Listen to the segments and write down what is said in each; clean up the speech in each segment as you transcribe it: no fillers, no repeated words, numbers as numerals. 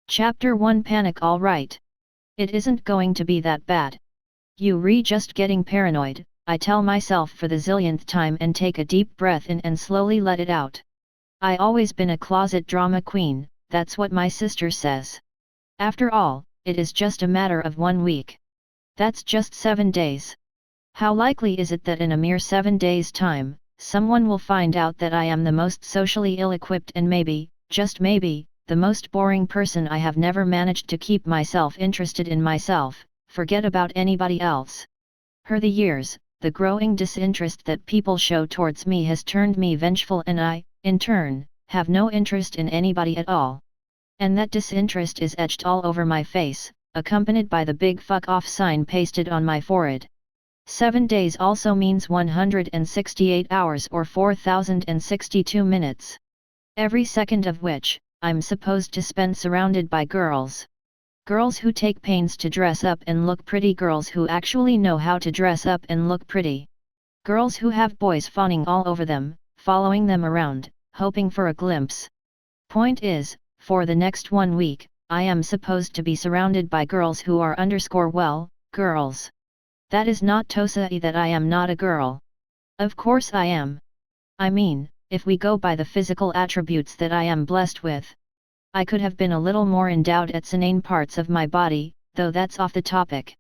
Chapter 1 Panic. All right. It isn't going to be that bad. Just getting paranoid, I tell myself for the zillionth time and take a deep breath in and slowly let it out. I always been a closet drama queen, that's what my sister says. After all, it is just a matter of 1 week. That's just 7 days. How likely is it that in a mere 7 days' time, someone will find out that I am the most socially ill-equipped and maybe, just maybe, the most boring person I have never managed to keep myself interested in myself, forget about anybody else. The years, the growing disinterest that people show towards me has turned me vengeful and I, in turn, have no interest in anybody at all. And that disinterest is etched all over my face, accompanied by the big fuck off sign pasted on my forehead. 7 days also means 168 hours or 4062 minutes. Every second of which, I'm supposed to spend surrounded by girls. Girls who take pains to dress up and look pretty, girls who actually know how to dress up and look pretty. Girls who have boys fawning all over them, following them around, hoping for a glimpse. Point is, for the next 1 week, I am supposed to be surrounded by girls who are girls. That is not to say that I am not a girl. Of course I am. I mean, if we go by the physical attributes that I am blessed with. I could have been a little more endowed at inane parts of my body, though that's off the topic.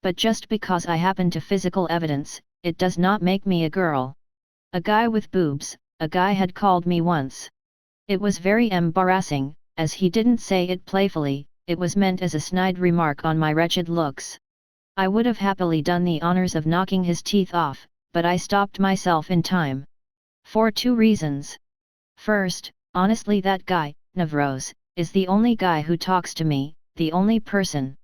But just because I happen to physical evidence, it does not make me a girl. A guy with boobs, a guy had called me once. It was very embarrassing, as he didn't say it playfully, it was meant as a snide remark on my wretched looks. I would have happily done the honors of knocking his teeth off, but I stopped myself in time. For 2 reasons. First, honestly that guy, Navroz, is the only guy who talks to me, the only person.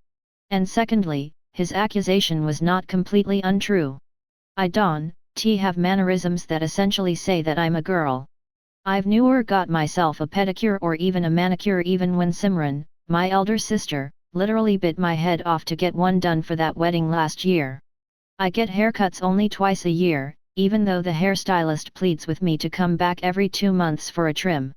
And secondly, his accusation was not completely untrue. I don't have mannerisms that essentially say that I'm a girl. I've never got myself a pedicure or even a manicure, even when Simran, my elder sister, literally bit my head off to get one done for that wedding last year. I get haircuts only twice a year, even though the hairstylist pleads with me to come back every 2 months for a trim.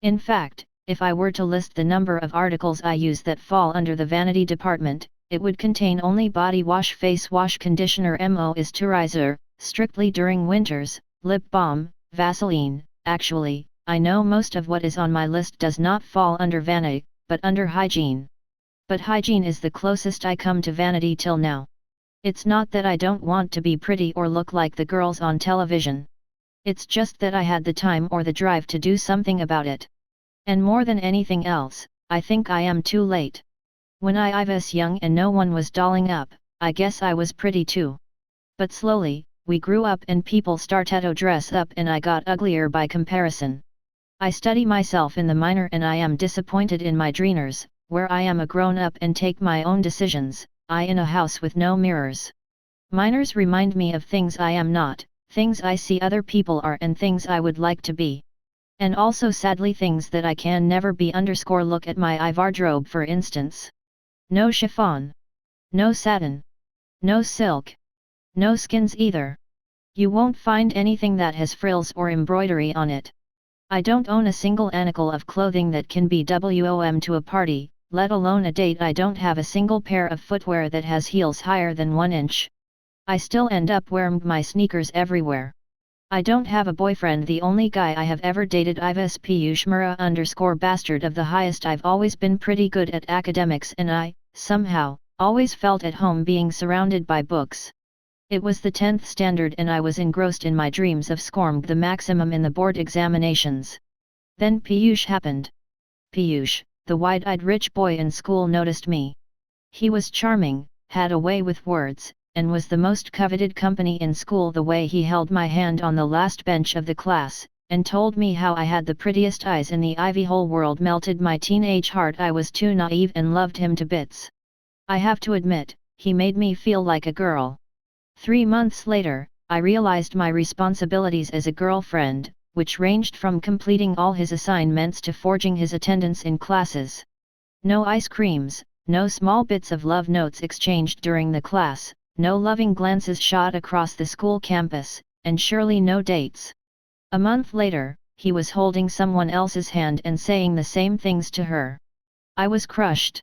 In fact, if I were to list the number of articles I use that fall under the vanity department, it would contain only body wash, face wash, conditioner, moisturizer, strictly during winters, lip balm, Vaseline. Actually, I know most of what is on my list does not fall under vanity, but under hygiene. But hygiene is the closest I come to vanity till now. It's not that I don't want to be pretty or look like the girls on television. It's just that I had the time or the drive to do something about it. And more than anything else, I think I am too late. When I was young and no one was dolling up, I guess I was pretty too. But slowly, we grew up and people started to dress up and I got uglier by comparison. I study myself in the minor and I am disappointed in my dreamers, where I am a grown-up and take my own decisions, I in a house with no mirrors. Minors remind me of things I am not, things I see other people are and things I would like to be. And also sadly things that I can never be. Look at my wardrobe for instance. No chiffon. No satin. No silk. No skins either. You won't find anything that has frills or embroidery on it. I don't own a single article of clothing that can be worn to a party, let alone a date. I don't have a single pair of footwear that has heels higher than 1 inch. I still end up wearing my sneakers everywhere. I don't have a boyfriend. The only guy I have ever dated was Piyush _bastard of the highest. I've always been pretty good at academics and I, somehow, always felt at home being surrounded by books. It was the 10th standard and I was engrossed in my dreams of scoring the maximum in the board examinations. Then Piyush happened. Piyush, the wide-eyed rich boy in school, noticed me. He was charming, had a way with words, and was the most coveted company in school. The way he held my hand on the last bench of the class, and told me how I had the prettiest eyes in the ivy whole world melted my teenage heart. I was too naive and loved him to bits. I have to admit, he made me feel like a girl. 3 months later, I realized my responsibilities as a girlfriend, which ranged from completing all his assignments to forging his attendance in classes. No ice creams, no small bits of love notes exchanged during the class, no loving glances shot across the school campus, and surely no dates. A month later, he was holding someone else's hand and saying the same things to her. I was crushed.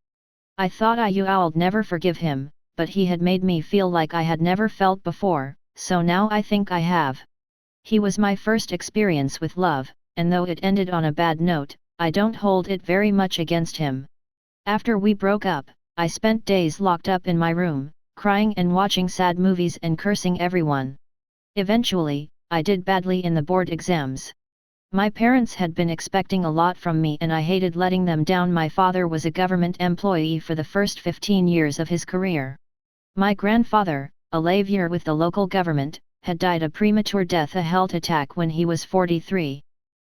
I thought I'd never forgive him, but he had made me feel like I had never felt before, so now I think I have. He was my first experience with love, and though it ended on a bad note, I don't hold it very much against him. After we broke up, I spent days locked up in my room, crying and watching sad movies and cursing everyone. Eventually, I did badly in the board exams. My parents had been expecting a lot from me and I hated letting them down. My father was a government employee for the first 15 years of his career. My grandfather, a lavier with the local government, had died a premature death, a heart attack, when he was 43.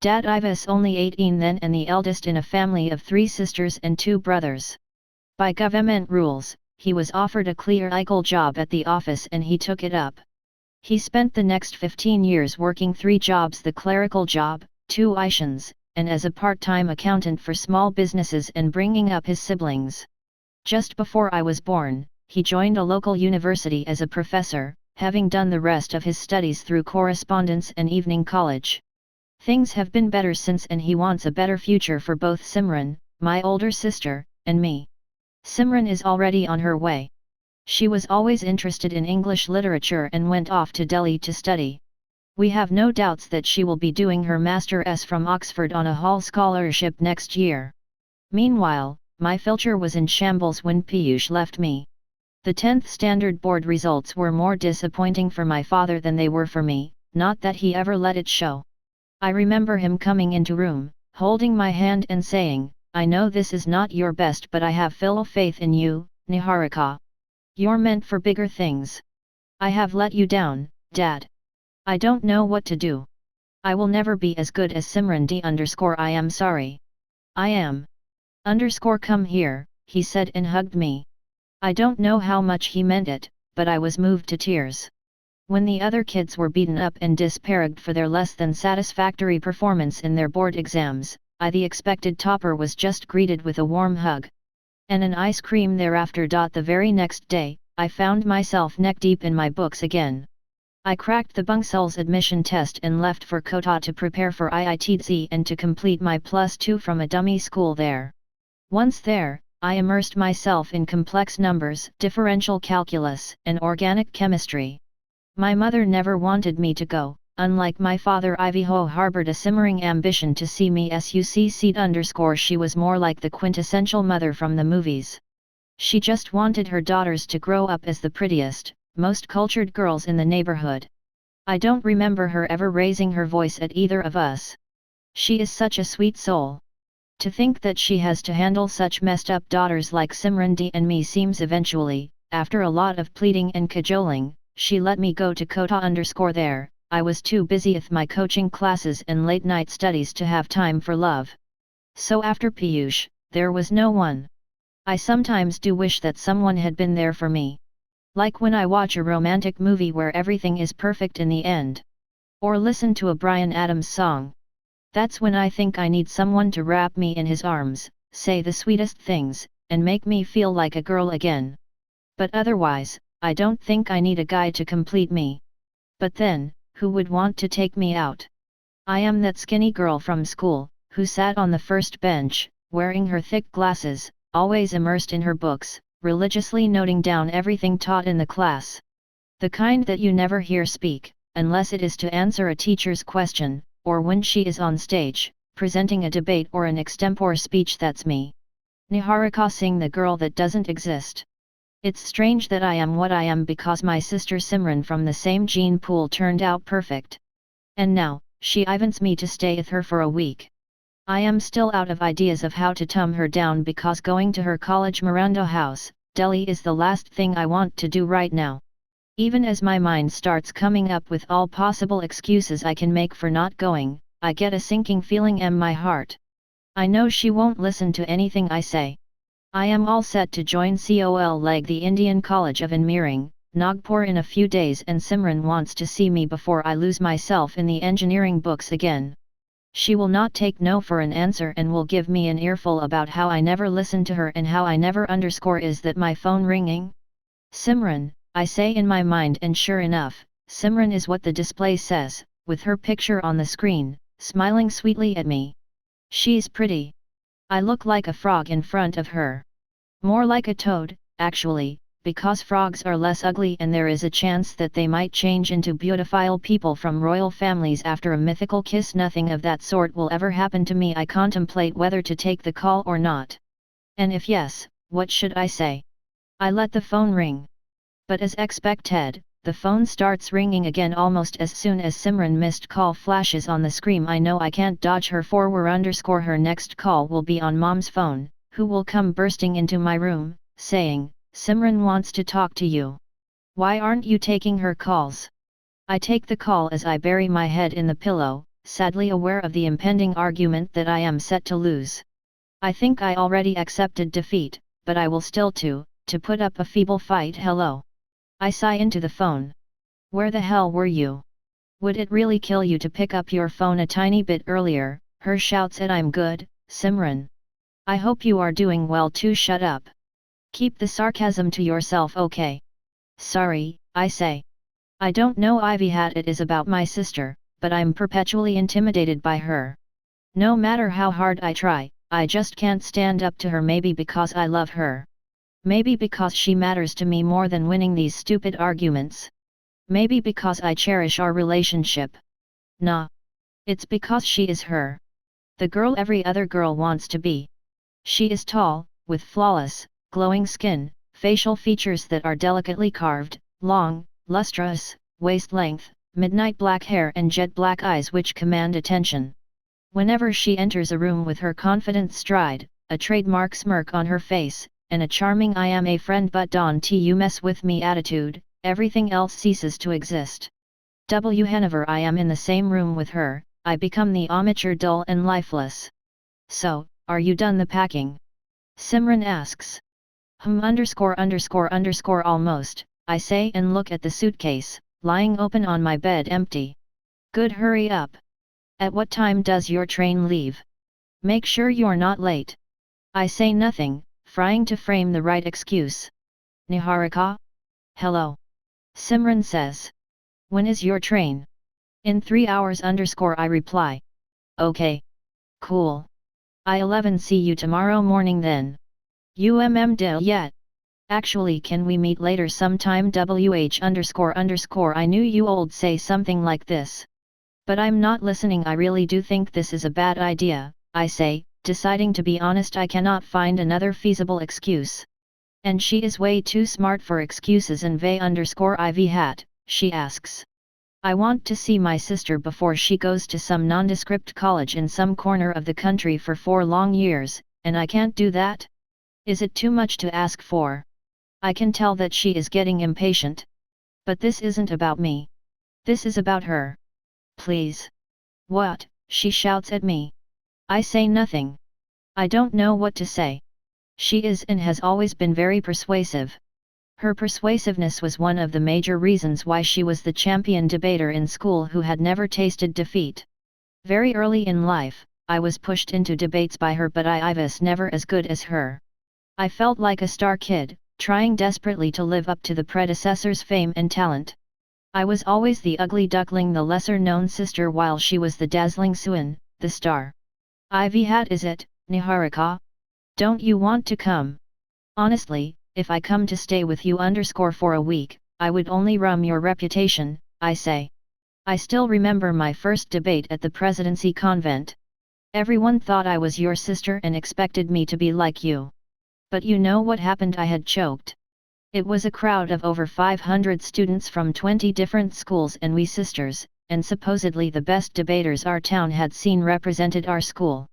Dad was only 18 then and the eldest in a family of 3 sisters and 2 brothers. By government rules, he was offered a clerical job at the office and he took it up. He spent the next 15 years working 3 jobs: the clerical job, tuitions, and as a part-time accountant for small businesses and bringing up his siblings. Just before I was born, he joined a local university as a professor, having done the rest of his studies through correspondence and evening college. Things have been better since and he wants a better future for both Simran, my older sister, and me. Simran is already on her way. She was always interested in English literature and went off to Delhi to study. We have no doubts that she will be doing her Master's from Oxford on a Hall scholarship next year. Meanwhile, my future was in shambles when Piyush left me. The 10th standard board results were more disappointing for my father than they were for me, not that he ever let it show. I remember him coming into room, holding my hand and saying, "I know this is not your best, but I have full faith in you, Niharika. You're meant for bigger things. I have let you down, Dad. I don't know what to do. I will never be as good as Simran D. I am sorry. I am. Come here," he said and hugged me. I don't know how much he meant it, but I was moved to tears. When the other kids were beaten up and disparaged for their less than satisfactory performance in their board exams, I, the expected topper, was just greeted with a warm hug and an ice cream thereafter. The very next day, I found myself neck-deep in my books again. I cracked the Bungsul's admission test and left for Kota to prepare for IITZ and to complete my +2 from a dummy school there. Once there, I immersed myself in complex numbers, differential calculus, and organic chemistry. My mother never wanted me to go, unlike my father. Ivanhoe harbored a simmering ambition to see me succeed. She was more like the quintessential mother from the movies. She just wanted her daughters to grow up as the prettiest, most cultured girls in the neighborhood. I don't remember her ever raising her voice at either of us. She is such a sweet soul. To think that she has to handle such messed up daughters like Simran D and me seems. Eventually, after a lot of pleading and cajoling, she let me go to Kota. There, I was too busy with my coaching classes and late night studies to have time for love. So after Piyush, there was no one. I sometimes do wish that someone had been there for me. Like when I watch a romantic movie where everything is perfect in the end. Or listen to a Bryan Adams song. That's when I think I need someone to wrap me in his arms, say the sweetest things, and make me feel like a girl again. But otherwise, I don't think I need a guy to complete me. But then, who would want to take me out? I am that skinny girl from school, who sat on the first bench, wearing her thick glasses, always immersed in her books, religiously noting down everything taught in the class. The kind that you never hear speak, unless it is to answer a teacher's question, or when she is on stage, presenting a debate or an extempore speech. That's me. Niharika Singh, the girl that doesn't exist. It's strange that I am what I am because my sister Simran from the same gene pool turned out perfect. And now, she wants me to stay with her for a week. I am still out of ideas of how to tame her down because going to her college Miranda house, Delhi is the last thing I want to do right now. Even as my mind starts coming up with all possible excuses I can make for not going, I get a sinking feeling in my heart. I know she won't listen to anything I say. I am all set to join COL Leg, the Indian College of Engineering, Nagpur, in a few days, and Simran wants to see me before I lose myself in the engineering books again. She will not take no for an answer and will give me an earful about how I never listen to her and how I never Is that my phone ringing? Simran, I say in my mind, and sure enough, Simran is what the display says, with her picture on the screen, smiling sweetly at me. She's pretty. I look like a frog in front of her. More like a toad, actually, because frogs are less ugly and there is a chance that they might change into beautiful people from royal families after a mythical kiss. Nothing of that sort will ever happen to me. I contemplate whether to take the call or not. And if yes, what should I say? I let the phone ring. But as expected, the phone starts ringing again almost as soon as Simran missed call flashes on the screen. I know I can't dodge her _. Her next call will be on mom's phone, who will come bursting into my room, saying, Simran wants to talk to you. Why aren't you taking her calls? I take the call as I bury my head in the pillow, sadly aware of the impending argument that I am set to lose. I think I already accepted defeat, but I will still to put up a feeble fight. Hello. I sigh into the phone. Where the hell were you? Would it really kill you to pick up your phone a tiny bit earlier? Her shouts at I'm good, Simran. I hope you are doing well too. Shut up. Keep the sarcasm to yourself, okay? Sorry, I say. I don't know Ivy Hat it is about my sister, but I'm perpetually intimidated by her. No matter how hard I try, I just can't stand up to her. Maybe because I love her. Maybe because she matters to me more than winning these stupid arguments. Maybe because I cherish our relationship. Nah. It's because she is her. The girl every other girl wants to be. She is tall, with flawless, glowing skin, facial features that are delicately carved, long, lustrous, waist length, midnight black hair and jet black eyes which command attention. Whenever she enters a room with her confident stride, a trademark smirk on her face, and a charming I am a friend but don't you mess with me attitude, everything else ceases to exist. Whenever I am in the same room with her, I become the amateur dull and lifeless. So, are you done the packing? Simran asks. Almost, I say and look at the suitcase, lying open on my bed empty. Good, hurry up. At what time does your train leave? Make sure you're not late. I say nothing, trying to frame the right excuse. Niharika? Hello. Simran says. When is your train? In 3 hours I reply. Okay. Cool. I-11 see you tomorrow morning then. Del yet. Actually, can we meet later sometime? I knew you old say something like this. But I'm not listening. I really do think this is a bad idea, I say, deciding to be honest. I cannot find another feasible excuse. And she is way too smart for excuses. And Ivy Hat, she asks. I want to see my sister before she goes to some nondescript college in some corner of the country for 4 long years, and I can't do that? Is it too much to ask for? I can tell that she is getting impatient. But this isn't about me. This is about her. Please. What? She shouts at me. I say nothing. I don't know what to say. She is and has always been very persuasive. Her persuasiveness was one of the major reasons why she was the champion debater in school who had never tasted defeat. Very early in life, I was pushed into debates by her, but I was never as good as her. I felt like a star kid, trying desperately to live up to the predecessor's fame and talent. I was always the ugly duckling, the lesser-known sister, while she was the dazzling Suan, the star. Ivy Hat, is it, Niharika? Don't you want to come? Honestly, if I come to stay with you for a week, I would only ruin your reputation, I say. I still remember my first debate at the Presidency Convent. Everyone thought I was your sister and expected me to be like you. But you know what happened? I had choked. It was a crowd of over 500 students from 20 different schools, and we sisters, and supposedly the best debaters our town had seen, represented our school.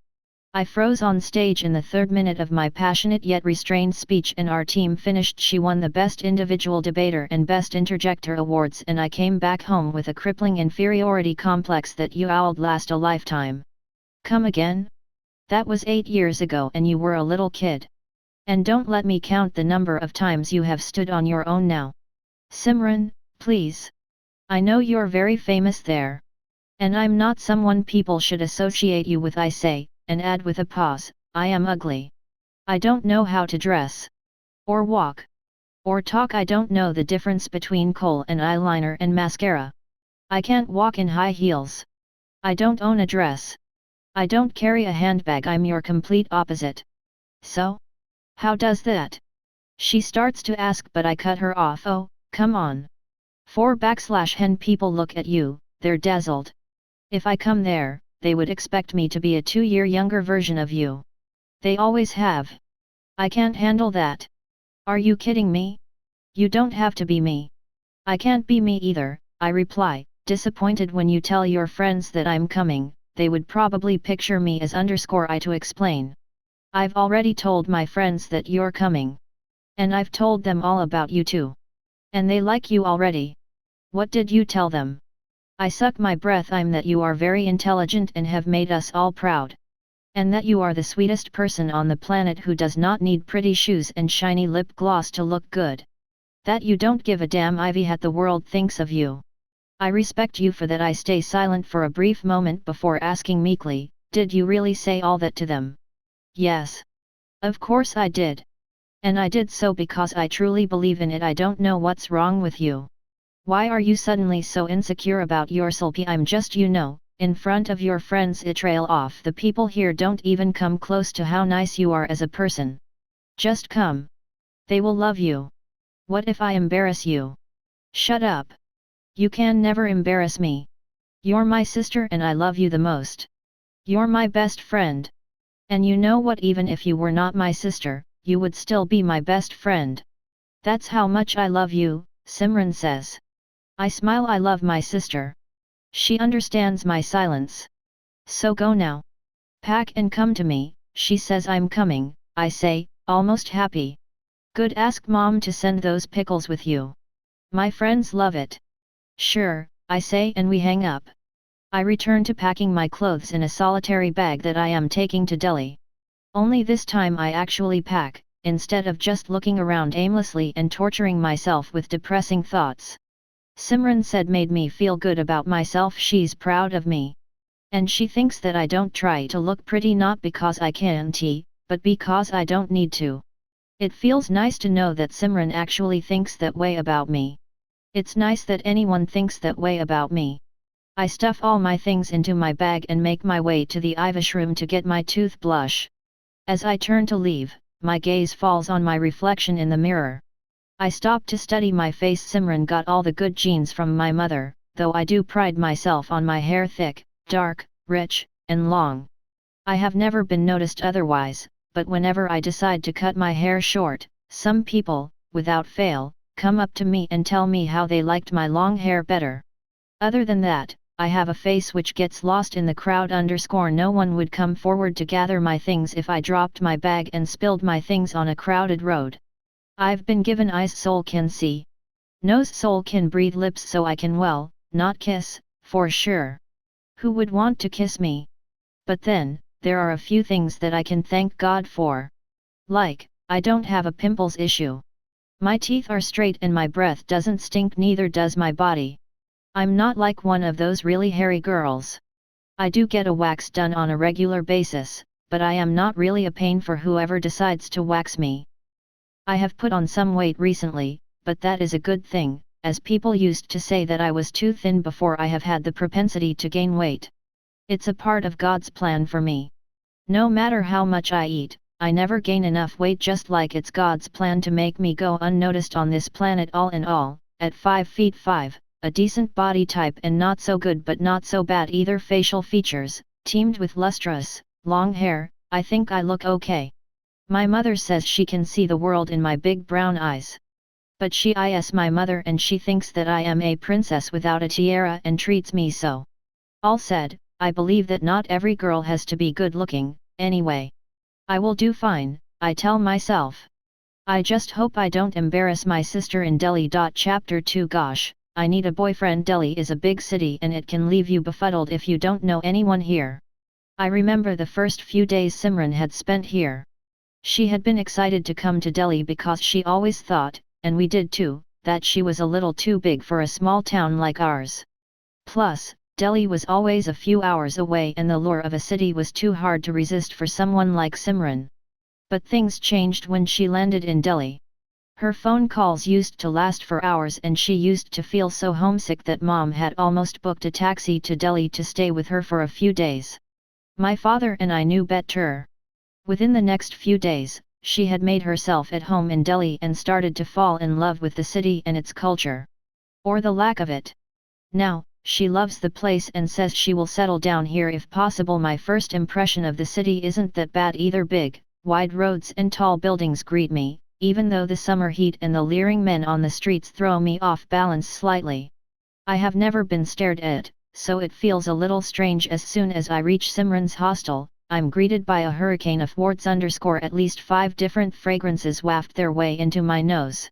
I froze on stage in the 3rd minute of my passionate yet restrained speech, and our team finished. She won the Best Individual Debater and Best Interjector awards, and I came back home with a crippling inferiority complex that you'd last a lifetime. Come again? That was 8 years ago and you were a little kid. And don't let me count the number of times you have stood on your own now. Simran, please. I know you're very famous there. And I'm not someone people should associate you with, I say, and add with a pause, I am ugly. I don't know how to dress. Or walk. Or talk. I don't know the difference between kohl and eyeliner and mascara. I can't walk in high heels. I don't own a dress. I don't carry a handbag, I'm your complete opposite. So? How does that? She starts to ask but I cut her off. Oh, come on. 4/hen people look at you, they're dazzled. If I come there, they would expect me to be a 2-year younger version of you. They always have. I can't handle that. Are you kidding me? You don't have to be me. I can't be me either, I reply, disappointed. When you tell your friends that I'm coming, they would probably picture me as _I to explain. I've already told my friends that you're coming. And I've told them all about you too. And they like you already. What did you tell them? I suck my breath. I'm that you are very intelligent and have made us all proud. And that you are the sweetest person on the planet who does not need pretty shoes and shiny lip gloss to look good. That you don't give a damn Ivy what the world thinks of you. I respect you for that. I stay silent for a brief moment before asking meekly, did you really say all that to them? Yes. Of course I did. And I did so because I truly believe in it. I don't know what's wrong with you. Why are you suddenly so insecure about yourself? I'm just, in front of your friends it trail off. The people here don't even come close to how nice you are as a person. Just come. They will love you. What if I embarrass you? Shut up. You can never embarrass me. You're my sister and I love you the most. You're my best friend. And you know what, even if you were not my sister, you would still be my best friend. That's how much I love you, Simran says. I smile. I love my sister. She understands my silence. So go now. Pack and come to me, she says. I'm coming, I say, almost happy. Good, ask Mom to send those pickles with you. My friends love it. Sure, I say, and we hang up. I return to packing my clothes in a solitary bag that I am taking to Delhi. Only this time I actually pack, instead of just looking around aimlessly and torturing myself with depressing thoughts. Simran said made me feel good about myself. She's proud of me. And she thinks that I don't try to look pretty, not because I can't, but because I don't need to. It feels nice to know that Simran actually thinks that way about me. It's nice that anyone thinks that way about me. I stuff all my things into my bag and make my way to the Ivish room to get my toothbrush. As I turn to leave, my gaze falls on my reflection in the mirror. I stop to study my face. Simran got all the good genes from my mother, though I do pride myself on my hair thick, dark, rich, and long. I have never been noticed otherwise, but whenever I decide to cut my hair short, some people, without fail, come up to me and tell me how they liked my long hair better. Other than that, I have a face which gets lost in the crowd. No one would come forward to gather my things if I dropped my bag and spilled my things on a crowded road. I've been given eyes soul can see. Nose soul can breathe. Lips so I can not kiss, for sure. Who would want to kiss me? But then, there are a few things that I can thank God for. Like, I don't have a pimples issue. My teeth are straight and my breath doesn't stink, neither does my body. I'm not like one of those really hairy girls. I do get a wax done on a regular basis, but I am not really a pain for whoever decides to wax me. I have put on some weight recently, but that is a good thing, as people used to say that I was too thin before. I have had the propensity to gain weight. It's a part of God's plan for me. No matter how much I eat, I never gain enough weight, just like it's God's plan to make me go unnoticed on this planet. All in all, at 5 feet 5, a decent body type and not so good but not so bad either. Facial features, teamed with lustrous, long hair, I think I look okay. My mother says she can see the world in my big brown eyes. But she is my mother and she thinks that I am a princess without a tiara and treats me so. All said, I believe that not every girl has to be good looking, anyway. I will do fine, I tell myself. I just hope I don't embarrass my sister in Delhi. Chapter 2 Gosh, I need a boyfriend. Delhi is a big city and it can leave you befuddled if you don't know anyone here. I remember the first few days Simran had spent here. She had been excited to come to Delhi because she always thought, and we did too, that she was a little too big for a small town like ours. Plus, Delhi was always a few hours away and the lure of a city was too hard to resist for someone like Simran. But things changed when she landed in Delhi. Her phone calls used to last for hours and she used to feel so homesick that Mom had almost booked a taxi to Delhi to stay with her for a few days. My father and I knew better. Within the next few days, she had made herself at home in Delhi and started to fall in love with the city and its culture. Or the lack of it. Now, she loves the place and says she will settle down here if possible. My first impression of the city isn't that bad either. Big, wide roads and tall buildings greet me, even though the summer heat and the leering men on the streets throw me off balance slightly. I have never been stared at, so it feels a little strange. As soon as I reach Simran's hostel, I'm greeted by a hurricane of warts. At least 5 different fragrances waft their way into my nose.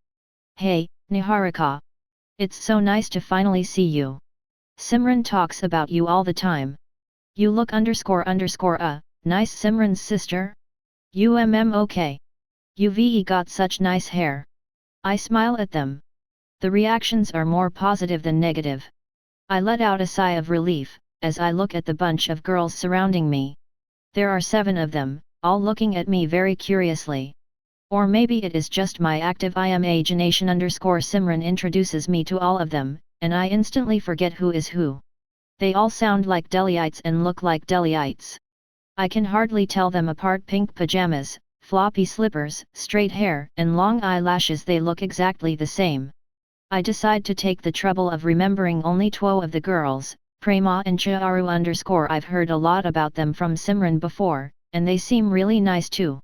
Hey, Niharika. It's so nice to finally see you. Simran talks about you all the time. You look nice. Simran's sister? Okay. You've got such nice hair. I smile at them. The reactions are more positive than negative. I let out a sigh of relief, as I look at the bunch of girls surrounding me. There are 7 of them, all looking at me very curiously. Or maybe it is just my active imagination. Simran introduces me to all of them, and I instantly forget who is who. They all sound like Delhiites and look like Delhiites. I can hardly tell them apart. Pink pajamas, floppy slippers, straight hair, and long eyelashes. They look exactly the same. I decide to take the trouble of remembering only 2 of the girls, Prema and Charu. I've heard a lot about them from Simran before, and they seem really nice too.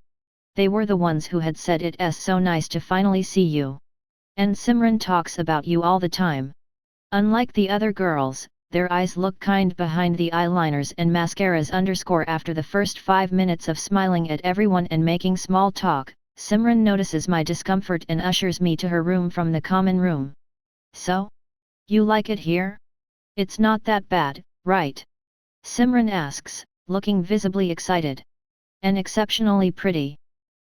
They were the ones who had said it's so nice to finally see you. And Simran talks about you all the time. Unlike the other girls, their eyes look kind behind the eyeliners and mascaras. After the first 5 minutes of smiling at everyone and making small talk, Simran notices my discomfort and ushers me to her room from the common room. So? You like it here? It's not that bad, right? Simran asks, looking visibly excited. And exceptionally pretty.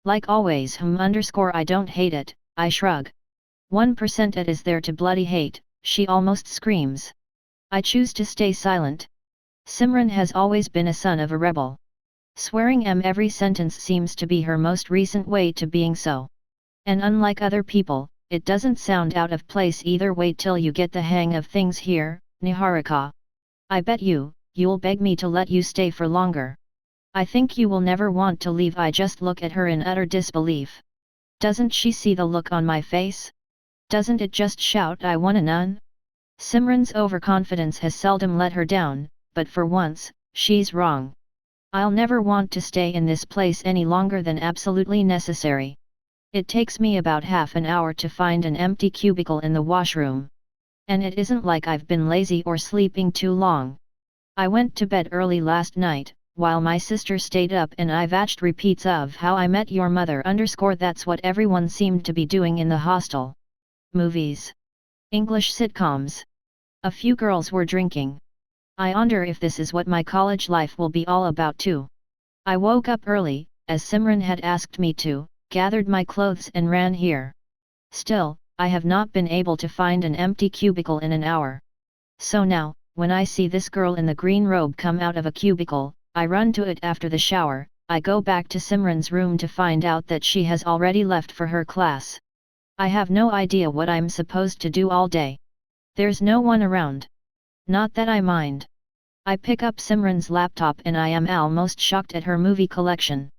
Like always. I don't hate it, I shrug. 1% it is there to bloody hate, she almost screams. I choose to stay silent. Simran has always been a son of a rebel. Swearing every sentence seems to be her most recent way to being so. And unlike other people, it doesn't sound out of place either. Wait till you get the hang of things here, Niharika. I bet you'll beg me to let you stay for longer. I think you will never want to leave. I just look at her in utter disbelief. Doesn't she see the look on my face? Doesn't it just shout I want a nun? Simran's overconfidence has seldom let her down, but for once, she's wrong. I'll never want to stay in this place any longer than absolutely necessary. It takes me about half an hour to find an empty cubicle in the washroom. And it isn't like I've been lazy or sleeping too long. I went to bed early last night, while my sister stayed up, and I watched repeats of How I Met Your Mother. That's what everyone seemed to be doing in the hostel. Movies. English sitcoms. A few girls were drinking. I wonder if this is what my college life will be all about too. I woke up early, as Simran had asked me to, gathered my clothes and ran here. Still, I have not been able to find an empty cubicle in an hour. So now, when I see this girl in the green robe come out of a cubicle, I run to it after the shower. I go back to Simran's room to find out that she has already left for her class. I have no idea what I'm supposed to do all day. There's no one around. Not that I mind. I pick up Simran's laptop and I am almost shocked at her movie collection.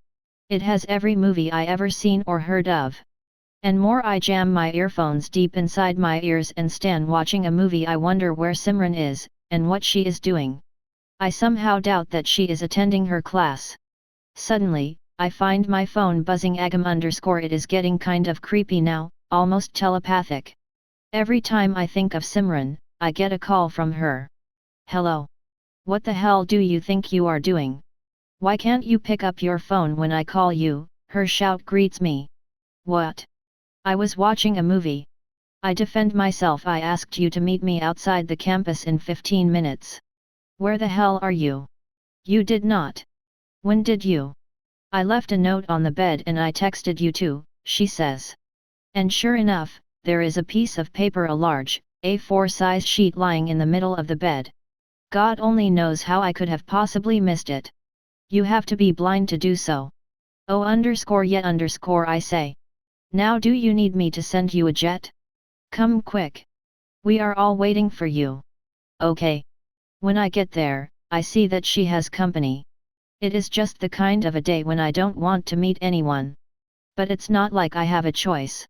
It has every movie I ever seen or heard of. And more. I jam my earphones deep inside my ears and stand watching a movie. I wonder where Simran is, and what she is doing. I somehow doubt that she is attending her class. Suddenly, I find my phone buzzing. It is getting kind of creepy now, almost telepathic. Every time I think of Simran, I get a call from her. Hello. What the hell do you think you are doing? Why can't you pick up your phone when I call you? Her shout greets me. What? I was watching a movie. I defend myself. I asked you to meet me outside the campus in 15 minutes. Where the hell are you? You did not. When did you? I left a note on the bed and I texted you too, she says. And sure enough, there is a piece of paper, a large, A4 size sheet lying in the middle of the bed. God only knows how I could have possibly missed it. You have to be blind to do so. I say. Now do you need me to send you a jet? Come quick. We are all waiting for you. Okay. When I get there, I see that she has company. It is just the kind of a day when I don't want to meet anyone. But it's not like I have a choice.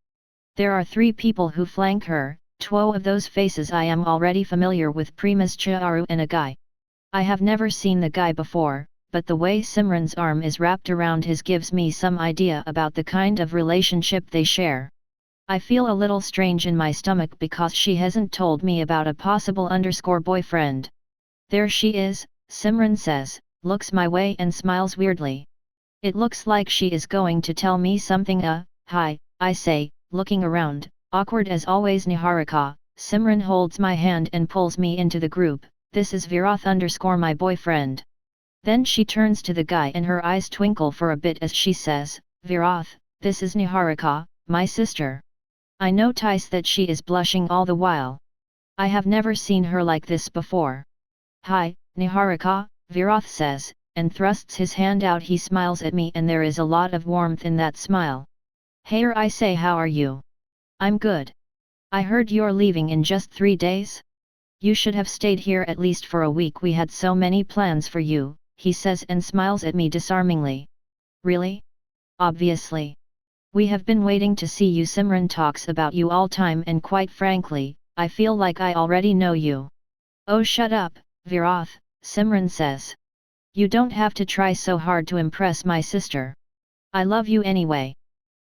There are 3 people who flank her, 2 of those faces I am already familiar with, Primus Charu and a guy. I have never seen the guy before, but the way Simran's arm is wrapped around his gives me some idea about the kind of relationship they share. I feel a little strange in my stomach because she hasn't told me about a possible boyfriend. There she is, Simran says, looks my way and smiles weirdly. It looks like she is going to tell me something. Hi, I say, looking around, awkward as always. Niharika, Simran holds my hand and pulls me into the group. This is Virath my boyfriend. Then she turns to the guy and her eyes twinkle for a bit as she says, Virath, this is Niharika, my sister. I notice that she is blushing all the while. I have never seen her like this before. Hi, Niharika, Virath says, and thrusts his hand out. He smiles at me and there is a lot of warmth in that smile. Hey, I say, how are you? I'm good. I heard you're leaving in just 3 days? You should have stayed here at least for a week. We had so many plans for you, he says and smiles at me disarmingly. Really? Obviously. We have been waiting to see you. Simran talks about you all time and quite frankly, I feel like I already know you. Oh, shut up, Virath, Simran says. You don't have to try so hard to impress my sister. I love you anyway.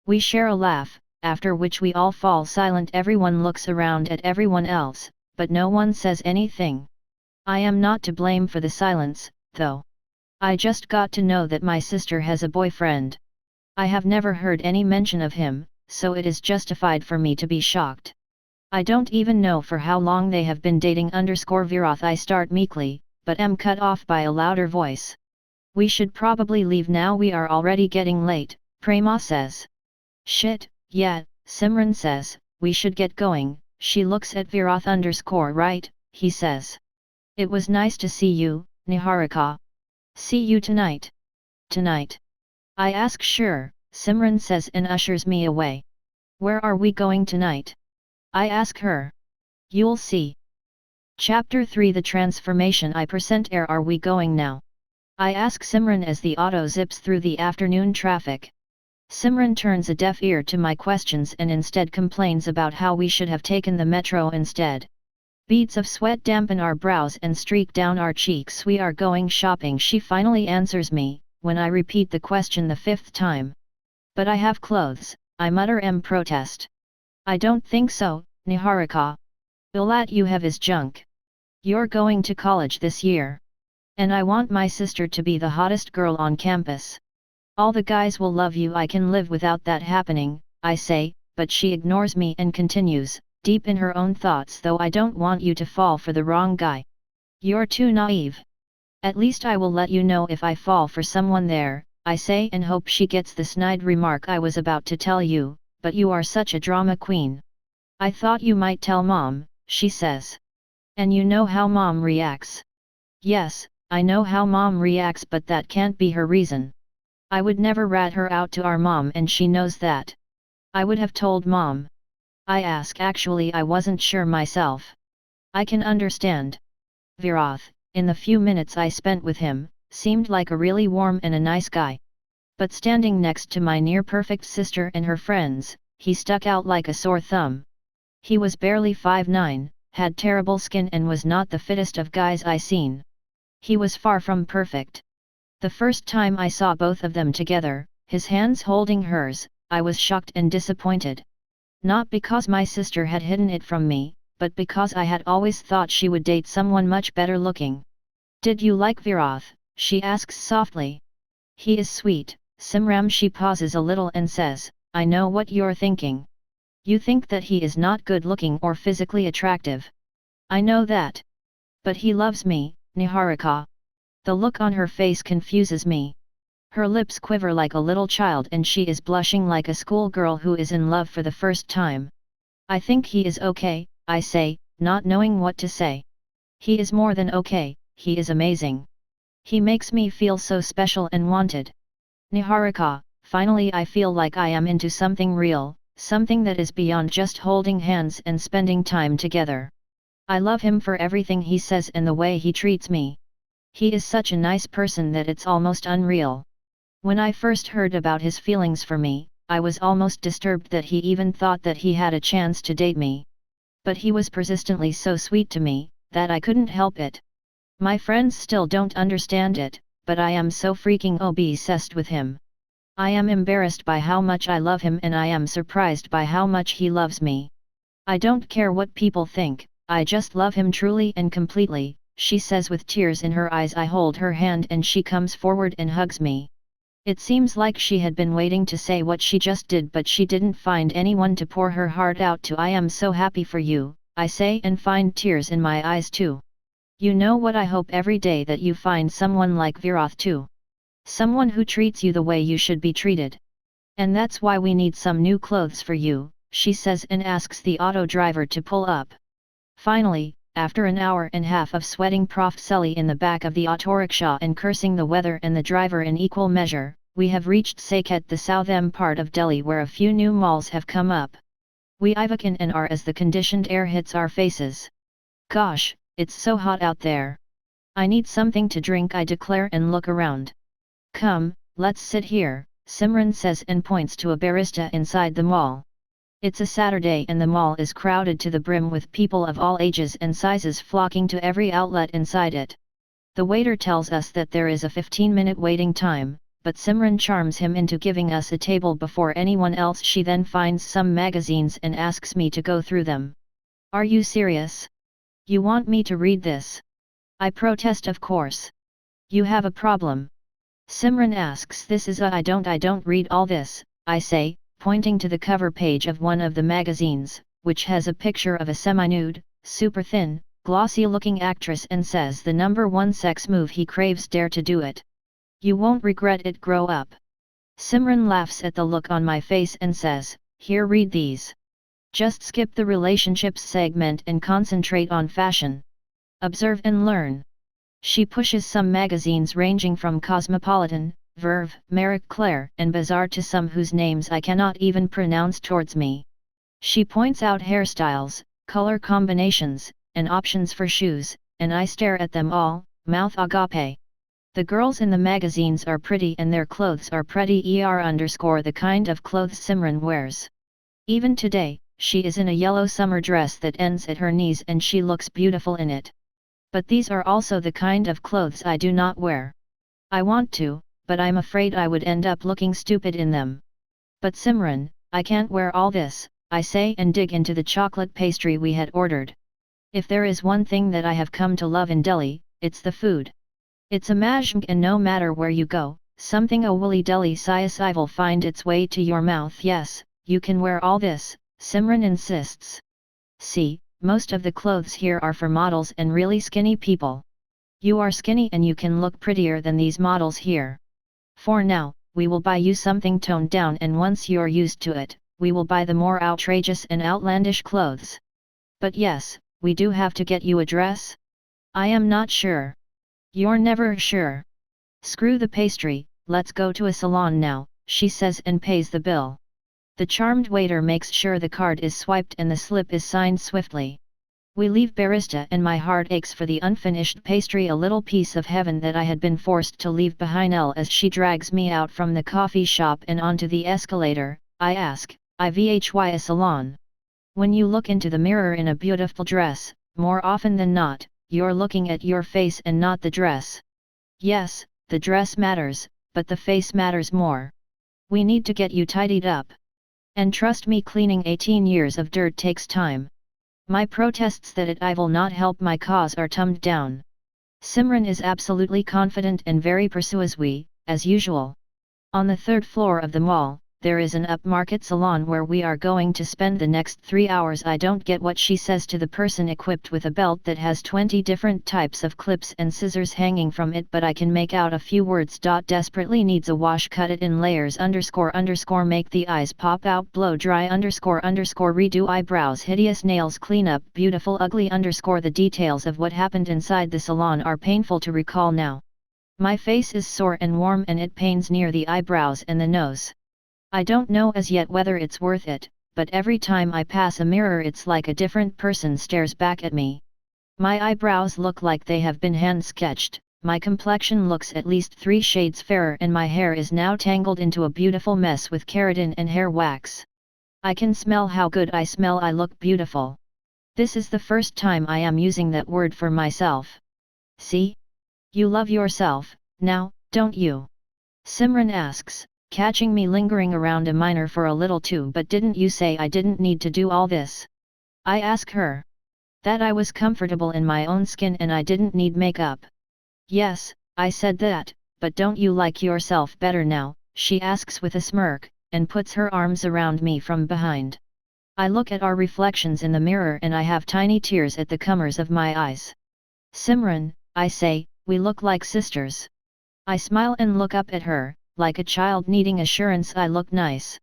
We share a laugh, after which we all fall silent. Everyone looks around at everyone else, but no one says anything. I am not to blame for the silence, though. I just got to know that my sister has a boyfriend. I have never heard any mention of him, so it is justified for me to be shocked. I don't even know for how long they have been dating. Virath, I start meekly, but am cut off by a louder voice. We should probably leave now. We are already getting late, Prema says. Shit, yeah, Simran says, we should get going. She looks at Virath. Right, he says. It was nice to see you, Niharika. See you tonight. Tonight? I ask. Sure, Simran says and ushers me away. Where are we going tonight? I ask her. You'll see. Chapter 3 The Transformation. Where are we going now? I ask Simran as the auto zips through the afternoon traffic. Simran turns a deaf ear to my questions and instead complains about how we should have taken the metro instead. Beads of sweat dampen our brows and streak down our cheeks. We are going shopping, she finally answers me, when I repeat the question the 5th time. But I have clothes, I mutter and protest. I don't think so, Niharika. All that you have is junk. You're going to college this year. And I want my sister to be the hottest girl on campus. All the guys will love you. I can live without that happening, I say, but she ignores me and continues, deep in her own thoughts. Though I don't want you to fall for the wrong guy. You're too naive. At least I will let you know if I fall for someone there, I say, and hope she gets the snide remark I was about to tell you, but you are such a drama queen. I thought you might tell Mom, she says. And you know how Mom reacts. Yes, I know how Mom reacts, but that can't be her reason. I would never rat her out to our mom and she knows that. I would have told Mom. I ask. Actually, I wasn't sure myself. I can understand. Virath, in the few minutes I spent with him, seemed like a really warm and a nice guy. But standing next to my near-perfect sister and her friends, he stuck out like a sore thumb. He was barely 5'9", had terrible skin and was not the fittest of guys I seen. He was far from perfect. The first time I saw both of them together, his hands holding hers, I was shocked and disappointed. Not because my sister had hidden it from me, but because I had always thought she would date someone much better looking. Did you like Virath? She asks softly. He is sweet, Simram. She pauses a little and says, I know what you're thinking. You think that he is not good looking or physically attractive. I know that. But he loves me, Niharika. The look on her face confuses me. Her lips quiver like a little child and she is blushing like a schoolgirl who is in love for the first time. I think he is okay, I say, not knowing what to say. He is more than okay, he is amazing. He makes me feel so special and wanted. Niharika, finally I feel like I am into something real, something that is beyond just holding hands and spending time together. I love him for everything he says and the way he treats me. He is such a nice person that it's almost unreal. When I first heard about his feelings for me, I was almost disturbed that he even thought that he had a chance to date me. But he was persistently so sweet to me, that I couldn't help it. My friends still don't understand it, but I am so freaking obsessed with him. I am embarrassed by how much I love him and I am surprised by how much he loves me. I don't care what people think, I just love him truly and completely, she says with tears in her eyes. I hold her hand and she comes forward and hugs me. It seems like she had been waiting to say what she just did, but she didn't find anyone to pour her heart out to. I am so happy for you, I say, and find tears in my eyes too. You know what, I hope every day that you find someone like Viroth too. Someone who treats you the way you should be treated. And that's why we need some new clothes for you, she says and asks the auto driver to pull up. Finally, after an hour and a half of sweating Prof. Sully in the back of the autorickshaw and cursing the weather and the driver in equal measure, we have reached Saket, the southern part of Delhi, where a few new malls have come up. We ivac in and are as the conditioned air hits our faces. Gosh, it's so hot out there. I need something to drink, I declare, and look around. Come, let's sit here, Simran says and points to a barista inside the mall. It's a Saturday and the mall is crowded to the brim with people of all ages and sizes flocking to every outlet inside it. The waiter tells us that there is a 15-minute waiting time, but Simran charms him into giving us a table before anyone else. She then finds some magazines and asks me to go through them. Are you serious? You want me to read this? I protest, of course. You have a problem. Simran asks, this is I don't read all this, I say, pointing to the cover page of one of the magazines, which has a picture of a semi-nude, super thin, glossy-looking actress and says the #1 sex move he craves, dare to do it. You won't regret it, grow up. Simran laughs at the look on my face and says, here, read these. Just skip the relationships segment and concentrate on fashion. Observe and learn. She pushes some magazines ranging from Cosmopolitan, Verve, Marie Claire and Bazaar to some whose names I cannot even pronounce towards me. She points out hairstyles, color combinations, and options for shoes, and I stare at them all, mouth agape. The girls in the magazines are pretty and their clothes are pretty the kind of clothes Simran wears. Even today, she is in a yellow summer dress that ends at her knees and she looks beautiful in it. But these are also the kind of clothes I do not wear. I want to, but I'm afraid I would end up looking stupid in them. But Simran, I can't wear all this, I say and dig into the chocolate pastry we had ordered. If there is one thing that I have come to love in Delhi, it's the food. It's a magic, and no matter where you go, something a woolly Delhi size will find its way to your mouth. Yes, you can wear all this, Simran insists. See, most of the clothes here are for models and really skinny people. You are skinny and you can look prettier than these models here. For now, we will buy you something toned down, and once you're used to it, we will buy the more outrageous and outlandish clothes. But yes, we do have to get you a dress? I am not sure. You're never sure. Screw the pastry, let's go to a salon now, she says and pays the bill. The charmed waiter makes sure the card is swiped and the slip is signed swiftly. We leave barista and my heart aches for the unfinished pastry, a little piece of heaven that I had been forced to leave behind. As she drags me out from the coffee shop and onto the escalator, I ask, "Ivhy a salon?" When you look into the mirror in a beautiful dress, more often than not, you're looking at your face and not the dress. Yes, the dress matters, but the face matters more. We need to get you tidied up. And trust me, cleaning 18 years of dirt takes time. My protests that it I will not help my cause are toned down. Simran is absolutely confident and very persuasive, as usual. On the 3rd floor of the mall, there is an upmarket salon where we are going to spend the next 3 hours. I don't get what she says to the person equipped with a belt that has 20 different types of clips and scissors hanging from it, but I can make out a few words. Desperately needs a wash, cut it in layers, __, make the eyes pop out, blow dry, __, redo eyebrows, hideous nails, clean up, beautiful, ugly, _ The details of what happened inside the salon are painful to recall now. My face is sore and warm and it pains near the eyebrows and the nose. I don't know as yet whether it's worth it, but every time I pass a mirror it's like a different person stares back at me. My eyebrows look like they have been hand-sketched, my complexion looks at least 3 shades fairer and my hair is now tangled into a beautiful mess with keratin and hair wax. I can smell how good I smell. I look beautiful. This is the first time I am using that word for myself. See? You love yourself, now, don't you? Simran asks, catching me lingering around a minor for a little too. But didn't you say I didn't need to do all this? I ask her. That I was comfortable in my own skin and I didn't need makeup. Yes, I said that, but don't you like yourself better now? She asks with a smirk, and puts her arms around me from behind. I look at our reflections in the mirror and I have tiny tears at the corners of my eyes. Simran, I say, we look like sisters. I smile and look up at her, like a child needing assurance I look nice.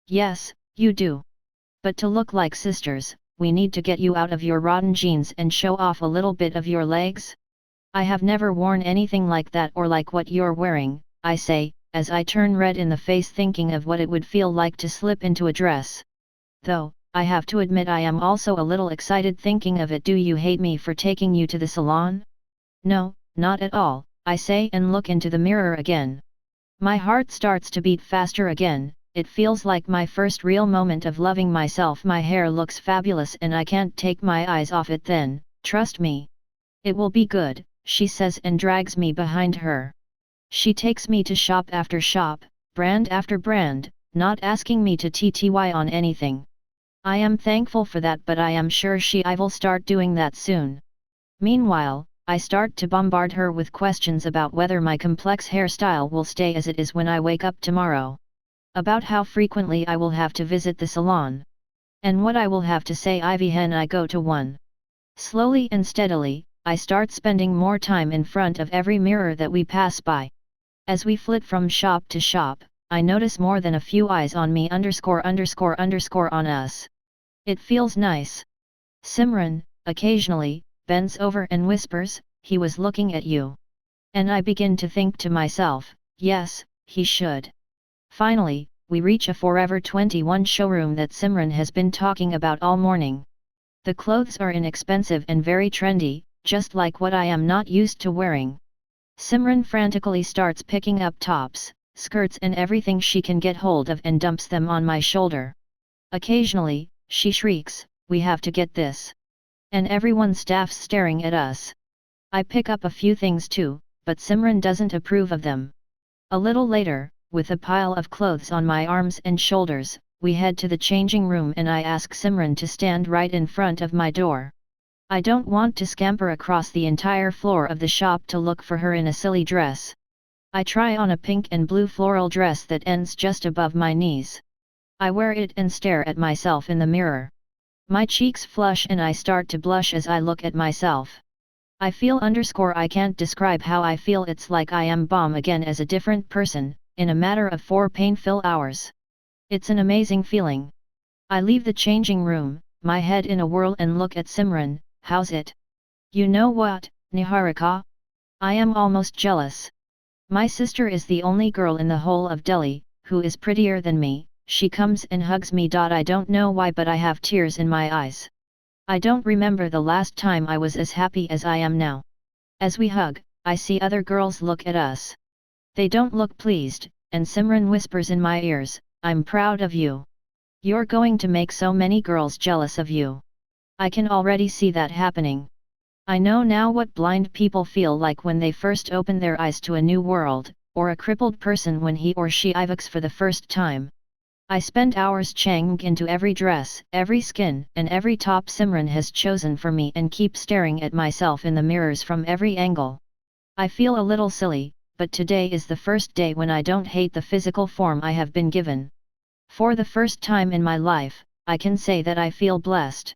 Yes, you do. But to look like sisters, we need to get you out of your rotten jeans and show off a little bit of your legs. I have never worn anything like that or like what you're wearing, I say, as I turn red in the face thinking of what it would feel like to slip into a dress. Though, I have to admit I am also a little excited thinking of it. Do you hate me for taking you to the salon? No, not at all, I say and look into the mirror again. My heart starts to beat faster again. It feels like my first real moment of loving myself. My hair looks fabulous and I can't take my eyes off it then, trust me. It will be good, she says and drags me behind her. She takes me to shop after shop, brand after brand, not asking me to TTY on anything. I am thankful for that, but I am sure I will start doing that soon. Meanwhile, I start to bombard her with questions about whether my complex hairstyle will stay as it is when I wake up tomorrow. About how frequently I will have to visit the salon. And what I will have to say when I go to one. Slowly and steadily, I start spending more time in front of every mirror that we pass by. As we flit from shop to shop, I notice more than a few eyes on me ____ on us. It feels nice. Simran, occasionally, bends over and whispers, he was looking at you. And I begin to think to myself, yes, he should. Finally, we reach a Forever 21 showroom that Simran has been talking about all morning. The clothes are inexpensive and very trendy, just like what I am not used to wearing. Simran frantically starts picking up tops, skirts and everything she can get hold of and dumps them on my shoulder. Occasionally, she shrieks, we have to get this. And everyone staffs staring at us. I pick up a few things too, but Simran doesn't approve of them. A little later, with a pile of clothes on my arms and shoulders, we head to the changing room and I ask Simran to stand right in front of my door. I don't want to scamper across the entire floor of the shop to look for her in a silly dress. I try on a pink and blue floral dress that ends just above my knees. I wear it and stare at myself in the mirror. My cheeks flush and I start to blush as I look at myself. I feel I can't describe how I feel. It's like I am bomb again as a different person, in a matter of 4 painful hours. It's an amazing feeling. I leave the changing room, my head in a whirl and look at Simran, how's it? You know what, Niharika? I am almost jealous. My sister is the only girl in the whole of Delhi, who is prettier than me. She comes and hugs me. I don't know why but I have tears in my eyes. I don't remember the last time I was as happy as I am now. As we hug, I see other girls look at us. They don't look pleased, and Simran whispers in my ears, I'm proud of you. You're going to make so many girls jealous of you. I can already see that happening. I know now what blind people feel like when they first open their eyes to a new world, or a crippled person when he or she evokes for the first time. I spend hours changing into every dress, every skin, and every top Simran has chosen for me and keep staring at myself in the mirrors from every angle. I feel a little silly, but today is the first day when I don't hate the physical form I have been given. For the first time in my life, I can say that I feel blessed.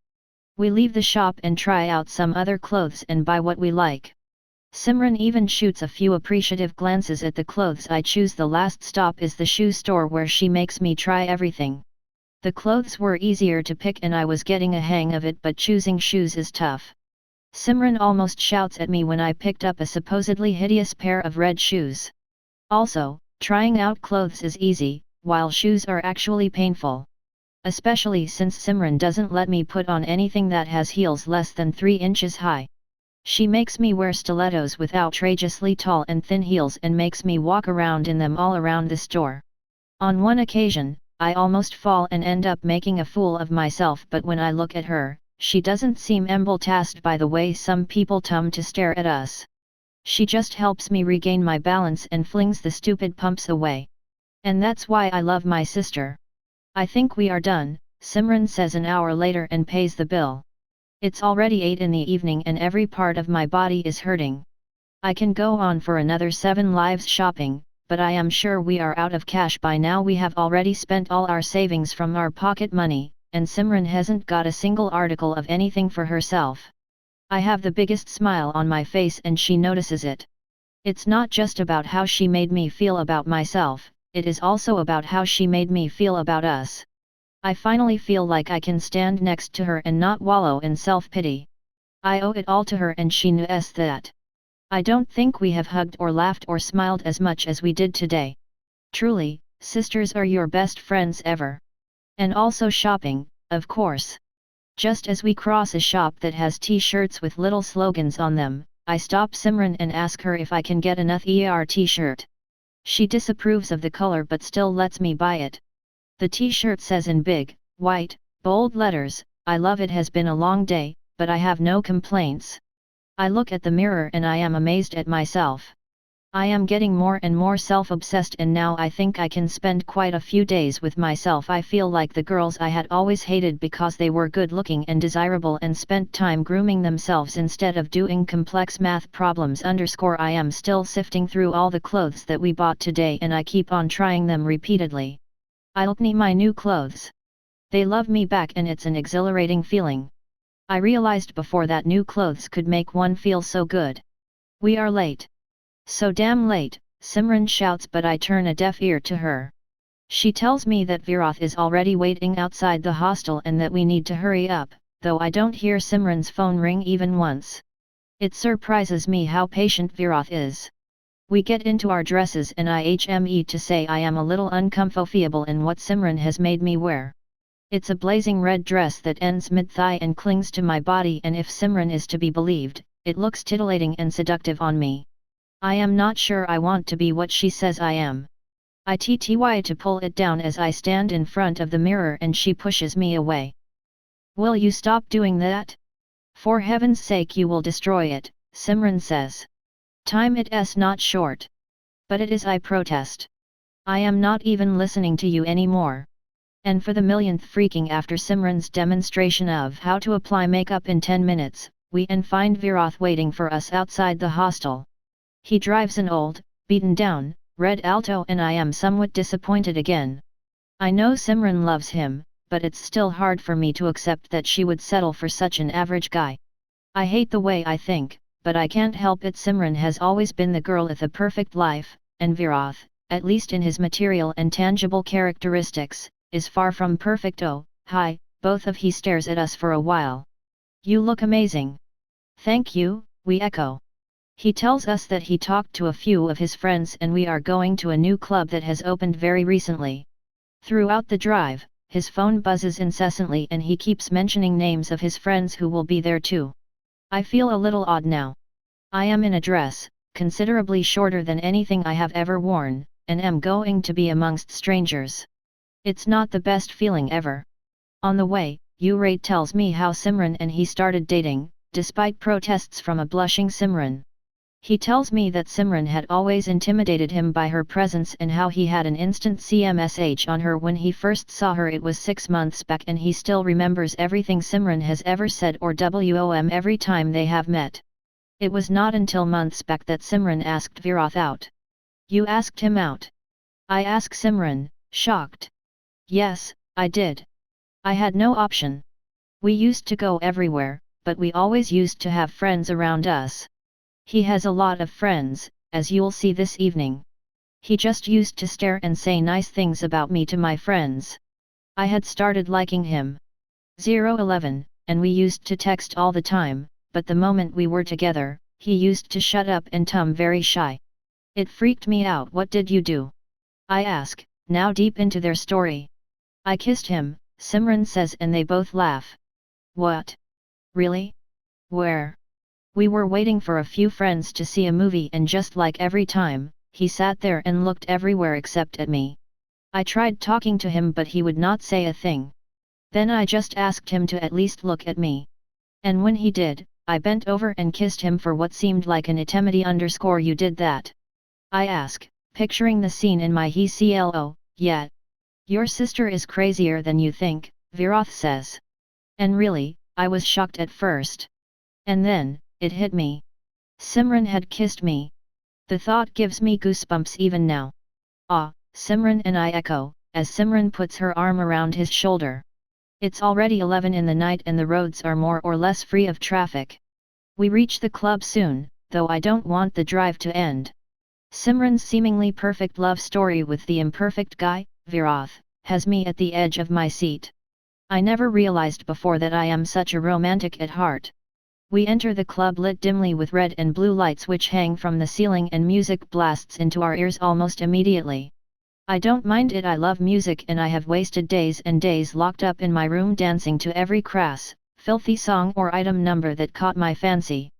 We leave the shop and try out some other clothes and buy what we like. Simran even shoots a few appreciative glances at the clothes I choose. The last stop is the shoe store where she makes me try everything. The clothes were easier to pick and I was getting a hang of it, but choosing shoes is tough. Simran almost shouts at me when I picked up a supposedly hideous pair of red shoes. Also, trying out clothes is easy, while shoes are actually painful. Especially since Simran doesn't let me put on anything that has heels less than 3 inches high. She makes me wear stilettos with outrageously tall and thin heels and makes me walk around in them all around the store. On one occasion, I almost fall and end up making a fool of myself, but when I look at her, she doesn't seem embarrassed by the way some people come to stare at us. She just helps me regain my balance and flings the stupid pumps away. And that's why I love my sister. I think we are done, Simran says an hour later and pays the bill. It's already 8 in the evening and every part of my body is hurting. I can go on for another 7 lives shopping, but I am sure we are out of cash by now. We have already spent all our savings from our pocket money, and Simran hasn't got a single article of anything for herself. I have the biggest smile on my face and she notices it. It's not just about how she made me feel about myself, it is also about how she made me feel about us. I finally feel like I can stand next to her and not wallow in self-pity. I owe it all to her and she knows that. I don't think we have hugged or laughed or smiled as much as we did today. Truly, sisters are your best friends ever. And also shopping, of course. Just as we cross a shop that has t-shirts with little slogans on them, I stop Simran and ask her if I can get another t-shirt. She disapproves of the color but still lets me buy it. The t-shirt says in big, white, bold letters, "I love it. Has been a long day, but I have no complaints." I look at the mirror and I am amazed at myself. I am getting more and more self-obsessed and now I think I can spend quite a few days with myself. I feel like the girls I had always hated because they were good-looking and desirable and spent time grooming themselves instead of doing complex math problems. I am still sifting through all the clothes that we bought today and I keep on trying them repeatedly. I'll need my new clothes. They love me back and it's an exhilarating feeling. I realized before that new clothes could make one feel so good. We are late. So damn late, Simran shouts, but I turn a deaf ear to her. She tells me that Virat is already waiting outside the hostel and that we need to hurry up, though I don't hear Simran's phone ring even once. It surprises me how patient Virat is. We get into our dresses and I HME to say I am a little uncomfortable in what Simran has made me wear. It's a blazing red dress that ends mid-thigh and clings to my body, and if Simran is to be believed, it looks titillating and seductive on me. I am not sure I want to be what she says I am. I try to pull it down as I stand in front of the mirror and she pushes me away. "Will you stop doing that? For heaven's sake, you will destroy it," Simran says. "Time it's not short. But it is," I protest. "I am not even listening to you anymore." And for the millionth freaking after Simran's demonstration of how to apply makeup in 10 minutes, we find Virat waiting for us outside the hostel. He drives an old, beaten down, red Alto and I am somewhat disappointed again. I know Simran loves him, but it's still hard for me to accept that she would settle for such an average guy. I hate the way I think, but I can't help it. Simran has always been the girl with a perfect life, and Virat, at least in his material and tangible characteristics, is far from perfect. "Oh, hi," both of he stares at us for a while. "You look amazing." "Thank you," we echo. He tells us that he talked to a few of his friends and we are going to a new club that has opened very recently. Throughout the drive, his phone buzzes incessantly and he keeps mentioning names of his friends who will be there too. I feel a little odd now. I am in a dress, considerably shorter than anything I have ever worn, and am going to be amongst strangers. It's not the best feeling ever. On the way, Urate tells me how Simran and he started dating, despite protests from a blushing Simran. He tells me that Simran had always intimidated him by her presence and how he had an instant CMSH on her when he first saw her. It was 6 months back and he still remembers everything Simran has ever said or WOM every time they have met. It was not until months back that Simran asked Virat out. "You asked him out?" I ask Simran, shocked. "Yes, I did. I had no option. We used to go everywhere, but we always used to have friends around us. He has a lot of friends, as you'll see this evening. He just used to stare and say nice things about me to my friends. I had started liking him. 011, and we used to text all the time, but the moment we were together, he used to shut up and become very shy. It freaked me out." "What did you do?" I ask, now deep into their story. "I kissed him," Simran says, and they both laugh. "What? Really? Where?" We were waiting for a few friends to see a movie, and just like every time, he sat there and looked everywhere except at me. I tried talking to him, but he would not say a thing. Then I just asked him to at least look at me. And when he did, I bent over and kissed him for what seemed like an eternity. You did that? I ask, picturing the scene in my head. Yeah. Your sister is crazier than you think, Virath says. And really, I was shocked at first. And then, it hit me. Simran had kissed me. The thought gives me goosebumps even now. Ah, Simran, and I echo, as Simran puts her arm around his shoulder. It's already 11 in the night and the roads are more or less free of traffic. We reach the club soon, though I don't want the drive to end. Simran's seemingly perfect love story with the imperfect guy, Virath, has me at the edge of my seat. I never realized before that I am such a romantic at heart. We enter the club lit dimly with red and blue lights which hang from the ceiling, and music blasts into our ears almost immediately. I don't mind it, I love music, and I have wasted days and days locked up in my room dancing to every crass, filthy song or item number that caught my fancy.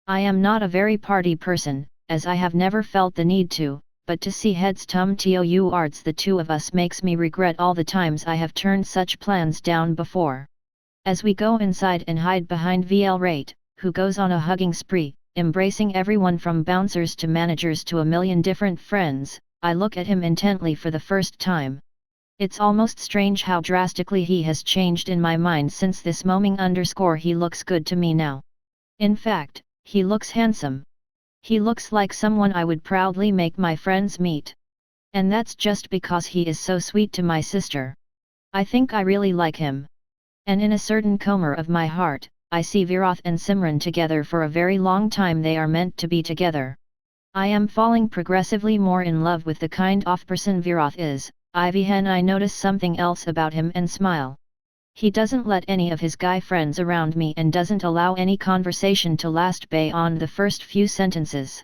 I am not a very party person, as I have never felt the need to, but to see heads tum towards the two of us makes me regret all the times I have turned such plans down before. As we go inside and hide behind VL Rate, who goes on a hugging spree, embracing everyone from bouncers to managers to a million different friends, I look at him intently for the first time. It's almost strange how drastically he has changed in my mind since this moment. He looks good to me now. In fact, he looks handsome. He looks like someone I would proudly make my friends meet. And that's just because he is so sweet to my sister. I think I really like him. And in a certain corner of my heart, I see Virath and Simran together for a very long time. They are meant to be together. I am falling progressively more in love with the kind of person Virath is. I notice something else about him and smile. He doesn't let any of his guy friends around me and doesn't allow any conversation to last beyond the first few sentences.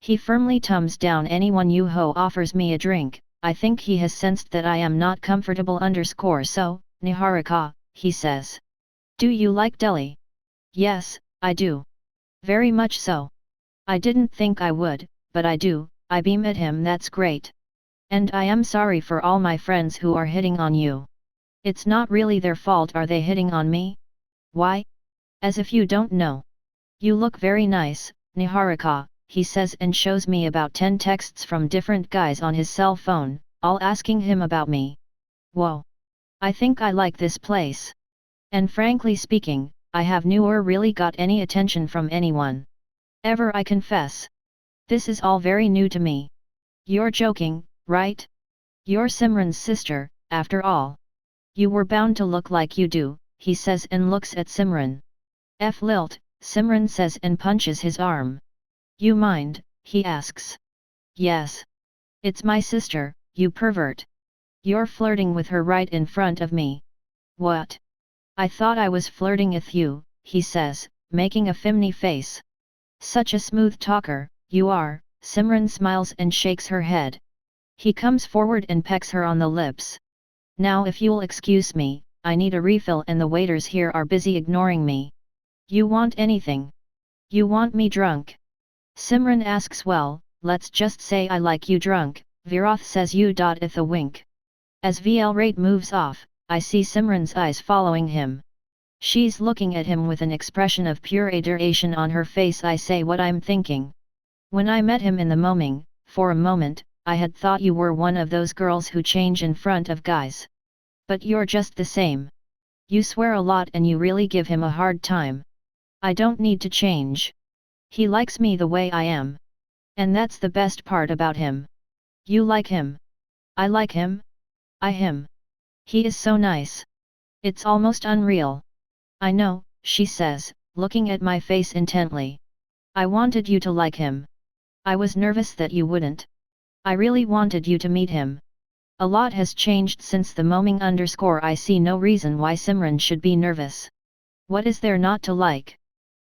He firmly thumbs down anyone who offers me a drink. I think he has sensed that I am not comfortable. So, Niharika, he says. Do you like Delhi? Yes, I do. Very much so. I didn't think I would, but I do. I beam at him. That's great. And I am sorry for all my friends who are hitting on you. It's not really their fault. Are they hitting on me? Why? As if you don't know. You look very nice, Niharika, he says, and shows me about 10 texts from different guys on his cell phone, all asking him about me. Whoa. I think I like this place. And frankly speaking, I have never really got any attention from anyone. Ever, I confess. This is all very new to me. You're joking, right? You're Simran's sister, after all. You were bound to look like you do, he says and looks at Simran. F lilt, Simran says and punches his arm. You mind, he asks. Yes. It's my sister, you pervert. You're flirting with her right in front of me. What? I thought I was flirting with you, he says, making a fimmy face. Such a smooth talker, you are, Simran smiles and shakes her head. He comes forward and pecks her on the lips. Now if you'll excuse me, I need a refill and the waiters here are busy ignoring me. You want anything? You want me drunk? Simran asks. Well, let's just say I like you drunk, Virath says with a wink. As VL Rate moves off, I see Simran's eyes following him. She's looking at him with an expression of pure adoration on her face. I say what I'm thinking. When I met him in the moment, for a moment, I had thought you were one of those girls who change in front of guys. But you're just the same. You swear a lot and you really give him a hard time. I don't need to change. He likes me the way I am. And that's the best part about him. You like him. I like him. Him. He is so nice. It's almost unreal. I know, she says, looking at my face intently. I wanted you to like him. I was nervous that you wouldn't. I really wanted you to meet him. A lot has changed since the moment. I see no reason why Simran should be nervous. What is there not to like?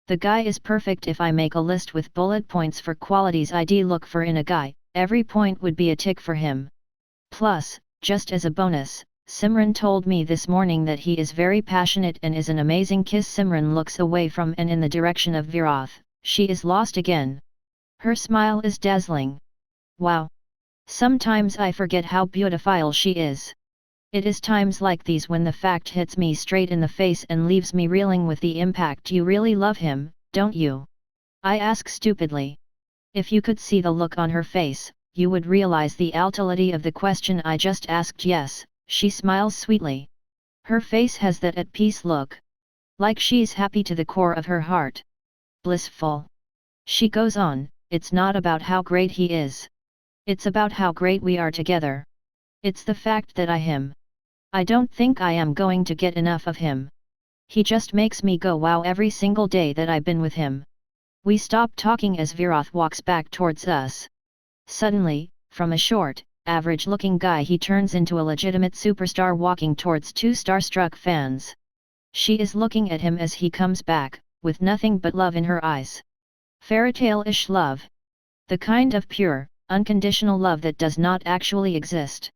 The guy is perfect. If I make a list with bullet points for qualities I'd look for in a guy, every point would be a tick for him. Plus, just as a bonus, Simran told me this morning that he is very passionate and is an amazing kiss. Simran looks away from and in the direction of Virath, She is lost again. Her smile is dazzling. Wow! Sometimes I forget how beautiful she is. It is times like these when the fact hits me straight in the face and leaves me reeling with the impact. You really love him, don't you? I ask stupidly. If you could see the look on her face, you would realize the altality of the question I just asked. Yes, she smiles sweetly. Her face has that at peace look. Like she's happy to the core of her heart. Blissful. She goes on, it's not about how great he is. It's about how great we are together. It's the fact that I don't think I am going to get enough of him. He just makes me go wow every single day that I've been with him. We stop talking as Viroth walks back towards us. Suddenly, from a short, average-looking guy he turns into a legitimate superstar walking towards two starstruck fans. She is looking at him as he comes back, with nothing but love in her eyes. Fairytale-ish love. The kind of pure, unconditional love that does not actually exist.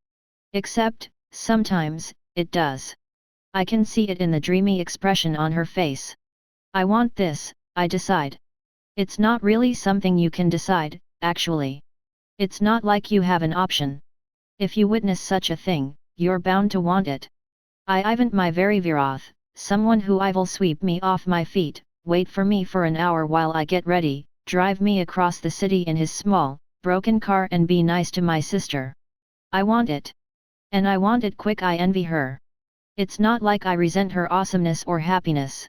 Except, sometimes, it does. I can see it in the dreamy expression on her face. I want this, I decide. It's not really something you can decide, actually. It's not like you have an option. If you witness such a thing, you're bound to want it. I want my very Viroth, someone who will sweep me off my feet, wait for me for an hour while I get ready, drive me across the city in his small, broken car and be nice to my sister. I want it. And I want it quick. I envy her. It's not like I resent her awesomeness or happiness.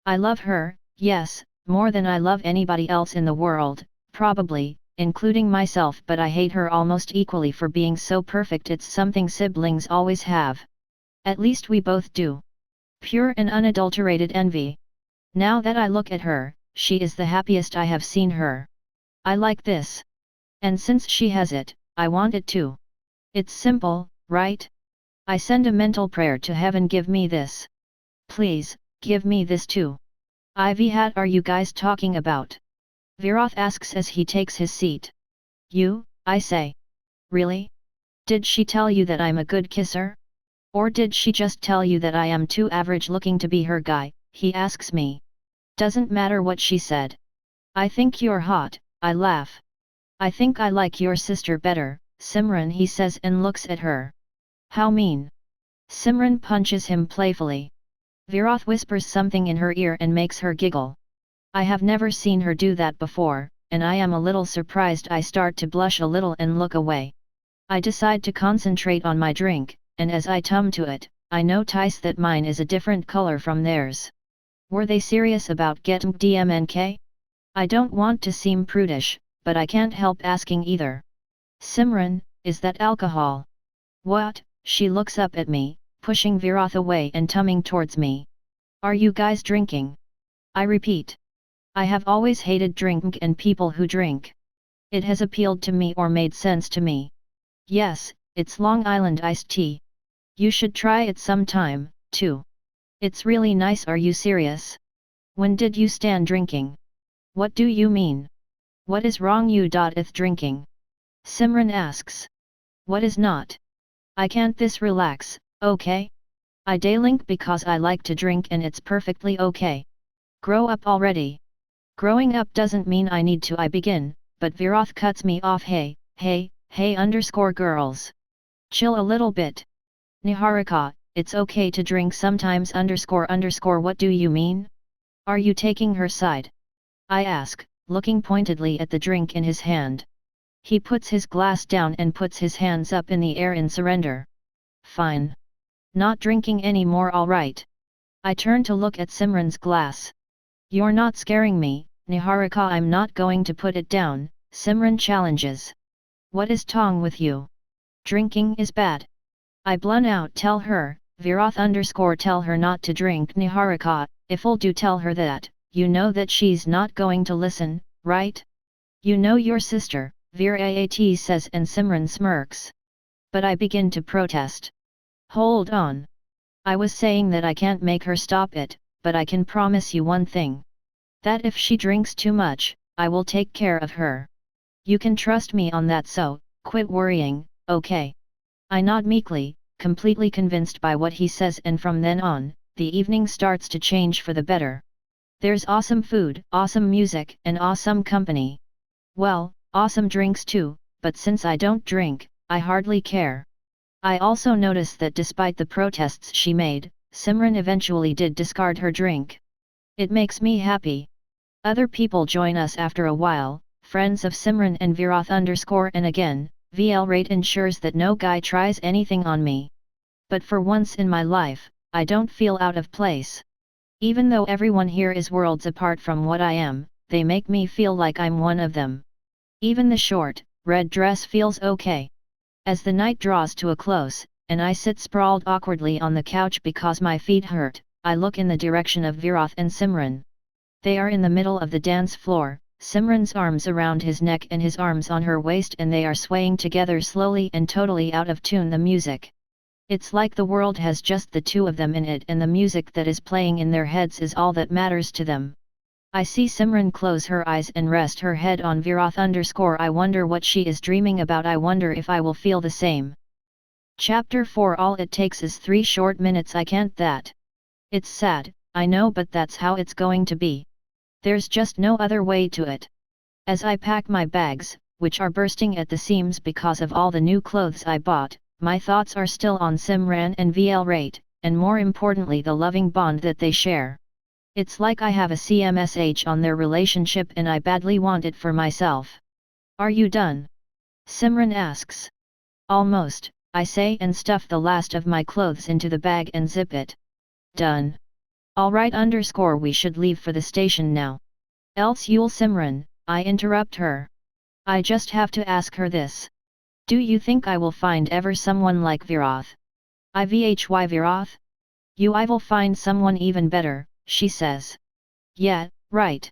I love her, yes, more than I love anybody else in the world, probably, including myself, but I hate her almost equally for being so perfect. It's something siblings always have. At least we both do. Pure and unadulterated envy. Now that I look at her, she is the happiest I have seen her. I like this. And since she has it, I want it too. It's simple, right? I send a mental prayer to heaven. Give me this. Please, give me this too. What are you guys talking about? Viroth asks as he takes his seat. You, I say. Really? Did she tell you that I'm a good kisser? Or did she just tell you that I am too average looking to be her guy? He asks me. Doesn't matter what she said. I think you're hot, I laugh. I think I like your sister better, Simran, he says and looks at her. How mean. Simran punches him playfully. Viroth whispers something in her ear and makes her giggle. I have never seen her do that before, and I am a little surprised. I start to blush a little and look away. I decide to concentrate on my drink, and as I tum to it, I notice that mine is a different color from theirs. Were they serious about getting DMNK? I don't want to seem prudish, but I can't help asking either. Simran, is that alcohol? What? She looks up at me, pushing Viroth away and tumming towards me. Are you guys drinking? I repeat. I have always hated drink and people who drink. It has appealed to me or made sense to me. Yes, it's Long Island iced tea. You should try it sometime, too. It's really nice. Are you serious? When did you stand drinking? What do you mean? What is wrong you with drinking? Simran asks. What is not? I can't this relax, okay? I daylink because I like to drink and it's perfectly okay. Grow up already. Growing up doesn't mean I need to. I begin, but Viroth cuts me off. Hey girls. Chill a little bit. Niharika, it's okay to drink sometimes. What do you mean? Are you taking her side? I ask, looking pointedly at the drink in his hand. He puts his glass down and puts his hands up in the air in surrender. Fine. Not drinking anymore, alright. I turn to look at Simran's glass. You're not scaring me, Niharika. I'm not going to put it down, Simran challenges. What is wrong with you? Drinking is bad. I blun out. Tell her, Viroth tell her not to drink. Niharika, if'll do tell her that, you know that she's not going to listen, right? You know your sister, Virat says, and Simran smirks. But I begin to protest. Hold on. I was saying that I can't make her stop it, but I can promise you one thing. That if she drinks too much, I will take care of her. You can trust me on that, so, quit worrying, okay? I nod meekly, completely convinced by what he says, and from then on, the evening starts to change for the better. There's awesome food, awesome music, and awesome company. Well, awesome drinks too, but since I don't drink, I hardly care. I also notice that despite the protests she made, Simran eventually did discard her drink. It makes me happy. Other people join us after a while, friends of Simran and Viroth _ and again, VL rate ensures that no guy tries anything on me. But for once in my life, I don't feel out of place. Even though everyone here is worlds apart from what I am, they make me feel like I'm one of them. Even the short, red dress feels okay. As the night draws to a close, and I sit sprawled awkwardly on the couch because my feet hurt, I look in the direction of Viroth and Simran. They are in the middle of the dance floor, Simran's arms around his neck and his arms on her waist, and they are swaying together slowly and totally out of tune the music. It's like the world has just the two of them in it, and the music that is playing in their heads is all that matters to them. I see Simran close her eyes and rest her head on Viroth _ I wonder what she is dreaming about. I wonder if I will feel the same. Chapter 4 All it takes is 3 short minutes. I can't that. It's sad, I know, but that's how it's going to be. There's just no other way to it. As I pack my bags, which are bursting at the seams because of all the new clothes I bought, my thoughts are still on Simran and VL rate, and more importantly the loving bond that they share. It's like I have a CMSH on their relationship and I badly want it for myself. Are you done? Simran asks. Almost, I say and stuff the last of my clothes into the bag and zip it. Done. Alright _ we should leave for the station now. Else you'll Simran, I interrupt her. I just have to ask her this. Do you think I will find ever someone like Viroth? Ivhy Viroth? I will find someone even better, she says. Yeah, right.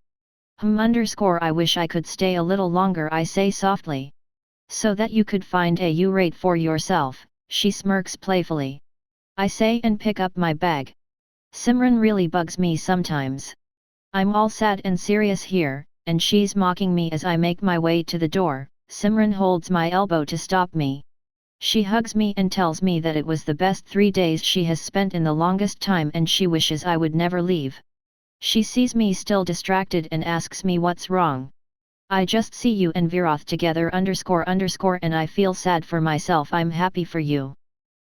I wish I could stay a little longer, I say softly. So that you could find a rate for yourself, she smirks playfully. I say and pick up my bag. Simran really bugs me sometimes. I'm all sad and serious here, and she's mocking me as I make my way to the door. Simran holds my elbow to stop me. She hugs me and tells me that it was the best 3 days she has spent in the longest time and she wishes I would never leave. She sees me still distracted and asks me what's wrong. I just see you and Viroth together _ and I feel sad for myself. I'm happy for you.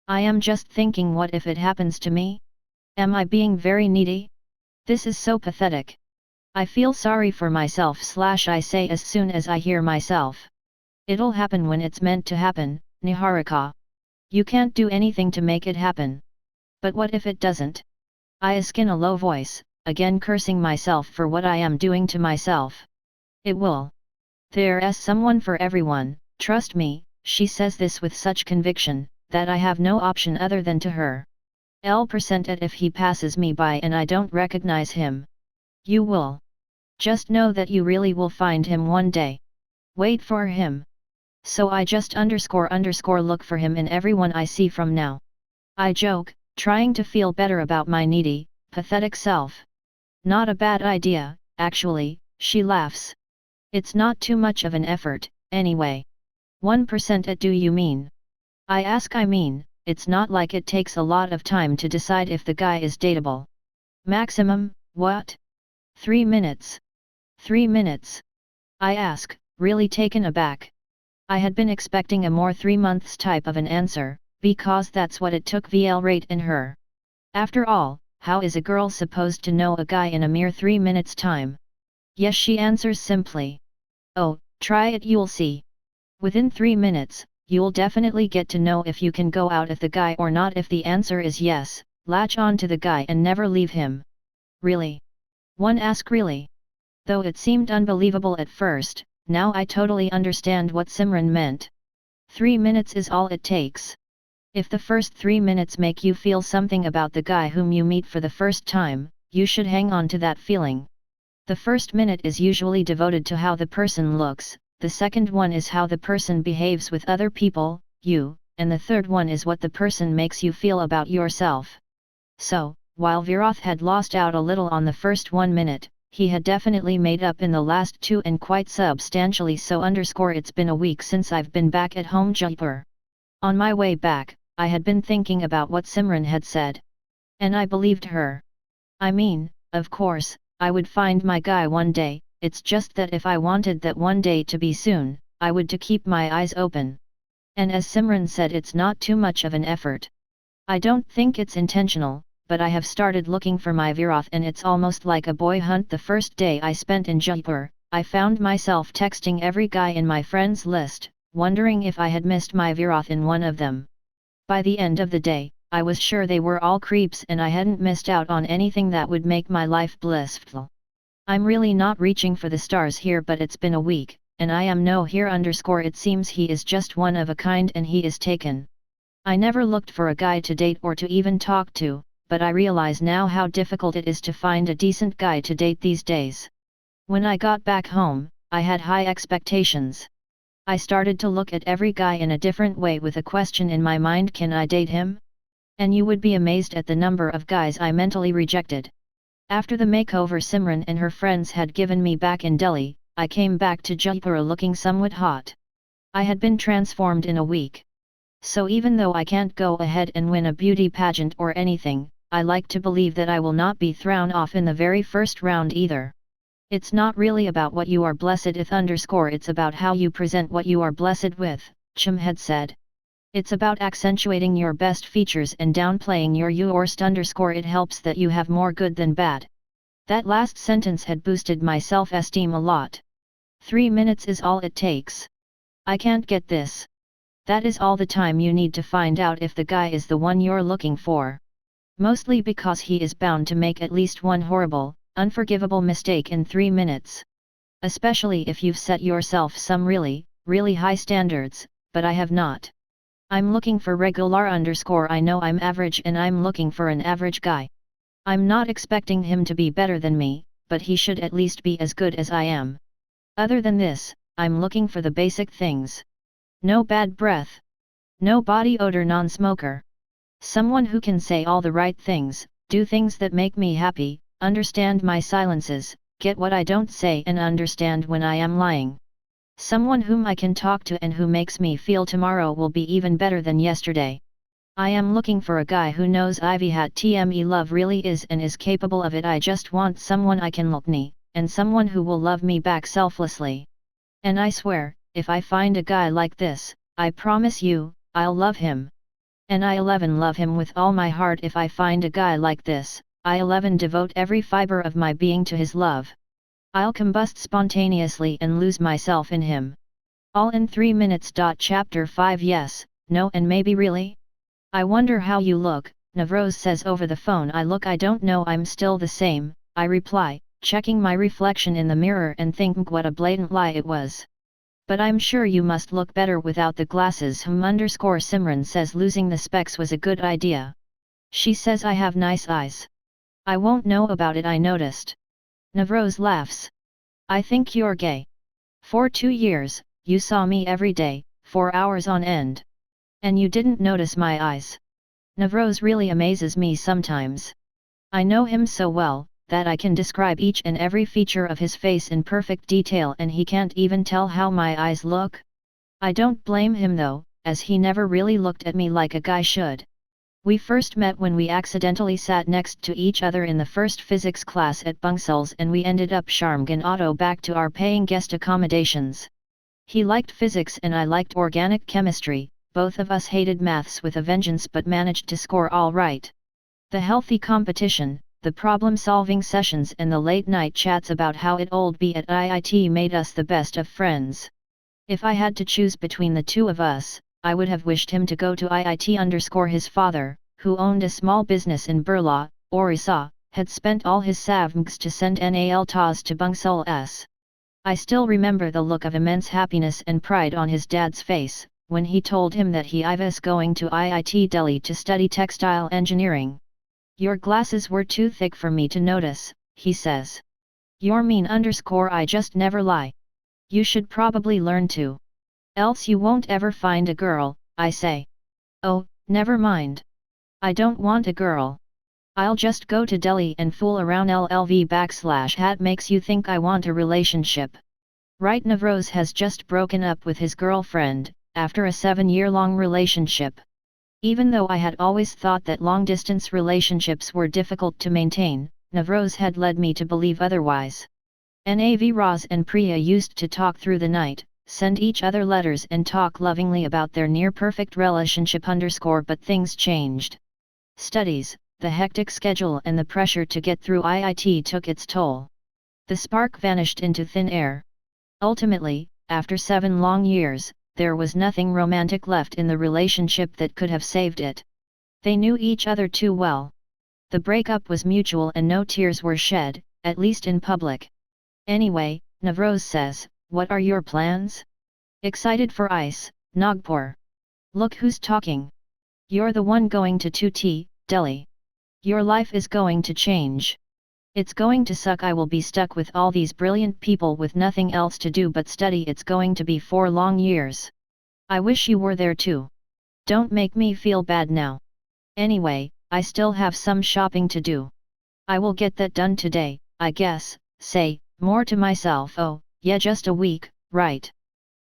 I am just thinking, what if it happens to me? Am I being very needy? This is so pathetic. I feel sorry for myself / I say as soon as I hear myself. It'll happen when it's meant to happen, Niharika. You can't do anything to make it happen. But what if it doesn't? I ask in a low voice, again cursing myself for what I am doing to myself. It will. There's someone for everyone, trust me. She says this with such conviction, that I have no option other than to her. L% at if he passes me by and I don't recognize him. You will. Just know that you really will find him one day. Wait for him. So I just _ look for him in everyone I see from now. I joke, trying to feel better about my needy, pathetic self. Not a bad idea, actually, she laughs. It's not too much of an effort, anyway. 1% at do you mean? I ask. I mean, it's not like it takes a lot of time to decide if the guy is dateable. Maximum, what? 3 minutes. 3 minutes? I ask, really taken aback. I had been expecting a more 3 months type of an answer, because that's what it took VL rate and her. After all, how is a girl supposed to know a guy in a mere 3 minutes time? Yes, she answers simply. Oh, try it, you'll see. Within 3 minutes, you'll definitely get to know if you can go out with the guy or not. If the answer is yes, latch on to the guy and never leave him. Really? One asks. Really? Though it seemed unbelievable at first, now I totally understand what Simran meant. 3 minutes is all it takes. If the first 3 minutes make you feel something about the guy whom you meet for the first time, you should hang on to that feeling. The first minute is usually devoted to how the person looks, the second one is how the person behaves with other people, you, and the third one is what the person makes you feel about yourself. So, while Viroth had lost out a little on the first 1 minute, he had definitely made up in the last 2 and quite substantially so. It's been a week since I've been back at home Jaipur. On my way back, I had been thinking about what Simran had said. And I believed her. I mean, of course, I would find my guy one day, it's just that if I wanted that one day to be soon, I would to keep my eyes open. And as Simran said, it's not too much of an effort. I don't think it's intentional, but I have started looking for my Virath and it's almost like a boy hunt. The first day I spent in Jaipur, I found myself texting every guy in my friends list, wondering if I had missed my Virath in one of them. By the end of the day, I was sure they were all creeps and I hadn't missed out on anything that would make my life blissful. I'm really not reaching for the stars here, but it's been a week, and I am no here _ it seems he is just one of a kind and he is taken. I never looked for a guy to date or to even talk to, but I realize now how difficult it is to find a decent guy to date these days. When I got back home, I had high expectations. I started to look at every guy in a different way with a question in my mind: can I date him? And you would be amazed at the number of guys I mentally rejected. After the makeover Simran and her friends had given me back in Delhi, I came back to Jaipur looking somewhat hot. I had been transformed in a week. So even though I can't go ahead and win a beauty pageant or anything, I like to believe that I will not be thrown off in the very first round either. It's not really about what you are blessed with _ it's about how you present what you are blessed with, Chum had said. It's about accentuating your best features and downplaying your worst _ it helps that you have more good than bad. That last sentence had boosted my self-esteem a lot. 3 minutes is all it takes. I can't get this. That is all the time you need to find out if the guy is the one you're looking for. Mostly because he is bound to make at least one horrible, unforgivable mistake in 3 minutes. Especially if you've set yourself some really, really high standards, but I have not. I'm looking for regular _ I know I'm average and I'm looking for an average guy. I'm not expecting him to be better than me, but he should at least be as good as I am. Other than this, I'm looking for the basic things. No bad breath. No body odor, non-smoker. Someone who can say all the right things, do things that make me happy, understand my silences, get what I don't say and understand when I am lying. Someone whom I can talk to and who makes me feel tomorrow will be even better than yesterday. I am looking for a guy who knows what love really is and is capable of it. I just want someone I can look me, and someone who will love me back selflessly. And I swear, if I find a guy like this, I promise you, I'll love him. And I love him with all my heart. If I find a guy like this, I devote every fiber of my being to his love. I'll combust spontaneously and lose myself in him. All in 3 minutes. Chapter 5 Yes, no and maybe really? I wonder how you look, Navroz says over the phone. I don't know, I'm still the same, I reply, checking my reflection in the mirror and thinking what a blatant lie it was. But I'm sure you must look better without the glasses. Simran says losing the specs was a good idea. She says I have nice eyes. I won't know about it, I noticed. Navroz laughs. I think you're gay. For 2 years, you saw me every day, 4 hours on end. And you didn't notice my eyes. Navroz really amazes me sometimes. I know him so well, that I can describe each and every feature of his face in perfect detail and he can't even tell how my eyes look. I don't blame him though, as he never really looked at me like a guy should. We first met when we accidentally sat next to each other in the first physics class at Bungsal's and we ended up Sharmgan Auto back to our paying guest accommodations. He liked physics and I liked organic chemistry, both of us hated maths with a vengeance but managed to score all right. The healthy competition, the problem-solving sessions and the late-night chats about how it old be at IIT made us the best of friends. If I had to choose between the two of us, I would have wished him to go to IIT. His father, who owned a small business in Burla, Orissa, had spent all his savings to send Nal Taz to Bungsal S. I still remember the look of immense happiness and pride on his dad's face, when he told him that he was going to IIT Delhi to study textile engineering. Your glasses were too thick for me to notice, he says. You're mean _ I just never lie. You should probably learn to. Else you won't ever find a girl, I say. Oh, never mind. I don't want a girl. I'll just go to Delhi and fool around. /hat makes you think I want a relationship. Right, Navroz has just broken up with his girlfriend, after a 7-year-long relationship. Even though I had always thought that long-distance relationships were difficult to maintain, Navroz had led me to believe otherwise. Nav and Priya used to talk through the night, send each other letters and talk lovingly about their near-perfect relationship but things changed. Studies, the hectic schedule and the pressure to get through IIT took its toll. The spark vanished into thin air. Ultimately, after 7 long years, there was nothing romantic left in the relationship that could have saved it. They knew each other too well. The breakup was mutual and no tears were shed, at least in public. Anyway, Navroz says, "What are your plans?" Excited for ice, Nagpur. Look who's talking. You're the one going to 2T, Delhi. Your life is going to change. It's going to suck. I will be stuck with all these brilliant people with nothing else to do but study. It's going to be 4 long years. I wish you were there too. Don't make me feel bad now. Anyway, I still have some shopping to do. I will get that done today, I guess. Say, more to myself, oh, yeah, just a week, right?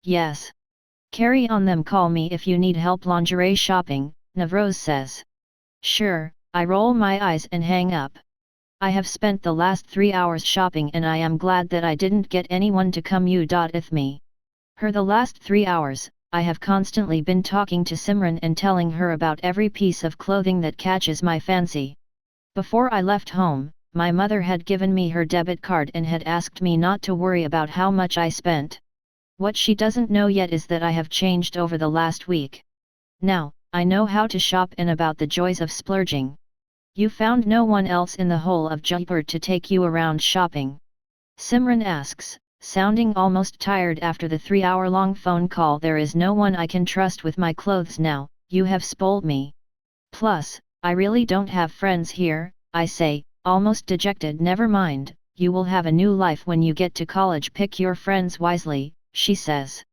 Yes. Carry on them. Call me if you need help lingerie shopping, Navroz says. Sure, I roll my eyes and hang up. I have spent the last 3 hours shopping and I am glad that I didn't get anyone to come with me. The last 3 hours, I have constantly been talking to Simran and telling her about every piece of clothing that catches my fancy. Before I left home, my mother had given me her debit card and had asked me not to worry about how much I spent. What she doesn't know yet is that I have changed over the last week. Now, I know how to shop and about the joys of splurging. You found no one else in the whole of Jaipur to take you around shopping? Simran asks, sounding almost tired after the 3-hour-long phone call. There is no one I can trust with my clothes now, you have spoiled me. Plus, I really don't have friends here, I say, almost dejected. Never mind, you will have a new life when you get to college. Pick your friends wisely, she says.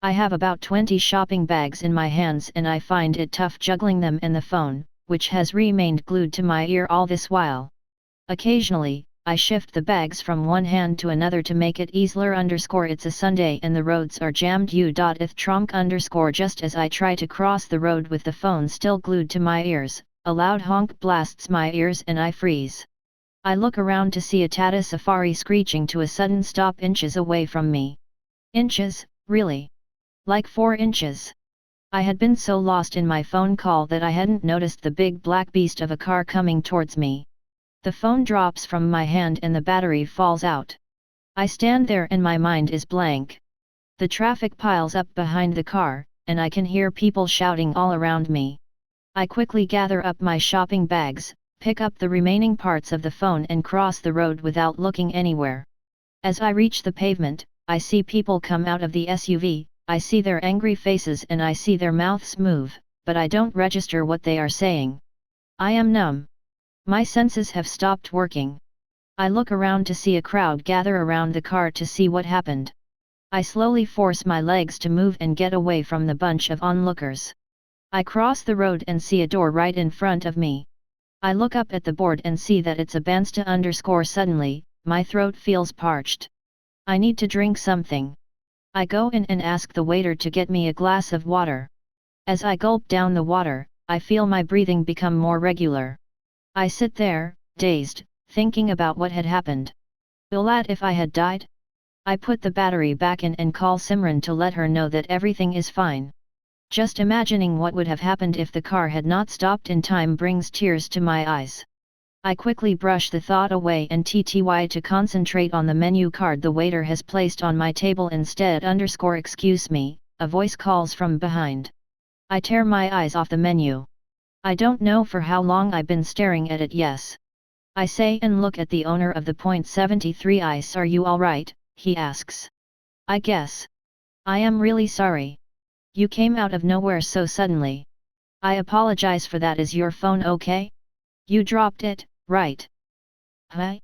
I have about 20 shopping bags in my hands and I find it tough juggling them and the phone, which has remained glued to my ear all this while. Occasionally, I shift the bags from one hand to another to make it easier. It's a Sunday and the roads are jammed. If trunk just as I try to cross the road with the phone still glued to my ears, a loud honk blasts my ears and I freeze. I look around to see a Tata Safari screeching to a sudden stop inches away from me. Inches, really? Like 4 inches? I had been so lost in my phone call that I hadn't noticed the big black beast of a car coming towards me. The phone drops from my hand and the battery falls out. I stand there and my mind is blank. The traffic piles up behind the car, and I can hear people shouting all around me. I quickly gather up my shopping bags, pick up the remaining parts of the phone and cross the road without looking anywhere. As I reach the pavement, I see people come out of the SUV, I see their angry faces and I see their mouths move, but I don't register what they are saying. I am numb. My senses have stopped working. I look around to see a crowd gather around the car to see what happened. I slowly force my legs to move and get away from the bunch of onlookers. I cross the road and see a door right in front of me. I look up at the board and see that it's a Bansta _ Suddenly, my throat feels parched. I need to drink something. I go in and ask the waiter to get me a glass of water. As I gulp down the water, I feel my breathing become more regular. I sit there, dazed, thinking about what had happened. Ulat if I had died? I put the battery back in and call Simran to let her know that everything is fine. Just imagining what would have happened if the car had not stopped in time brings tears to my eyes. I quickly brush the thought away and try to concentrate on the menu card the waiter has placed on my table instead. Excuse me, a voice calls from behind. I tear my eyes off the menu. I don't know for how long I've been staring at it. Yes. I say and look at the owner of the .73 ice. Are you alright? He asks. I guess. I am really sorry. You came out of nowhere so suddenly. I apologize for that. Is your phone okay? You dropped it, right? Huh?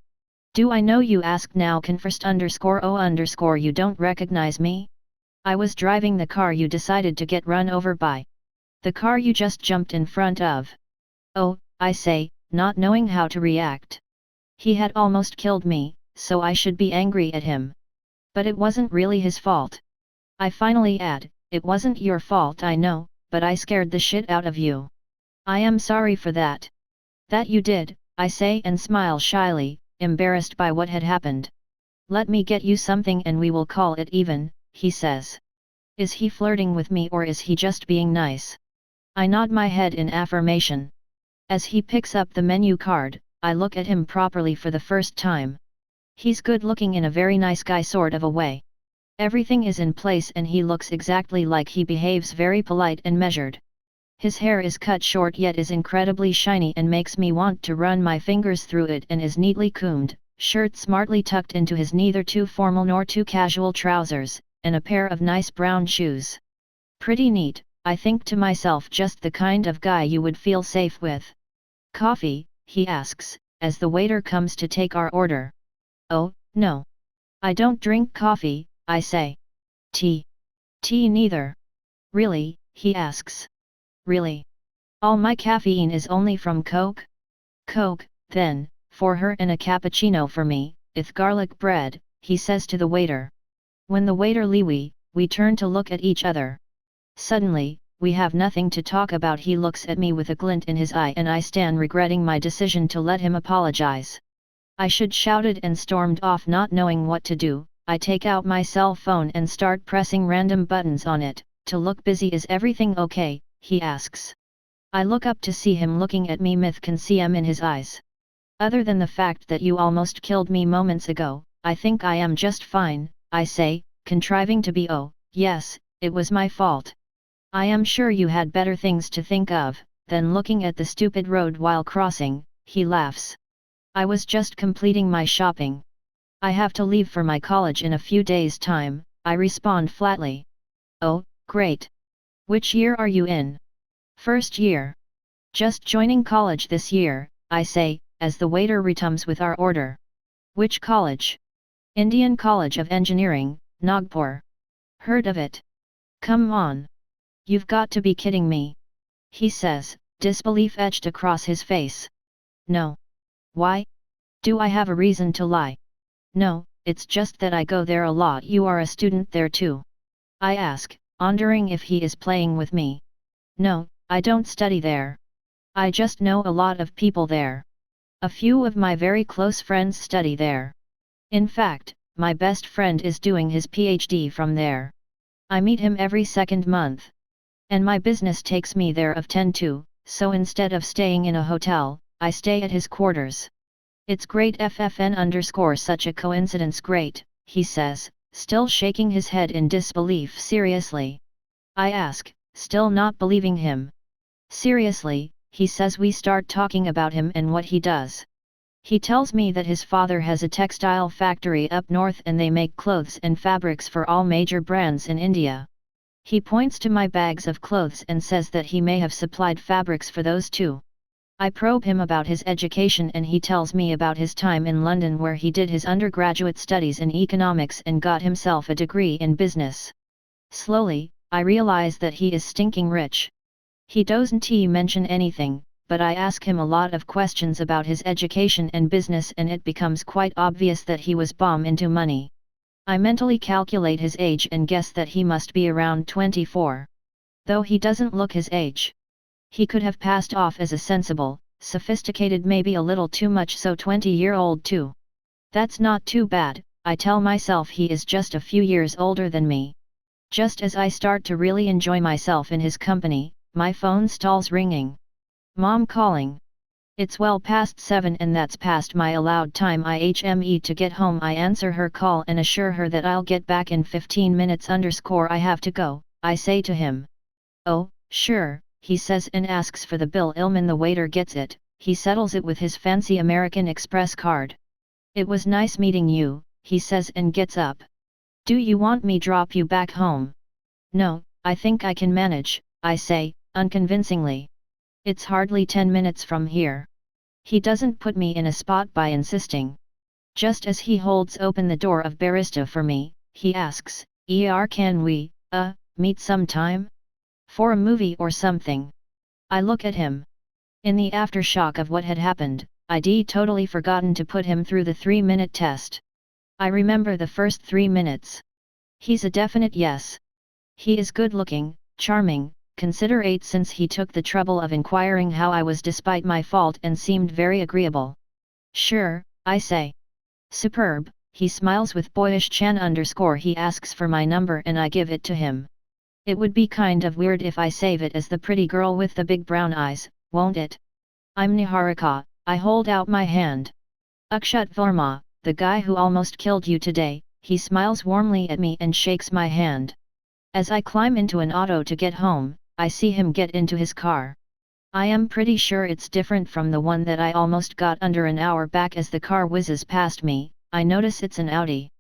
Do I know you? Ask now. _o_ you don't recognize me? I was driving the car you decided to get run over by. The car you just jumped in front of. Oh, I say, not knowing how to react. He had almost killed me, so I should be angry at him. But it wasn't really his fault. I finally add, it wasn't your fault, I know, but I scared the shit out of you. I am sorry for that. That you did, I say and smile shyly, embarrassed by what had happened. Let me get you something and we will call it even, he says. Is he flirting with me or is he just being nice? I nod my head in affirmation. As he picks up the menu card, I look at him properly for the first time. He's good looking in a very nice guy sort of a way. Everything is in place and he looks exactly like he behaves, very polite and measured. His hair is cut short yet is incredibly shiny and makes me want to run my fingers through it, and is neatly combed, shirt smartly tucked into his neither too formal nor too casual trousers, and a pair of nice brown shoes. Pretty neat, I think to myself, just the kind of guy you would feel safe with. Coffee, he asks, as the waiter comes to take our order. Oh, no. I don't drink coffee, I say. Tea. Tea neither. Really, he asks. Really? All my caffeine is only from Coke? Coke, then, for her and a cappuccino for me, with garlic bread, he says to the waiter. When the waiter leaves, we turn to look at each other. Suddenly, we have nothing to talk about. He looks at me with a glint in his eye and I stand regretting my decision to let him apologize. I should shouted and stormed off, not knowing what to do. I take out my cell phone and start pressing random buttons on it, to look busy. Is everything okay? He asks. I look up to see him looking at me with concern in his eyes. Other than the fact that you almost killed me moments ago, I think I am just fine, I say, contriving to be, oh, yes, it was my fault. I am sure you had better things to think of than looking at the stupid road while crossing, he laughs. I was just completing my shopping. I have to leave for my college in a few days' time, I respond flatly. Oh, great. Which year are you in? First year. Just joining college this year, I say, as the waiter returns with our order. Which college? Indian College of Engineering, Nagpur. Heard of it? Come on. You've got to be kidding me. He says, disbelief etched across his face. No. Why? Do I have a reason to lie? No, it's just that I go there a lot. You are a student there too? I ask, wondering if he is playing with me. No, I don't study there. I just know a lot of people there. A few of my very close friends study there. In fact, my best friend is doing his PhD from there. I meet him every second month. And my business takes me there of 10 to, so instead of staying in a hotel, I stay at his quarters. It's great ffn_ such a coincidence. Great, he says, still shaking his head in disbelief. Seriously? I ask, still not believing him. Seriously, he says. We start talking about him and what he does. He tells me that his father has a textile factory up north and they make clothes and fabrics for all major brands in India. He points to my bags of clothes and says that he may have supplied fabrics for those too. I probe him about his education and he tells me about his time in London where he did his undergraduate studies in economics and got himself a degree in business. Slowly, I realize that he is stinking rich. He doesn't mention anything, but I ask him a lot of questions about his education and business and it becomes quite obvious that he was bomb into money. I mentally calculate his age and guess that he must be around 24. Though he doesn't look his age. He could have passed off as a sensible, sophisticated, maybe a little too much so 20-year-old too. That's not too bad, I tell myself. He is just a few years older than me. Just as I start to really enjoy myself in his company, my phone stalls ringing. Mom calling. It's well past 7 and that's past my allowed time IHME to get home. I answer her call and assure her that I'll get back in 15 minutes _ I have to go, I say to him. Oh, sure, he says and asks for the bill. Ilman the waiter gets it, he settles it with his fancy American Express card. It was nice meeting you, he says and gets up. Do you want me drop you back home? No, I think I can manage, I say, unconvincingly. It's hardly 10 minutes from here. He doesn't put me in a spot by insisting. Just as he holds open the door of barista for me, he asks, can we, meet sometime? For a movie or something? I look at him. In the aftershock of what had happened, I'd totally forgotten to put him through the 3-minute test. I remember the first 3 minutes. He's a definite yes. He is good looking, charming, considerate since he took the trouble of inquiring how I was despite my fault and seemed very agreeable. Sure, I say. Superb, he smiles with boyish chan _ he asks for my number and I give it to him. It would be kind of weird if I save it as the pretty girl with the big brown eyes, won't it? I'm Niharika, I hold out my hand. Akshat Varma, the guy who almost killed you today, he smiles warmly at me and shakes my hand. As I climb into an auto to get home, I see him get into his car. I am pretty sure it's different from the one that I almost got under an hour back. As the car whizzes past me, I notice it's an Audi.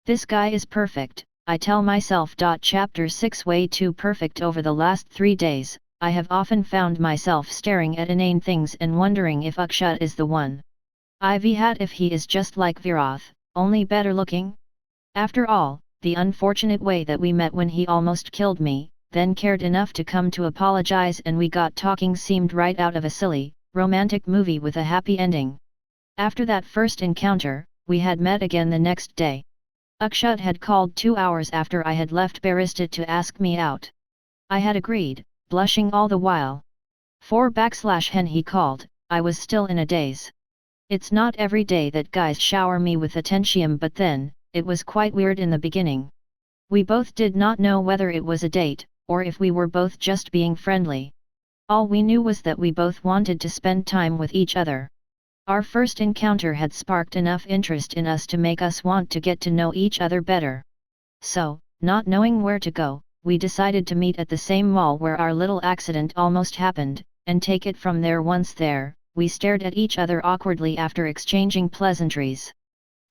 This guy is perfect, I tell myself. Chapter 6 Way too perfect. Over the last 3 days, I have often found myself staring at inane things and wondering if Akshat is the one. I've had if he is just like Virath, only better looking. After all, the unfortunate way that we met when he almost killed me, then cared enough to come to apologize and we got talking seemed right out of a silly, romantic movie with a happy ending. After that first encounter, we had met again the next day. Akshat had called 2 hours after I had left Barista to ask me out. I had agreed, blushing all the while. 4/hen he called, I was still in a daze. It's not every day that guys shower me with attention, but then, it was quite weird in the beginning. We both did not know whether it was a date, or if we were both just being friendly. All we knew was that we both wanted to spend time with each other. Our first encounter had sparked enough interest in us to make us want to get to know each other better. So, not knowing where to go, we decided to meet at the same mall where our little accident almost happened, and take it from there. Once there, we stared at each other awkwardly after exchanging pleasantries.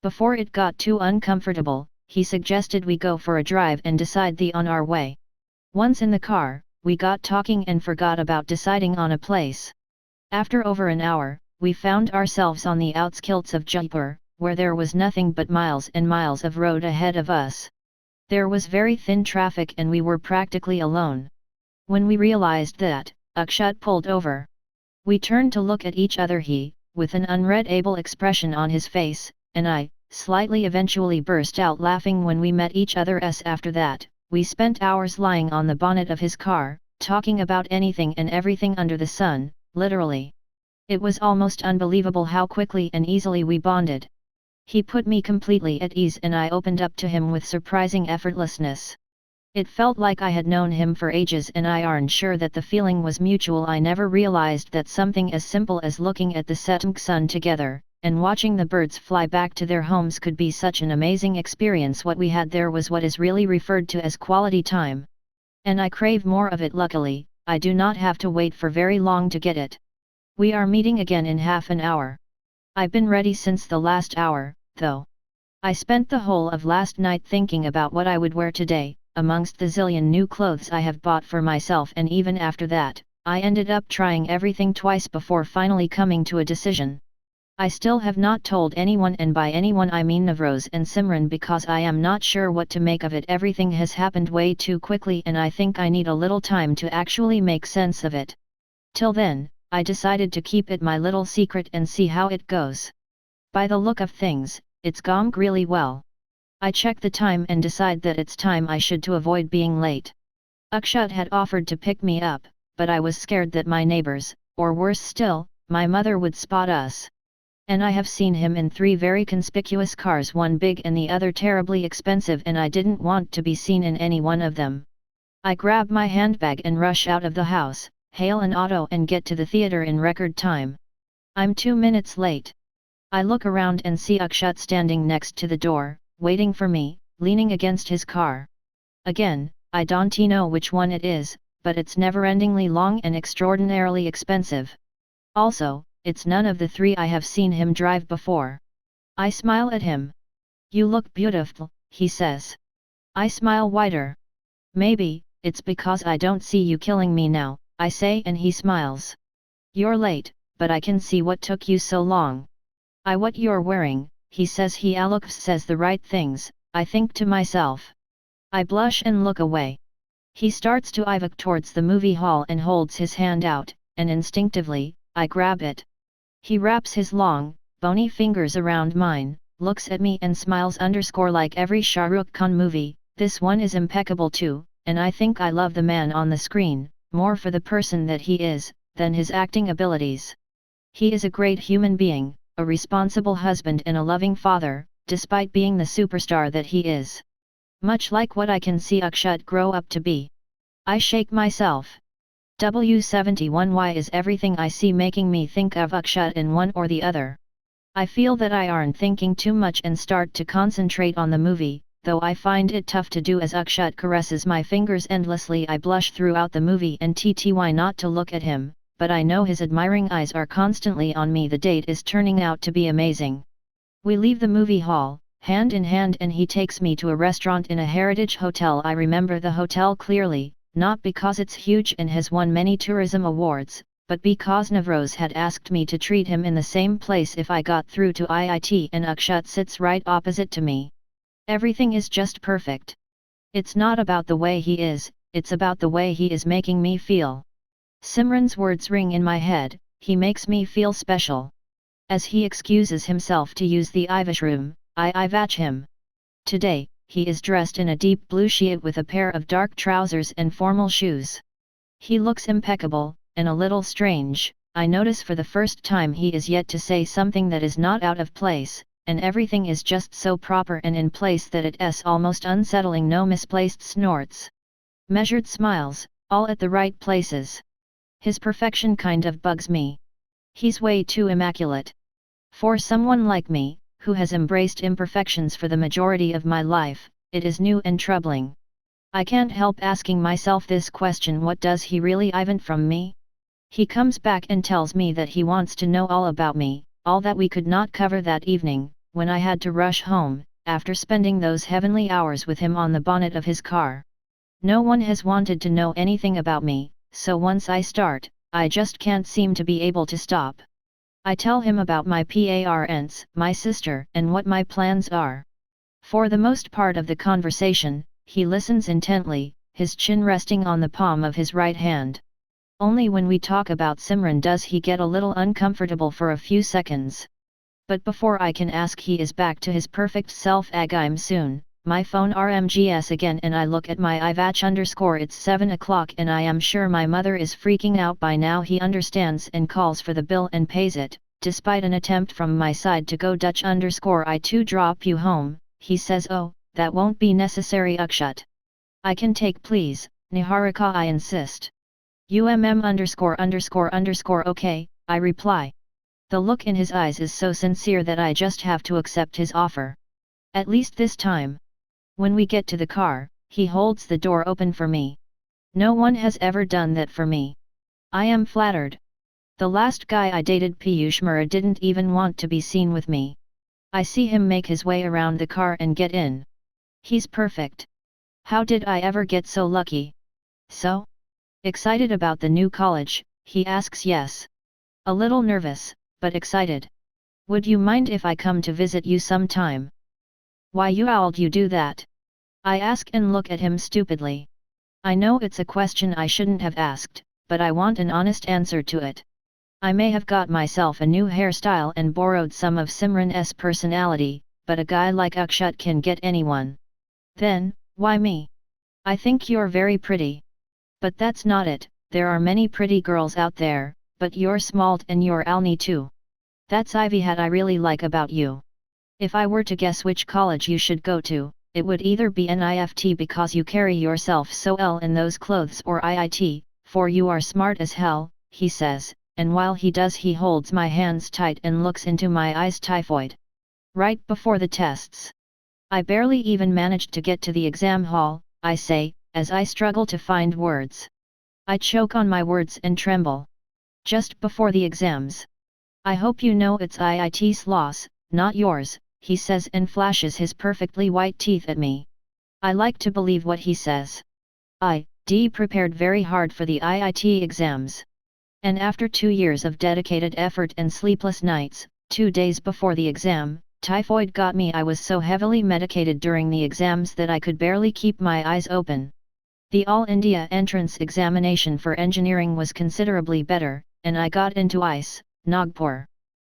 Before it got too uncomfortable, he suggested we go for a drive and decide on our way. Once in the car, we got talking and forgot about deciding on a place. After over an hour, we found ourselves on the outskirts of Jaipur, where there was nothing but miles and miles of road ahead of us. There was very thin traffic and we were practically alone. When we realized that, Akshat pulled over. We turned to look at each other, he, with an unreadable expression on his face, and I, slightly eventually burst out laughing when we met each other. After that, we spent hours lying on the bonnet of his car, talking about anything and everything under the sun, literally. It was almost unbelievable how quickly and easily we bonded. He put me completely at ease and I opened up to him with surprising effortlessness. It felt like I had known him for ages and I aren't sure that the feeling was mutual. I never realized that something as simple as looking at the setting sun together, and watching the birds fly back to their homes could be such an amazing experience. What we had there was what is really referred to as quality time. And I crave more of it. Luckily, I do not have to wait for very long to get it. We are meeting again in half an hour. I've been ready since the last hour, though. I spent the whole of last night thinking about what I would wear today, amongst the zillion new clothes I have bought for myself, and even after that, I ended up trying everything twice before finally coming to a decision. I still have not told anyone, and by anyone I mean Navroz and Simran, because I am not sure what to make of it. Everything has happened way too quickly and I think I need a little time to actually make sense of it. Till then, I decided to keep it my little secret and see how it goes. By the look of things, it's gone really well. I check the time and decide that it's time I should to avoid being late. Akshat had offered to pick me up, but I was scared that my neighbors, or worse still, my mother would spot us. And I have seen him in 3 very conspicuous cars, one big and the other terribly expensive, and I didn't want to be seen in any one of them. I grab my handbag and rush out of the house, hail an auto and get to the theater in record time. I'm 2 minutes late. I look around and see Akshat standing next to the door, waiting for me, leaning against his car. Again, I don't know which one it is, but it's never-endingly long and extraordinarily expensive. Also, it's none of the 3 I have seen him drive before. I smile at him. "You look beautiful," he says. I smile wider. "Maybe, it's because I don't see you killing me now," I say, and he smiles. "You're late, but I can see what took you so long." "What you're wearing," he says. He says the right things, I think to myself. I blush and look away. He starts to walk towards the movie hall and holds his hand out, and instinctively, I grab it. He wraps his long, bony fingers around mine, looks at me and smiles like every Shah Rukh Khan movie. "This one is impeccable too, and I think I love the man on the screen, more for the person that he is, than his acting abilities. He is a great human being, a responsible husband and a loving father, despite being the superstar that he is. Much like what I can see Akshat grow up to be. I shake myself. W71Y is everything I see making me think of Akshat in one or the other. I feel that I aren't thinking too much and start to concentrate on the movie, though I find it tough to do as Akshat caresses my fingers endlessly. I blush throughout the movie and try not to look at him, but I know his admiring eyes are constantly on me. The date is turning out to be amazing. We leave the movie hall, hand in hand, and he takes me to a restaurant in a heritage hotel. I remember the hotel clearly, not because it's huge and has won many tourism awards, but because Navroz had asked me to treat him in the same place if I got through to IIT, and Akshat sits right opposite to me. Everything is just perfect. It's not about the way he is, it's about the way he is making me feel. Simran's words ring in my head, he makes me feel special. As he excuses himself to use the washroom, I watch him. Today, he is dressed in a deep blue shirt with a pair of dark trousers and formal shoes. He looks impeccable, and a little strange. I notice for the first time he is yet to say something that is not out of place, and everything is just so proper and in place that it's almost unsettling. No misplaced snorts. Measured smiles, all at the right places. His perfection kind of bugs me. He's way too immaculate. For someone like me, who has embraced imperfections for the majority of my life, it is new and troubling. I can't help asking myself this question: what does he really want from me? He comes back and tells me that he wants to know all about me, all that we could not cover that evening, when I had to rush home, after spending those heavenly hours with him on the bonnet of his car. No one has wanted to know anything about me, so once I start, I just can't seem to be able to stop. I tell him about my parents, my sister, and what my plans are. For the most part of the conversation, he listens intently, his chin resting on the palm of his right hand. Only when we talk about Simran does he get a little uncomfortable for a few seconds. But before I can ask, he is back to his perfect self. I'm soon. My phone RMGs again and I look at my iWatch _ it's 7 o'clock and I am sure my mother is freaking out by now. He understands and calls for the bill and pays it, despite an attempt from my side to go Dutch _ I to drop you home. He says, "Oh, that won't be necessary Akshat. I can take please, Niharika," I insist. _ okay, I reply. The look in his eyes is so sincere that I just have to accept his offer. At least this time. When we get to the car, he holds the door open for me. No one has ever done that for me. I am flattered. The last guy I dated, Piyush Mehra, didn't even want to be seen with me. I see him make his way around the car and get in. He's perfect. How did I ever get so lucky? So excited about the new college, he asks. Yes. A little nervous, but excited. Would you mind if I come to visit you sometime? Why you'd you do that? I ask and look at him stupidly. I know it's a question I shouldn't have asked, but I want an honest answer to it. I may have got myself a new hairstyle and borrowed some of Simran's personality, but a guy like Akshat can get anyone. Then, why me? I think you're very pretty. But that's not it. There are many pretty girls out there, but you're smalt and you're Alni too. That's Ivy hat I really like about you. If I were to guess which college you should go to, it would either be NIFT because you carry yourself so well in those clothes, or IIT, for you are smart as hell, he says, and while he does he holds my hands tight and looks into my eyes. Typhoid. Right before the tests. I barely even managed to get to the exam hall, I say, as I struggle to find words. I choke on my words and tremble. Just before the exams. I hope you know it's IIT's loss, not yours, he says and flashes his perfectly white teeth at me. I like to believe what he says. I prepared very hard for the IIT exams. And after 2 years of dedicated effort and sleepless nights, 2 days before the exam, typhoid got me. I was so heavily medicated during the exams that I could barely keep my eyes open. The All India entrance examination for engineering was considerably better, and I got into ICE, Nagpur.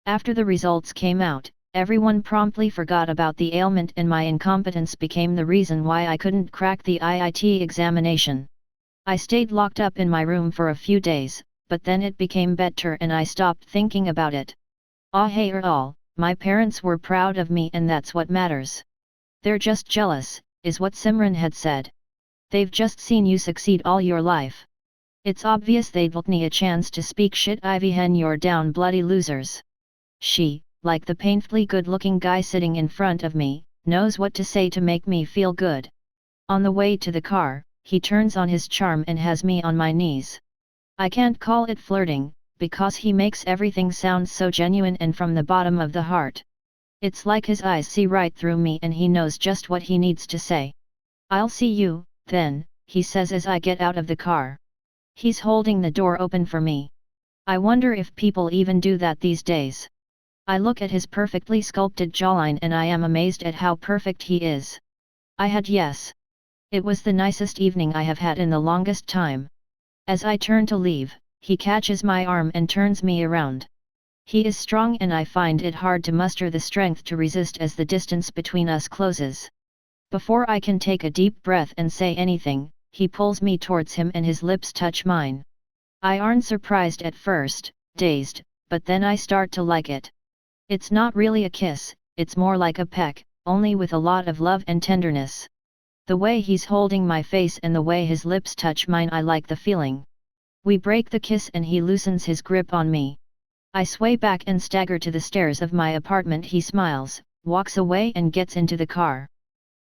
After the results came out, everyone promptly forgot about the ailment and my incompetence became the reason why I couldn't crack the IIT examination. I stayed locked up in my room for a few days, but then it became better and I stopped thinking about it. Ah hey all, my parents were proud of me and that's what matters. They're just jealous, is what Simran had said. They've just seen you succeed all your life. It's obvious they'd want me a chance to speak shit Ivy hen you're down bloody losers. She, like the painfully good-looking guy sitting in front of me, knows what to say to make me feel good. On the way to the car, he turns on his charm and has me on my knees. I can't call it flirting, because he makes everything sound so genuine and from the bottom of the heart. It's like his eyes see right through me and he knows just what he needs to say. I'll see you, then, he says as I get out of the car. He's holding the door open for me. I wonder if people even do that these days. I look at his perfectly sculpted jawline and I am amazed at how perfect he is. I had yes. It was the nicest evening I have had in the longest time. As I turn to leave, he catches my arm and turns me around. He is strong and I find it hard to muster the strength to resist as the distance between us closes. Before I can take a deep breath and say anything, he pulls me towards him and his lips touch mine. I aren't surprised at first, dazed, but then I start to like it. It's not really a kiss, it's more like a peck, only with a lot of love and tenderness. The way he's holding my face and the way his lips touch mine, I like the feeling. We break the kiss and he loosens his grip on me. I sway back and stagger to the stairs of my apartment. He smiles, walks away and gets into the car.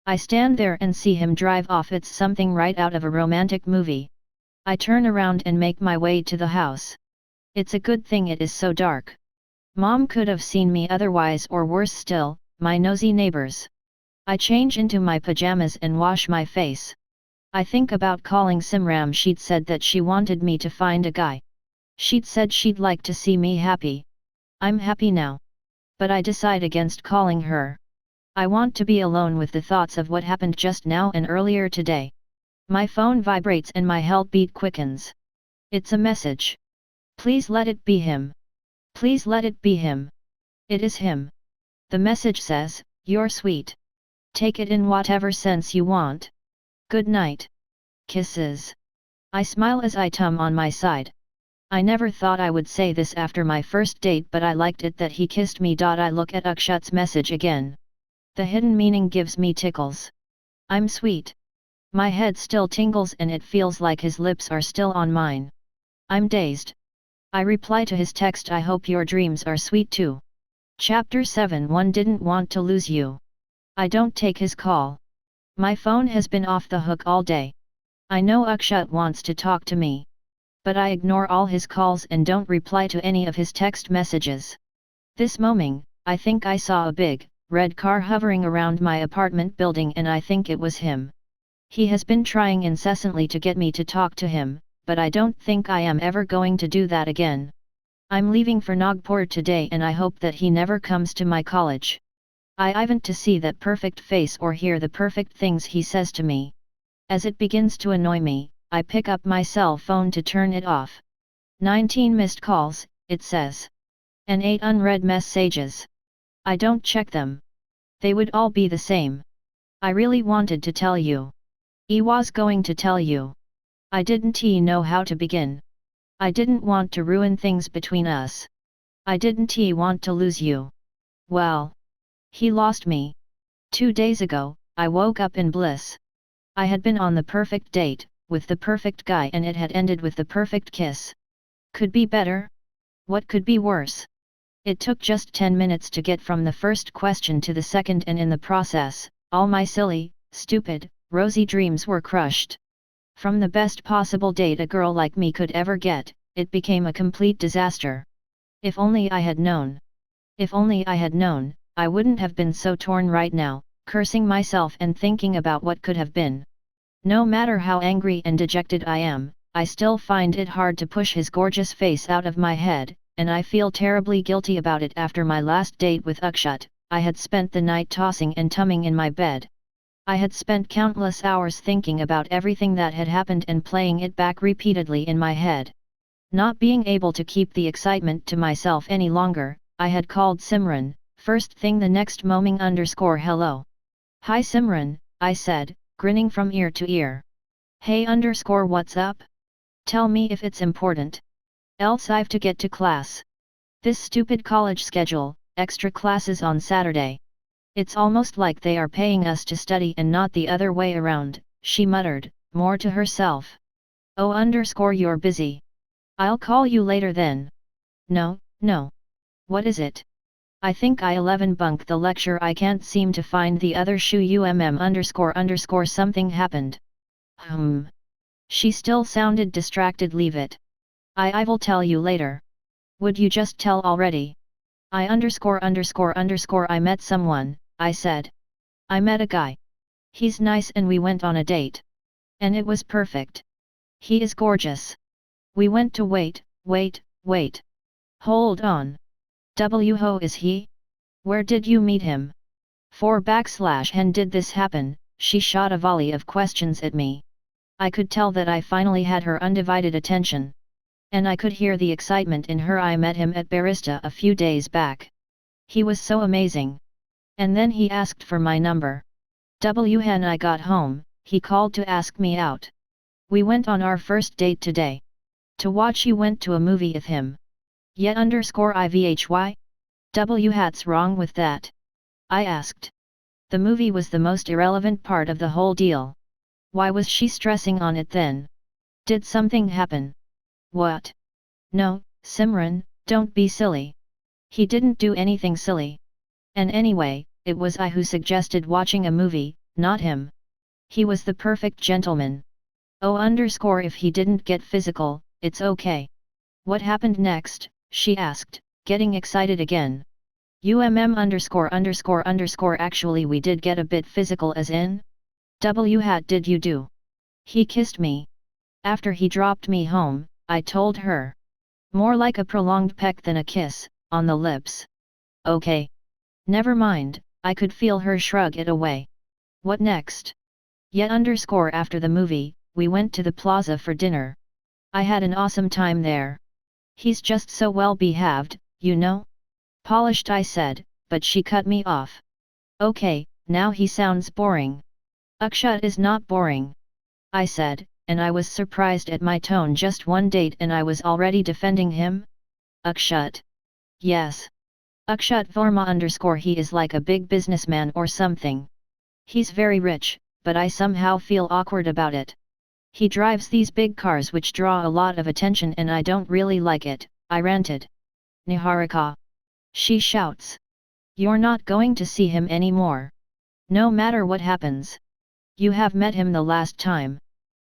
I stand there and see him drive off. It's something right out of a romantic movie. I turn around and make my way to the house. It's a good thing it is so dark. Mom could have seen me otherwise, or worse still, my nosy neighbors. I change into my pajamas and wash my face. I think about calling Simran. She'd said that she wanted me to find a guy. She'd said she'd like to see me happy. I'm happy now. But I decide against calling her. I want to be alone with the thoughts of what happened just now and earlier today. My phone vibrates and my heartbeat quickens. It's a message. Please let it be him. Please let it be him. It is him. The message says, "You're sweet. Take it in whatever sense you want. Good night. Kisses." I smile as I tum on my side. I never thought I would say this after my first date, but I liked it that he kissed me. I look at Akshut's message again. The hidden meaning gives me tickles. I'm sweet. My head still tingles and it feels like his lips are still on mine. I'm dazed. I reply to his text, "I hope your dreams are sweet too." Chapter 7. One didn't want to lose you. I don't take his call. My phone has been off the hook all day. I know Akshut wants to talk to me. But I ignore all his calls and don't reply to any of his text messages. This morning, I think I saw a big, red car hovering around my apartment building and I think it was him. He has been trying incessantly to get me to talk to him, but I don't think I am ever going to do that again. I'm leaving for Nagpur today and I hope that he never comes to my college. I want to see that perfect face or hear the perfect things he says to me. As it begins to annoy me, I pick up my cell phone to turn it off. 19 missed calls, it says. And 8 unread messages. I don't check them. They would all be the same. I really wanted to tell you. I was going to tell you. I didn't know how to begin. I didn't want to ruin things between us. I didn't want to lose you. Well. He lost me. 2 days ago, I woke up in bliss. I had been on the perfect date, with the perfect guy, and it had ended with the perfect kiss. Could be better? What could be worse? It took just 10 minutes to get from the first question to the second, and in the process, all my silly, stupid, rosy dreams were crushed. From the best possible date a girl like me could ever get, it became a complete disaster. If only I had known. If only I had known, I wouldn't have been so torn right now, cursing myself and thinking about what could have been. No matter how angry and dejected I am, I still find it hard to push his gorgeous face out of my head, and I feel terribly guilty about it. After my last date with Akshut, I had spent the night tossing and tumbling in my bed. I had spent countless hours thinking about everything that had happened and playing it back repeatedly in my head. Not being able to keep the excitement to myself any longer, I had called Simran, first thing the next morning. "Hello. Hi Simran," I said, grinning from ear to ear. Hey underscore what's up? Tell me if it's important. Else I've to get to class. This stupid college schedule, extra classes on Saturday. It's almost like they are paying us to study and not the other way around, she muttered, more to herself. Oh underscore you're busy. I'll call you later then. No, no. What is it? I think I 11 bunk the lecture. I can't seem to find the other shoe underscore something happened. She still sounded distracted. Leave it. I will tell you later. Would you just tell already? I met someone, I said. I met a guy. He's nice and we went on a date. And it was perfect. He is gorgeous. We went to wait. Hold on. Who is he? Where did you meet him? When did this happen? She shot a volley of questions at me. I could tell that I finally had her undivided attention. And I could hear the excitement in her. I met him at Barista a few days back. He was so amazing. And then he asked for my number. When I got home, he called to ask me out. We went on our first date today. To watch. You went to a movie with him. Yet underscore IVHY? What's wrong with that? I asked. The movie was the most irrelevant part of the whole deal. Why was she stressing on it then? Did something happen? What? No, Simran, don't be silly. He didn't do anything silly. And anyway, it was I who suggested watching a movie, not him. He was the perfect gentleman. Oh underscore if he didn't get physical, it's okay. What happened next? She asked, getting excited again. Underscore actually we did get a bit physical as in? What did you do? He kissed me. After he dropped me home, I told her. More like a prolonged peck than a kiss, on the lips. Okay. Never mind, I could feel her shrug it away. What next? Yet underscore after the movie, we went to the plaza for dinner. I had an awesome time there. He's just so well behaved, you know? Polished I said, but she cut me off. Okay, now he sounds boring. Akshat is not boring. I said, and I was surprised at my tone. Just one date and I was already defending him? Akshat. Yes. Akshat Verma underscore he is like a big businessman or something. He's very rich, but I somehow feel awkward about it. He drives these big cars which draw a lot of attention and I don't really like it, I ranted. Niharika. She shouts. You're not going to see him anymore. No matter what happens. You have met him the last time.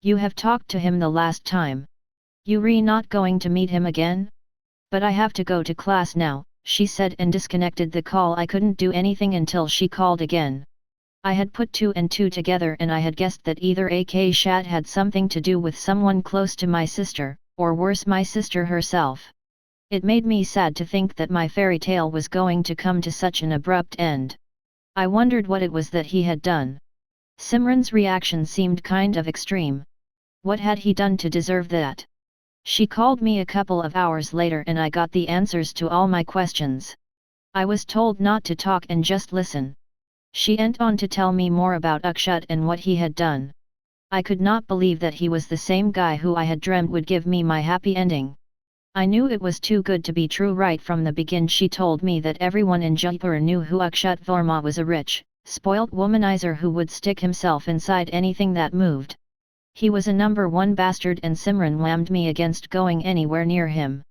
You have talked to him the last time. You not going to meet him again? But I have to go to class now, she said and disconnected the call. I couldn't do anything until she called again. I had put 2 and 2 together and I had guessed that either AK Shat had something to do with someone close to my sister, or worse my sister herself. It made me sad to think that my fairy tale was going to come to such an abrupt end. I wondered what it was that he had done. Simran's reaction seemed kind of extreme. What had he done to deserve that? She called me a couple of hours later and I got the answers to all my questions. I was told not to talk and just listen. She went on to tell me more about Akshat and what he had done. I could not believe that he was the same guy who I had dreamt would give me my happy ending. I knew it was too good to be true right from the begin. She told me that everyone in Jaipur knew who Akshat Verma was, a rich, spoilt womanizer who would stick himself inside anything that moved. He was a number 1 bastard and Simran whammed me against going anywhere near him.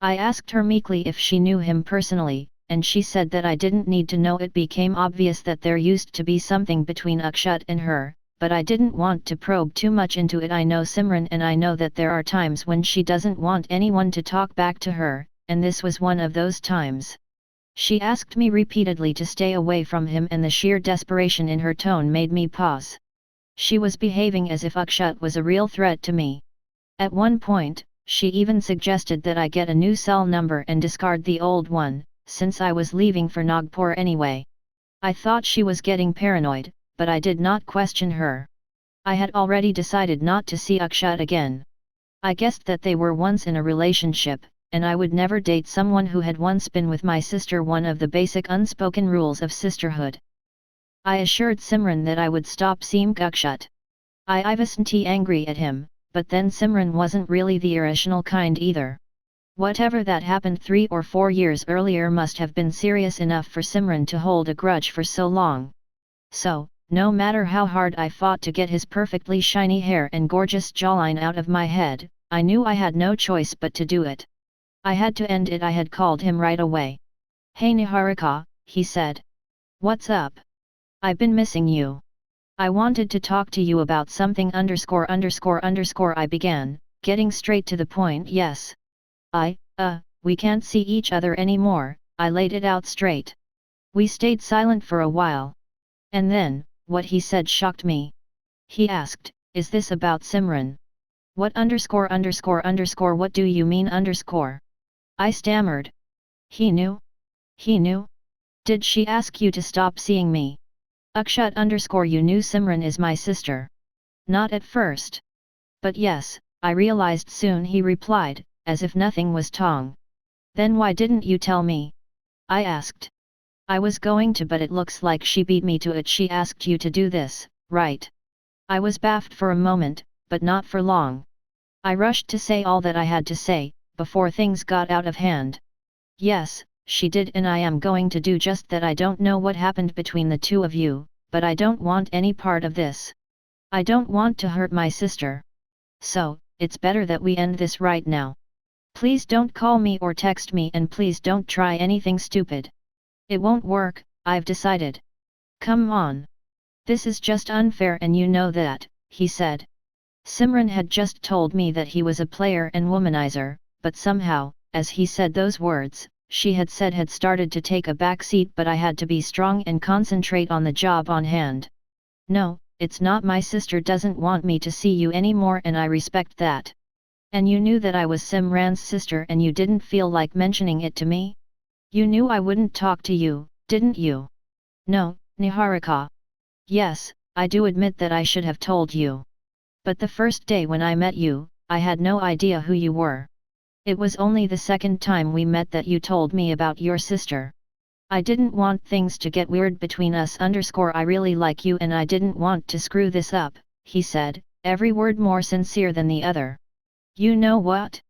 I asked her meekly if she knew him personally, and she said that I didn't need to know. It became obvious that there used to be something between Akshat and her, but I didn't want to probe too much into it. I know Simran and I know that there are times when she doesn't want anyone to talk back to her, and this was one of those times. She asked me repeatedly to stay away from him and the sheer desperation in her tone made me pause. She was behaving as if Akshat was a real threat to me. At one point, she even suggested that I get a new cell number and discard the old one, since I was leaving for Nagpur anyway. I thought she was getting paranoid, but I did not question her. I had already decided not to see Akshat again. I guessed that they were once in a relationship, and I would never date someone who had once been with my sister, one of the basic unspoken rules of sisterhood. I assured Simran that I would stop seeing Akshat. I wasn't angry at him, but then Simran wasn't really the irrational kind either. Whatever that happened 3 or 4 years earlier must have been serious enough for Simran to hold a grudge for so long. So, no matter how hard I fought to get his perfectly shiny hair and gorgeous jawline out of my head, I knew I had no choice but to do it. I had to end it. I had called him right away. "Hey Niharika," he said. "What's up? I've been missing you. I wanted to talk to you about something I began, getting straight to the point. Yes. We can't see each other anymore," I laid it out straight. We stayed silent for a while. And then, what he said shocked me. He asked, "Is this about Simran?" "What what do you mean underscore?" I stammered. He knew? He knew? "Did she ask you to stop seeing me?" Akshat you knew Simran is my sister." "Not at first. But yes, I realized soon," he replied, as if nothing was wrong. "Then why didn't you tell me?" I asked. "I was going to, but it looks like she beat me to it." "She asked you to do this, right?" I was baffled for a moment, but not for long. I rushed to say all that I had to say, before things got out of hand. "Yes, she did, and I am going to do just that. I don't know what happened between the two of you, but I don't want any part of this. I don't want to hurt my sister. So, it's better that we end this right now. Please don't call me or text me, and please don't try anything stupid. It won't work, I've decided. Come on. This is just unfair and you know that," he said. Simran had just told me that he was a player and womanizer, but somehow, as he said those words, she had started to take a back seat. "But I had to be strong and concentrate on the job on hand. No, it's not. My sister doesn't want me to see you anymore, and I respect that. And you knew that I was Simran's sister and you didn't feel like mentioning it to me? You knew I wouldn't talk to you, didn't you?" "No, Niharika. Yes, I do admit that I should have told you. But the first day when I met you, I had no idea who you were. It was only the second time we met that you told me about your sister. I didn't want things to get weird between us. I really like you and I didn't want to screw this up," he said, every word more sincere than the other. "You know what?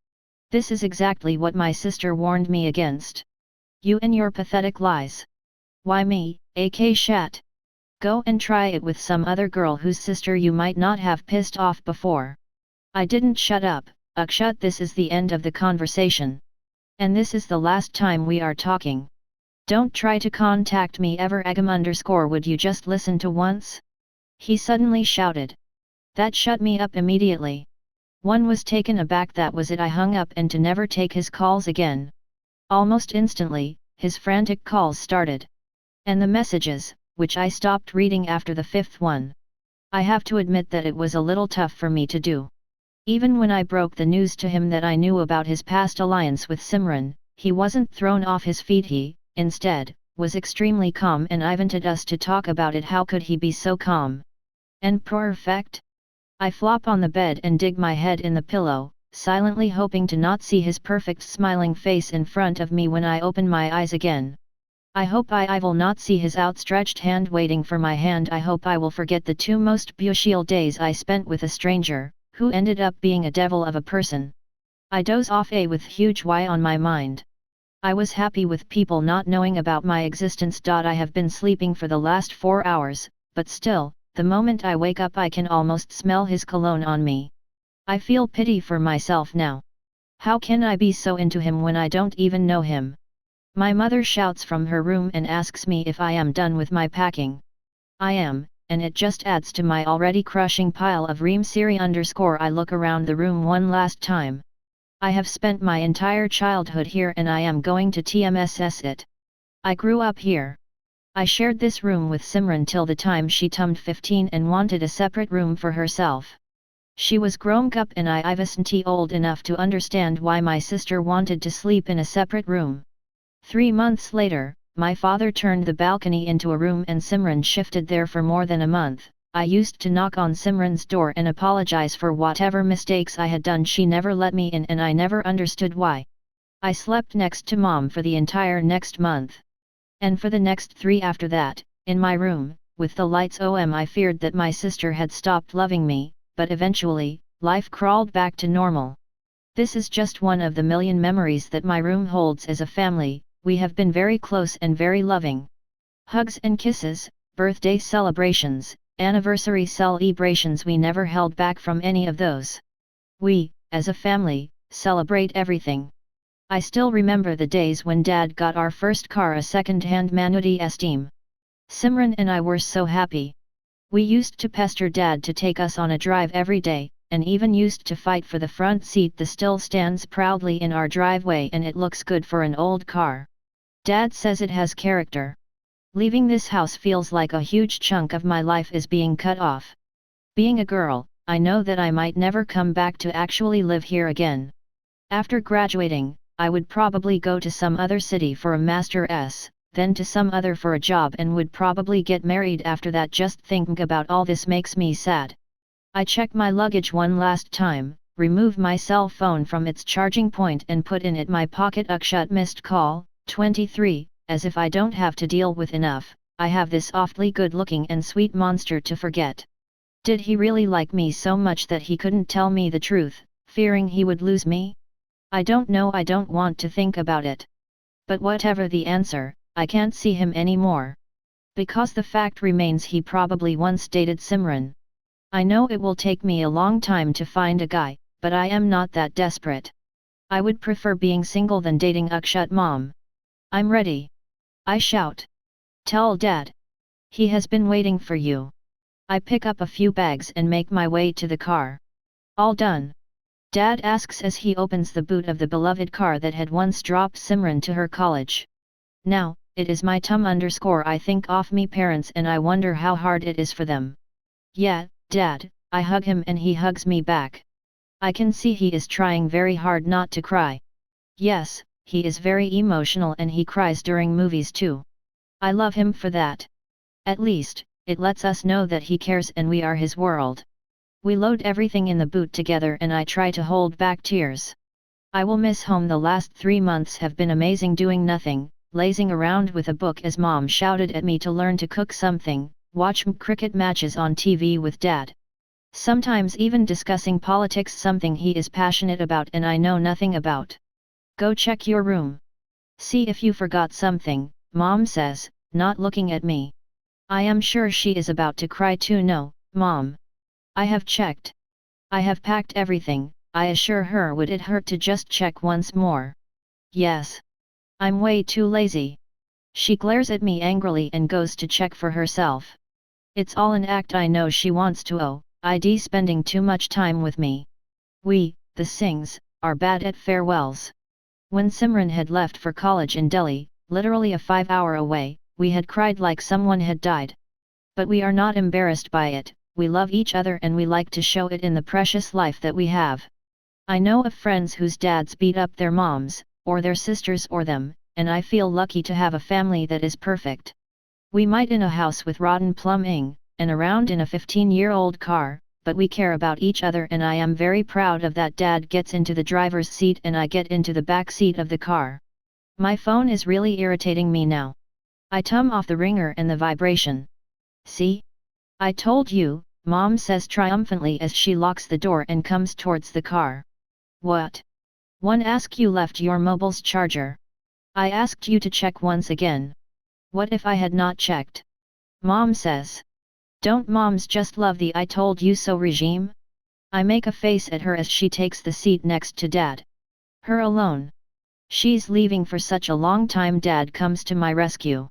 This is exactly what my sister warned me against. You and your pathetic lies. Why me, AK Shat? Go and try it with some other girl whose sister you might not have pissed off before." I didn't shut up. "Akshat, this is the end of the conversation. And this is the last time we are talking. Don't try to contact me ever again. Would you just listen to once?" He suddenly shouted. That shut me up immediately. One was taken aback. That was it. I hung up and to never take his calls again. Almost instantly, his frantic calls started. And the messages, which I stopped reading after the 5th one. I have to admit that it was a little tough for me to do. Even when I broke the news to him that I knew about his past alliance with Simran, he wasn't thrown off his feet. He, instead, was extremely calm and I wanted us to talk about it. How could he be so calm and perfect? I flop on the bed and dig my head in the pillow, silently hoping to not see his perfect smiling face in front of me when I open my eyes again. I hope I will not see his outstretched hand waiting for my hand. I hope I will forget the 2 most beautiful days I spent with a stranger, who ended up being a devil of a person. I doze off with huge why on my mind. I was happy with people not knowing about my existence. I have been sleeping for the last 4 hours, but still, the moment I wake up I can almost smell his cologne on me. I feel pity for myself now. How can I be so into him when I don't even know him? My mother shouts from her room and asks me if I am done with my packing. I am, and it just adds to my already crushing pile of ream siri. I look around the room one last time. I have spent my entire childhood here and I am going to TMSS it. I grew up here. I shared this room with Simran till the time she turned 15 and wanted a separate room for herself. She was grown up and I wasn't old enough to understand why my sister wanted to sleep in a separate room. 3 months later, my father turned the balcony into a room and Simran shifted there for more than a month. I used to knock on Simran's door and apologize for whatever mistakes I had done. She never let me in and I never understood why. I slept next to Mom for the entire next month. And for the next 3 after that, in my room, with the lights on. I feared that my sister had stopped loving me, but eventually, life crawled back to normal. This is just one of the million memories that my room holds as a family. We have been very close and very loving. Hugs and kisses, birthday celebrations, anniversary celebrations, we never held back from any of those. We, as a family, celebrate everything. I still remember the days when Dad got our first car, a second-hand Maruti Esteem. Simran and I were so happy. We used to pester Dad to take us on a drive every day, and even used to fight for the front seat. The still stands proudly in our driveway and it looks good for an old car. Dad says it has character. Leaving this house feels like a huge chunk of my life is being cut off. Being a girl, I know that I might never come back to actually live here again. After graduating, I would probably go to some other city for a master's, then to some other for a job, and would probably get married after that. Just thinking about all this makes me sad. I check my luggage one last time, remove my cell phone from its charging point and put in it my pocket Akshut missed call, 23, as if I don't have to deal with enough. I have this awfully good-looking and sweet monster to forget. Did he really like me so much that he couldn't tell me the truth, fearing he would lose me? I don't know. I don't want to think about it. But whatever the answer, I can't see him anymore. Because the fact remains he probably once dated Simran. I know it will take me a long time to find a guy, but I am not that desperate. I would prefer being single than dating Akshut. Mom, I'm ready. I shout. Tell Dad. He has been waiting for you. I pick up a few bags and make my way to the car. All done? Dad asks as he opens the boot of the beloved car that had once dropped Simran to her college. Now, it is my I think of me parents and I wonder how hard it is for them. Yeah, Dad, I hug him and he hugs me back. I can see he is trying very hard not to cry. Yes, he is very emotional and he cries during movies too. I love him for that. At least, it lets us know that he cares and we are his world. We load everything in the boot together and I try to hold back tears. I will miss home. The last 3 months have been amazing, doing nothing, lazing around with a book as Mom shouted at me to learn to cook something, watch cricket matches on TV with Dad. Sometimes even discussing politics, something he is passionate about and I know nothing about. Go check your room. See if you forgot something, Mom says, not looking at me. I am sure she is about to cry too. No, Mom. I have checked. I have packed everything. I assure her, would it hurt to just check once more? Yes. I'm way too lazy. She glares at me angrily and goes to check for herself. It's all an act. I know she wants to id spending too much time with me. We, the Singhs, are bad at farewells. When Simran had left for college in Delhi, literally a 5-hour away, we had cried like someone had died. But we are not embarrassed by it. We love each other and we like to show it in the precious life that we have. I know of friends whose dads beat up their moms, or their sisters or them, and I feel lucky to have a family that is perfect. We might in a house with rotten plumbing, and around in a 15-year-old car, but we care about each other and I am very proud of that. Dad gets into the driver's seat and I get into the back seat of the car. My phone is really irritating me now. I turn off the ringer and the vibration. See? I told you, Mom says triumphantly as she locks the door and comes towards the car. What? One ask, you left your mobile's charger. I asked you to check once again. What if I had not checked? Mom says. Don't moms just love the I told you so regime? I make a face at her as she takes the seat next to Dad. Her alone. She's leaving for such a long time. Dad comes to my rescue.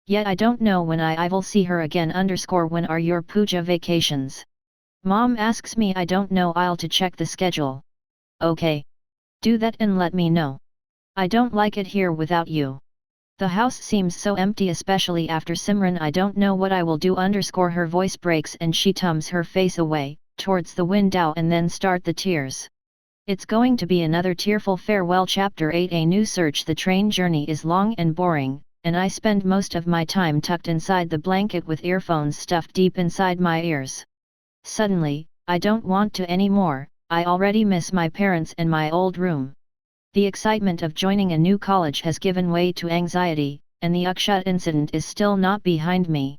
Yet I don't know when I will see her again. When are your puja vacations? Mom asks me. I don't know. I'll to check the schedule. Okay. Do that and let me know. I don't like it here without you. The house seems so empty, especially after Simran. I don't know what I will do. Her voice breaks and she turns her face away, towards the window, and then start the tears. It's going to be another tearful farewell. Chapter 8. A new search. The train journey is long and boring, and I spend most of my time tucked inside the blanket with earphones stuffed deep inside my ears. Suddenly, I don't want to anymore. I already miss my parents and my old room. The excitement of joining a new college has given way to anxiety, and the Akshut incident is still not behind me.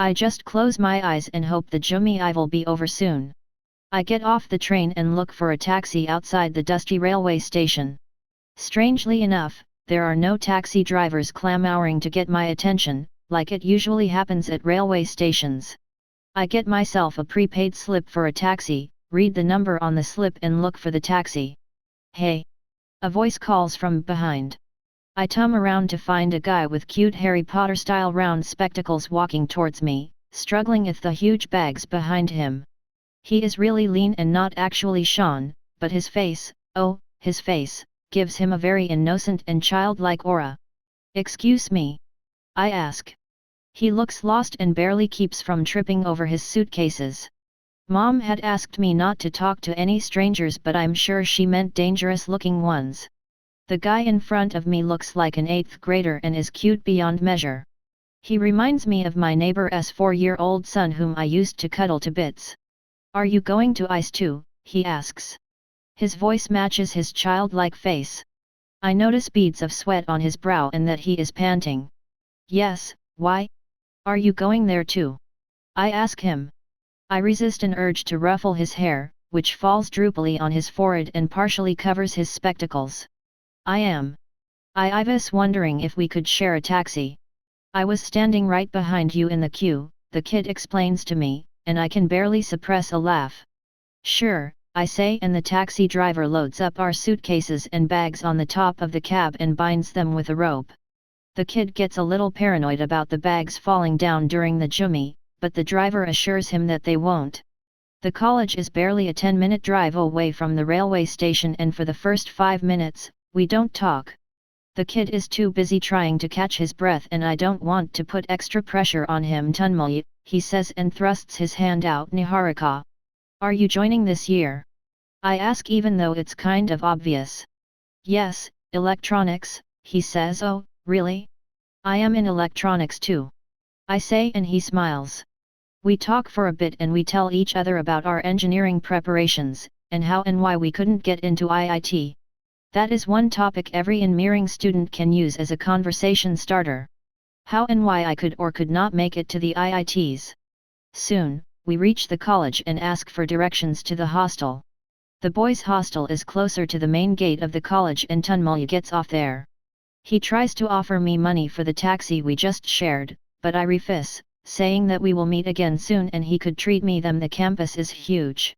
I just close my eyes and hope the Jumi I will be over soon. I get off the train and look for a taxi outside the dusty railway station. Strangely enough, there are no taxi drivers clamoring to get my attention, like it usually happens at railway stations. I get myself a prepaid slip for a taxi, read the number on the slip and look for the taxi. Hey! A voice calls from behind. I turn around to find a guy with cute Harry Potter-style round spectacles walking towards me, struggling with the huge bags behind him. He is really lean and not actually Sean, but his face, oh, his face, gives him a very innocent and childlike aura. "Excuse me?" I ask. He looks lost and barely keeps from tripping over his suitcases. Mom had asked me not to talk to any strangers, but I'm sure she meant dangerous-looking ones. The guy in front of me looks like an 8th grader and is cute beyond measure. He reminds me of my neighbor's 4-year-old son whom I used to cuddle to bits. "Are you going to ice too?" he asks. His voice matches his childlike face. I notice beads of sweat on his brow and that he is panting. "Yes, why? Are you going there too?" I ask him. I resist an urge to ruffle his hair, which falls droopily on his forehead and partially covers his spectacles. "I am. I was wondering if we could share a taxi. I was standing right behind you in the queue," the kid explains to me, and I can barely suppress a laugh. "Sure," I say, and the taxi driver loads up our suitcases and bags on the top of the cab and binds them with a rope. The kid gets a little paranoid about the bags falling down during the Jumi, but the driver assures him that they won't. The college is barely a 10-minute drive away from the railway station, and for the first 5 minutes, we don't talk. The kid is too busy trying to catch his breath and I don't want to put extra pressure on him. "Tunmul," he says and thrusts his hand out. "Niharika. Are you joining this year?" I ask, even though it's kind of obvious. "Yes, electronics," he says. "Oh, really? I am in electronics too," I say, and he smiles. We talk for a bit and we tell each other about our engineering preparations, and how and why we couldn't get into IIT. That is one topic every engineering student can use as a conversation starter. How and why I could or could not make it to the IITs. Soon, we reach the college and ask for directions to the hostel. The boys' hostel is closer to the main gate of the college and Tunmul gets off there. He tries to offer me money for the taxi we just shared, but I refuse, saying that we will meet again soon and he could treat me them. The campus is huge.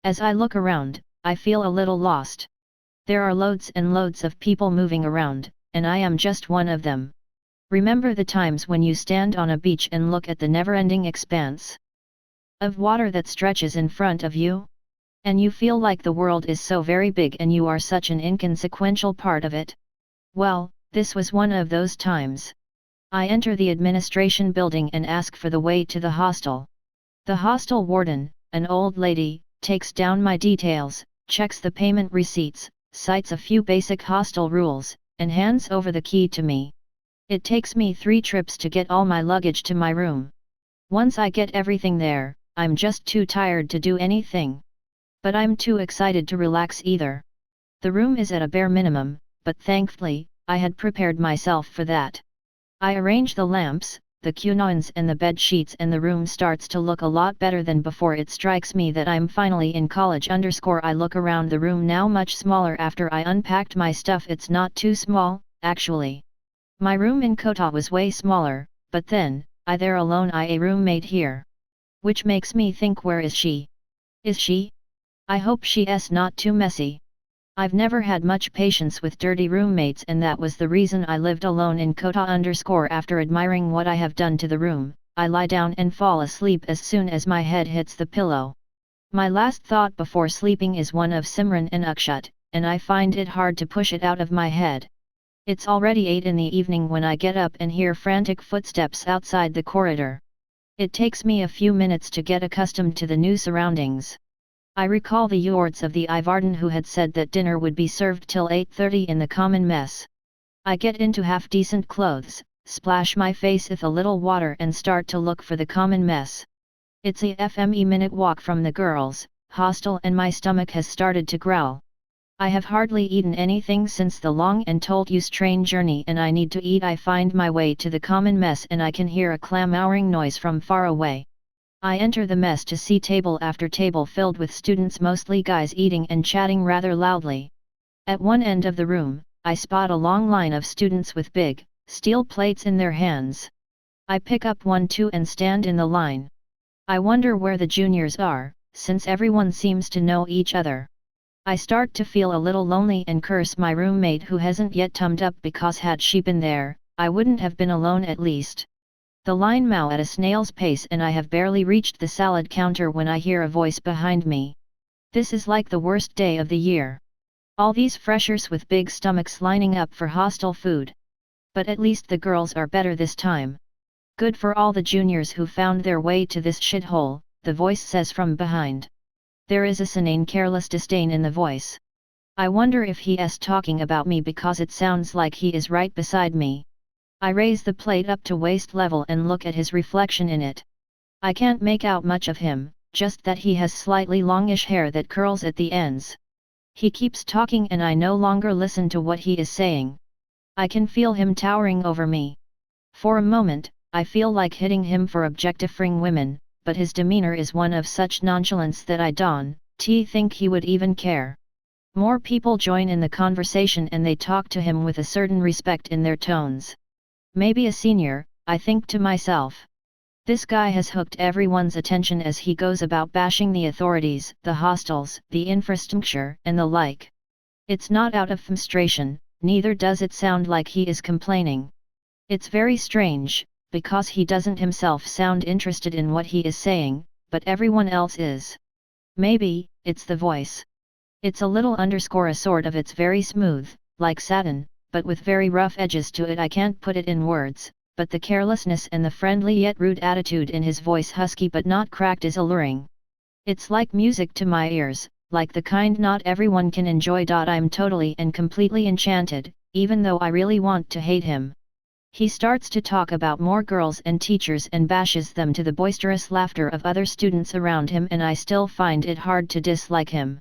As I look around, I feel a little lost. There are loads and loads of people moving around, and I am just one of them. Remember the times when you stand on a beach and look at the never-ending expanse of water that stretches in front of you? And you feel like the world is so very big and you are such an inconsequential part of it? Well, this was one of those times. I enter the administration building and ask for the way to the hostel. The hostel warden, an old lady, takes down my details, checks the payment receipts, cites a few basic hostel rules, and hands over the key to me. It takes me 3 trips to get all my luggage to my room. Once I get everything there, I'm just too tired to do anything. But I'm too excited to relax either. The room is at a bare minimum, but thankfully, I had prepared myself for that. I arrange the lamps, the cunons and the bed sheets, and the room starts to look a lot better than before. It strikes me that I'm finally in college. I look around the room, now much smaller after I unpacked my stuff. It's not too small, actually. My room in Kota was way smaller, but then, I there alone, I a roommate here. Which makes me think, where is she? Is she? I hope she's not too messy. I've never had much patience with dirty roommates, and that was the reason I lived alone in Kota. After admiring what I have done to the room, I lie down and fall asleep as soon as my head hits the pillow. My last thought before sleeping is one of Simran and Akshat, and I find it hard to push it out of my head. It's already 8 in the evening when I get up and hear frantic footsteps outside the corridor. It takes me a few minutes to get accustomed to the new surroundings. I recall the words of the Ivarden who had said that dinner would be served till 8:30 in the common mess. I get into half-decent clothes, splash my face with a little water and start to look for the common mess. It's a 5 minute walk from the girls' hostel and my stomach has started to growl. I have hardly eaten anything since the long and told you train journey and I need to eat. I find my way to the common mess and I can hear a clamouring noise from far away. I enter the mess to see table after table filled with students, mostly guys, eating and chatting rather loudly. At one end of the room, I spot a long line of students with big, steel plates in their hands. I pick up one too and stand in the line. I wonder where the juniors are, since everyone seems to know each other. I start to feel a little lonely and curse my roommate who hasn't yet tummed up, because had she been there, I wouldn't have been alone at least. The line mow at a snail's pace and I have barely reached the salad counter when I hear a voice behind me. This is like the worst day of the year. All these freshers with big stomachs lining up for hostile food. But at least the girls are better this time. Good for all the juniors who found their way to this shithole, the voice says from behind. There is a senile careless disdain in the voice. I wonder if he is talking about me, because it sounds like he is right beside me. I raise the plate up to waist level and look at his reflection in it. I can't make out much of him, just that he has slightly longish hair that curls at the ends. He keeps talking and I no longer listen to what he is saying. I can feel him towering over me. For a moment, I feel like hitting him for objectifying women, but his demeanor is one of such nonchalance that I don't think he would even care. More people join in the conversation and they talk to him with a certain respect in their tones. Maybe a senior, I think to myself. This guy has hooked everyone's attention as he goes about bashing the authorities, the hostels, the infrastructure, and the like. It's not out of frustration, neither does it sound like he is complaining. It's very strange, because he doesn't himself sound interested in what he is saying, but everyone else is. Maybe, it's the voice. It's a little underscore a sort of, it's very smooth, like satin, but with very rough edges to it. I can't put it in words, but the carelessness and the friendly yet rude attitude in his voice, husky but not cracked, is alluring. It's like music to my ears, like the kind not everyone can enjoy. I'm totally and completely enchanted, even though I really want to hate him. He starts to talk about more girls and teachers and bashes them to the boisterous laughter of other students around him, and I still find it hard to dislike him.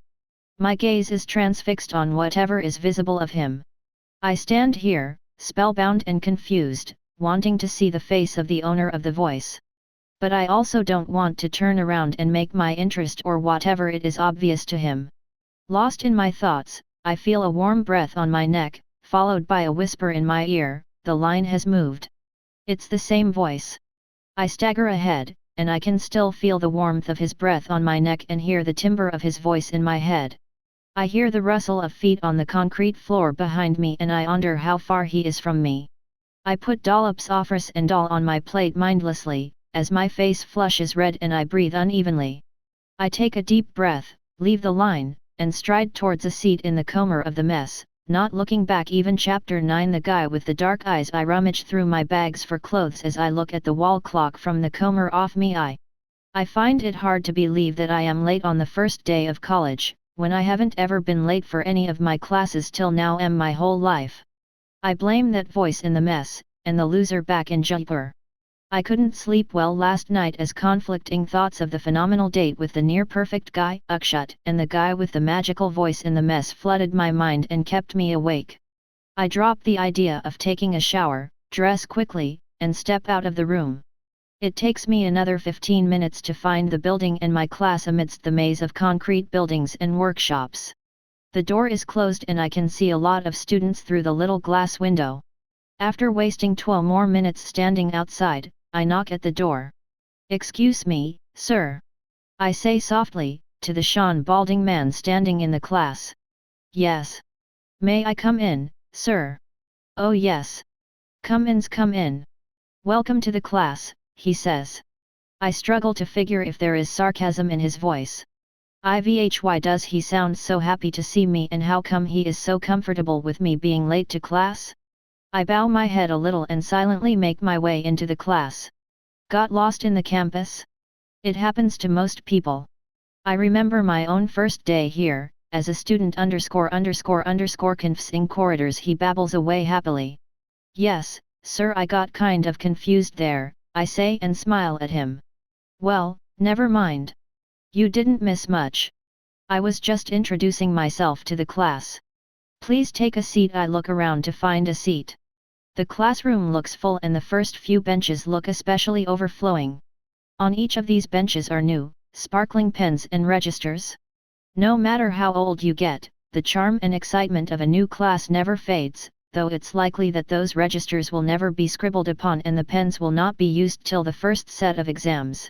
My gaze is transfixed on whatever is visible of him. I stand here, spellbound and confused, wanting to see the face of the owner of the voice. But I also don't want to turn around and make my interest or whatever it is obvious to him. Lost in my thoughts, I feel a warm breath on my neck, followed by a whisper in my ear. The line has moved. It's the same voice. I stagger ahead, and I can still feel the warmth of his breath on my neck and hear the timbre of his voice in my head. I hear the rustle of feet on the concrete floor behind me and I wonder how far he is from me. I put dollops of rice and dal on my plate mindlessly, as my face flushes red and I breathe unevenly. I take a deep breath, leave the line, and stride towards a seat in the corner of the mess. Not looking back even. Chapter 9. The guy with the dark eyes. I rummage through my bags for clothes as I look at the wall clock from the corner off me. I find it hard to believe that I am late on the first day of college, when I haven't ever been late for any of my classes till now my whole life. I blame that voice in the mess, and the loser back in Jaipur. I couldn't sleep well last night as conflicting thoughts of the phenomenal date with the near-perfect guy, Akshat, and the guy with the magical voice in the mess flooded my mind and kept me awake. I dropped the idea of taking a shower, dress quickly, and step out of the room. It takes me another 15 minutes to find the building and my class amidst the maze of concrete buildings and workshops. The door is closed and I can see a lot of students through the little glass window. After wasting 12 more minutes standing outside, I knock at the door. "Excuse me, sir," I say softly, to the Sean balding man standing in the class. "Yes. May I come in, sir?" "Oh yes. Come in. Welcome to the class," he says. I struggle to figure if there is sarcasm in his voice. Why does he sound so happy to see me, and how come he is so comfortable with me being late to class? I bow my head a little and silently make my way into the class. Got lost in the campus? It happens to most people. I remember my own first day here, as a student confusing corridors. He babbles away happily. "Yes, sir, I got kind of confused there," I say and smile at him. "Well, never mind. You didn't miss much. I was just introducing myself to the class. Please take a seat. I look around to find a seat. The classroom looks full and the first few benches look especially overflowing. On each of these benches are new, sparkling pens and registers. No matter how old you get, the charm and excitement of a new class never fades, though it's likely that those registers will never be scribbled upon and the pens will not be used till the first set of exams.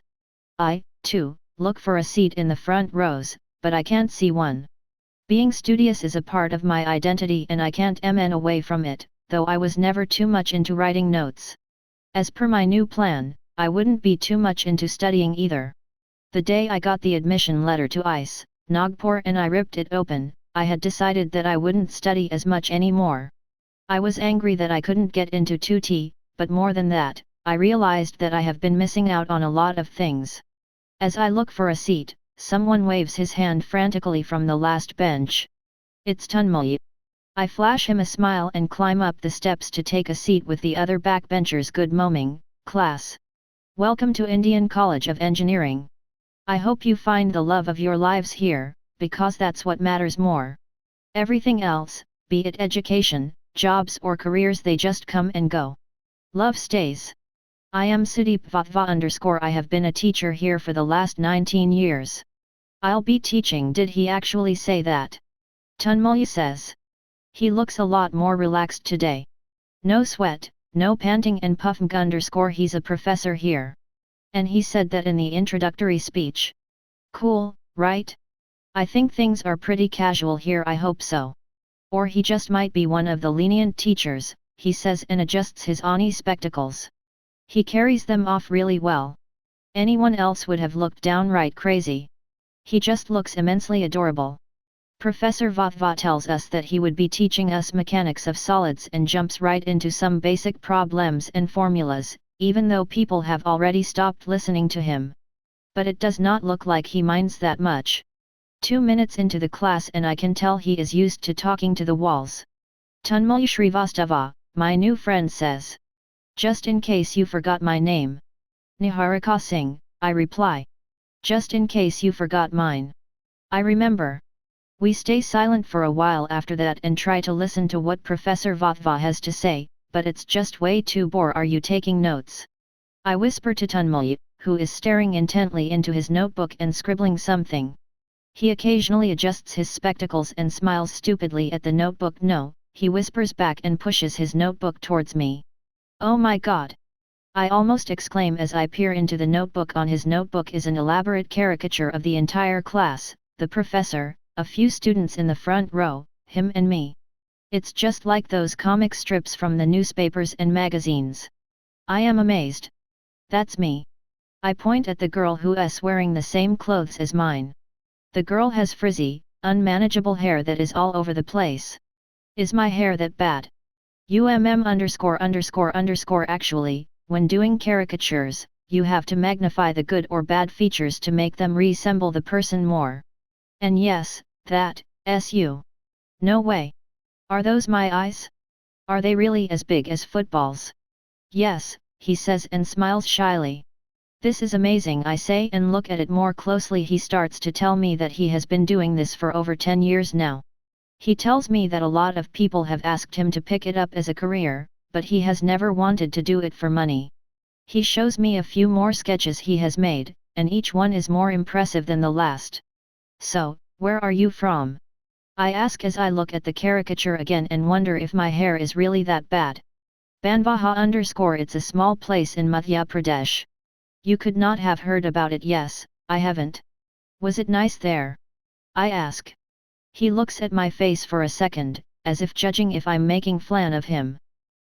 I, too, look for a seat in the front rows, but I can't see one. Being studious is a part of my identity and I can't mn away from it, though I was never too much into writing notes. As per my new plan, I wouldn't be too much into studying either. The day I got the admission letter to ICE, Nagpur, and I ripped it open, I had decided that I wouldn't study as much anymore. I was angry that I couldn't get into 2T, but more than that, I realized that I have been missing out on a lot of things. As I look for a seat, someone waves his hand frantically from the last bench. It's Tunmoy. I flash him a smile and climb up the steps to take a seat with the other backbenchers. Good morning, class. Welcome to Indian College of Engineering. I hope you find the love of your lives here, because that's what matters more. Everything else, be it education, jobs or careers, they just come and go. Love stays. I am Sudeep Vatva _ I have been a teacher here for the last 19 years. I'll be teaching. Did he actually say that? Tunmoy says. He looks a lot more relaxed today. No sweat, no panting and puffing _ he's a professor here. And he said that in the introductory speech. Cool, right? I think things are pretty casual here. I hope so. Or he just might be one of the lenient teachers, he says and adjusts his Ani spectacles. He carries them off really well. Anyone else would have looked downright crazy. He just looks immensely adorable. Professor Vatva tells us that he would be teaching us mechanics of solids and jumps right into some basic problems and formulas, even though people have already stopped listening to him. But it does not look like he minds that much. 2 minutes into the class and I can tell he is used to talking to the walls. Tunmoy Shrivastava, my new friend, says. Just in case you forgot my name. Niharika Singh, I reply. Just in case you forgot mine. I remember. We stay silent for a while after that and try to listen to what Professor Vatva has to say, but it's just way too bore. Are you taking notes? I whisper to Tunmoy, who is staring intently into his notebook and scribbling something. He occasionally adjusts his spectacles and smiles stupidly at the notebook. No, he whispers back and pushes his notebook towards me. Oh my god! I almost exclaim as I peer into the notebook. On his notebook is an elaborate caricature of the entire class, the professor, a few students in the front row, him and me. It's just like those comic strips from the newspapers and magazines. I am amazed. That's me. I point at the girl who is wearing the same clothes as mine. The girl has frizzy, unmanageable hair that is all over the place. Is my hair that bad? Actually, when doing caricatures, you have to magnify the good or bad features to make them resemble the person more. And yes, that, su. No way. Are those my eyes? Are they really as big as footballs? Yes, he says and smiles shyly. This is amazing, I say and look at it more closely. He starts to tell me that he has been doing this for over 10 years now. He tells me that a lot of people have asked him to pick it up as a career, but he has never wanted to do it for money. He shows me a few more sketches he has made, and each one is more impressive than the last. So, where are you from? I ask as I look at the caricature again and wonder if my hair is really that bad. Banvaha _ it's a small place in Madhya Pradesh. You could not have heard about it. Yes, I haven't. Was it nice there? I ask. He looks at my face for a second, as if judging if I'm making flan of him.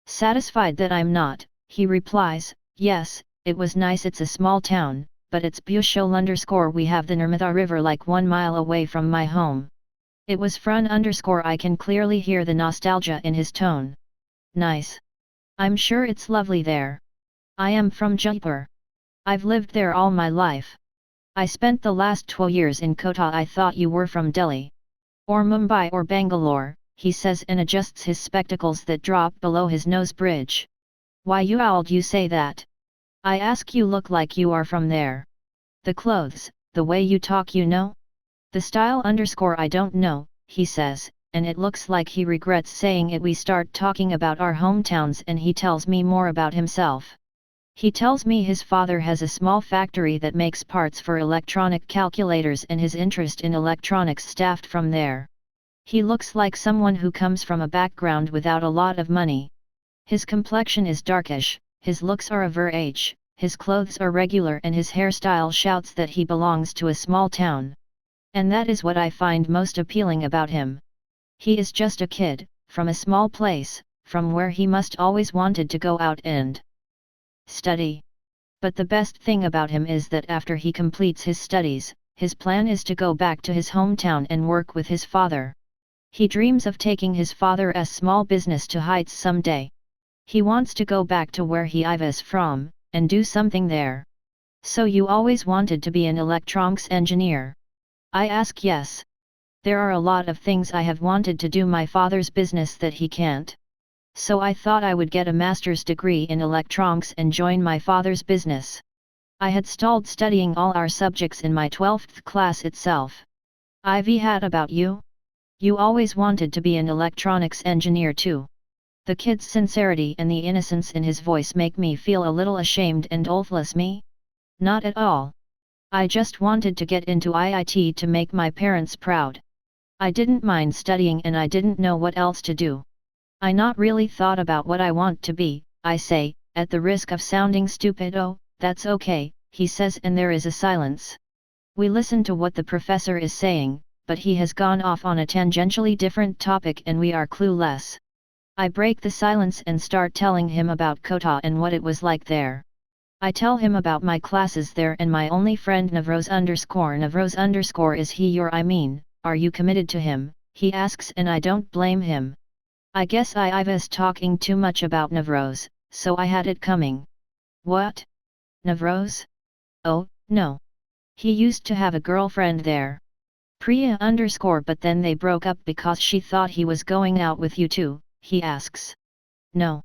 Satisfied that I'm not, he replies, yes, it was nice. It's a small town, but it's beautiful _ we have the Nirmada River like 1 mile away from my home. It was fun _ I can clearly hear the nostalgia in his tone. Nice. I'm sure it's lovely there. I am from Jaipur. I've lived there all my life. I spent the last 12 years in Kota. I thought you were from Delhi. Or Mumbai or Bangalore, he says and adjusts his spectacles that drop below his nose bridge. Why you say that? I ask. You look like you are from there. The clothes, the way you talk, you know? The style underscore I don't know, he says, and it looks like he regrets saying it. We start talking about our hometowns and he tells me more about himself. He tells me his father has a small factory that makes parts for electronic calculators and his interest in electronics staffed from there. He looks like someone who comes from a background without a lot of money. His complexion is darkish, his looks are average, his clothes are regular and his hairstyle shouts that he belongs to a small town. And that is what I find most appealing about him. He is just a kid, from a small place, from where he must always wanted to go out and study. But the best thing about him is that after he completes his studies, his plan is to go back to his hometown and work with his father. He dreams of taking his father's small business to heights someday. He wants to go back to where he was from, and do something there. So you always wanted to be an electronics engineer? I ask. Yes. There are a lot of things I have wanted to do my father's business that he can't. So I thought I would get a master's degree in electronics and join my father's business. I had stalled studying all our subjects in my 12th class itself. I've had about you? You always wanted to be an electronics engineer too. The kid's sincerity and the innocence in his voice make me feel a little ashamed and oathless. Me? Not at all. I just wanted to get into IIT to make my parents proud. I didn't mind studying and I didn't know what else to do. I not really thought about what I want to be, I say, at the risk of sounding stupid. Oh, that's okay, he says, and there is a silence. We listen to what the professor is saying, but he has gone off on a tangentially different topic and we are clueless. I break the silence and start telling him about Kota and what it was like there. I tell him about my classes there and my only friend Navroz underscore. Navroz underscore, is he your? I mean, are you committed to him? He asks, and I don't blame him. I guess I was talking too much about Navroz, so I had it coming. What? Navroz? Oh, no. He used to have a girlfriend there. Priya underscore, but then they broke up because she thought he was going out with you too, he asks. No.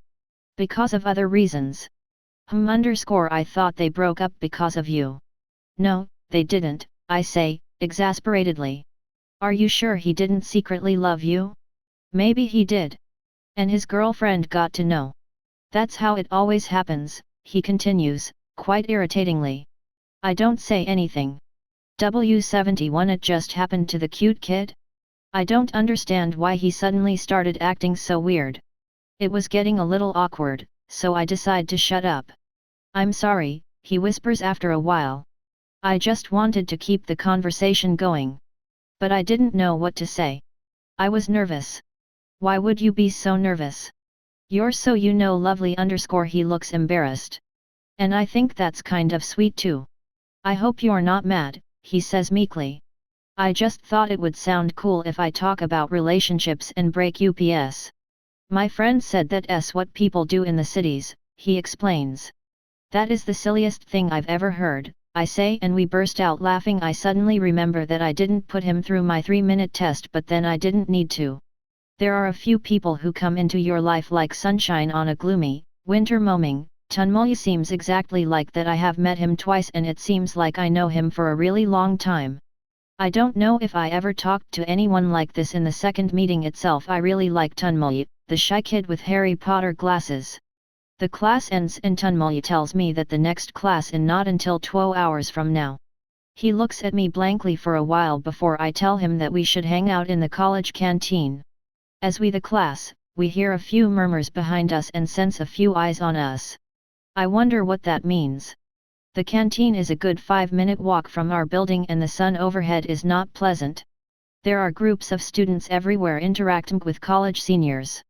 Because of other reasons. Underscore, I thought they broke up because of you. No, they didn't, I say, exasperatedly. Are you sure he didn't secretly love you? Maybe he did. And his girlfriend got to know. That's how it always happens, he continues, quite irritatingly. I don't say anything. W71, it just happened to the cute kid? I don't understand why he suddenly started acting so weird. It was getting a little awkward, so I decide to shut up. I'm sorry, he whispers after a while. I just wanted to keep the conversation going. But I didn't know what to say. I was nervous. Why would you be so nervous? You're so lovely underscore. He looks embarrassed. And I think that's kind of sweet too. I hope you're not mad, he says meekly. I just thought it would sound cool if I talk about relationships and break UPS. My friend said that's what people do in the cities, he explains. That is the silliest thing I've ever heard, I say, and we burst out laughing. I suddenly remember that I didn't put him through my 3-minute test, but then I didn't need to. There are a few people who come into your life like sunshine on a gloomy, winter morning. Tunmulya seems exactly like that. I have met him twice and it seems like I know him for a really long time. I don't know if I ever talked to anyone like this in the second meeting itself. I really like Tunmulya, the shy kid with Harry Potter glasses. The class ends and Tunmulya tells me that the next class is not until 2 hours from now. He looks at me blankly for a while before I tell him that we should hang out in the college canteen. As we the class, we hear a few murmurs behind us and sense a few eyes on us. I wonder what that means. The canteen is a good 5-minute walk from our building and the sun overhead is not pleasant. There are groups of students everywhere interacting with college seniors.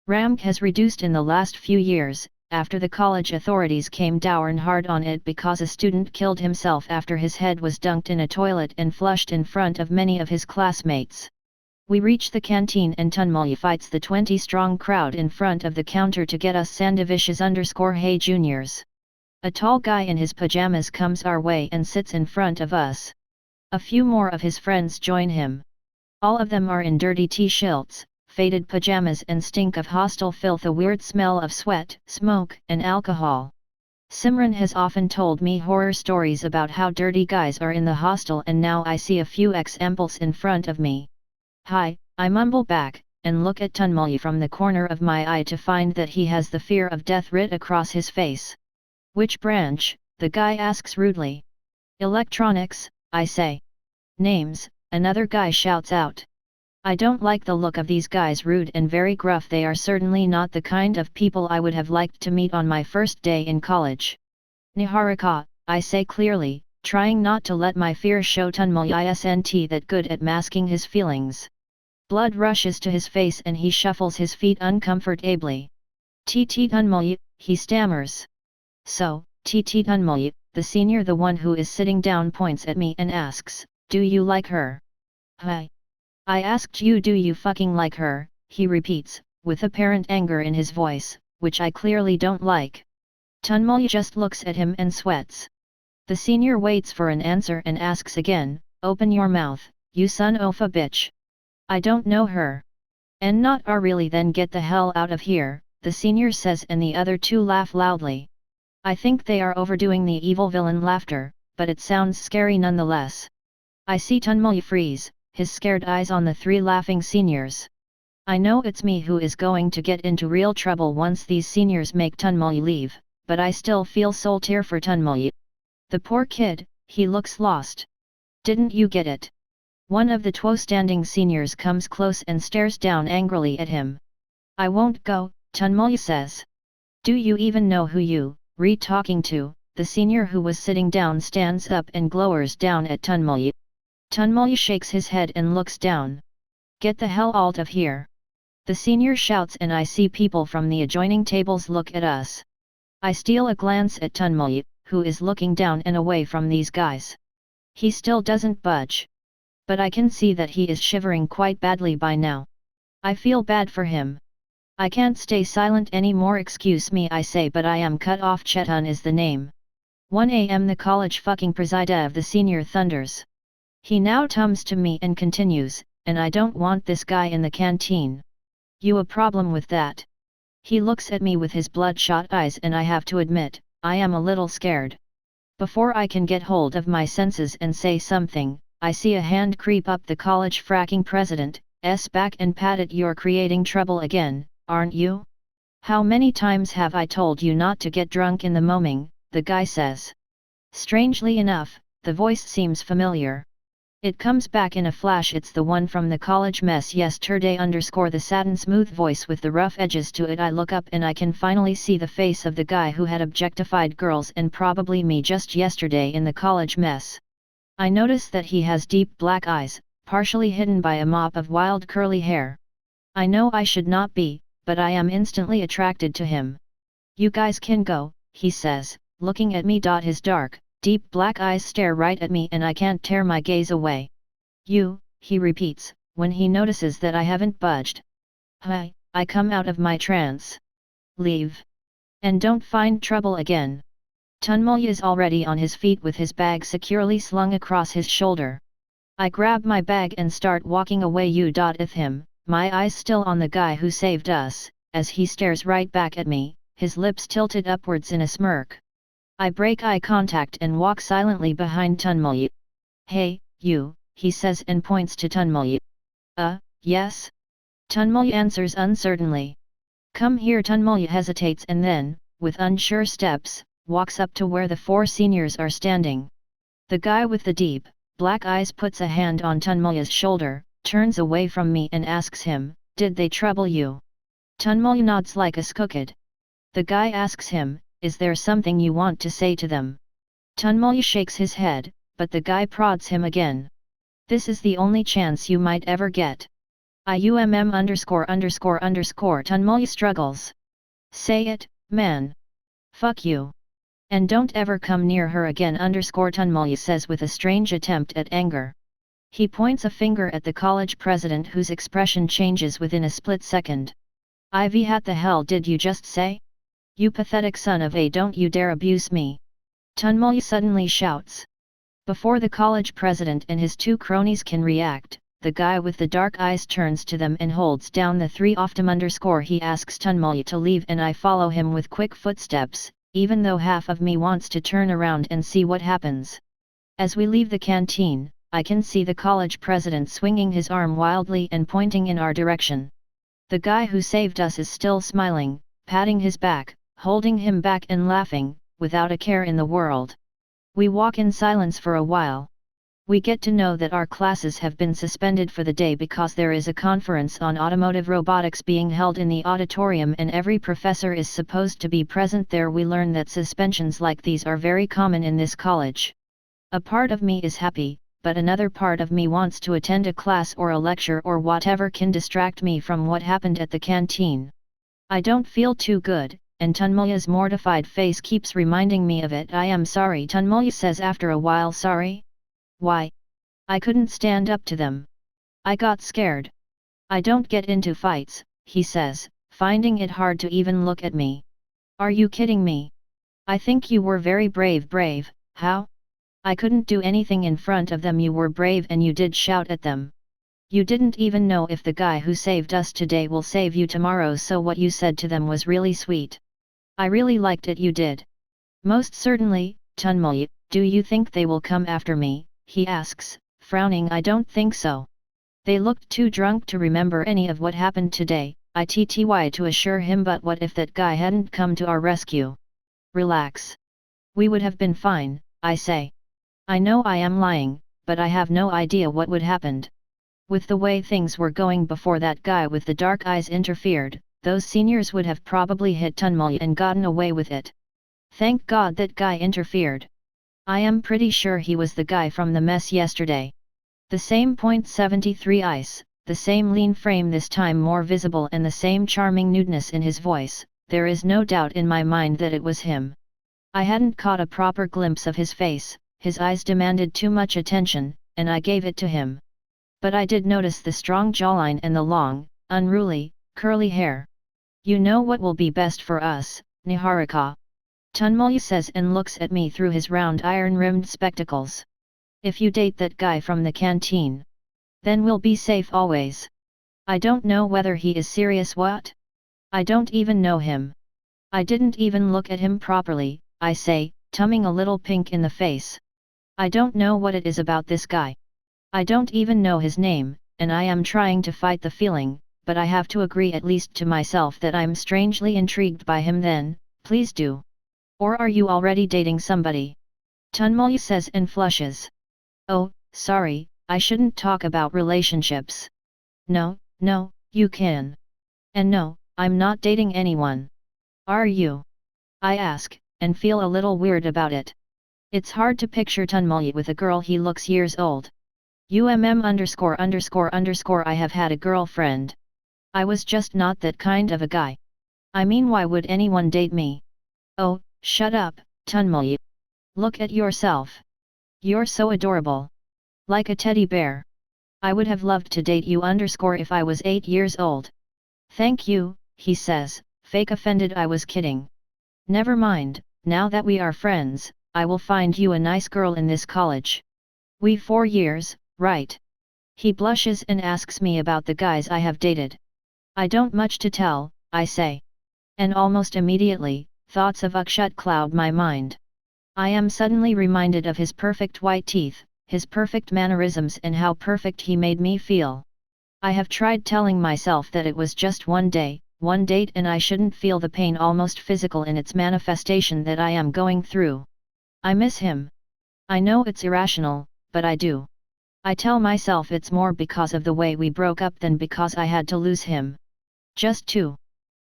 Rank has reduced in the last few years, after the college authorities came down hard on it because a student killed himself after his head was dunked in a toilet and flushed in front of many of his classmates. We reach the canteen and Tunmulya fights the 20-strong crowd in front of the counter to get us sandwiches underscore. Hey juniors. A tall guy in his pajamas comes our way and sits in front of us. A few more of his friends join him. All of them are in dirty t-shirts, faded pajamas and stink of hostile filth, a weird smell of sweat, smoke and alcohol. Simran has often told me horror stories about how dirty guys are in the hostel, and now I see a few examples in front of me. Hi, I mumble back, and look at Tanmay from the corner of my eye to find that he has the fear of death writ across his face. Which branch? The guy asks rudely. Electronics, I say. Names, another guy shouts out. I don't like the look of these guys, rude and very gruff. They are certainly not the kind of people I would have liked to meet on my first day in college. Niharika, I say clearly, trying not to let my fear show. Tanmay isn't that good at masking his feelings. Blood rushes to his face and he shuffles his feet uncomfortably. Tanmay, he stammers. So, Tanmay, the senior, the one who is sitting down, points at me and asks, do you like her? Hi. I asked you, do you fucking like her? He repeats, with apparent anger in his voice, which I clearly don't like. Tanmay just looks at him and sweats. The senior waits for an answer and asks again, open your mouth, you son of a bitch. I don't know her. And not really, then get the hell out of here, the senior says, and the other two laugh loudly. I think they are overdoing the evil villain laughter, but it sounds scary nonetheless. I see Tanmay freeze, his scared eyes on the three laughing seniors. I know it's me who is going to get into real trouble once these seniors make Tanmay leave, but I still feel soul tear for Tanmay. The poor kid, he looks lost. Didn't you get it? One of the two standing seniors comes close and stares down angrily at him. I won't go, Tanmay says. Do you even know who you re talking to? The senior who was sitting down stands up and glowers down at Tanmay. Tanmay shakes his head and looks down. Get the hell out of here. The senior shouts, and I see people from the adjoining tables look at us. I steal a glance at Tanmay, who is looking down and away from these guys. He still doesn't budge. But I can see that he is shivering quite badly by now. I feel bad for him. I can't stay silent anymore. Excuse me, I say, but I am cut off. Chetan is the name. 1 a.m. The college fucking presida of the senior thunders. He now comes to me and continues, and I don't want this guy in the canteen. You a problem with that? He looks at me with his bloodshot eyes, and I have to admit, I am a little scared. Before I can get hold of my senses and say something, I see a hand creep up the college fracking president's back and pat it. You're creating trouble again, aren't you? How many times have I told you not to get drunk in the morning, the guy says. Strangely enough, the voice seems familiar. It comes back in a flash. It's the one from the college mess yesterday. The satin smooth voice with the rough edges to it. I look up and I can finally see the face of the guy who had objectified girls and probably me just yesterday in the college mess. I notice that he has deep black eyes, partially hidden by a mop of wild curly hair. I know I should not be, but I am instantly attracted to him. You guys can go, he says, looking at me. His dark, deep black eyes stare right at me and I can't tear my gaze away. You, he repeats, when he notices that I haven't budged. Hi, I come out of my trance. Leave. And don't find trouble again. Tanmay is already on his feet with his bag securely slung across his shoulder. I grab my bag and start walking away. With him, my eyes still on the guy who saved us, as he stares right back at me, his lips tilted upwards in a smirk. I break eye contact and walk silently behind Tanmay. Hey, you, he says and points to Tanmay. Yes? Tanmay answers uncertainly. Come here. Tanmay hesitates and then, with unsure steps, walks up to where the four seniors are standing. The guy with the deep, black eyes puts a hand on Tanmay's shoulder, turns away from me and asks him, did they trouble you? Tanmay nods like a skookid. The guy asks him, is there something you want to say to them? Tanmay shakes his head, but the guy prods him again. This is the only chance you might ever get. IUMM _____. Tanmay struggles. Say it, man. Fuck you. And don't ever come near her again Tanmay says with a strange attempt at anger. He points a finger at the college president whose expression changes within a split second. Ivy, what the hell did you just say? You pathetic son of a, don't you dare abuse me. Tanmay suddenly shouts. Before the college president and his two cronies can react, the guy with the dark eyes turns to them and holds down the three. He asks Tanmay to leave and I follow him with quick footsteps, even though half of me wants to turn around and see what happens. As we leave the canteen, I can see the college president swinging his arm wildly and pointing in our direction. The guy who saved us is still smiling, patting his back, holding him back and laughing, without a care in the world. We walk in silence for a while. We get to know that our classes have been suspended for the day because there is a conference on automotive robotics being held in the auditorium and every professor is supposed to be present there. We learn that suspensions like these are very common in this college. A part of me is happy, but another part of me wants to attend a class or a lecture or whatever can distract me from what happened at the canteen. I don't feel too good, and Tunmulya's mortified face keeps reminding me of it. I am sorry, Tunmulya says after a while. Sorry? Why? I couldn't stand up to them. I got scared. I don't get into fights, he says, finding it hard to even look at me. Are you kidding me? I think you were very brave. Brave, how? I couldn't do anything in front of them. You were brave and you did shout at them. You didn't even know if the guy who saved us today will save you tomorrow, so what you said to them was really sweet. I really liked it. You did. Most certainly, Tunmulya. Do you think they will come after me? He asks, frowning. I don't think so. They looked too drunk to remember any of what happened today, I to assure him. But what if that guy hadn't come to our rescue? Relax. We would have been fine, I say. I know I am lying, but I have no idea what would happened. With the way things were going before that guy with the dark eyes interfered, those seniors would have probably hit Tunmulya and gotten away with it. Thank God that guy interfered. I am pretty sure he was the guy from the mess yesterday. The same .73 ice, the same lean frame, this time more visible, and the same charming nudeness in his voice. There is no doubt in my mind that it was him. I hadn't caught a proper glimpse of his face, his eyes demanded too much attention, and I gave it to him. But I did notice the strong jawline and the long, unruly, curly hair. You know what will be best for us, Niharika? Tunmulya says and looks at me through his round iron-rimmed spectacles. If you date that guy from the canteen, then we'll be safe always. I don't know whether he is serious. What? I don't even know him. I didn't even look at him properly, I say, tumming a little pink in the face. I don't know what it is about this guy. I don't even know his name, and I am trying to fight the feeling, but I have to agree at least to myself that I'm strangely intrigued by him. Then, please do. Or are you already dating somebody? Tunmulya says and flushes. Oh, sorry, I shouldn't talk about relationships. No, you can. And no, I'm not dating anyone. Are you? I ask, and feel a little weird about it. It's hard to picture Tunmulya with a girl he looks years old. I have had a girlfriend. I was just not that kind of a guy. I mean, why would anyone date me? Oh, shut up, Tunmulya. Look at yourself. You're so adorable. Like a teddy bear. I would have loved to date you if I was 8 years old. Thank you, he says, fake offended. I was kidding. Never mind, now that we are friends, I will find you a nice girl in this college. We 4 years, right? He blushes and asks me about the guys I have dated. I don't much to tell, I say. And almost immediately, thoughts of Akshat cloud my mind. I am suddenly reminded of his perfect white teeth, his perfect mannerisms, and how perfect he made me feel. I have tried telling myself that it was just one day, one date, and I shouldn't feel the pain, almost physical in its manifestation, that I am going through. I miss him. I know it's irrational, but I do. I tell myself it's more because of the way we broke up than because I had to lose him. Just 2?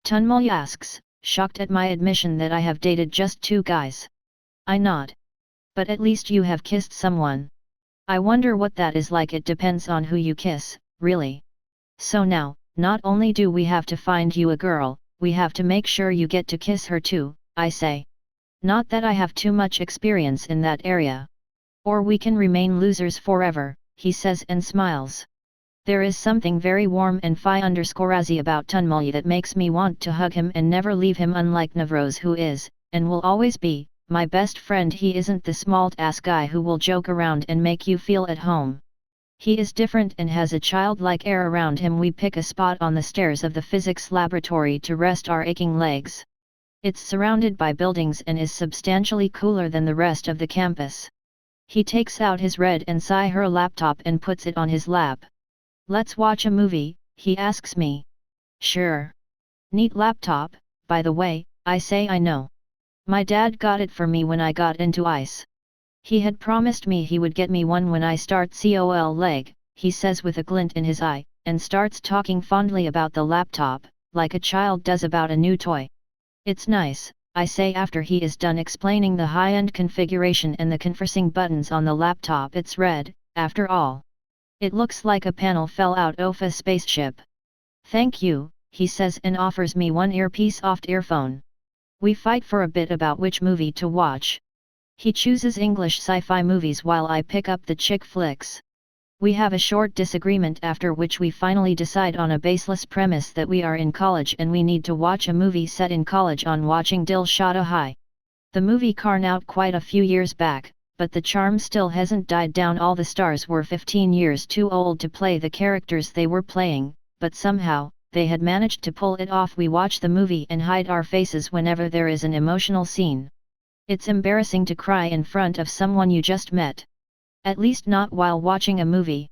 Tunmulya asks, shocked at my admission that I have dated just 2 guys. I nod. But at least you have kissed someone. I wonder what that is like. It depends on who you kiss, really. So now, not only do we have to find you a girl, we have to make sure you get to kiss her too, I say. Not that I have too much experience in that area. Or we can remain losers forever, he says and smiles. There is something very warm and phi_azzy about Tunmulya that makes me want to hug him and never leave him, unlike Navroz, who is, and will always be, my best friend. He isn't the smalt-ass guy who will joke around and make you feel at home. He is different and has a childlike air around him. We pick a spot on the stairs of the physics laboratory to rest our aching legs. It's surrounded by buildings and is substantially cooler than the rest of the campus. He takes out his red and her laptop and puts it on his lap. Let's watch a movie, he asks me. Sure. Neat laptop, by the way, I say. I know. My dad got it for me when I got into ICE. He had promised me he would get me one when I start COL leg, he says with a glint in his eye, and starts talking fondly about the laptop, like a child does about a new toy. It's nice, I say after he is done explaining the high-end configuration and the conversing buttons on the laptop. It's red, after all. It looks like a panel fell out of a spaceship. Thank you, he says and offers me one earpiece-off earphone. We fight for a bit about which movie to watch. He chooses English sci-fi movies while I pick up the chick flicks. We have a short disagreement after which we finally decide on a baseless premise that we are in college and we need to watch a movie set in college on watching Dil Shada Hai. The movie came out quite a few years back, but the charm still hasn't died down. All the stars were 15 years too old to play the characters they were playing, but somehow, they had managed to pull it off. We watch the movie and hide our faces whenever there is an emotional scene. It's embarrassing to cry in front of someone you just met. At least not while watching a movie.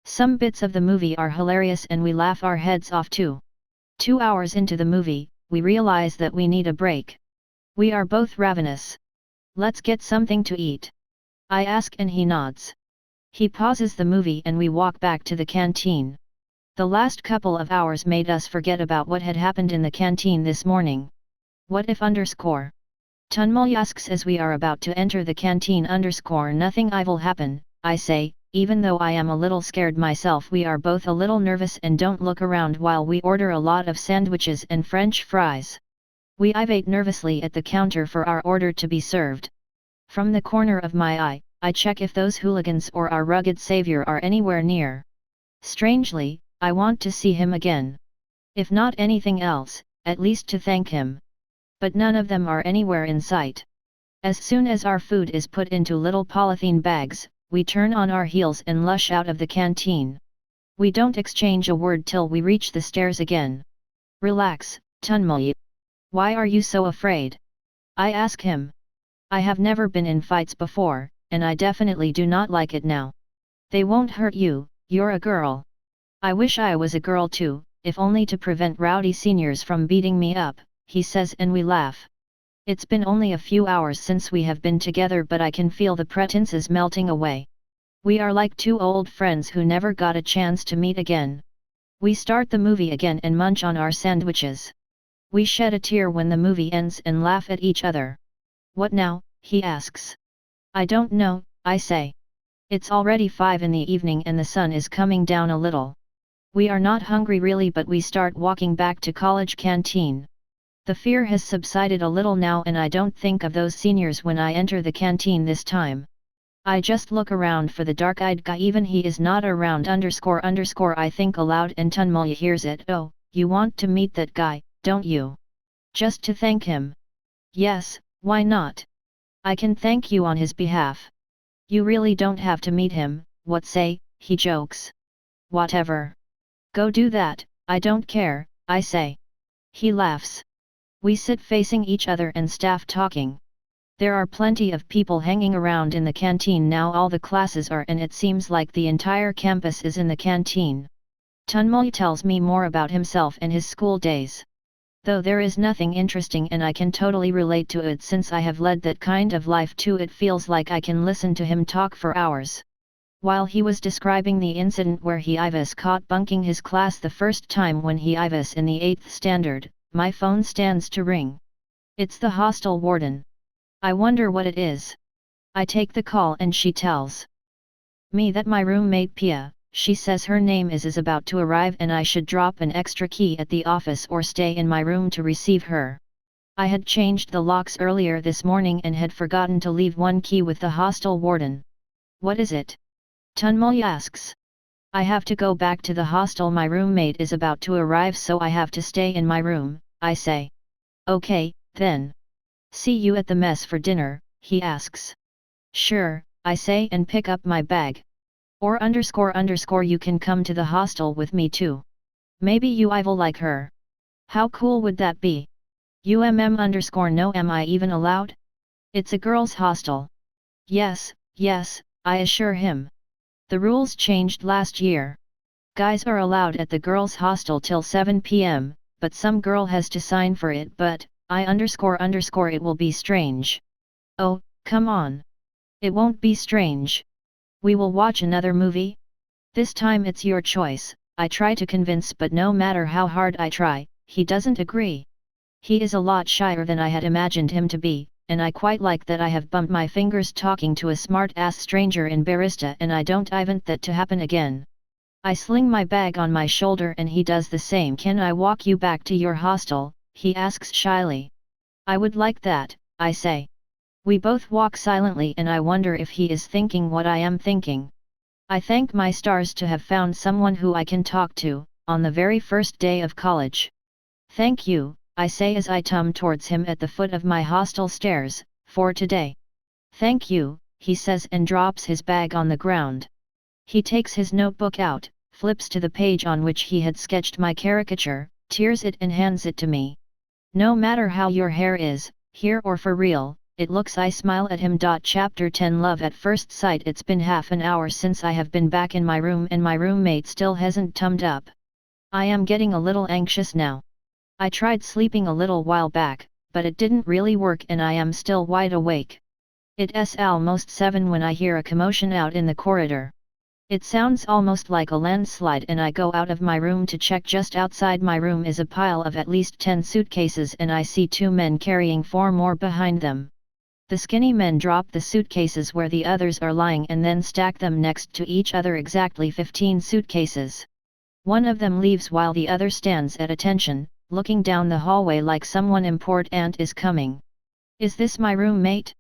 Some bits of the movie are hilarious and we laugh our heads off too. 2 hours into the movie, we realize that we need a break. We are both ravenous. Let's get something to eat. I ask and he nods. He pauses the movie and we walk back to the canteen. The last couple of hours made us forget about what had happened in the canteen this morning. What if Tunmul asks as we are about to enter the canteen. Nothing evil happen, I say, even though I am a little scared myself. We are both a little nervous and don't look around while we order a lot of sandwiches and French fries. We wait nervously at the counter for our order to be served. From the corner of my eye, I check if those hooligans or our rugged savior are anywhere near. Strangely, I want to see him again. If not anything else, at least to thank him. But none of them are anywhere in sight. As soon as our food is put into little polythene bags, we turn on our heels and lush out of the canteen. We don't exchange a word till we reach the stairs again. Relax, Tunmul. Why are you so afraid? I ask him. I have never been in fights before, and I definitely do not like it now. They won't hurt you, you're a girl. I wish I was a girl too, if only to prevent rowdy seniors from beating me up, he says and we laugh. It's been only a few hours since we have been together but I can feel the pretenses melting away. We are like two old friends who never got a chance to meet again. We start the movie again and munch on our sandwiches. We shed a tear when the movie ends and laugh at each other. What now? He asks. I don't know, I say. It's already 5 in the evening and the sun is coming down a little. We are not hungry really but we start walking back to college canteen. The fear has subsided a little now and I don't think of those seniors when I enter the canteen this time. I just look around for the dark-eyed guy. Even he is not around. I think aloud and Tunmul hears it. Oh, you want to meet that guy, don't you? Just to thank him? Yes, why not? I can thank you on his behalf. You really don't have to meet him, what say, he jokes. Whatever. Go do that, I don't care, I say. He laughs. We sit facing each other and staff talking. There are plenty of people hanging around in the canteen now. All the classes are and it seems like the entire campus is in the canteen. Tunmul tells me more about himself and his school days. Though there is nothing interesting and I can totally relate to it since I have led that kind of life too, it feels like I can listen to him talk for hours. While he was describing the incident where he was caught bunking his class the first time when he was in the 8th standard, my phone stands to ring. It's the hostel warden. I wonder what it is. I take the call and she tells me that my roommate Pia, she says her name is about to arrive and I should drop an extra key at the office or stay in my room to receive her. I had changed the locks earlier this morning and had forgotten to leave one key with the hostel warden. What is it? Tunmul asks. I have to go back to the hostel. My roommate is about to arrive so I have to stay in my room, I say. Okay, then. See you at the mess for dinner, he asks. Sure, I say and pick up my bag. Or you can come to the hostel with me too. Maybe you will like her. How cool would that be? No, am I even allowed? It's a girls' hostel. Yes, yes, I assure him. The rules changed last year. Guys are allowed at the girls' hostel till 7 p.m, but some girl has to sign for it, but, it will be strange. Oh, come on. It won't be strange. We will watch another movie? This time it's your choice, I try to convince, but no matter how hard I try, he doesn't agree. He is a lot shyer than I had imagined him to be, and I quite like that I have bumped my fingers talking to a smart-ass stranger in barista, and I don't want that to happen again. I sling my bag on my shoulder and he does the same. Can I walk you back to your hostel? He asks shyly. I would like that, I say. We both walk silently and I wonder if he is thinking what I am thinking. I thank my stars to have found someone who I can talk to, on the very first day of college. Thank you, I say as I tum towards him at the foot of my hostel stairs, for today. Thank you, he says and drops his bag on the ground. He takes his notebook out, flips to the page on which he had sketched my caricature, tears it and hands it to me. No matter how your hair is, here or for real, it looks. I smile at him. Chapter 10 Love at First Sight. It's been half an hour since I have been back in my room and my roommate still hasn't turned up. I am getting a little anxious now. I tried sleeping a little while back, but it didn't really work and I am still wide awake. It's almost 7 when I hear a commotion out in the corridor. It sounds almost like a landslide and I go out of my room to check. Just outside my room is a pile of at least 10 suitcases and I see 2 men carrying 4 more behind them. The skinny men drop the suitcases where the others are lying and then stack them next to each other, exactly 15 suitcases. One of them leaves while the other stands at attention, looking down the hallway like someone important is coming. Is this my roommate?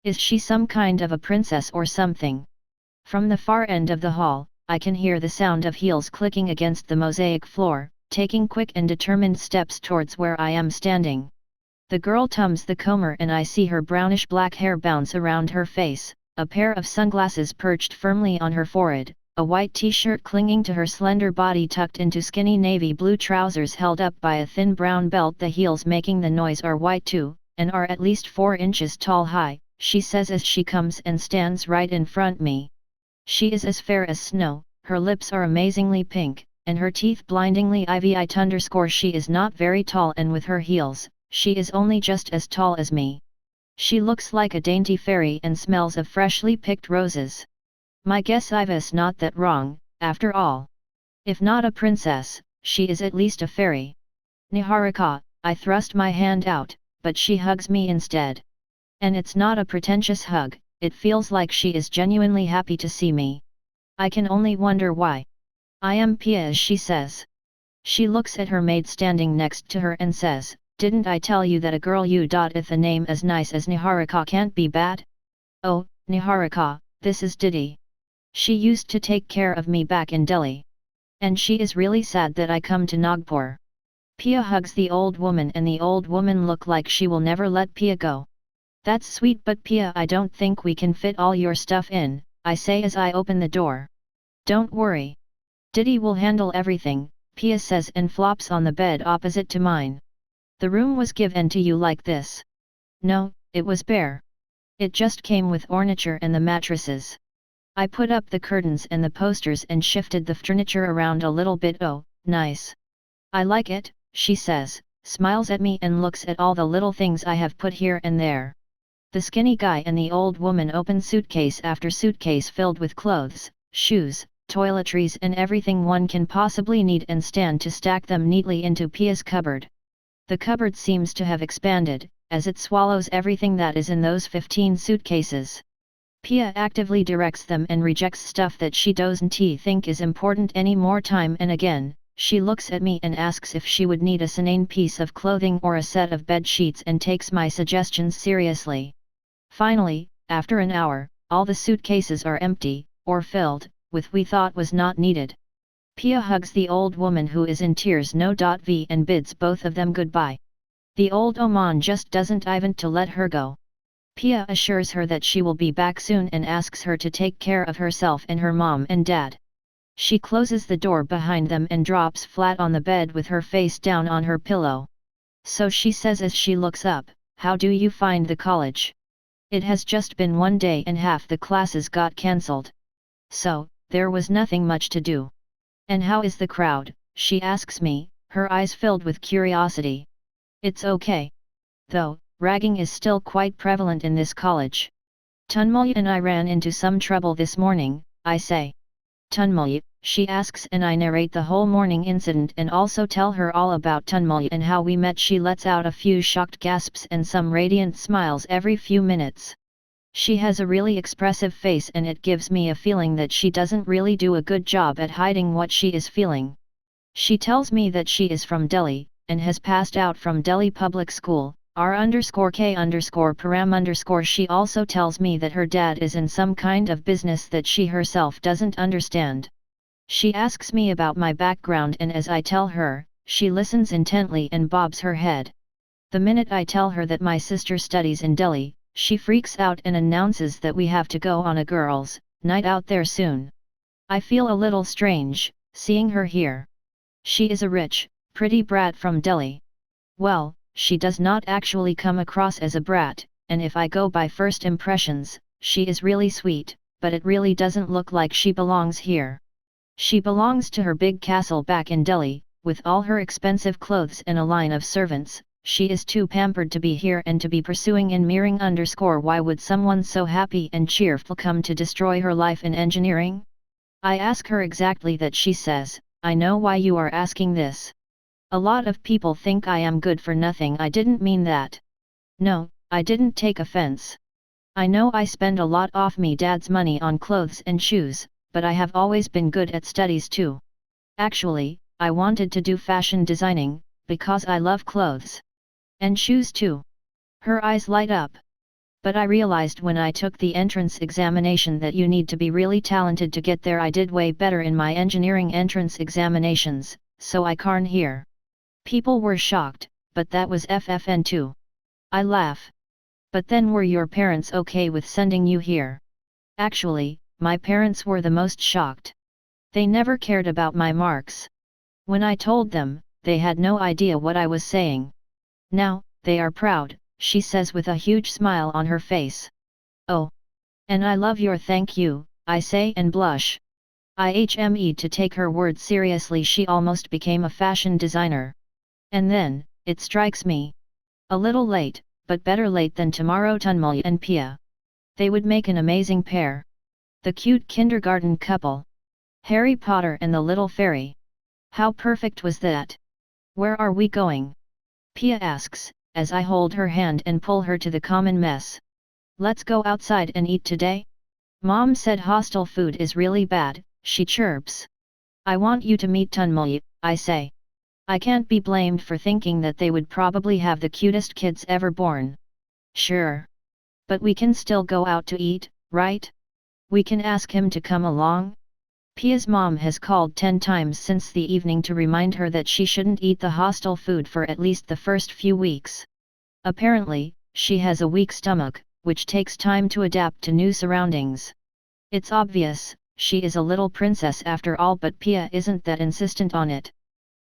Is she some kind of a princess or something? From the far end of the hall, I can hear the sound of heels clicking against the mosaic floor, taking quick and determined steps towards where I am standing. The girl tums the comber and I see her brownish black hair bounce around her face, a pair of sunglasses perched firmly on her forehead, a white t-shirt clinging to her slender body tucked into skinny navy blue trousers held up by a thin brown belt. The heels making the noise are white too, and are at least 4 inches tall high, she says as she comes and stands right in front me. She is as fair as snow, her lips are amazingly pink, and her teeth blindingly ivy. She is not very tall and with her heels, she is only just as tall as me. She looks like a dainty fairy and smells of freshly picked roses. My guess I was not that wrong, after all. If not a princess, she is at least a fairy. Niharika, I thrust my hand out, but she hugs me instead. And it's not a pretentious hug, it feels like she is genuinely happy to see me. I can only wonder why. I am Pia, as she says. She looks at her maid standing next to her and says, didn't I tell you that a girl with a name as nice as Niharika can't be bad? Oh, Niharika, this is Didi. She used to take care of me back in Delhi. And she is really sad that I come to Nagpur. Pia hugs the old woman and the old woman look like she will never let Pia go. That's sweet, but Pia, I don't think we can fit all your stuff in, I say as I open the door. Don't worry. Didi will handle everything, Pia says and flops on the bed opposite to mine. The room was given to you like this? No, it was bare. It just came with furniture and the mattresses. I put up the curtains and the posters and shifted the furniture around a little bit. Oh, nice. I like it, she says, smiles at me and looks at all the little things I have put here and there. The skinny guy and the old woman open suitcase after suitcase filled with clothes, shoes, toiletries and everything one can possibly need and stand to stack them neatly into Pia's cupboard. The cupboard seems to have expanded, as it swallows everything that is in those 15 suitcases. Pia actively directs them and rejects stuff that she doesn't think is important any more. Time and again, she looks at me and asks if she would need a inane piece of clothing or a set of bed sheets and takes my suggestions seriously. Finally, after an hour, all the suitcases are empty, or filled, with we thought was not needed. Pia hugs the old woman who is in tears and bids both of them goodbye. The old Oman just doesn't want to let her go. Pia assures her that she will be back soon and asks her to take care of herself and her mom and dad. She closes the door behind them and drops flat on the bed with her face down on her pillow. So she says as she looks up, how do you find the college? It has just been 1 day and half the classes got cancelled. So, there was nothing much to do. And how is the crowd? She asks me, her eyes filled with curiosity. It's okay. Though, ragging is still quite prevalent in this college. Tunmulya and I ran into some trouble this morning, I say. Tunmulya, she asks, and I narrate the whole morning incident and also tell her all about Tunmulya and how we met. She lets out a few shocked gasps and some radiant smiles every few minutes. She has a really expressive face and it gives me a feeling that she doesn't really do a good job at hiding what she is feeling. She tells me that she is from Delhi, and has passed out from Delhi public school, R_K_Param_. She also tells me that her dad is in some kind of business that she herself doesn't understand. She asks me about my background and as I tell her, she listens intently and bobs her head. The minute I tell her that my sister studies in Delhi, she freaks out and announces that we have to go on a girls' night out there soon. I feel a little strange, seeing her here. She is a rich, pretty brat from Delhi. Well, she does not actually come across as a brat, and if I go by first impressions, she is really sweet, but it really doesn't look like she belongs here. She belongs to her big castle back in Delhi, with all her expensive clothes and a line of servants. She is too pampered to be here and to be pursuing engineering. Why would someone so happy and cheerful come to destroy her life in engineering? I ask her exactly that. She says, I know why you are asking this. A lot of people think I am good for nothing. I didn't mean that. No, I didn't take offense. I know I spend a lot of me dad's money on clothes and shoes, but I have always been good at studies too. Actually, I wanted to do fashion designing, because I love clothes. And shoes too. Her eyes light up. But I realized when I took the entrance examination that you need to be really talented to get there. I did way better in my engineering entrance examinations, so I can't here. People were shocked, but that was FFN too. I laugh. But then were your parents okay with sending you here? Actually, my parents were the most shocked. They never cared about my marks. When I told them, they had no idea what I was saying. Now, they are proud, she says with a huge smile on her face. Oh! And I love your thank you, I say and blush. IHME to take her words seriously. She almost became a fashion designer. And then, it strikes me. A little late, but better late than tomorrow. Tunmulya and Pia. They would make an amazing pair. The cute kindergarten couple. Harry Potter and the little fairy. How perfect was that? Where are we going? Pia asks, as I hold her hand and pull her to the common mess. Let's go outside and eat today? Mom said hostel food is really bad, she chirps. I want you to meet Tunmulya, I say. I can't be blamed for thinking that they would probably have the cutest kids ever born. Sure. But we can still go out to eat, right? We can ask him to come along? Pia's mom has called 10 times since the evening to remind her that she shouldn't eat the hostel food for at least the first few weeks. Apparently, she has a weak stomach, which takes time to adapt to new surroundings. It's obvious, she is a little princess after all, but Pia isn't that insistent on it.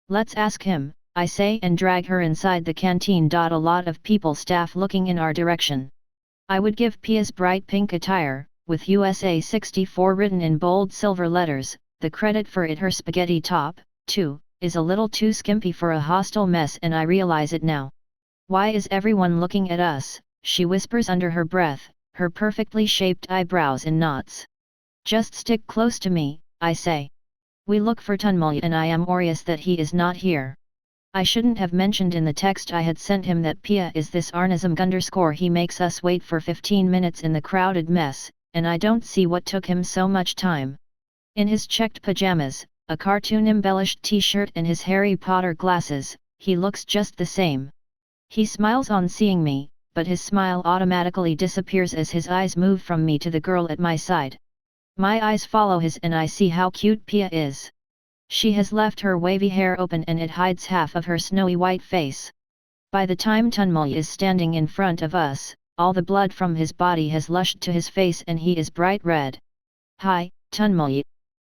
Let's ask him, I say and drag her inside the canteen. A lot of people staff looking in our direction. I would give Pia's bright pink attire, with USA 64 written in bold silver letters, the credit for it. Her spaghetti top, too, is a little too skimpy for a hostel mess, and I realize it now. Why is everyone looking at us? She whispers under her breath, her perfectly shaped eyebrows in knots. Just stick close to me, I say. We look for Tunmulya and I am furious that he is not here. I shouldn't have mentioned in the text I had sent him that Pia is this Arnazam _. He makes us wait for 15 minutes in the crowded mess, and I don't see what took him so much time. In his checked pajamas, a cartoon-embellished t-shirt and his Harry Potter glasses, he looks just the same. He smiles on seeing me, but his smile automatically disappears as his eyes move from me to the girl at my side. My eyes follow his and I see how cute Pia is. She has left her wavy hair open and it hides half of her snowy white face. By the time Tunmulya is standing in front of us, all the blood from his body has lushed to his face and he is bright red. Hi, Tunmulya.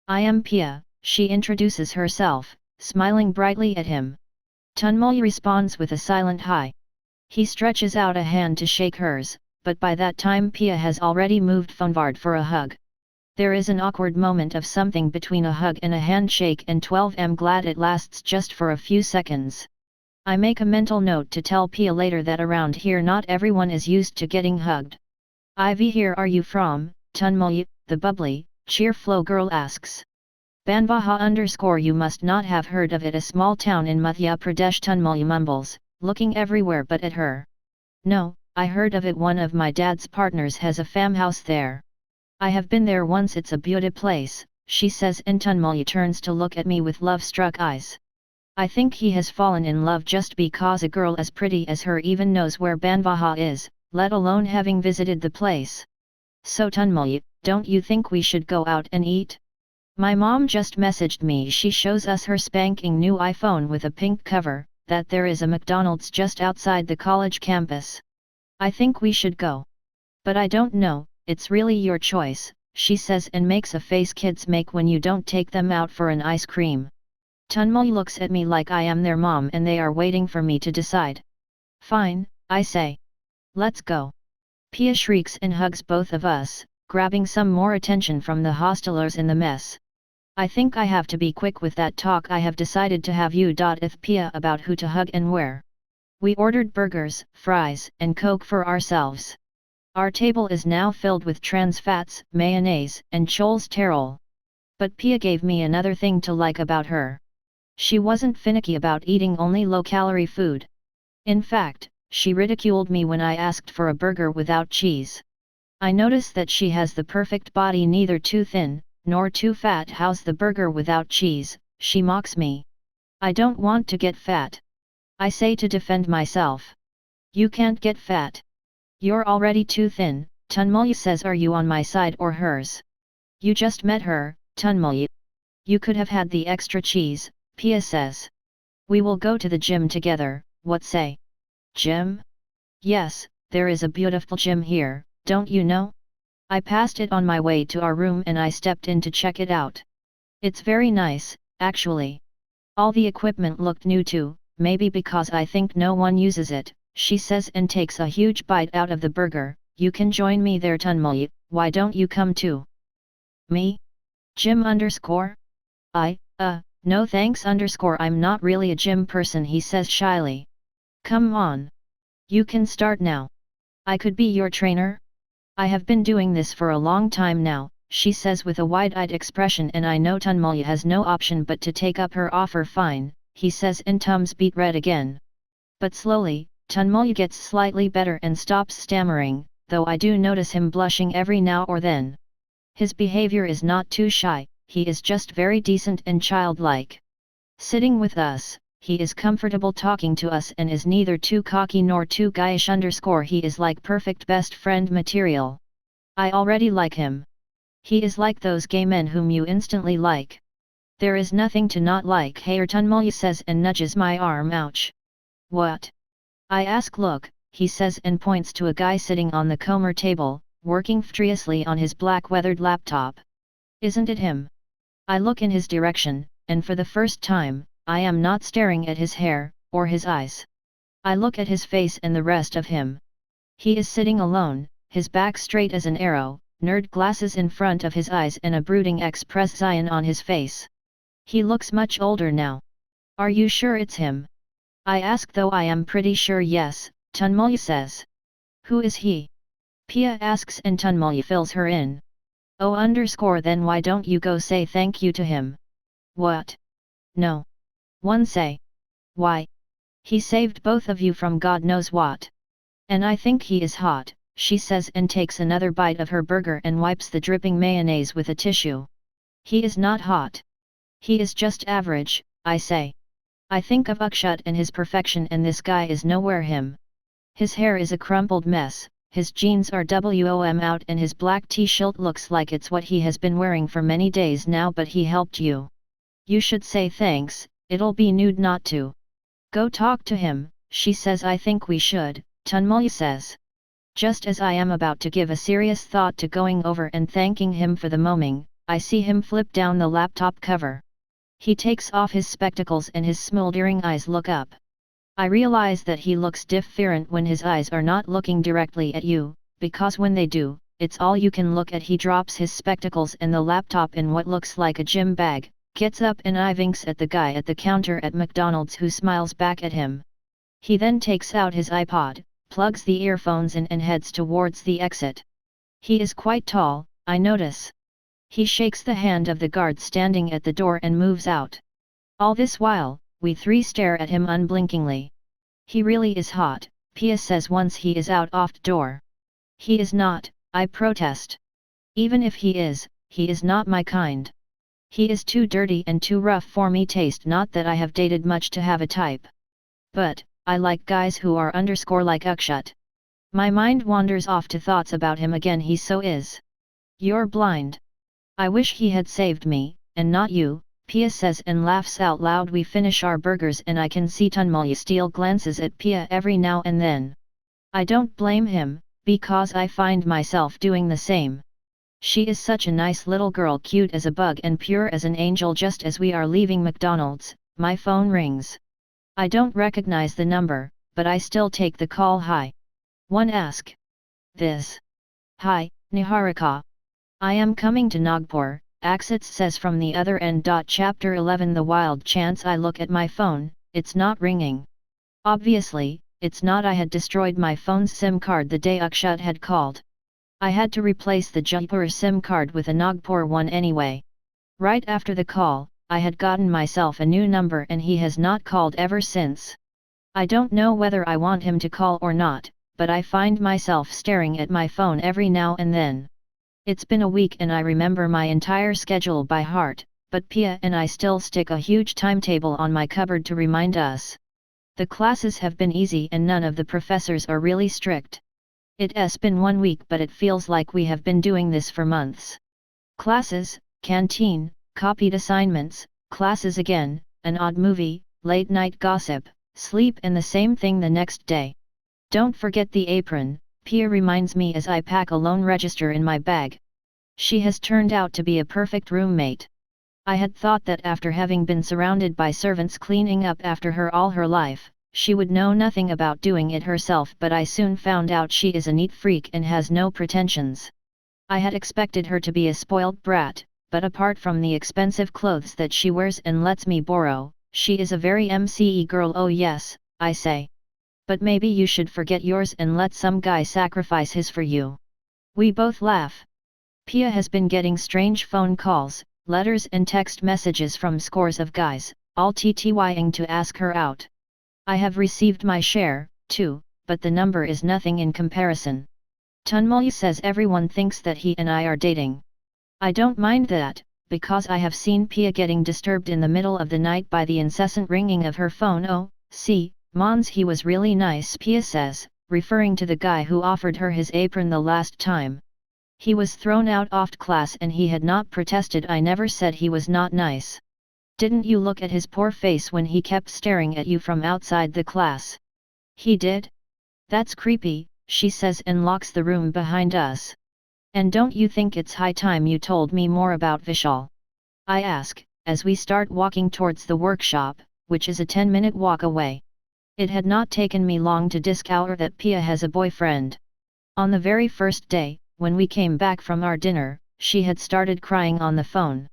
I am Pia, she introduces herself, smiling brightly at him. Tunmul responds with a silent hi. He stretches out a hand to shake hers, but by that time Pia has already moved forward for a hug. There is an awkward moment of something between a hug and a handshake, and 12am glad it lasts just for a few seconds. I make a mental note to tell Pia later that around here not everyone is used to getting hugged. Ivy, here are you from, Tunmul? The bubbly, cheerful girl asks. Banvaha _ you must not have heard of it, a small town in Madhya Pradesh. Tunmul mumbles, looking everywhere but at her. No, I heard of it, one of my dad's partners has a farmhouse there. I have been there once, it's a beautiful place, she says, and Tunmul turns to look at me with love-struck eyes. I think he has fallen in love just because a girl as pretty as her even knows where Banvaha is, let alone having visited the place. So Tunmul, don't you think we should go out and eat? My mom just messaged me, she shows us her spanking new iPhone with a pink cover, that there is a McDonald's just outside the college campus. I think we should go. But I don't know, it's really your choice, she says, and makes a face kids make when you don't take them out for an ice cream. Tunmul looks at me like I am their mom and they are waiting for me to decide. Fine, I say. Let's go. Pia shrieks and hugs both of us, grabbing some more attention from the hostelers in the mess. I think I have to be quick with that talk. I have decided to have you with Pia about who to hug and where. We ordered burgers, fries, and Coke for ourselves. Our table is now filled with trans fats, mayonnaise, and cholesterol. But Pia gave me another thing to like about her. She wasn't finicky about eating only low-calorie food. In fact, she ridiculed me when I asked for a burger without cheese. I notice that she has the perfect body, neither too thin, nor too fat. How's the burger without cheese, she mocks me. I don't want to get fat. I say to defend myself. You can't get fat. You're already too thin, Tunmul says. Are you on my side or hers? You just met her, Tunmul. You could have had the extra cheese, Pia says. We will go to the gym together, what say? Gym? Yes, there is a beautiful gym here, don't you know? I passed it on my way to our room and I stepped in to check it out. It's very nice, actually. All the equipment looked new too, maybe because I think no one uses it, she says and takes a huge bite out of the burger. You can join me there, Tunmul, why don't you come too? Me? Gym _ no thanks _ I'm not really a gym person, he says shyly. Come on. You can start now. I could be your trainer? I have been doing this for a long time now, she says with a wide-eyed expression, and I know Tunmul has no option but to take up her offer. Fine, he says, and Tums beat red again. But slowly, Tunmul gets slightly better and stops stammering, though I do notice him blushing every now or then. His behavior is not too shy, he is just very decent and childlike. Sitting with us, he is comfortable talking to us and is neither too cocky nor too guyish _ he is like perfect best friend material. I already like him. He is like those gay men whom you instantly like. There is nothing to not like. Hey, Tunmul says and nudges my arm. Ouch. What? I ask. Look, he says and points to a guy sitting on the Comer table, working furiously on his black weathered laptop. Isn't it him? I look in his direction, and for the first time, I am not staring at his hair, or his eyes. I look at his face and the rest of him. He is sitting alone, his back straight as an arrow, nerd glasses in front of his eyes and a brooding expression on his face. He looks much older now. Are you sure it's him? I ask, though I am pretty sure. Yes, Tunmul says. Who is he? Pia asks and Tunmul fills her in. Oh _ then why don't you go say thank you to him? What? No. One say. Why? He saved both of you from God knows what. And I think he is hot, she says and takes another bite of her burger and wipes the dripping mayonnaise with a tissue. He is not hot. He is just average, I say. I think of Akshat and his perfection, and this guy is nowhere him. His hair is a crumpled mess, his jeans are WOM out, and his black t-shirt looks like it's what he has been wearing for many days now. But he helped you. You should say thanks, it'll be nude not to. Go talk to him, she says. I think we should, Tunmul says. Just as I am about to give a serious thought to going over and thanking him for the moming, I see him flip down the laptop cover. He takes off his spectacles and his smoldering eyes look up. I realize that he looks different when his eyes are not looking directly at you, because when they do, it's all you can look at. He drops his spectacles and the laptop in what looks like a gym bag, gets up and I winks at the guy at the counter at McDonald's who smiles back at him. He then takes out his iPod, plugs the earphones in and heads towards the exit. He is quite tall, I notice. He shakes the hand of the guard standing at the door and moves out. All this while, we three stare at him unblinkingly. He really is hot, Pia says once he is out of the door. He is not, I protest. Even if he is not my kind. He is too dirty and too rough for me taste. Not that I have dated much to have a type. But, I like guys who are _ like Akshat. My mind wanders off to thoughts about him again. He so is. You're blind. I wish he had saved me, and not you, Pia says and laughs out loud. We finish our burgers and I can see Tanmaya steal glances at Pia every now and then. I don't blame him, because I find myself doing the same. She is such a nice little girl, cute as a bug and pure as an angel. Just as we are leaving McDonald's, my phone rings. I don't recognize the number, but I still take the call. Hi. One ask. This. Hi, Niharika. I am coming to Nagpur, Akshat says from the other end. Chapter 11. The wild chance I look at my phone, it's not ringing. Obviously, it's not. I had destroyed my phone's SIM card the day Akshat had called. I had to replace the Jaipur SIM card with a Nagpur one anyway. Right after the call, I had gotten myself a new number and he has not called ever since. I don't know whether I want him to call or not, but I find myself staring at my phone every now and then. It's been a week and I remember my entire schedule by heart, but Pia and I still stick a huge timetable on my cupboard to remind us. The classes have been easy and none of the professors are really strict. It's been 1 week but it feels like we have been doing this for months. Classes, canteen, copied assignments, classes again, an odd movie, late night gossip, sleep and the same thing the next day. Don't forget the apron, Pia reminds me as I pack a loan register in my bag. She has turned out to be a perfect roommate. I had thought that after having been surrounded by servants cleaning up after her all her life, she would know nothing about doing it herself, but I soon found out she is a neat freak and has no pretensions. I had expected her to be a spoiled brat, but apart from the expensive clothes that she wears and lets me borrow, she is a very MCE girl. Oh yes, I say. But maybe you should forget yours and let some guy sacrifice his for you. We both laugh. Pia has been getting strange phone calls, letters and text messages from scores of guys, all TTYing to ask her out. I have received my share, too, but the number is nothing in comparison. Tanmaya says everyone thinks that he and I are dating. I don't mind that, because I have seen Pia getting disturbed in the middle of the night by the incessant ringing of her phone. Oh, see, Mons, he was really nice, Pia says, referring to the guy who offered her his apron the last time. He was thrown out of class and he had not protested. I never said he was not nice. Didn't you look at his poor face when he kept staring at you from outside the class? He did? That's creepy, she says and locks the room behind us. And don't you think it's high time you told me more about Vishal? I ask, as we start walking towards the workshop, which is a 10-minute walk away. It had not taken me long to discover that Pia has a boyfriend. On the very first day, when we came back from our dinner, she had started crying on the phone.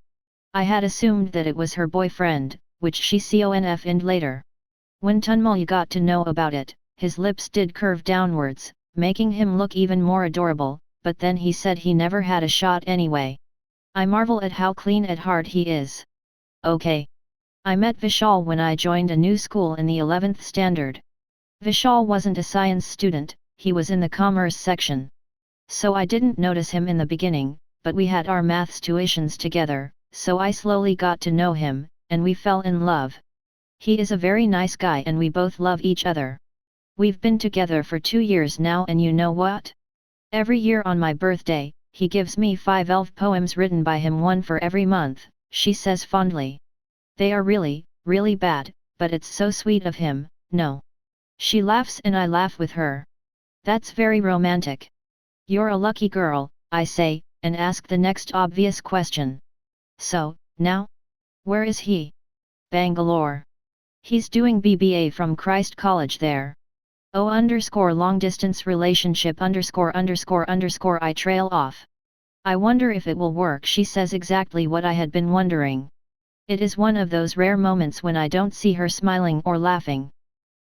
I had assumed that it was her boyfriend, which she confirmed later. When Tanmaya got to know about it, his lips did curve downwards, making him look even more adorable, but then he said he never had a shot anyway. I marvel at how clean at heart he is. Okay. I met Vishal when I joined a new school in the 11th standard. Vishal wasn't a science student, he was in the commerce section. So I didn't notice him in the beginning, but we had our maths tuitions together, so I slowly got to know him, and we fell in love. He is a very nice guy and we both love each other. We've been together for 2 years now, and you know what? Every year on my birthday, he gives me 5 elf poems written by him, one for every month, she says fondly. They are really, really bad, but it's so sweet of him, no. She laughs and I laugh with her. That's very romantic. You're a lucky girl, I say, and ask the next obvious question. So, now? Where is he? Bangalore. He's doing BBA from Christ College there. Long distance relationship ____ I trail off. I wonder if it will work. She says exactly what I had been wondering. It is one of those rare moments when I don't see her smiling or laughing.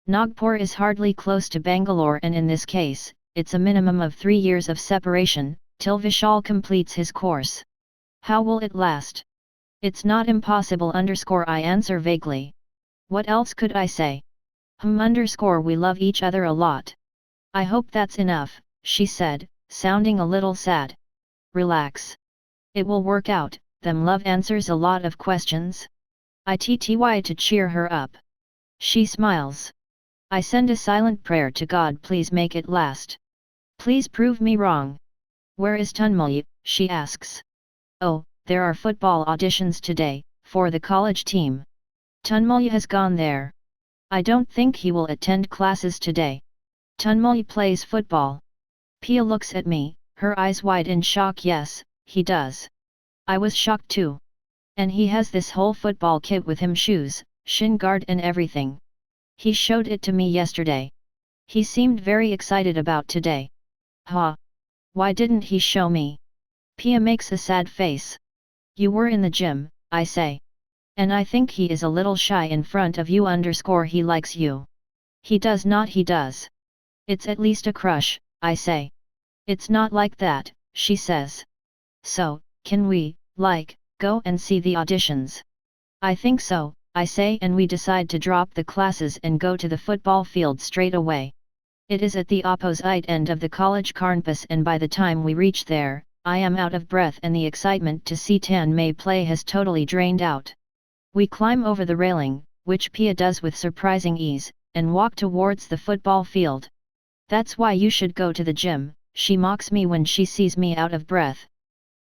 Nagpur is hardly close to Bangalore, and in this case, it's a minimum of 3 years of separation, till Vishal completes his course. How will it last? It's not impossible I answer vaguely. What else could I say? We love each other a lot. I hope that's enough, she said, sounding a little sad. Relax. It will work out, them love answers a lot of questions. I try to cheer her up. She smiles. I send a silent prayer to God, please make it last. Please prove me wrong. Where is Tanmay? She asks. Oh, there are football auditions today, for the college team. Tanmay has gone there. I don't think he will attend classes today. Tanmay plays football. Pia looks at me, her eyes wide in shock. Yes, he does. I was shocked too. And he has this whole football kit with him, shoes, shin guard and everything. He showed it to me yesterday. He seemed very excited about today. Why didn't he show me? Pia makes a sad face. You were in the gym, I say. And I think he is a little shy in front of you _ he likes you. He does not, he does. It's at least a crush, I say. It's not like that, she says. So, can we, go and see the auditions? I think so, I say, and we decide to drop the classes and go to the football field straight away. It is at the opposite end of the college campus, and by the time we reach there, I am out of breath and the excitement to see Tanmay play has totally drained out. We climb over the railing, which Pia does with surprising ease, and walk towards the football field. That's why you should go to the gym, she mocks me when she sees me out of breath.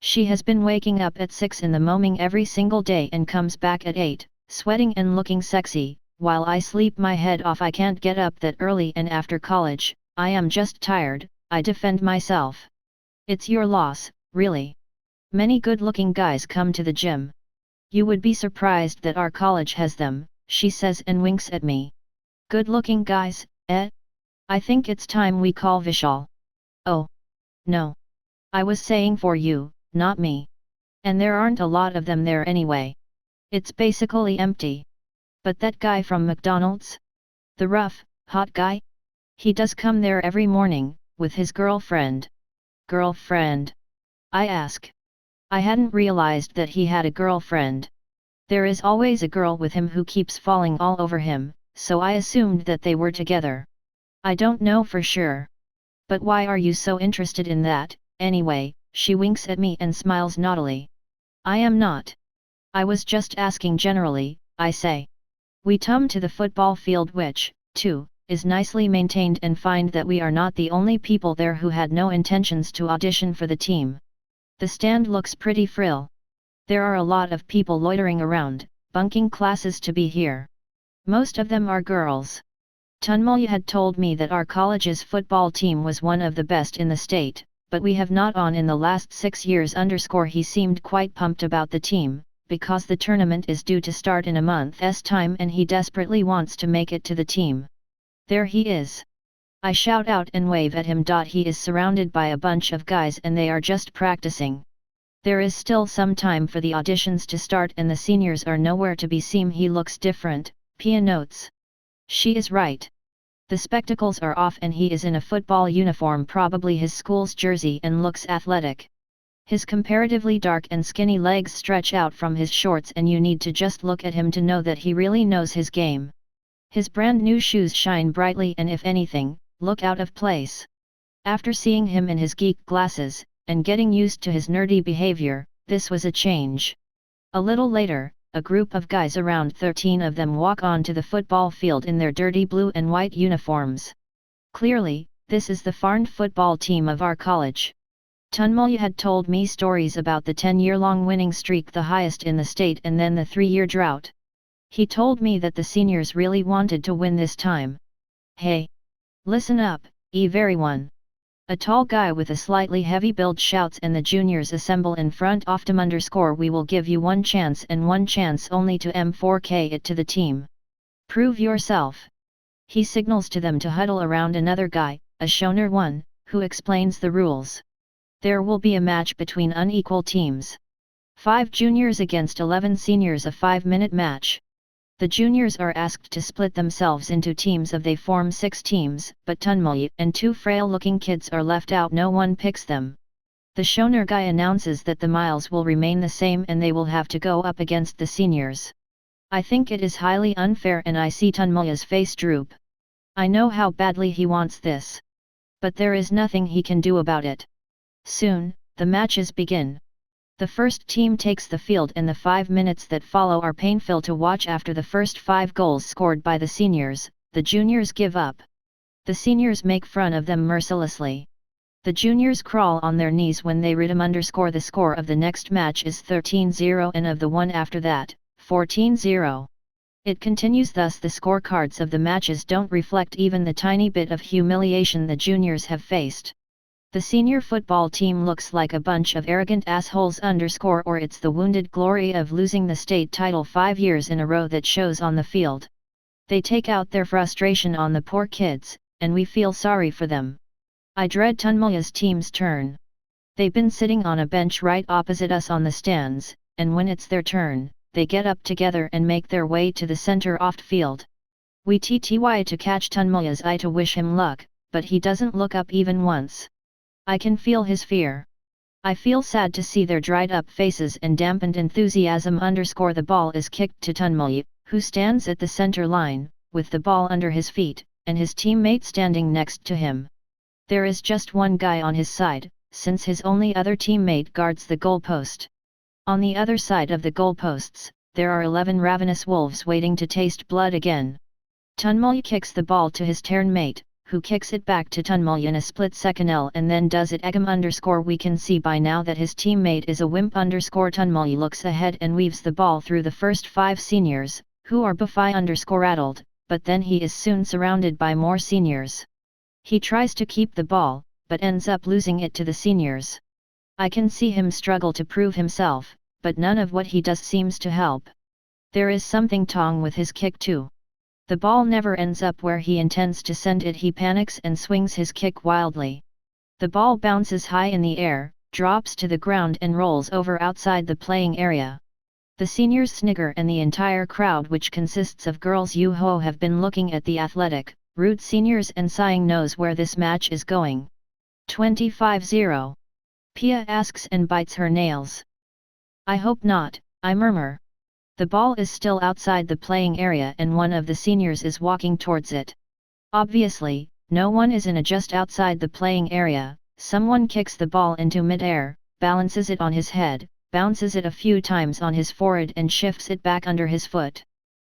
She has been waking up at 6 in the morning every single day and comes back at 8, sweating and looking sexy, while I sleep my head off. I can't get up that early, and after college, I am just tired, I defend myself. It's your loss, really. Many good-looking guys come to the gym. You would be surprised that our college has them, she says and winks at me. Good-looking guys, eh? I think it's time we call Vishal. Oh. No. I was saying for you, not me. And there aren't a lot of them there anyway. It's basically empty. But that guy from McDonald's? The rough, hot guy? He does come there every morning, with his girlfriend. Girlfriend? I ask. I hadn't realized that he had a girlfriend. There is always a girl with him who keeps falling all over him, so I assumed that they were together. I don't know for sure. But why are you so interested in that, anyway? She winks at me and smiles naughtily. I am not. I was just asking generally, I say. We come to the football field, which, too, is nicely maintained, and find that we are not the only people there who had no intentions to audition for the team. The stand looks pretty frill. There are a lot of people loitering around, bunking classes to be here. Most of them are girls. Tanmay had told me that our college's football team was one of the best in the state, but we have not won in the last 6 years _ He seemed quite pumped about the team, because the tournament is due to start in a month's time and he desperately wants to make it to the team. There he is. I shout out and wave at him. He is surrounded by a bunch of guys and they are just practicing. There is still some time for the auditions to start and the seniors are nowhere to be seen. He looks different, Pia notes. She is right. The spectacles are off and he is in a football uniform, probably his school's jersey, and looks athletic. His comparatively dark and skinny legs stretch out from his shorts and you need to just look at him to know that he really knows his game. His brand new shoes shine brightly and, if anything, look out of place. After seeing him in his geek glasses, and getting used to his nerdy behavior, this was a change. A little later, a group of guys, around 13 of them, walk onto the football field in their dirty blue and white uniforms. Clearly, this is the farm football team of our college. Tanmay had told me stories about the 10-year-long winning streak, the highest in the state, and then the 3-year drought. He told me that the seniors really wanted to win this time. Hey! Listen up, everyone! A tall guy with a slightly heavy build shouts, and the juniors assemble in front of him. We will give you one chance and one chance only to M4K it to the team. Prove yourself. He signals to them to huddle around another guy, a Shoner one, who explains the rules. There will be a match between unequal teams. 5 juniors against 11 seniors, a 5-minute match. The juniors are asked to split themselves into teams of they form 6 teams, but Tunmul and 2 frail-looking kids are left out, no one picks them. The Shoner guy announces that the miles will remain the same and they will have to go up against the seniors. I think it is highly unfair and I see Tunmul's face droop. I know how badly he wants this. But there is nothing he can do about it. Soon, the matches begin. The first team takes the field and the 5 minutes that follow are painful to watch. After the first 5 goals scored by the seniors, the juniors give up. The seniors make fun of them mercilessly. The juniors crawl on their knees when they rhythm underscore. The score of the next match is 13-0 and of the one after that, 14-0. It continues thus. The scorecards of the matches don't reflect even the tiny bit of humiliation the juniors have faced. The senior football team looks like a bunch of arrogant assholes underscore, or it's the wounded glory of losing the state title 5 years in a row that shows on the field. They take out their frustration on the poor kids, and we feel sorry for them. I dread Tunmul's team's turn. They've been sitting on a bench right opposite us on the stands, and when it's their turn, they get up together and make their way to the center off field. We try to catch Tunmul's eye to wish him luck, but he doesn't look up even once. I can feel his fear. I feel sad to see their dried up faces and dampened enthusiasm underscore. The ball is kicked to Tunmul, who stands at the center line, with the ball under his feet, and his teammate standing next to him. There is just one guy on his side, since his only other teammate guards the goalpost. On the other side of the goalposts, there are 11 ravenous wolves waiting to taste blood again. Tunmul kicks the ball to his teammate, who kicks it back to Tunmul in a split second and then does it again underscore. We can see by now that his teammate is a wimp underscore. Tunmul looks ahead and weaves the ball through the first 5 seniors, who are buffy underscore addled, but then he is soon surrounded by more seniors. He tries to keep the ball, but ends up losing it to the seniors. I can see him struggle to prove himself, but none of what he does seems to help. There is something wrong with his kick too. The ball never ends up where he intends to send it. He panics and swings his kick wildly. The ball bounces high in the air, drops to the ground and rolls over outside the playing area. The seniors snigger and the entire crowd, which consists of girls have been looking at the athletic, rude seniors and sighing knows where this match is going. 25-0. Pia asks and bites her nails. I hope not, I murmur. The ball is still outside the playing area and one of the seniors is walking towards it. Obviously, no one is in a just outside the playing area. Someone kicks the ball into mid-air, balances it on his head, bounces it a few times on his forehead and shifts it back under his foot.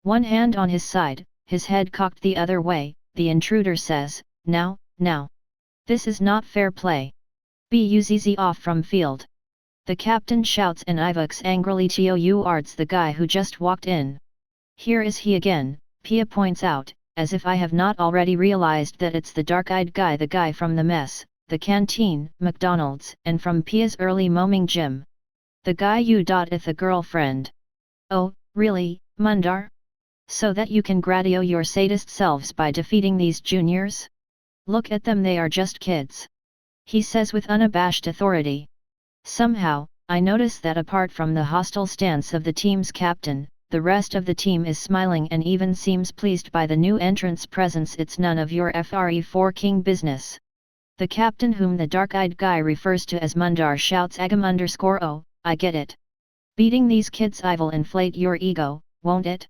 One hand on his side, his head cocked the other way, the intruder says, now. This is not fair play. Buzz off from field. The captain shouts and evokes angrily towards the guy who just walked in. Here is he again, Pia points out, as if I have not already realized that it's the dark-eyed guy, the guy from the mess, the canteen, McDonald's, and from Pia's early moaming gym. The guy you with a girlfriend. Oh, really, Mundar? So that you can gradio your sadist selves by defeating these juniors? Look at them, they are just kids. He says with unabashed authority. Somehow, I notice that apart from the hostile stance of the team's captain, the rest of the team is smiling and even seems pleased by the new entrant's presence. It's none of your FRE4 king business. The captain, whom the dark-eyed guy refers to as Mundar, shouts Agam underscore oh, I get it. Beating these kids will inflate your ego, won't it?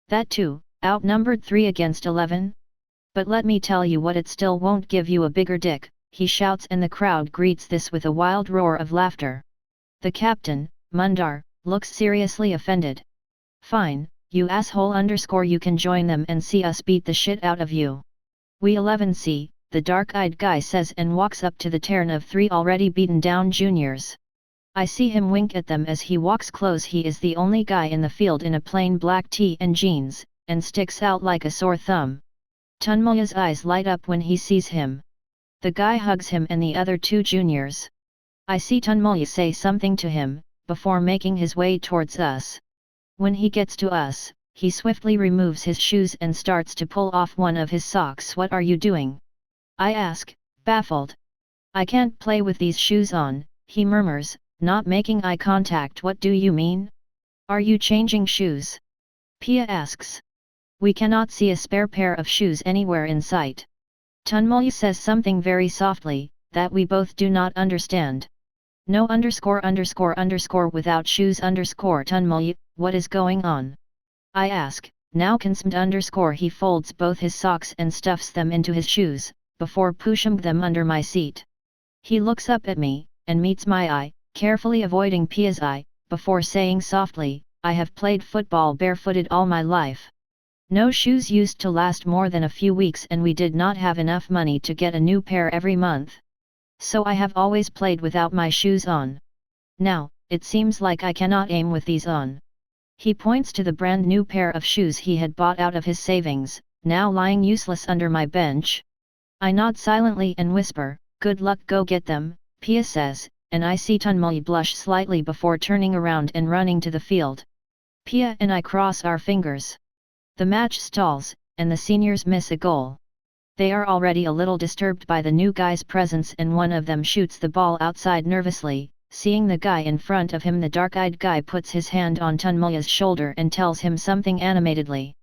That too, outnumbered 3 against 11? But let me tell you what, it still won't give you a bigger dick, he shouts, and the crowd greets this with a wild roar of laughter. The captain, Mundar, looks seriously offended. Fine, you asshole underscore, you can join them and see us beat the shit out of you. We 11C, the dark-eyed guy says and walks up to the turn of 3 already beaten down juniors. I see him wink at them as he walks close. He is the only guy in the field in a plain black tee and jeans, and sticks out like a sore thumb. Tunmul's eyes light up when he sees him. The guy hugs him and the other 2 juniors. I see Tunmul say something to him, before making his way towards us. When he gets to us, he swiftly removes his shoes and starts to pull off one of his socks. What are you doing? I ask, baffled. I can't play with these shoes on, he murmurs, not making eye contact. What do you mean? Are you changing shoes? Pia asks. We cannot see a spare pair of shoes anywhere in sight. Tunmulya says something very softly, that we both do not understand. No without shoes Tunmulya, what is going on? I ask, now consmt he folds both his socks and stuffs them into his shoes, before pushing them under my seat. He looks up at me, and meets my eye, carefully avoiding Pia's eye, before saying softly, I have played football barefooted all my life. No shoes used to last more than a few weeks and we did not have enough money to get a new pair every month. So I have always played without my shoes on. Now, it seems like I cannot aim with these on. He points to the brand new pair of shoes he had bought out of his savings, now lying useless under my bench. I nod silently and whisper, good luck, go get them, Pia says, and I see Tunmulya blush slightly before turning around and running to the field. Pia and I cross our fingers. The match stalls, and the seniors miss a goal. They are already a little disturbed by the new guy's presence and one of them shoots the ball outside nervously. Seeing the guy in front of him, the dark-eyed guy puts his hand on Tunmulya's shoulder and tells him something animatedly.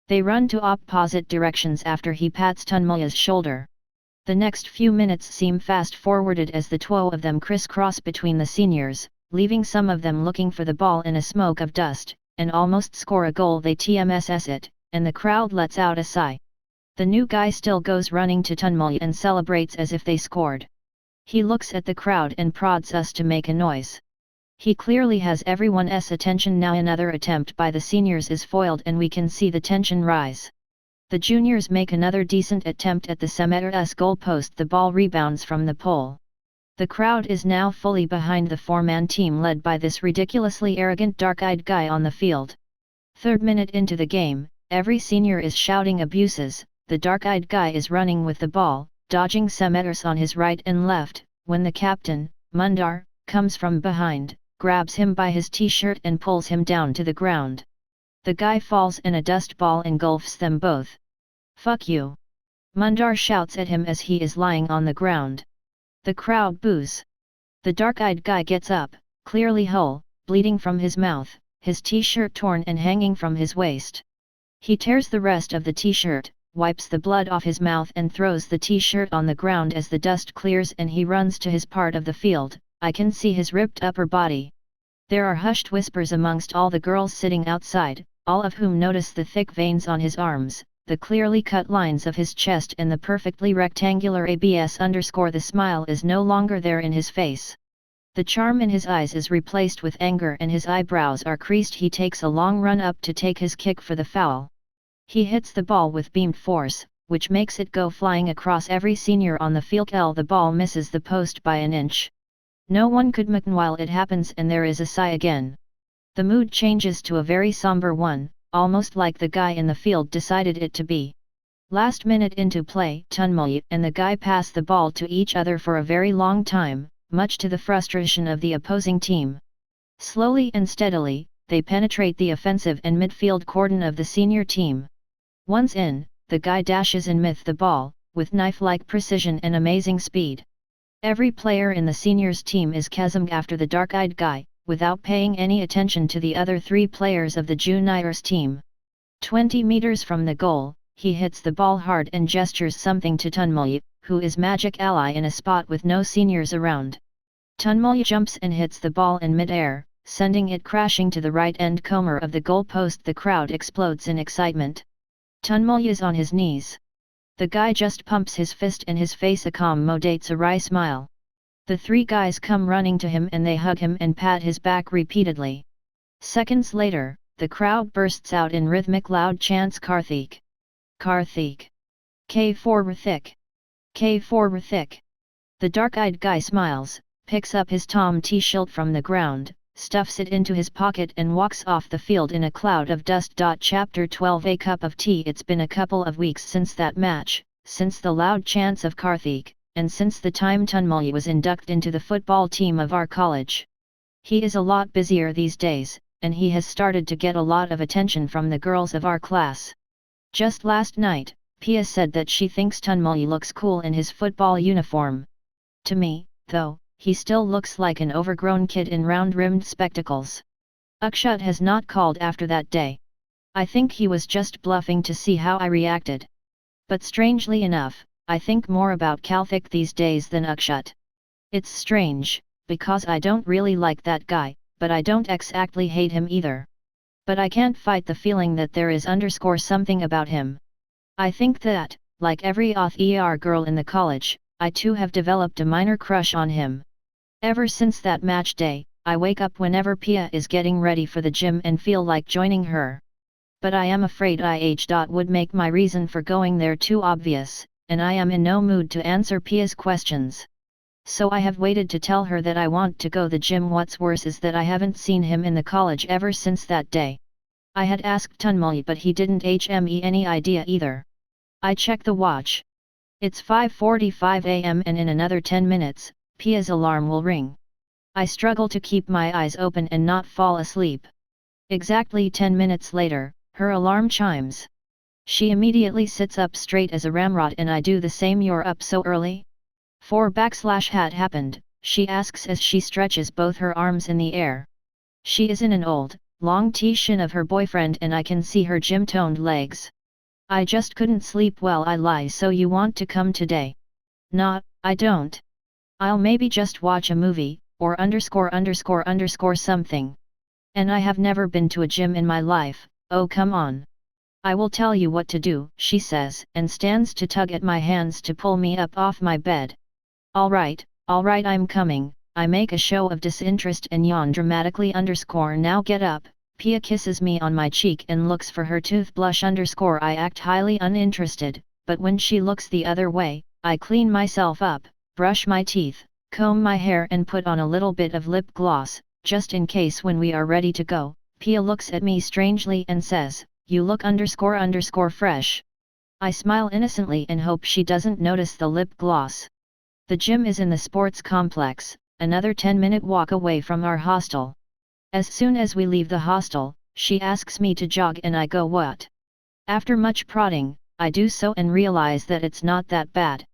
They run to opposite directions after he pats Tunmulya's shoulder. The next few minutes seem fast-forwarded as the two of them crisscross between the seniors, leaving some of them looking for the ball in a smoke of dust, and almost score a goal. They TMSS it, and the crowd lets out a sigh. The new guy still goes running to Tunmulya and celebrates as if they scored. He looks at the crowd and prods us to make a noise. He clearly has everyone's attention now. Another attempt by the seniors is foiled and we can see the tension rise. The juniors make another decent attempt at the Semeter's goal post. The ball rebounds from the pole. The crowd is now fully behind the four-man team led by this ridiculously arrogant dark-eyed guy on the field. 3rd minute into the game, every senior is shouting abuses. The dark-eyed guy is running with the ball, dodging Semeters on his right and left, when the captain, Mundar, comes from behind, grabs him by his t-shirt and pulls him down to the ground. The guy falls and a dust ball engulfs them both. Fuck you! Mundar shouts at him as he is lying on the ground. The crowd boos. The dark-eyed guy gets up, clearly whole, bleeding from his mouth, his t-shirt torn and hanging from his waist. He tears the rest of the t-shirt, wipes the blood off his mouth and throws the t-shirt on the ground as the dust clears and he runs to his part of the field. I can see his ripped upper body. There are hushed whispers amongst all the girls sitting outside, all of whom notice the thick veins on his arms, the clearly cut lines of his chest and the perfectly rectangular abs_. The smile is no longer there in his face. The charm in his eyes is replaced with anger and his eyebrows are creased. He takes a long run up to take his kick for the foul. He hits the ball with beamed force, which makes it go flying across every senior on the field. The ball misses the post by an inch. No one could make while it happens and there is a sigh again. The mood changes to a very somber one, almost like the guy in the field decided it to be. Last minute into play, Tunmulya and the guy pass the ball to each other for a very long time, much to the frustration of the opposing team. Slowly and steadily, they penetrate the offensive and midfield cordon of the senior team. Once in, the guy dashes in with the ball, with knife-like precision and amazing speed. Every player in the seniors team is chasmed after the dark-eyed guy, without paying any attention to the other 3 players of the juniors team. 20 meters from the goal, he hits the ball hard and gestures something to Tunmulya, who is magic ally in a spot with no seniors around. Tunmulya jumps and hits the ball in mid-air, sending it crashing to the right-end corner of the goal post. The crowd explodes in excitement. Tunmulya is on his knees. The guy just pumps his fist and his face accommodates a wry smile. The 3 guys come running to him and they hug him and pat his back repeatedly. Seconds later, the crowd bursts out in rhythmic loud chants. Karthik! Karthik! K4 Rathik! K4 Rathik! The dark-eyed guy smiles, picks up his Tom T-shirt from the ground, stuffs it into his pocket and walks off the field in a cloud of dust. Chapter 12 A cup of tea. It's been a couple of weeks since that match, since the loud chants of Karthik, and since the time Tunmulya was inducted into the football team of our college. He is a lot busier these days, and he has started to get a lot of attention from the girls of our class. Just last night, Pia said that she thinks Tunmulyi looks cool in his football uniform. To me, though, he still looks like an overgrown kid in round-rimmed spectacles. Akshat has not called after that day. I think he was just bluffing to see how I reacted. But strangely enough, I think more about Kalthik these days than Akshat. It's strange, because I don't really like that guy, but I don't exactly hate him either. But I can't fight the feeling that there is something about him. I think that, like every auth girl in the college, I too have developed a minor crush on him. Ever since that match day, I wake up whenever Pia is getting ready for the gym and feel like joining her. But I am afraid would make my reason for going there too obvious, and I am in no mood to answer Pia's questions. So I have waited to tell her that I want to go the gym. What's worse is that I haven't seen him in the college ever since that day. I had asked Tunmulyi, but he didn't have any idea either. I check the watch. It's 5:45 am and in another 10 minutes, Pia's alarm will ring. I struggle to keep my eyes open and not fall asleep. Exactly 10 minutes later, her alarm chimes. She immediately sits up straight as a ramrod and I do the same. You're up so early? Had happened, she asks as she stretches both her arms in the air. She is in an old, long t-shirt of her boyfriend and I can see her gym-toned legs. I just couldn't sleep well. I lie. So you want to come today? Nah, I don't. I'll maybe just watch a movie, or something. And I have never been to a gym in my life. Oh come on. I will tell you what to do, she says, and stands to tug at my hands to pull me up off my bed. Alright, I'm coming. I make a show of disinterest and yawn dramatically. Now get up. Pia kisses me on my cheek and looks for her toothbrush. I act highly uninterested, but when she looks the other way, I clean myself up, brush my teeth, comb my hair and put on a little bit of lip gloss, just in case when we are ready to go. Pia looks at me strangely and says, "You look fresh." I smile innocently and hope she doesn't notice the lip gloss. The gym is in the sports complex, another 10-minute walk away from our hostel. As soon as we leave the hostel, she asks me to jog and I go what? After much prodding, I do so and realize that it's not that bad.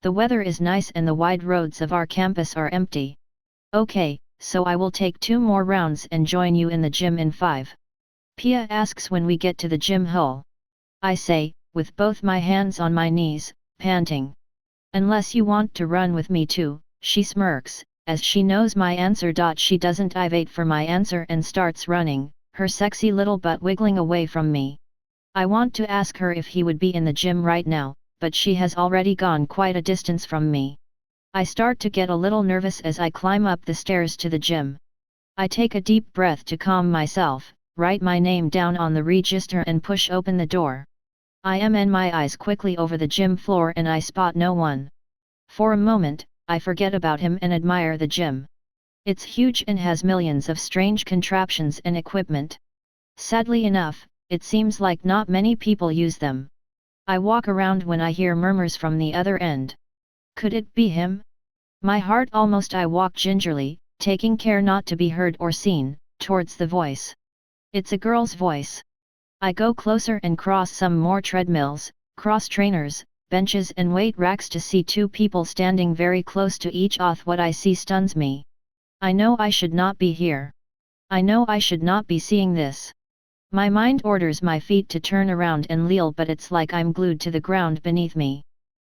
The weather is nice and the wide roads of our campus are empty. Okay, so I will take 2 more rounds and join you in the gym in 5. Pia asks when we get to the gym hall. I say, with both my hands on my knees, panting. Unless you want to run with me too, she smirks, as she knows my answer. She doesn't wait for my answer and starts running, her sexy little butt wiggling away from me. I want to ask her if he would be in the gym right now, but she has already gone quite a distance from me. I start to get a little nervous as I climb up the stairs to the gym. I take a deep breath to calm myself, write my name down on the register and push open the door. I am in my eyes quickly over the gym floor and I spot no one. For a moment, I forget about him and admire the gym. It's huge and has millions of strange contraptions and equipment. Sadly enough, it seems like not many people use them. I walk around when I hear murmurs from the other end. Could it be him? My heart almost. I walk gingerly, taking care not to be heard or seen, towards the voice. It's a girl's voice. I go closer and cross some more treadmills, cross trainers, benches and weight racks to see 2 people standing very close to each other. What I see stuns me. I know I should not be here. I know I should not be seeing this. My mind orders my feet to turn around and kneel, but it's like I'm glued to the ground beneath me.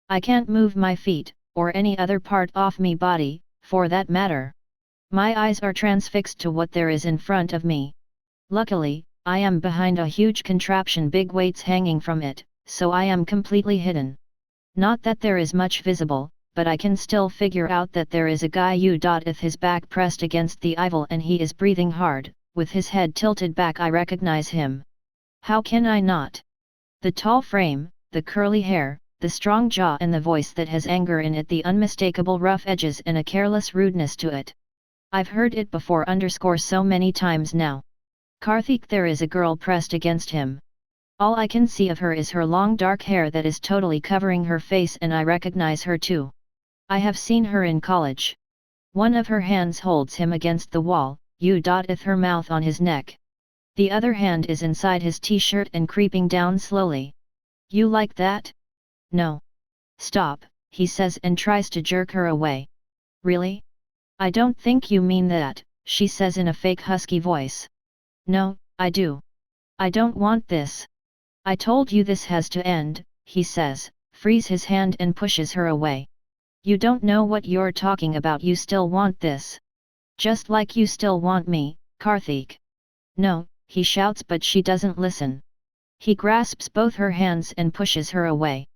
I can't move my feet, or any other part of me body, for that matter. My eyes are transfixed to what there is in front of me. Luckily, I am behind a huge contraption, big weights hanging from it, so I am completely hidden. Not that there is much visible, but I can still figure out that there is a guy with his back pressed against the eval and he is breathing hard, with his head tilted back. I recognize him. How can I not? The tall frame, the curly hair, the strong jaw and the voice that has anger in it, the unmistakable rough edges and a careless rudeness to it. I've heard it before so many times now. Karthik, there is a girl pressed against him. All I can see of her is her long dark hair that is totally covering her face, and I recognize her too. I have seen her in college. One of her hands holds him against the wall, you dotteth her mouth on his neck. The other hand is inside his t-shirt and creeping down slowly. You like that? No. Stop, he says and tries to jerk her away. Really? I don't think you mean that, she says in a fake husky voice. No, I do. I don't want this. I told you this has to end, he says, frees his hand and pushes her away. You don't know what you're talking about, you still want this. Just like you still want me, Karthik. No, he shouts, but she doesn't listen. He grasps both her hands and pushes her away.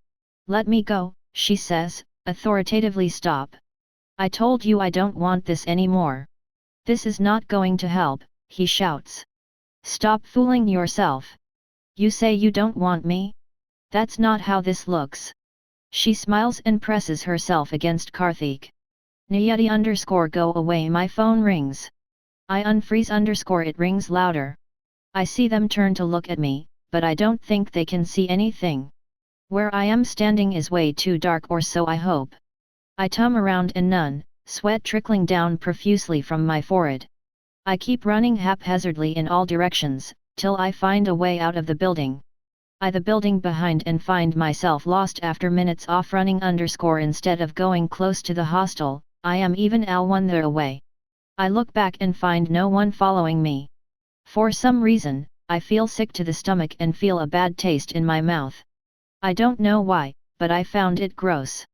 Let me go, she says, authoritatively. Stop. I told you I don't want this anymore. This is not going to help, he shouts. Stop fooling yourself. You say you don't want me? That's not how this looks. She smiles and presses herself against Karthik. Nayati _ go away, my phone rings. I unfreeze _ it rings louder. I see them turn to look at me, but I don't think they can see anything. Where I am standing is way too dark, or so I hope. I turn around and none, sweat trickling down profusely from my forehead. I keep running haphazardly in all directions, till I find a way out of the building. The building behind and find myself lost after minutes off running _ instead of going close to the hostel. I am even one there away. I look back and find no one following me. For some reason, I feel sick to the stomach and feel a bad taste in my mouth. I don't know why, but I found it gross.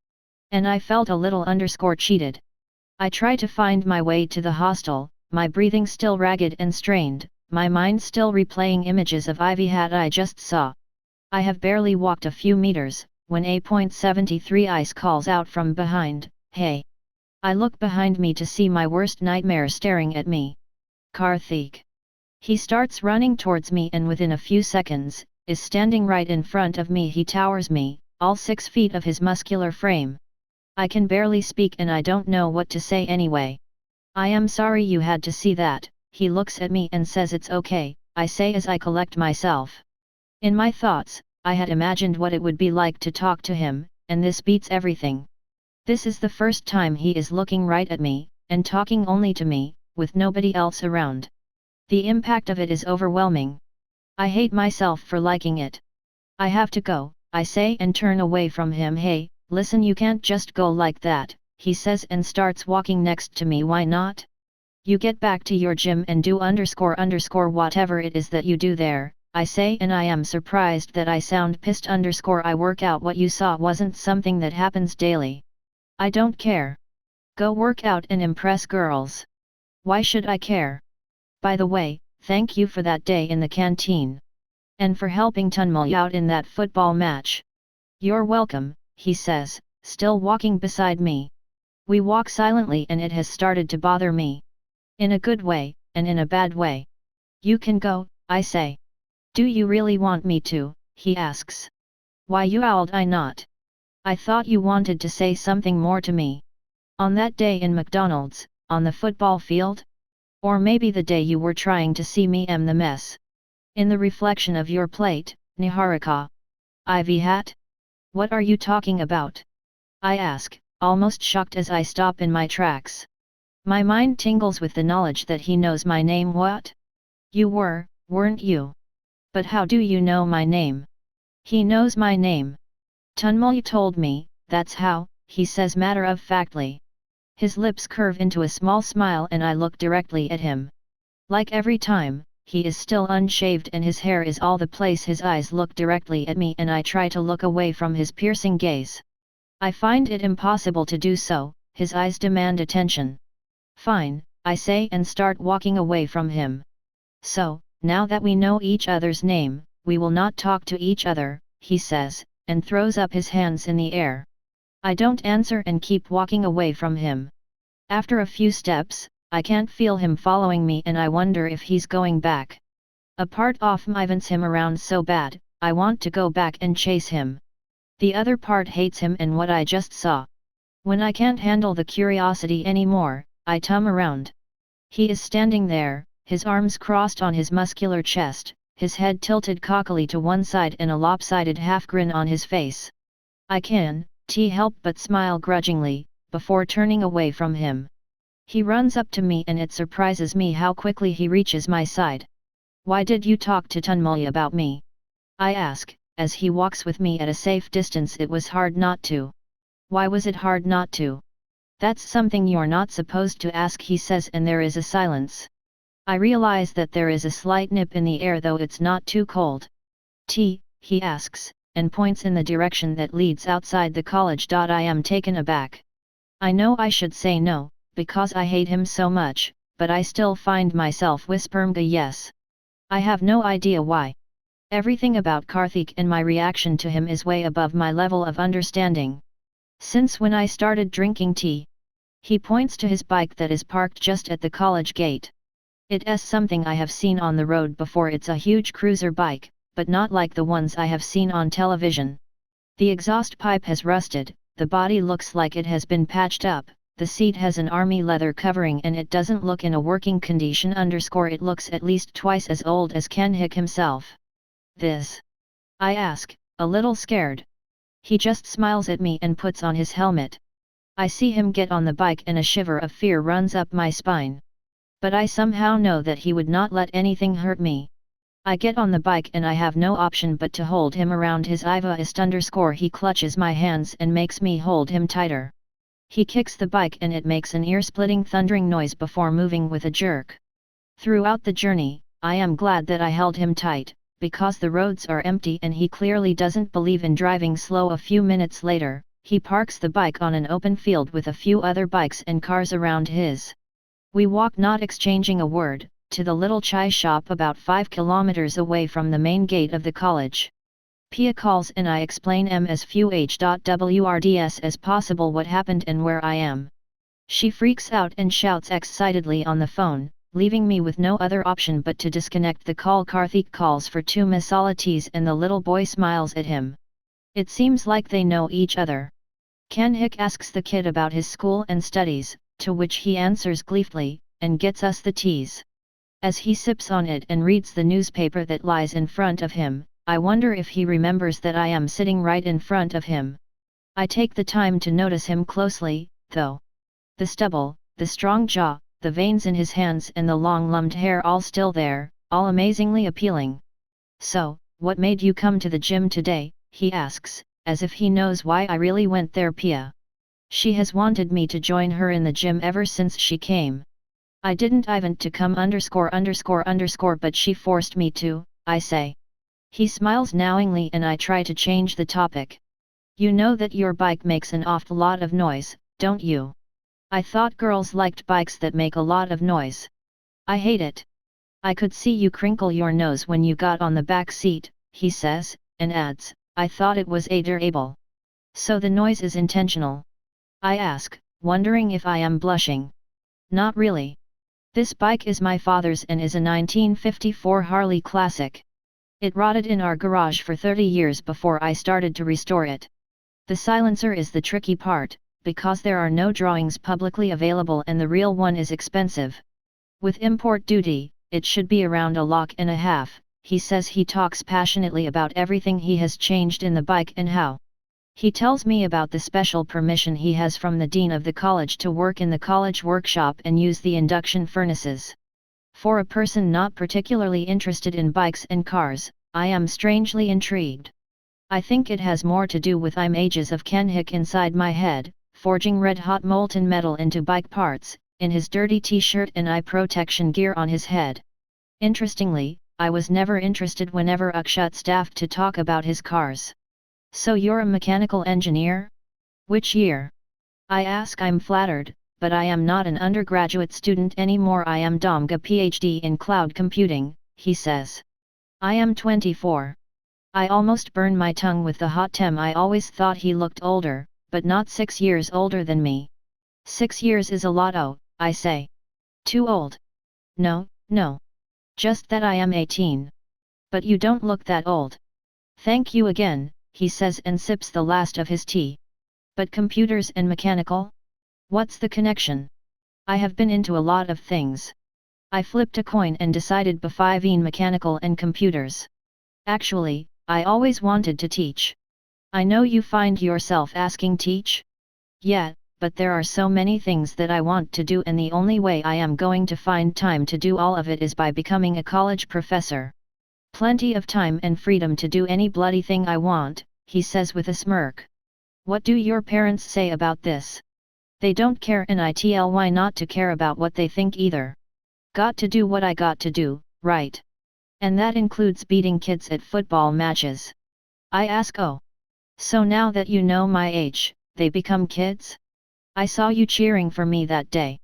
And I felt a little _ cheated. I try to find my way to the hostel, my breathing still ragged and strained, my mind still replaying images of Ivy Hat I just saw. I have barely walked a few meters, when A.73 Ice calls out from behind, "Hey!" I look behind me to see my worst nightmare staring at me. Karthik. He starts running towards me and within a few seconds, is standing right in front of me. He towers me, all 6 feet of his muscular frame. I can barely speak and I don't know what to say anyway. I am sorry you had to see that, he looks at me and says it's okay, I say as I collect myself. In my thoughts, I had imagined what it would be like to talk to him, and this beats everything. This is the first time he is looking right at me, and talking only to me, with nobody else around. The impact of it is overwhelming. I hate myself for liking it. I have to go, I say and turn away from him. Hey, listen, you can't just go like that, he says and starts walking next to me. Why not? You get back to your gym and do _ whatever it is that you do there, I say, and I am surprised that I sound pissed _ I work out. What you saw wasn't something that happens daily. I don't care. Go work out and impress girls. Why should I care? By the way, thank you for that day in the canteen. And for helping Tunmal out in that football match. You're welcome, he says, still walking beside me. We walk silently and it has started to bother me. In a good way, and in a bad way. You can go, I say. Do you really want me to, he asks. Why yowled I not? I thought you wanted to say something more to me. On that day in McDonald's, on the football field? Or maybe the day you were trying to see me the mess. In the reflection of your plate, Niharika. Ivy Hat? What are you talking about? I ask, almost shocked as I stop in my tracks. My mind tingles with the knowledge that he knows my name. What? You weren't you? But how do you know my name? He knows my name. Tunmal told me, that's how, he says matter-of-factly. His lips curve into a small smile and I look directly at him. Like every time, he is still unshaved and his hair is all the place. His eyes look directly at me and I try to look away from his piercing gaze. I find it impossible to do so, his eyes demand attention. Fine, I say and start walking away from him. So, now that we know each other's name, we will not talk to each other, he says, and throws up his hands in the air. I don't answer and keep walking away from him. After a few steps, I can't feel him following me and I wonder if he's going back. A part of me wants him around so bad, I want to go back and chase him. The other part hates him and what I just saw. When I can't handle the curiosity anymore, I turn around. He is standing there, his arms crossed on his muscular chest, his head tilted cockily to one side and a lopsided half-grin on his face. I can't help but smile grudgingly, before turning away from him. He runs up to me and it surprises me how quickly he reaches my side. Why did you talk to Tunmulya about me? I ask, as he walks with me at a safe distance. It was hard not to. Why was it hard not to? That's something you're not supposed to ask, he says, and there is a silence. I realize that there is a slight nip in the air, though it's not too cold. Tea, he asks, and points in the direction that leads outside the college. I am taken aback. I know I should say no, because I hate him so much, but I still find myself whispering a yes. I have no idea why. Everything about Karthik and my reaction to him is way above my level of understanding. Since when I started drinking tea. He points to his bike that is parked just at the college gate. It's something I have seen on the road before. It's a huge cruiser bike, but not like the ones I have seen on television. The exhaust pipe has rusted, the body looks like it has been patched up, the seat has an army leather covering and it doesn't look in a working condition. It looks at least twice as old as Kanhik himself. This? I ask, a little scared. He just smiles at me and puts on his helmet. I see him get on the bike and a shiver of fear runs up my spine. But I somehow know that he would not let anything hurt me. I get on the bike and I have no option but to hold him around his Iva. He clutches my hands and makes me hold him tighter. He kicks the bike and it makes an ear-splitting thundering noise before moving with a jerk. Throughout the journey, I am glad that I held him tight, because the roads are empty and he clearly doesn't believe in driving slow. A few minutes later, he parks the bike on an open field with a few other bikes and cars around his. We walk, not exchanging a word, to the little chai shop about 5 kilometers away from the main gate of the college. Pia calls and I explain as fewh.wrds as possible what happened and where I am. She freaks out and shouts excitedly on the phone, leaving me with no other option but to disconnect the call. Karthik calls for 2 masala teas and the little boy smiles at him. It seems like they know each other. Kanhik asks the kid about his school and studies, to which he answers gleefully, and gets us the teas. As he sips on it and reads the newspaper that lies in front of him, I wonder if he remembers that I am sitting right in front of him. I take the time to notice him closely, though. The stubble, the strong jaw, the veins in his hands and the long lumped hair, all still there, all amazingly appealing. So, what made you come to the gym today? He asks, as if he knows why I really went there. Pia. She has wanted me to join her in the gym ever since she came. I didn't even to come ____, but she forced me to, I say. He smiles knowingly and I try to change the topic. You know that your bike makes an awful lot of noise, don't you? I thought girls liked bikes that make a lot of noise. I hate it. I could see you crinkle your nose when you got on the back seat, he says, and adds, I thought it was adorable. So the noise is intentional? I ask, wondering if I am blushing. Not really. This bike is my father's and is a 1954 Harley Classic. It rotted in our garage for 30 years before I started to restore it. The silencer is the tricky part, because there are no drawings publicly available and the real one is expensive. With import duty, it should be around $1.50. He says he talks passionately about everything he has changed in the bike and how. He tells me about the special permission he has from the dean of the college to work in the college workshop and use the induction furnaces. For a person not particularly interested in bikes and cars, I am strangely intrigued. I think it has more to do with images of Kanhik inside my head, forging red-hot molten metal into bike parts, in his dirty t-shirt and eye protection gear on his head. Interestingly, I was never interested whenever Akshat staffed to talk about his cars. So you're a mechanical engineer? Which year? I ask. I'm flattered, but I am not an undergraduate student anymore. I am doing a PhD in cloud computing, he says. I am 24. I almost burn my tongue with the hot tem. I always thought he looked older, but not 6 years older than me. 6 years is a lot. Oh, I say. Too old? No. Just that I am 18. But you don't look that old. Thank you again, he says and sips the last of his tea. But computers and mechanical? What's the connection? I have been into a lot of things. I flipped a coin and decided between mechanical and computers. Actually, I always wanted to teach. I know you find yourself asking teach? Yeah, but there are so many things that I want to do, and the only way I am going to find time to do all of it is by becoming a college professor. Plenty of time and freedom to do any bloody thing I want, he says with a smirk. What do your parents say about this? They don't care, and I tell why not to care about what they think either. Got to do what I got to do, right? And that includes beating kids at football matches. I ask, oh. So now that you know my age, they become kids? I saw you cheering for me that day.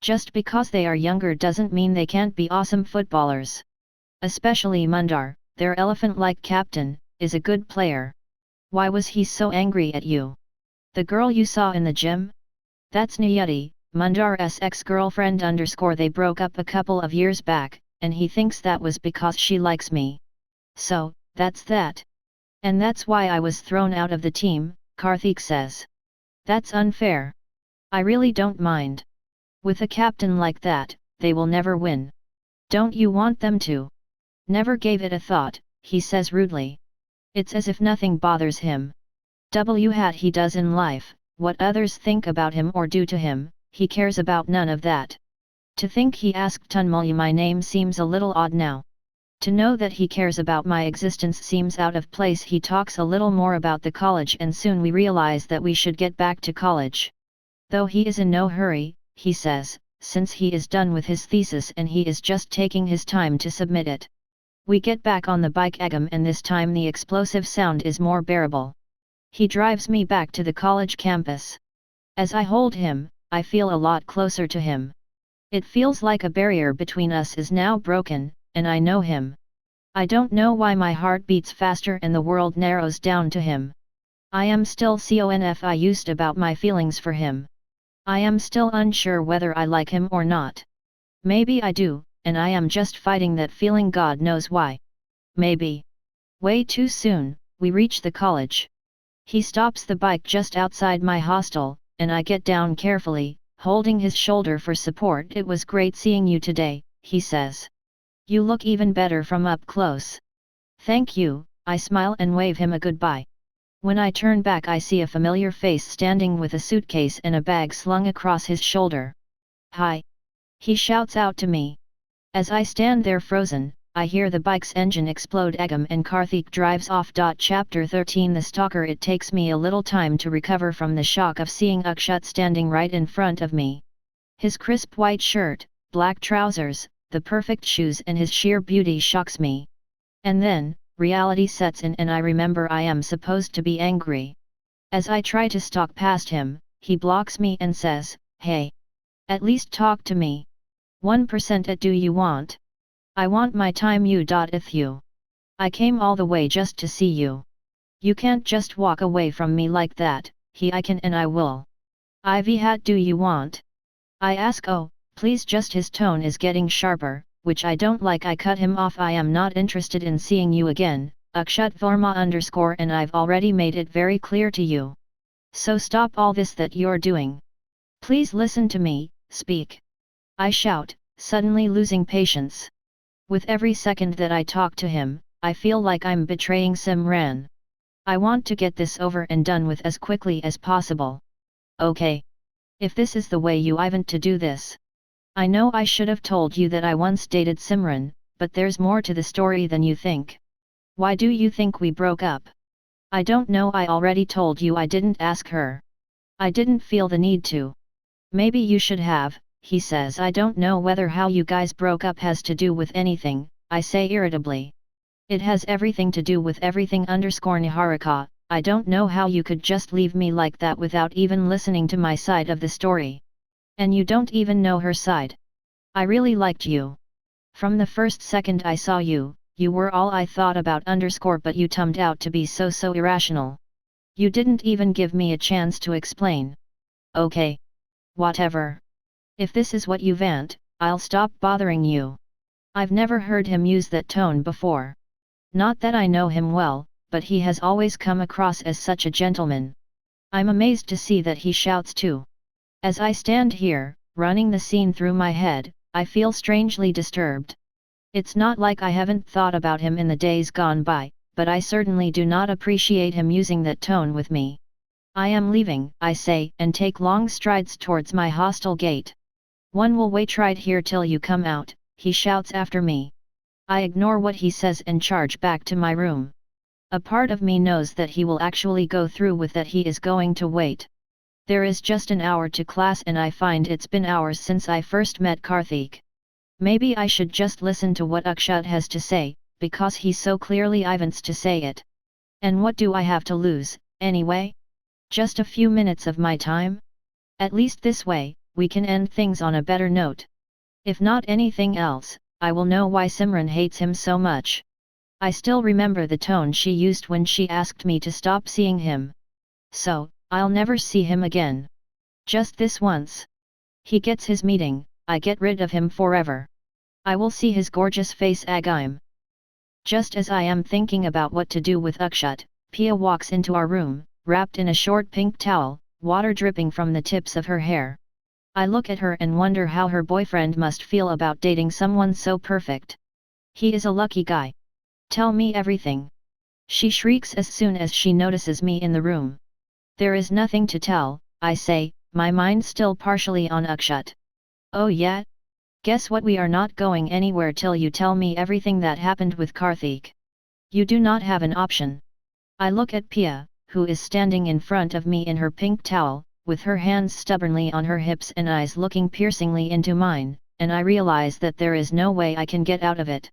Just because they are younger doesn't mean they can't be awesome footballers. Especially Mundar, their elephant-like captain, is a good player. Why was he so angry at you? The girl you saw in the gym? That's Niyati, Mundar's ex-girlfriend. They broke up a couple of years back, and he thinks that was because she likes me. So, that's that. And that's why I was thrown out of the team, Karthik says. That's unfair. I really don't mind. With a captain like that, they will never win. Don't you want them to? Never gave it a thought, he says rudely. It's as if nothing bothers him. What he does in life, what others think about him or do to him, he cares about none of that. To think he asked Tunmulya my name seems a little odd now. To know that he cares about my existence seems out of place. He talks a little more about the college, and soon we realize that we should get back to college. Though he is in no hurry, he says, since he is done with his thesis and he is just taking his time to submit it. We get back on the bike agam, and this time the explosive sound is more bearable. He drives me back to the college campus. As I hold him, I feel a lot closer to him. It feels like a barrier between us is now broken, and I know him. I don't know why my heart beats faster and the world narrows down to him. I am still confused about my feelings for him. I am still unsure whether I like him or not. Maybe I do, and I am just fighting that feeling, God knows why. Maybe. Way too soon, we reach the college. He stops the bike just outside my hostel, and I get down carefully, holding his shoulder for support. It was great seeing you today, he says. You look even better from up close. Thank you, I smile and wave him a goodbye. When I turn back, I see a familiar face standing with a suitcase and a bag slung across his shoulder. Hi! He shouts out to me. As I stand there frozen, I hear the bike's engine explode agam and Karthik drives off. Chapter 13 The Stalker. It takes me a little time to recover from the shock of seeing Akshat standing right in front of me. His crisp white shirt, black trousers, the perfect shoes and his sheer beauty shocks me. And then, reality sets in and I remember I am supposed to be angry. As I try to stalk past him, he blocks me and says, "Hey! At least talk to me. 1% at do you want? I want my time with you. I came all the way just to see you. You can't just walk away from me like that." I can and I will. What do you want? I ask. Oh, please. Just his tone is getting sharper, which I don't like. I cut him off. I am not interested in seeing you again, Akshat Varma _ and I've already made it very clear to you. So stop all this that you're doing. Please listen to me, speak. I shout, suddenly losing patience. With every second that I talk to him, I feel like I'm betraying Simran. I want to get this over and done with as quickly as possible. Okay. If this is the way you want to do this. I know I should have told you that I once dated Simran, but there's more to the story than you think. Why do you think we broke up? I don't know. I already told you I didn't ask her. I didn't feel the need to. Maybe you should have, he says. I don't know whether how you guys broke up has to do with anything, I say irritably. It has everything to do with everything Niharika. I don't know how you could just leave me like that without even listening to my side of the story. And you don't even know her side. I really liked you. From the first second I saw you, you were all I thought about but you turned out to be so irrational. You didn't even give me a chance to explain. Okay. Whatever. If this is what you want, I'll stop bothering you. I've never heard him use that tone before. Not that I know him well, but he has always come across as such a gentleman. I'm amazed to see that he shouts too. As I stand here, running the scene through my head, I feel strangely disturbed. It's not like I haven't thought about him in the days gone by, but I certainly do not appreciate him using that tone with me. I am leaving, I say, and take long strides towards my hostel gate. One will wait right here till you come out, he shouts after me. I ignore what he says and charge back to my room. A part of me knows that he will actually go through with that, he is going to wait. There is just an hour to class and I find it's been hours since I first met Karthik. Maybe I should just listen to what Akshat has to say, because he so clearly wants to say it. And what do I have to lose, anyway? Just a few minutes of my time? At least this way, we can end things on a better note. If not anything else, I will know why Simran hates him so much. I still remember the tone she used when she asked me to stop seeing him. So, I'll never see him again. Just this once. He gets his meeting, I get rid of him forever. I will see his gorgeous face again. Just as I am thinking about what to do with Akshat, Pia walks into our room, wrapped in a short pink towel, water dripping from the tips of her hair. I look at her and wonder how her boyfriend must feel about dating someone so perfect. He is a lucky guy. Tell me everything. She shrieks as soon as she notices me in the room. There is nothing to tell, I say, my mind still partially on Akshat. Oh yeah? Guess what, we are not going anywhere till you tell me everything that happened with Karthik. You do not have an option. I look at Pia, who is standing in front of me in her pink towel, with her hands stubbornly on her hips and eyes looking piercingly into mine, and I realize that there is no way I can get out of it.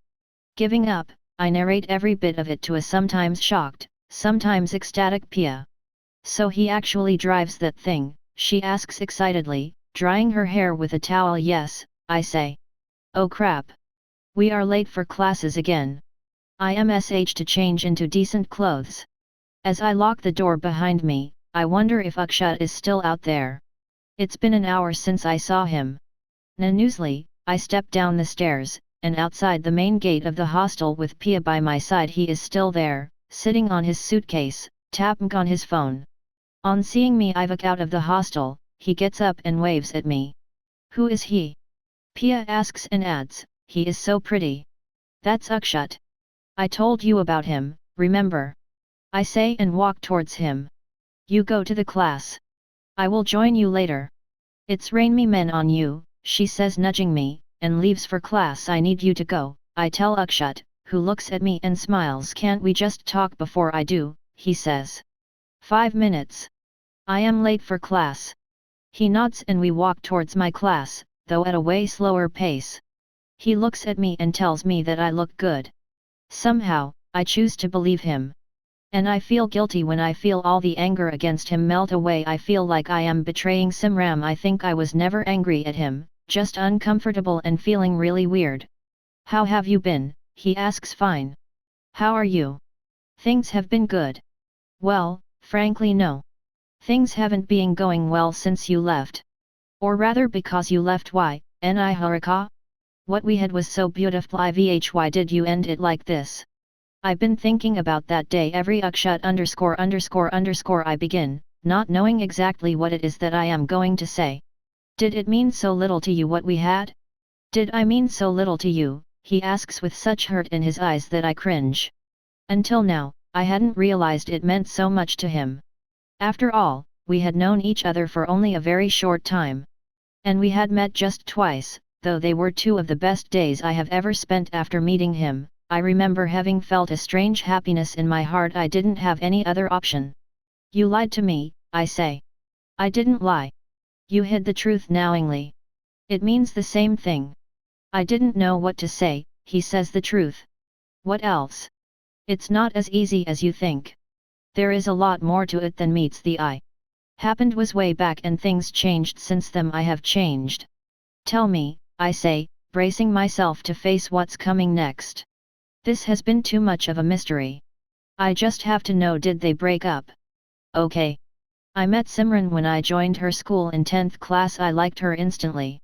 Giving up, I narrate every bit of it to a sometimes shocked, sometimes ecstatic Pia. So he actually drives that thing, she asks excitedly, drying her hair with a towel. Yes, I say. Oh crap. We are late for classes again. I msh to change into decent clothes. As I lock the door behind me, I wonder if Akshat is still out there. It's been an hour since I saw him. Nanosely, I step down the stairs, and outside the main gate of the hostel with Pia by my side, he is still there, sitting on his suitcase, tapping on his phone. On seeing me I walk out of the hostel, he gets up and waves at me. Who is he? Pia asks and adds, he is so pretty. That's Akshat. I told you about him, remember? I say and walk towards him. You go to the class. I will join you later. It's rain me men on you, she says nudging me, and leaves for class. I need you to go, I tell Akshat, who looks at me and smiles. Can't we just talk before I do, he says. 5 minutes. I am late for class. He nods and we walk towards my class, though at a way slower pace. He looks at me and tells me that I look good. Somehow, I choose to believe him. And I feel guilty when I feel all the anger against him melt away. I feel like I am betraying Simran. I think I was never angry at him, just uncomfortable and feeling really weird. How have you been? He asks. Fine. How are you? Things have been good. Well, frankly no. Things haven't been going well since you left. Or rather because you left. Why, Ni Harika? What we had was so beautiful. Why did you end it like this? I've been thinking about that day every Akshat _____ I begin, not knowing exactly what it is that I am going to say. Did it mean so little to you what we had? Did I mean so little to you? He asks with such hurt in his eyes that I cringe. Until now, I hadn't realized it meant so much to him. After all, we had known each other for only a very short time. And we had met just twice, though they were 2 of the best days I have ever spent. After meeting him, I remember having felt a strange happiness in my heart. I didn't have any other option. You lied to me, I say. I didn't lie. You hid the truth knowingly. It means the same thing. I didn't know what to say. He says the truth. What else? It's not as easy as you think. There is a lot more to it than meets the eye. Happened was way back and things changed since then. I have changed. Tell me, I say, bracing myself to face what's coming next. This has been too much of a mystery. I just have to know, did they break up? Okay. I met Simran when I joined her school in 10th class. I liked her instantly.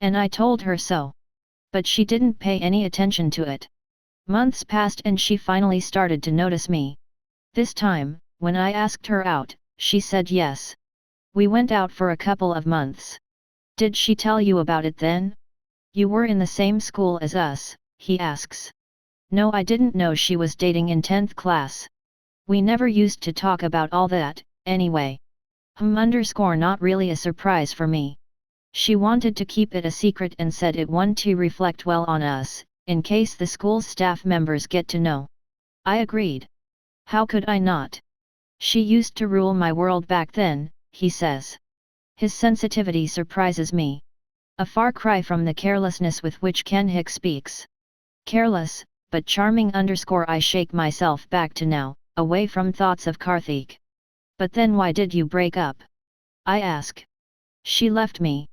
And I told her so. But she didn't pay any attention to it. Months passed and she finally started to notice me. This time, when I asked her out, she said yes. We went out for a couple of months. Did she tell you about it then? You were in the same school as us, he asks. No, I didn't know she was dating in 10th class. We never used to talk about all that, anyway. Not really a surprise for me. She wanted to keep it a secret and said it wanted to reflect well on us, in case the school's staff members get to know. I agreed. How could I not? She used to rule my world back then, he says. His sensitivity surprises me. A far cry from the carelessness with which Ken Hick speaks. Careless, but charming. I shake myself back to now, away from thoughts of Karthik. But then why did you break up? I ask. She left me.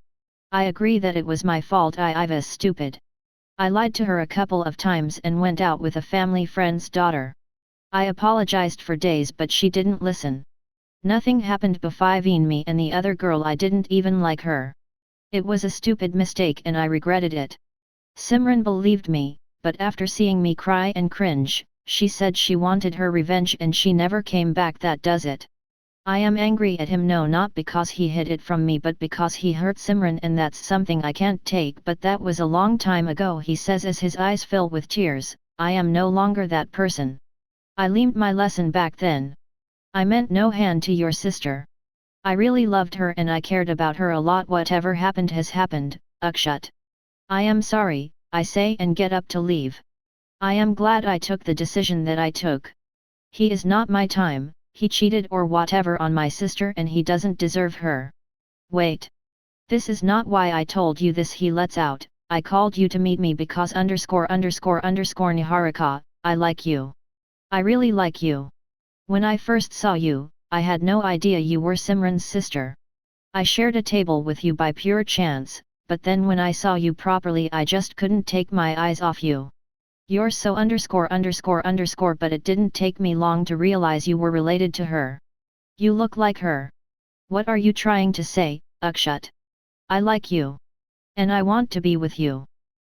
I agree that it was my fault. I was stupid. I lied to her a couple of times and went out with a family friend's daughter. I apologized for days but she didn't listen. Nothing happened between me and the other girl. I didn't even like her. It was a stupid mistake and I regretted it. Simran believed me, but after seeing me cry and cringe, she said she wanted her revenge and she never came back. That does it. I am angry at him, no, not because he hid it from me but because he hurt Simran, and that's something I can't take. But that was a long time ago, he says as his eyes fill with tears. I am no longer that person. I learned my lesson back then. I meant no hand to your sister. I really loved her and I cared about her a lot. Whatever happened has happened, Akshat. I am sorry, I say and get up to leave. I am glad I took the decision that I took. He is not my time, he cheated or whatever on my sister and he doesn't deserve her. Wait. This is not why I told you this, he lets out. I called you to meet me because Niharika, I like you. I really like you. When I first saw you, I had no idea you were Simran's sister. I shared a table with you by pure chance, but then when I saw you properly I just couldn't take my eyes off you. You're so but it didn't take me long to realize you were related to her. You look like her. What are you trying to say, Akshat? I like you. And I want to be with you.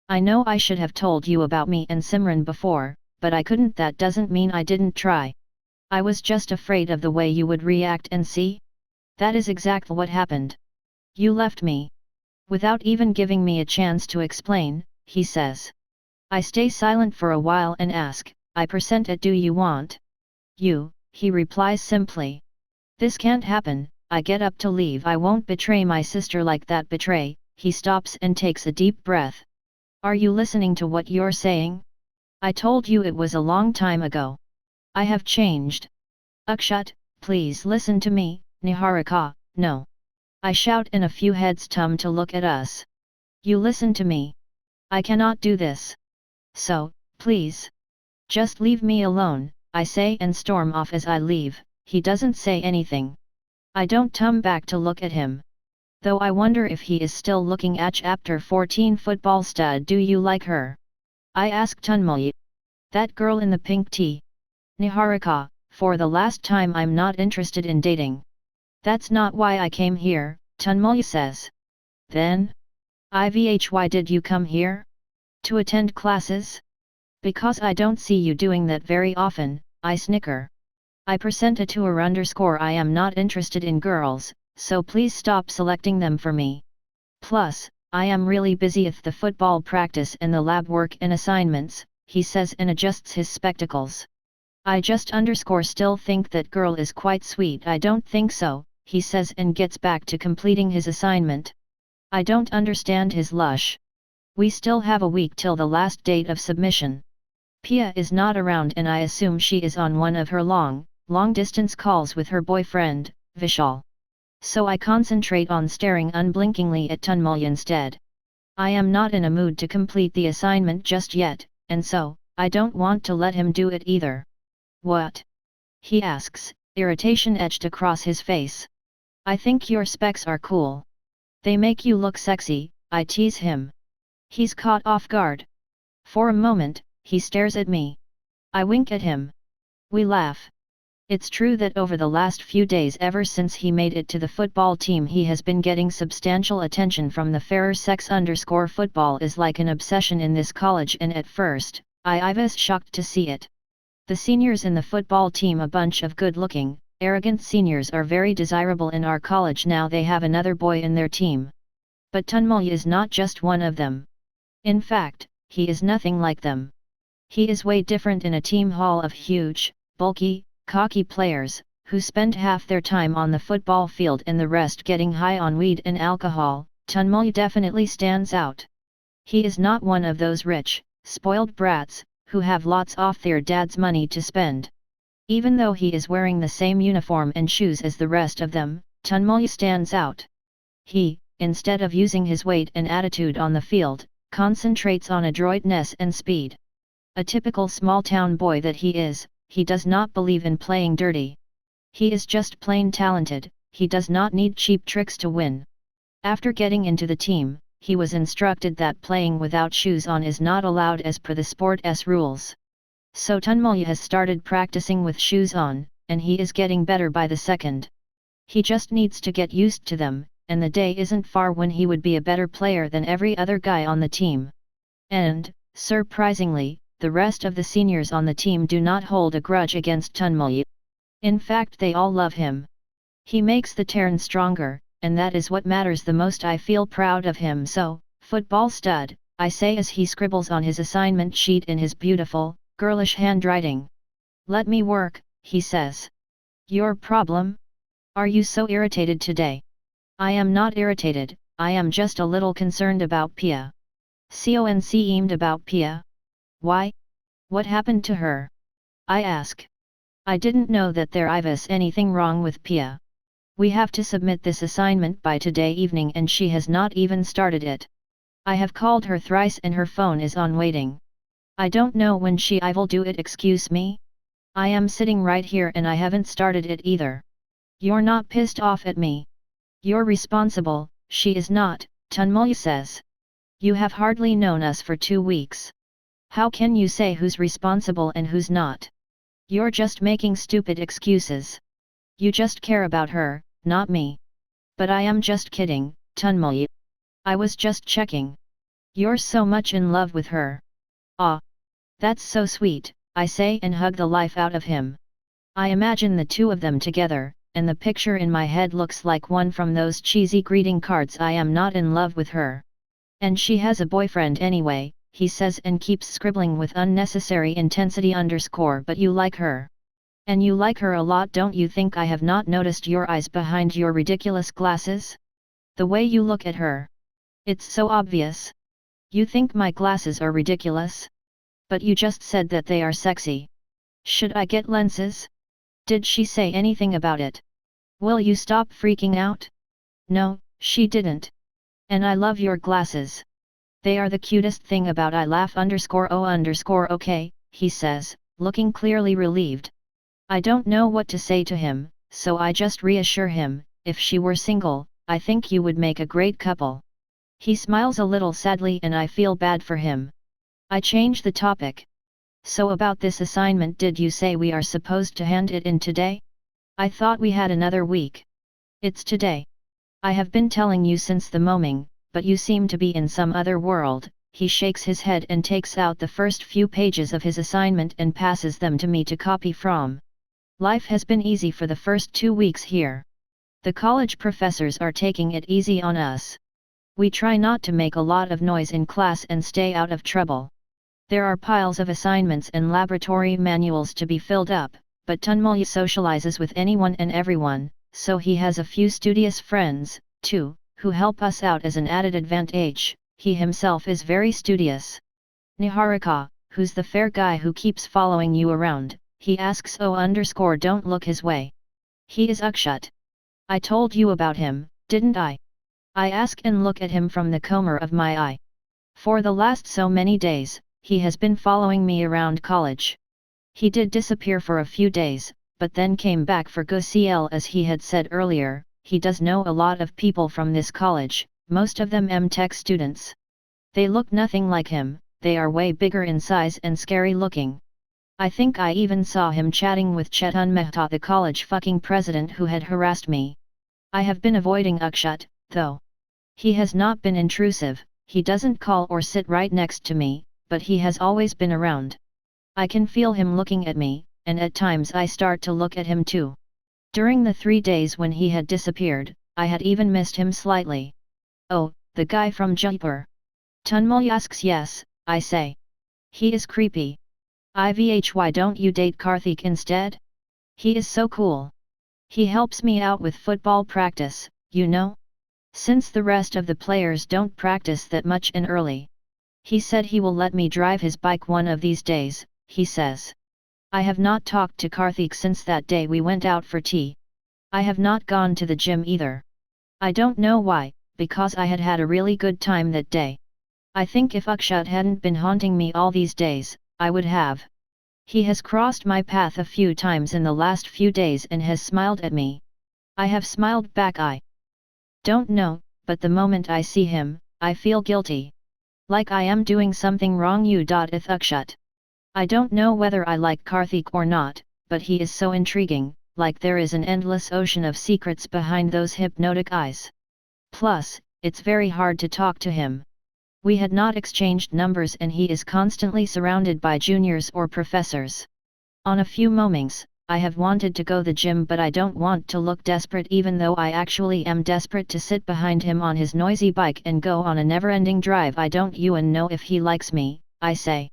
I know I should have told you about me and Simran before, but I couldn't. That doesn't mean I didn't try. I was just afraid of the way you would react and see? That is exactly what happened. You left me. Without even giving me a chance to explain, he says. I stay silent for a while and ask, do you want? You, he replies simply. This can't happen. I get up to leave. I won't betray my sister like that. Betray, he stops and takes a deep breath. Are you listening to what you're saying? I told you it was a long time ago. I have changed. Akshat, please listen to me. Niharika, no. I shout and a few heads come to look at us. You listen to me. I cannot do this. So, please. Just leave me alone, I say and storm off. As I leave, he doesn't say anything. I don't come back to look at him. Though I wonder if he is still looking at chapter 14 football stud. Do you like her? I ask Tanmay. That girl in the pink tee. Niharika, for the last time, I'm not interested in dating. That's not why I came here, Tanmay says. Then? Why did you come here? To attend classes? Because I don't see you doing that very often, I snicker. I present a tour _ I am not interested in girls, so please stop selecting them for me. Plus, I am really busy with the football practice and the lab work and assignments, he says and adjusts his spectacles. I just still think that girl is quite sweet. I don't think so, he says and gets back to completing his assignment. I don't understand his lush. We still have a week till the last date of submission. Pia is not around and I assume she is on one of her long distance calls with her boyfriend, Vishal. So I concentrate on staring unblinkingly at Tanmay instead. I am not in a mood to complete the assignment just yet, and so, I don't want to let him do it either. What? He asks, irritation etched across his face. I think your specs are cool. They make you look sexy, I tease him. He's caught off guard. For a moment, he stares at me. I wink at him. We laugh. It's true that over the last few days, ever since he made it to the football team, he has been getting substantial attention from the fairer sex. Football is like an obsession in this college, and at first, I was shocked to see it. The seniors in the football team, a bunch of good-looking, arrogant seniors, are very desirable in our college now. They have another boy in their team. But Tanmay is not just one of them. In fact, he is nothing like them. He is way different in a team hall of huge, bulky, cocky players, who spend half their time on the football field and the rest getting high on weed and alcohol, Tunmul definitely stands out. He is not one of those rich, spoiled brats, who have lots of their dad's money to spend. Even though he is wearing the same uniform and shoes as the rest of them, Tunmul stands out. He, instead of using his weight and attitude on the field, concentrates on adroitness and speed. A typical small-town boy that he is, he does not believe in playing dirty. He is just plain talented, he does not need cheap tricks to win. After getting into the team, he was instructed that playing without shoes on is not allowed as per the sport's rules. So Tunmul has started practicing with shoes on, and he is getting better by the second. He just needs to get used to them, and the day isn't far when he would be a better player than every other guy on the team. And, surprisingly, the rest of the seniors on the team do not hold a grudge against Tunmul. In fact, they all love him. He makes the Terran stronger, and that is what matters the most. I feel proud of him. So, football stud, I say as he scribbles on his assignment sheet in his beautiful, girlish handwriting. Let me work, he says. Your problem? Are you so irritated today? I am not irritated, I am just a little concerned about Pia. Concerned about Pia? Why? What happened to her? I ask. I didn't know that there was anything wrong with Pia. We have to submit this assignment by today evening and she has not even started it. I have called her thrice and her phone is on waiting. I don't know when she will do it. Excuse me? I am sitting right here and I haven't started it either. You're not pissed off at me? You're responsible, she is not, Tunmul says. You have hardly known us for 2 weeks. How can you say who's responsible and who's not? You're just making stupid excuses. You just care about her, not me. But I am just kidding, Tunmul. I was just checking. You're so much in love with her. Ah. That's so sweet, I say and hug the life out of him. I imagine the two of them together, and the picture in my head looks like one from those cheesy greeting cards. I am not in love with her. And she has a boyfriend anyway, he says and keeps scribbling with unnecessary intensity. But you like her. And you like her a lot, don't you think? I have not noticed your eyes behind your ridiculous glasses? The way you look at her. It's so obvious. You think my glasses are ridiculous? But you just said that they are sexy. Should I get lenses? Did she say anything about it? Will you stop freaking out? No, she didn't. And I love your glasses. They are the cutest thing about. I laugh _o_okay, he says, looking clearly relieved. I don't know what to say to him, so I just reassure him, if she were single, I think you would make a great couple. He smiles a little sadly and I feel bad for him. I change the topic. So about this assignment, did you say we are supposed to hand it in today? I thought we had another week. It's today. I have been telling you since the morning, but you seem to be in some other world. He shakes his head and takes out the first few pages of his assignment and passes them to me to copy from. Life has been easy for the first 2 weeks here. The college professors are taking it easy on us. We try not to make a lot of noise in class and stay out of trouble. There are piles of assignments and laboratory manuals to be filled up, but Tunmul socializes with anyone and everyone, so he has a few studious friends, too, who help us out as an added advantage. He himself is very studious. Niharika, who's the fair guy who keeps following you around, he asks. Don't look his way. He is Akshat. I told you about him, didn't I? I ask and look at him from the corner of my eye. For the last so many days, he has been following me around college. He did disappear for a few days, but then came back for good CL. As he had said earlier, he does know a lot of people from this college, most of them M-Tech students. They look nothing like him, they are way bigger in size and scary looking. I think I even saw him chatting with Chetan Mehta, the college fucking president who had harassed me. I have been avoiding Akshat, though. He has not been intrusive, he doesn't call or sit right next to me, but he has always been around. I can feel him looking at me, and at times I start to look at him too. During the 3 days when he had disappeared, I had even missed him slightly. Oh, the guy from Jaipur. Tunmul asks. Yes, I say. He is creepy. Why don't you date Karthik instead? He is so cool. He helps me out with football practice, you know? Since the rest of the players don't practice that much in early. He said he will let me drive his bike one of these days, he says. I have not talked to Karthik since that day we went out for tea. I have not gone to the gym either. I don't know why, because I had had a really good time that day. I think if Akshat hadn't been haunting me all these days, I would have. He has crossed my path a few times in the last few days and has smiled at me. I have smiled back. I don't know, but the moment I see him, I feel guilty. Like I am doing something wrong. With Akshat. I don't know whether I like Karthik or not, but he is so intriguing, like there is an endless ocean of secrets behind those hypnotic eyes. Plus, it's very hard to talk to him. We had not exchanged numbers and he is constantly surrounded by juniors or professors. On a few moments, I have wanted to go the gym but I don't want to look desperate even though I actually am desperate to sit behind him on his noisy bike and go on a never-ending drive. I don't even know if he likes me, I say.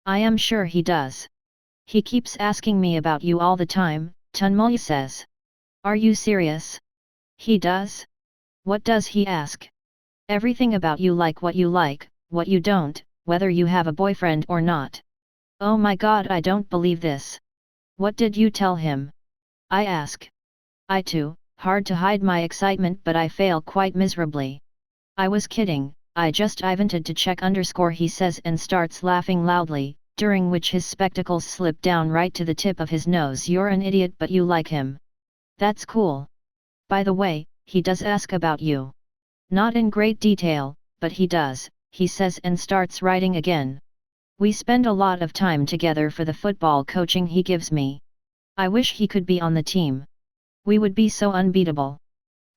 I am sure he does. He keeps asking me about you all the time, Tanmay says. Are you serious? He does? What does he ask? Everything about you, like what you don't, whether you have a boyfriend or not. Oh my god, I don't believe this. What did you tell him? I ask. I too, hard to hide my excitement but I fail quite miserably. I was kidding, I just invented to check _ he says and starts laughing loudly, during which his spectacles slip down right to the tip of his nose. You're an idiot but you like him. That's cool. By the way, he does ask about you. Not in great detail, but he does, he says and starts writing again. We spend a lot of time together for the football coaching he gives me. I wish he could be on the team. We would be so unbeatable.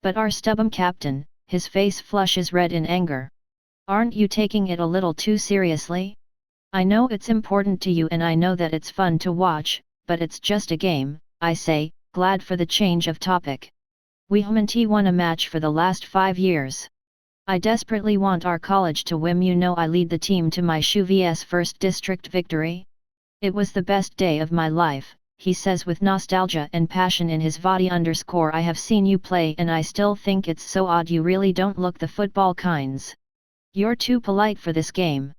But our stubborn captain, his face flushes red in anger. Aren't you taking it a little too seriously? I know it's important to you and I know that it's fun to watch, but it's just a game, I say, glad for the change of topic. We haven't won a match for the last 5 years. I desperately want our college to win. You know I lead the team to my vs first district victory. It was the best day of my life, he says with nostalgia and passion in his body. I have seen you play and I still think it's so odd you really don't look the football kinds. You're too polite for this game.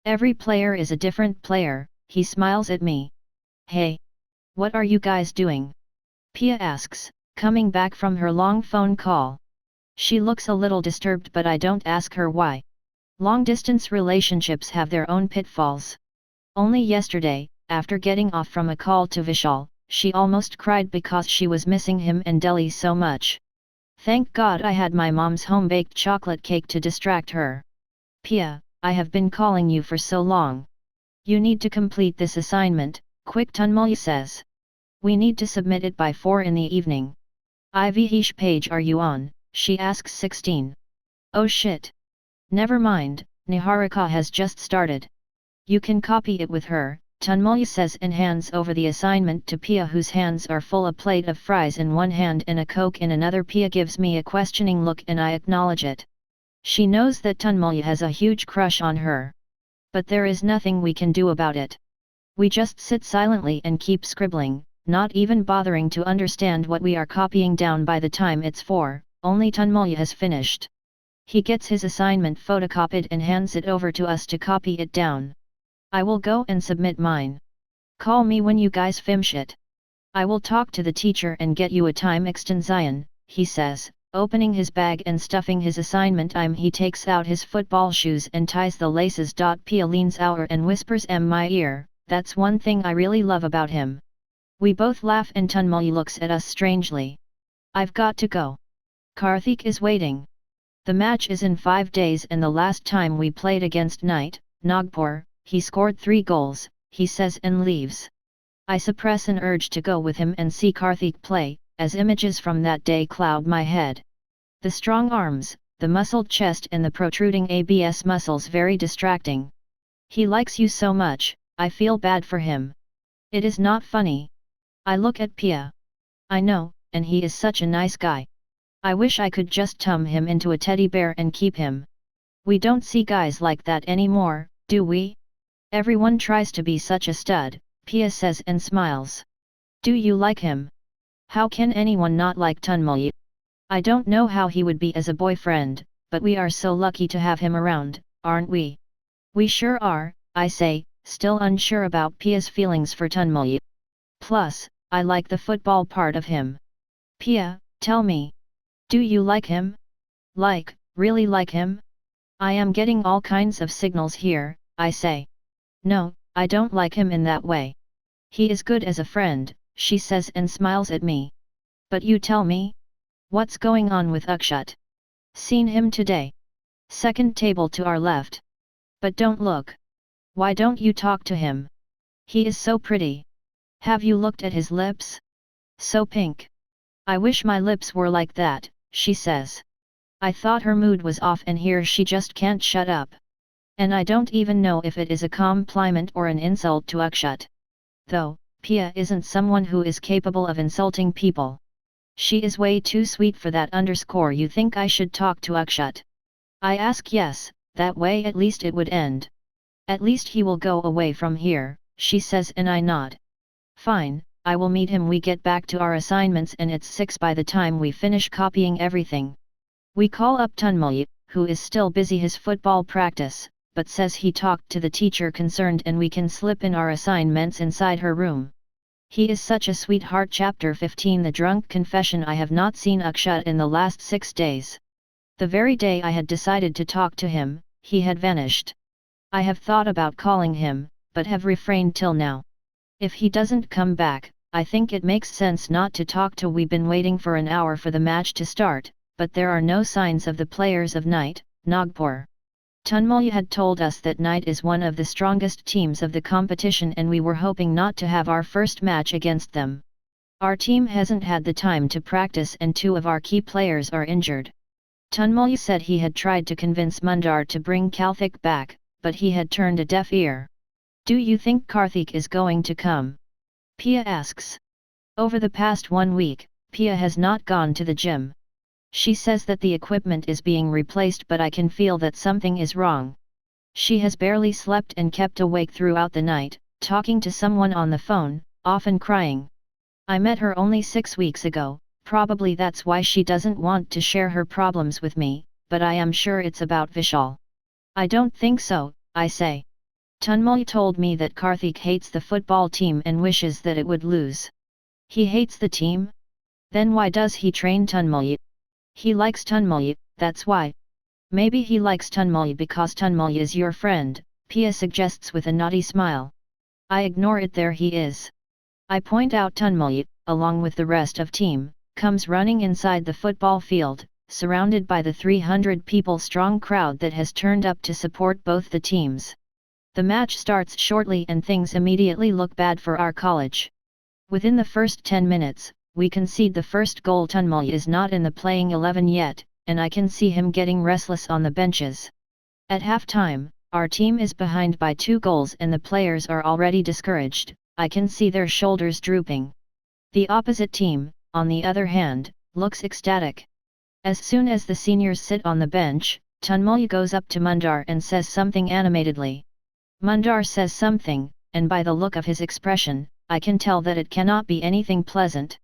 Every player is a different player, he smiles at me. Hey! What are you guys doing? Pia asks, coming back from her long phone call. She looks a little disturbed but I don't ask her why. Long-distance relationships have their own pitfalls. Only yesterday, after getting off from a call to Vishal, she almost cried because she was missing him and Delhi so much. Thank God I had my mom's home-baked chocolate cake to distract her. Pia, I have been calling you for so long. You need to complete this assignment, quick, Tanmay says. We need to submit it by 4 in the evening. Which page are you on? She asks. 16. Oh shit. Never mind, Niharika has just started. You can copy it with her, Tanmay says and hands over the assignment to Pia, whose hands are full, a plate of fries in one hand and a Coke in another. Pia gives me a questioning look and I acknowledge it. She knows that Tanmay has a huge crush on her. But there is nothing we can do about it. We just sit silently and keep scribbling, not even bothering to understand what we are copying down. By the time it's 4, only Tanmay has finished. He gets his assignment photocopied and hands it over to us to copy it down. I will go and submit mine. Call me when you guys finish it. I will talk to the teacher and get you a time extension, he says, opening his bag and stuffing his assignment. He takes out his football shoes and ties the laces. Pia leans over and whispers in my ear, that's one thing I really love about him. We both laugh and Tanmay looks at us strangely. I've got to go. Karthik is waiting. The match is in 5 days and the last time we played against Knight, Nagpur, he scored 3 goals, he says and leaves. I suppress an urge to go with him and see Karthik play, as images from that day cloud my head. The strong arms, the muscled chest and the protruding abs muscles very distracting. He likes you so much, I feel bad for him. It is not funny. I look at Pia. I know, and he is such a nice guy. I wish I could just turn him into a teddy bear and keep him. We don't see guys like that anymore, do we? Everyone tries to be such a stud, Pia says and smiles. Do you like him? How can anyone not like Tunmul? I don't know how he would be as a boyfriend, but we are so lucky to have him around, aren't we? We sure are, I say, still unsure about Pia's feelings for Tunmul. Plus, I like the football part of him. Pia, tell me. Do you like him? Like, really like him? I am getting all kinds of signals here, I say. No, I don't like him in that way. He is good as a friend, she says and smiles at me. But you tell me? What's going on with Akshat? Seen him today. Second table to our left. But don't look. Why don't you talk to him? He is so pretty. Have you looked at his lips? So pink. I wish my lips were like that, she says. I thought her mood was off and here she just can't shut up. And I don't even know if it is a compliment or an insult to Akshat. Though, Pia isn't someone who is capable of insulting people. She is way too sweet for that. You think I should talk to Akshat? I ask yes, that way at least it would end. At least he will go away from here, she says and I nod. Fine, I will meet him. We get back to our assignments and it's 6 by the time we finish copying everything. We call up Tunmul, who is still busy his football practice, but says he talked to the teacher concerned and we can slip in our assignments inside her room. He is such a sweetheart. Chapter 15 The Drunk Confession. I have not seen Akshat in the last 6 days. The very day I had decided to talk to him, he had vanished. I have thought about calling him, but have refrained till now. If he doesn't come back, I think it makes sense not to talk to. We've been waiting for an hour for the match to start, but there are no signs of the players of Knight, Nagpur. Tunmul had told us that Knight is one of the strongest teams of the competition and we were hoping not to have our first match against them. Our team hasn't had the time to practice and 2 of our key players are injured. Tunmul said he had tried to convince Mundar to bring Karthik back, but he had turned a deaf ear. Do you think Karthik is going to come? Pia asks. Over the past 1 week, Pia has not gone to the gym. She says that the equipment is being replaced but I can feel that something is wrong. She has barely slept and kept awake throughout the night, talking to someone on the phone, often crying. I met her only 6 weeks ago, probably that's why she doesn't want to share her problems with me, but I am sure it's about Vishal. I don't think so, I say. Tunmul told me that Karthik hates the football team and wishes that it would lose. He hates the team? Then why does he train Tunmul? He likes Tunmul, that's why. Maybe he likes Tunmul because Tunmul is your friend, Pia suggests with a naughty smile. I ignore it. There he is. I point out Tunmul, along with the rest of team, comes running inside the football field, surrounded by the 300 people strong crowd that has turned up to support both the teams. The match starts shortly and things immediately look bad for our college. Within the first 10 minutes, we concede the first goal. Tunmul is not in the playing 11 yet, and I can see him getting restless on the benches. At halftime, our team is behind by 2 goals and the players are already discouraged. I can see their shoulders drooping. The opposite team, on the other hand, looks ecstatic. As soon as the seniors sit on the bench, Tunmul goes up to Mundar and says something animatedly. Mundar says something, and by the look of his expression, I can tell that it cannot be anything pleasant.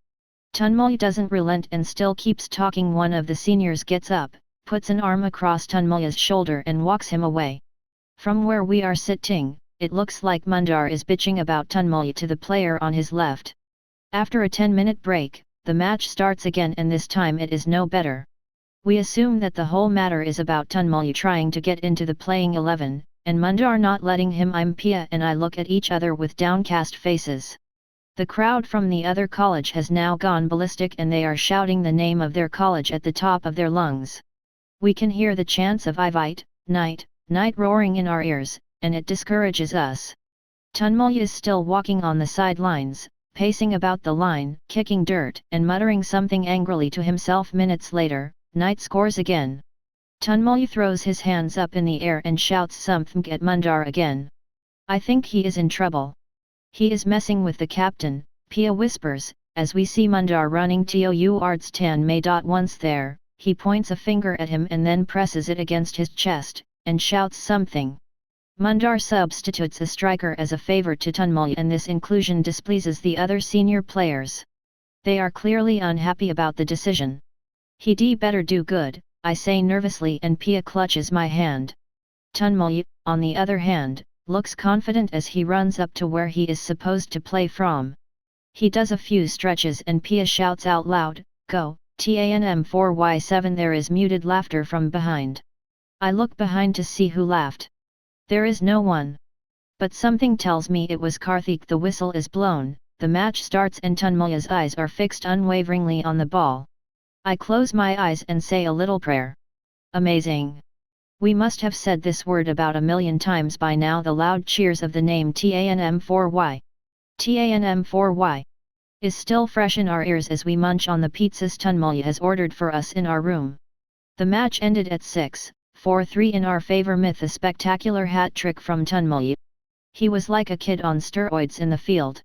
Tunmul doesn't relent and still keeps talking. One of the seniors gets up, puts an arm across Tunmul's shoulder and walks him away. From where we are sitting, it looks like Mundar is bitching about Tunmul to the player on his left. After a 10-minute break, the match starts again and this time it is no better. We assume that the whole matter is about Tunmul trying to get into the playing 11, and Mundar not letting him. I'm Pia and I look at each other with downcast faces. The crowd from the other college has now gone ballistic and they are shouting the name of their college at the top of their lungs. We can hear the chants of Ivite, Knight, Knight roaring in our ears, and it discourages us. Tunmul is still walking on the sidelines, pacing about the line, kicking dirt and muttering something angrily to himself. Minutes later, Knight scores again. Tunmul throws his hands up in the air and shouts something at Mundar again. I think he is in trouble. He is messing with the captain, Pia whispers, as we see Mundar running towards Tan May. Once there, he points a finger at him and then presses it against his chest, and shouts something. Mundar substitutes a striker as a favor to Tunmul and this inclusion displeases the other senior players. They are clearly unhappy about the decision. He'd better do good, I say nervously, and Pia clutches my hand. Tunmoy, on the other hand, looks confident as he runs up to where he is supposed to play from. He does a few stretches and Pia shouts out loud, "Go, TANM4Y7." There is muted laughter from behind. I look behind to see who laughed. There is no one. But something tells me it was Karthik. The whistle is blown, the match starts and Tunmoy's eyes are fixed unwaveringly on the ball. I close my eyes and say a little prayer. Amazing. We must have said this word about 1,000,000 times by now. The loud cheers of the name TANM4Y. TANM4Y. Is still fresh in our ears as we munch on the pizzas Tunmoy has ordered for us in our room. The match ended at 6-4-3 in our favor with a spectacular hat trick from Tunmoy. He was like a kid on steroids in the field.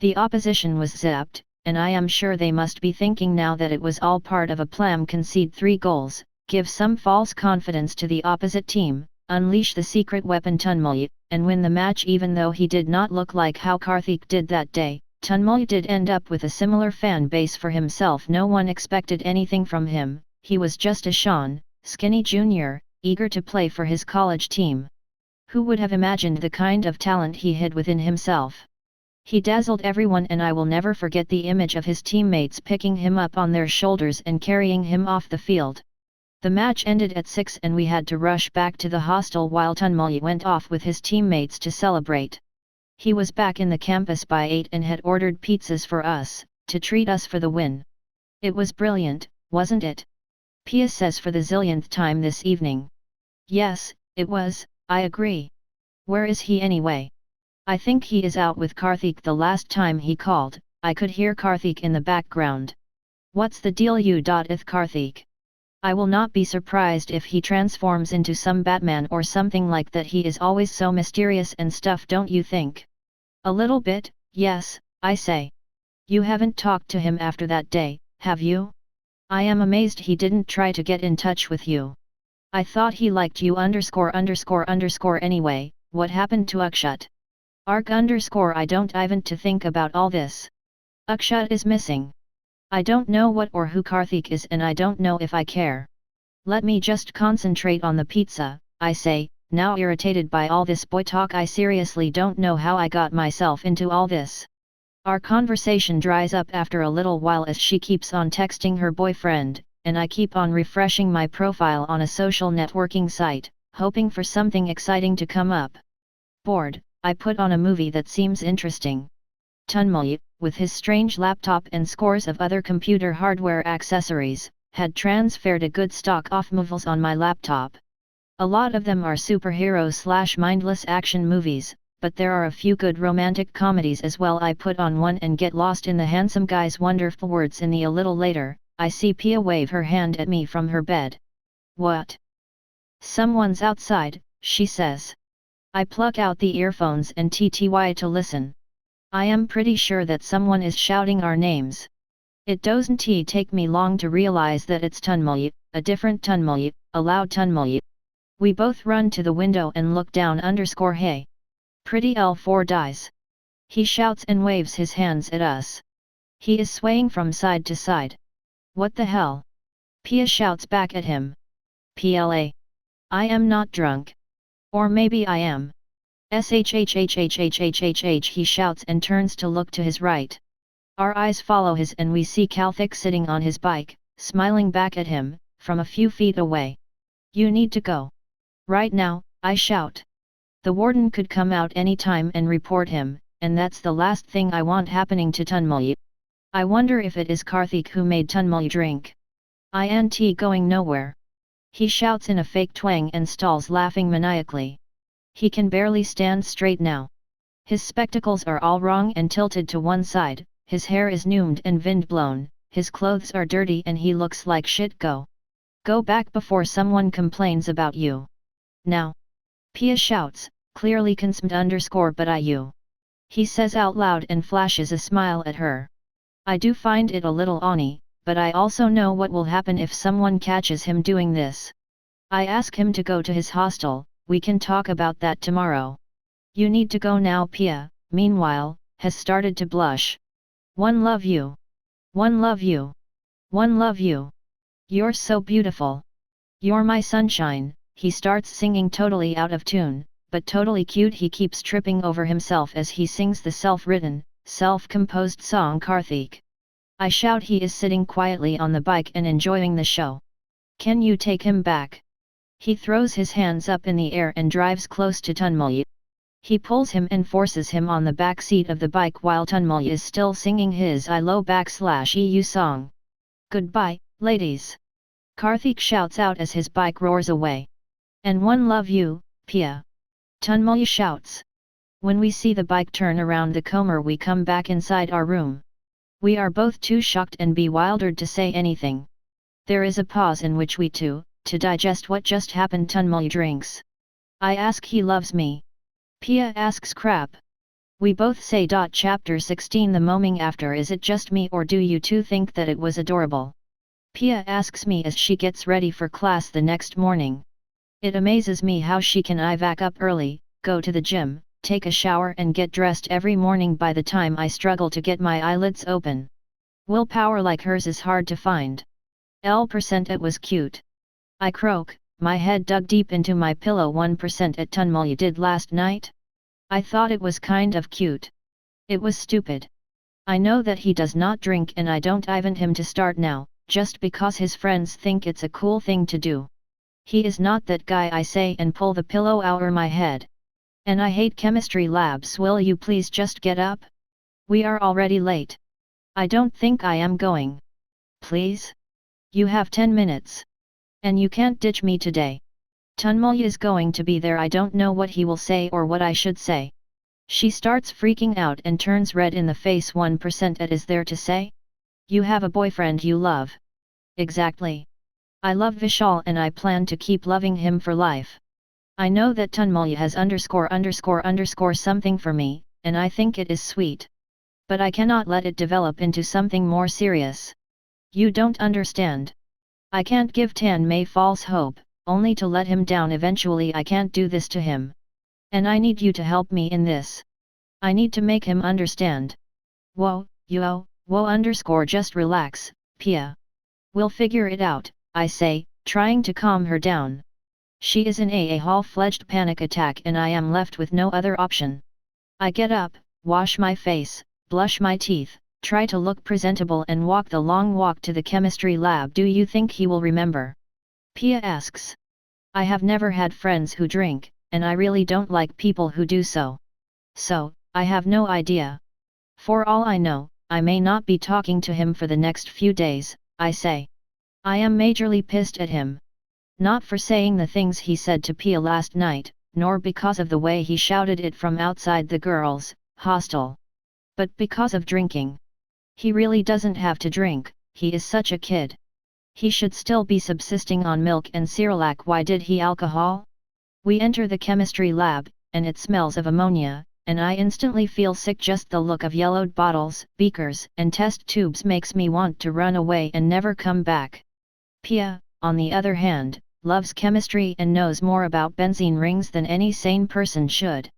The opposition was zapped, and I am sure they must be thinking now that it was all part of a plan. Concede 3 goals, give some false confidence to the opposite team, unleash the secret weapon Tunmoy, and win the match. Even though he did not look like how Karthik did that day, Tunmoy did end up with a similar fan base for himself. No one expected anything from him. He was just a skinny junior, eager to play for his college team. Who would have imagined the kind of talent he hid within himself? He dazzled everyone, and I will never forget the image of his teammates picking him up on their shoulders and carrying him off the field. The match ended at 6 and we had to rush back to the hostel while Tunmoy went off with his teammates to celebrate. He was back in the campus by 8 and had ordered pizzas for us, to treat us for the win. It was brilliant, wasn't it? Pia says for the zillionth time this evening. Yes, it was, I agree. Where is he anyway? I think he is out with Karthik. The last time he called, I could hear Karthik in the background. What's the deal with Karthik? I will not be surprised if he transforms into some Batman or something like that. He is always so mysterious and stuff, don't you think? A little bit, yes, I say. You haven't talked to him after that day, have you? I am amazed he didn't try to get in touch with you. I thought he liked you ____ anyway. What happened to Akshat? __ I don't even to think about all this. Akshat is missing. I don't know what or who Karthik is, and I don't know if I care. Let me just concentrate on the pizza, I say, now irritated by all this boy talk. I seriously don't know how I got myself into all this. Our conversation dries up after a little while as she keeps on texting her boyfriend, and I keep on refreshing my profile on a social networking site, hoping for something exciting to come up. Bored, I put on a movie that seems interesting. Tunmoy, with his strange laptop and scores of other computer hardware accessories, had transferred a good stock of movies on my laptop. A lot of them are superhero/mindless action movies, but there are a few good romantic comedies as well. I put on one and get lost in the handsome guy's wonderful words. A little later, I see Pia wave her hand at me from her bed. What? Someone's outside, she says. I pluck out the earphones and TTY to listen. I am pretty sure that someone is shouting our names. It doesn't take me long to realize that it's Tunmoy, a different Tunmoy, a loud Tunmoy. We both run to the window and look down. Hey. Pretty L4 dies. He shouts and waves his hands at us. He is swaying from side to side. What the hell? Pia shouts back at him. PLA. I am not drunk. Or maybe I am. SHHHHHHHH, he shouts and turns to look to his right. Our eyes follow his and we see Karthik sitting on his bike, smiling back at him, from a few feet away. You need to go. Right now, I shout. The warden could come out any time and report him, and that's the last thing I want happening to Tunmoy. I wonder if it is Karthik who made Tunmoy drink. I ain't going nowhere. He shouts in a fake twang and stalls, laughing maniacally. He can barely stand straight now. His spectacles are all wrong and tilted to one side, his hair is numed and windblown, his clothes are dirty and he looks like shit. Go back before someone complains about you. Now. Pia shouts, clearly concerned but you. He says out loud and flashes a smile at her. I do find it a little awny, but I also know what will happen if someone catches him doing this. I ask him to go to his hostel. We can talk about that tomorrow. You need to go now. Pia, meanwhile, has started to blush. One love you. One love you. One love you. You're so beautiful. You're my sunshine. He starts singing totally out of tune, but totally cute. He keeps tripping over himself as he sings the self-written, self-composed song Karthik. I shout. He is sitting quietly on the bike and enjoying the show. Can you take him back? He throws his hands up in the air and drives close to Tunmul. He pulls him and forces him on the back seat of the bike while Tunmul is still singing his I Lo /EU song. Goodbye, ladies. Karthik shouts out as his bike roars away. And one love you, Pia. Tunmul shouts. When we see the bike turn around the corner, we come back inside our room. We are both too shocked and bewildered to say anything. There is a pause in which we to digest what just happened. Tunmul drinks. I ask he loves me. Pia asks crap. We both say. Chapter 16. The morning after. Is it just me or do you two think that it was adorable? Pia asks me as she gets ready for class the next morning. It amazes me how she can wake up early, go to the gym, take a shower and get dressed every morning. By the time I struggle to get my eyelids open. Willpower like hers is hard to find. It was cute. I croak, my head dug deep into my pillow. 1% at Tunmul did last night? I thought it was kind of cute. It was stupid. I know that he does not drink and I don't even him to start now, just because his friends think it's a cool thing to do. He is not that guy, I say and pull the pillow over my head. And I hate chemistry labs. Will you please just get up? We are already late. I don't think I am going. Please? You have 10 minutes. And you can't ditch me today. Tunmul is going to be there. I don't know what he will say or what I should say. She starts freaking out and turns red in the face. 1% at is there to say? You have a boyfriend you love. Exactly. I love Vishal and I plan to keep loving him for life. I know that Tunmul has ___ something for me, and I think it is sweet. But I cannot let it develop into something more serious. You don't understand. I can't give Tan Mei false hope, only to let him down eventually. I can't do this to him. And I need you to help me in this. I need to make him understand. Whoa, just relax, Pia. We'll figure it out, I say, trying to calm her down. She is in a full-fledged panic attack and I am left with no other option. I get up, wash my face, blush my teeth, try to look presentable and walk the long walk to the chemistry lab. Do you think he will remember? Pia asks. I have never had friends who drink, and I really don't like people who do so. So, I have no idea. For all I know, I may not be talking to him for the next few days, I say. I am majorly pissed at him. Not for saying the things he said to Pia last night, nor because of the way he shouted it from outside the girls' hostel. But because of drinking. He really doesn't have to drink, he is such a kid. He should still be subsisting on milk and Cerelac. Why did he alcohol? We enter the chemistry lab, and it smells of ammonia, and I instantly feel sick. Just the look of yellowed bottles, beakers, and test tubes makes me want to run away and never come back. Pia, on the other hand, loves chemistry and knows more about benzene rings than any sane person should.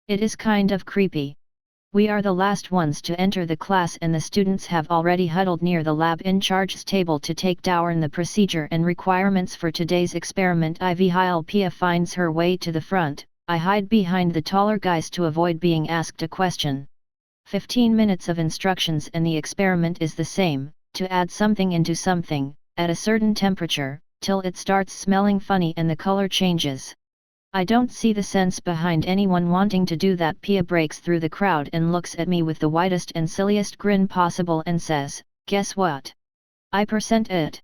It is kind of creepy. We are the last ones to enter the class and the students have already huddled near the lab in charge's table to take down the procedure and requirements for today's experiment. While Pia finds her way to the front, I hide behind the taller guys to avoid being asked a question. 15 minutes of instructions and the experiment is the same, to add something into something, at a certain temperature, till it starts smelling funny and the color changes. I don't see the sense behind anyone wanting to do that. Pia breaks through the crowd and looks at me with the widest and silliest grin possible and says, guess what? I present it.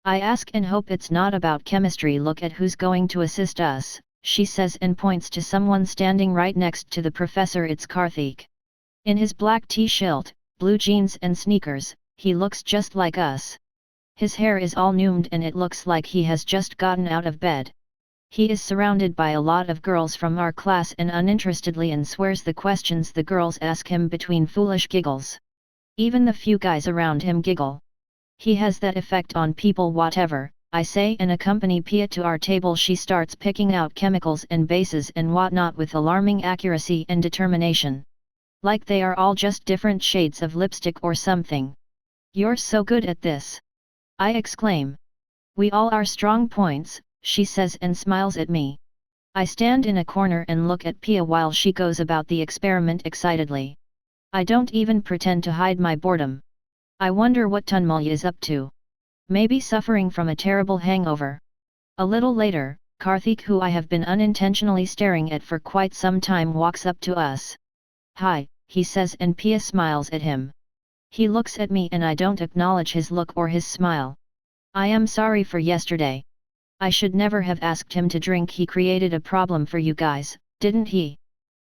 I ask and hope it's not about chemistry. Look at who's going to assist us, she says and points to someone standing right next to the professor. It's Karthik. In his black t-shirt, blue jeans and sneakers, he looks just like us. His hair is all numed and it looks like he has just gotten out of bed. He is surrounded by a lot of girls from our class and uninterestedly answers the questions the girls ask him between foolish giggles. Even the few guys around him giggle. He has that effect on people. Whatever, I say and accompany Pia to our table. She starts picking out chemicals and bases and whatnot with alarming accuracy and determination. Like they are all just different shades of lipstick or something. You're so good at this. I exclaim. We all are strong points, she says and smiles at me. I stand in a corner and look at Pia while she goes about the experiment excitedly. I don't even pretend to hide my boredom. I wonder what Tunmul is up to. Maybe suffering from a terrible hangover. A little later, Karthik, who I have been unintentionally staring at for quite some time, walks up to us. Hi, he says, and Pia smiles at him. He looks at me and I don't acknowledge his look or his smile. I am sorry for yesterday. I should never have asked him to drink. He created a problem for you guys, didn't he?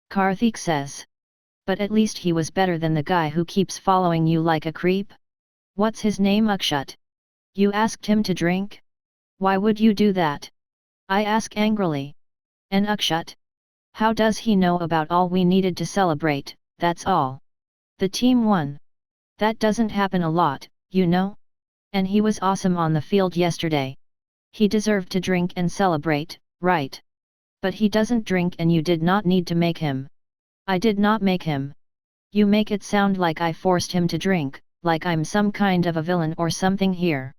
Karthik says. But at least he was better than the guy who keeps following you like a creep. What's his name? Akshat. You asked him to drink? Why would you do that? I ask angrily. And Akshat? How does he know about all we needed to celebrate? That's all. The team won. That doesn't happen a lot, you know? And he was awesome on the field yesterday. He deserved to drink and celebrate, right? But he doesn't drink and you did not need to make him. I did not make him. You make it sound like I forced him to drink, like I'm some kind of a villain or something here.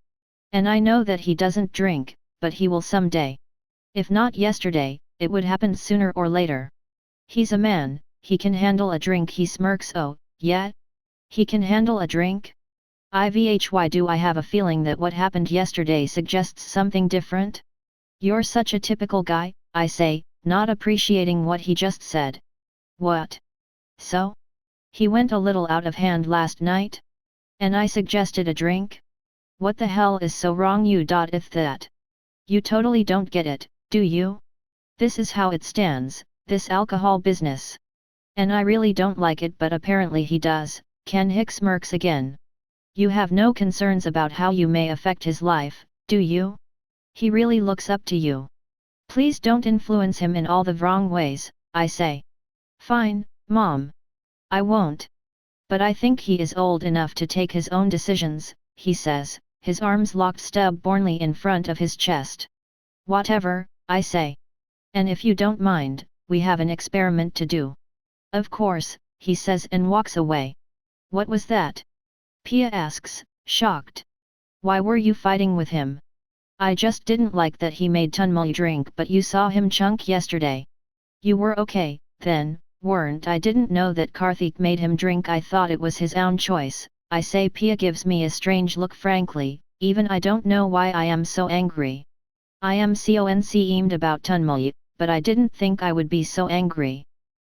And I know that he doesn't drink, but he will someday. If not yesterday, it would happen sooner or later. He's a man, he can handle a drink. He smirks. Oh, yeah? He can handle a drink? Why do I have a feeling that what happened yesterday suggests something different? You're such a typical guy, I say, not appreciating what he just said. What? So? He went a little out of hand last night? And I suggested a drink? What the hell is so wrong you? If that. You totally don't get it, do you? This is how it stands, this alcohol business. And I really don't like it, but apparently he does. Ken Hick smirks again. You have no concerns about how you may affect his life, do you? He really looks up to you. Please don't influence him in all the wrong ways, I say. Fine, Mom. I won't. But I think he is old enough to take his own decisions, he says, his arms locked stubbornly in front of his chest. Whatever, I say. And if you don't mind, we have an experiment to do. Of course, he says and walks away. What was that? Pia asks, shocked. Why were you fighting with him? I just didn't like that he made Tunmul drink, but you saw him chunk yesterday. You were okay, then, weren't? I didn't know that Karthik made him drink. I thought it was his own choice, I say. Pia gives me a strange look. Frankly, even I don't know why I am so angry. I am conceived about Tunmul, but I didn't think I would be so angry.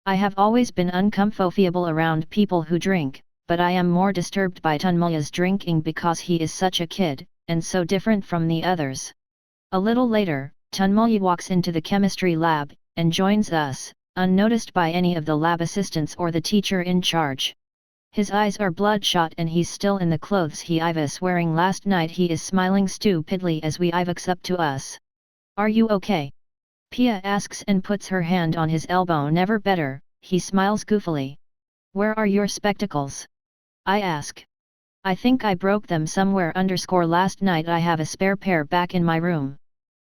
I have always been uncomfortable around people who drink, but I am more disturbed by Tunmul's drinking because he is such a kid, and so different from the others. A little later, Tunmul walks into the chemistry lab, and joins us, unnoticed by any of the lab assistants or the teacher in charge. His eyes are bloodshot and he's still in the clothes he was wearing last night. He is smiling stupidly as we walks up to us. Are you okay? Pia asks and puts her hand on his elbow. Never better, he smiles goofily. Where are your spectacles? I ask. I think I broke them somewhere last night. I have a spare pair back in my room.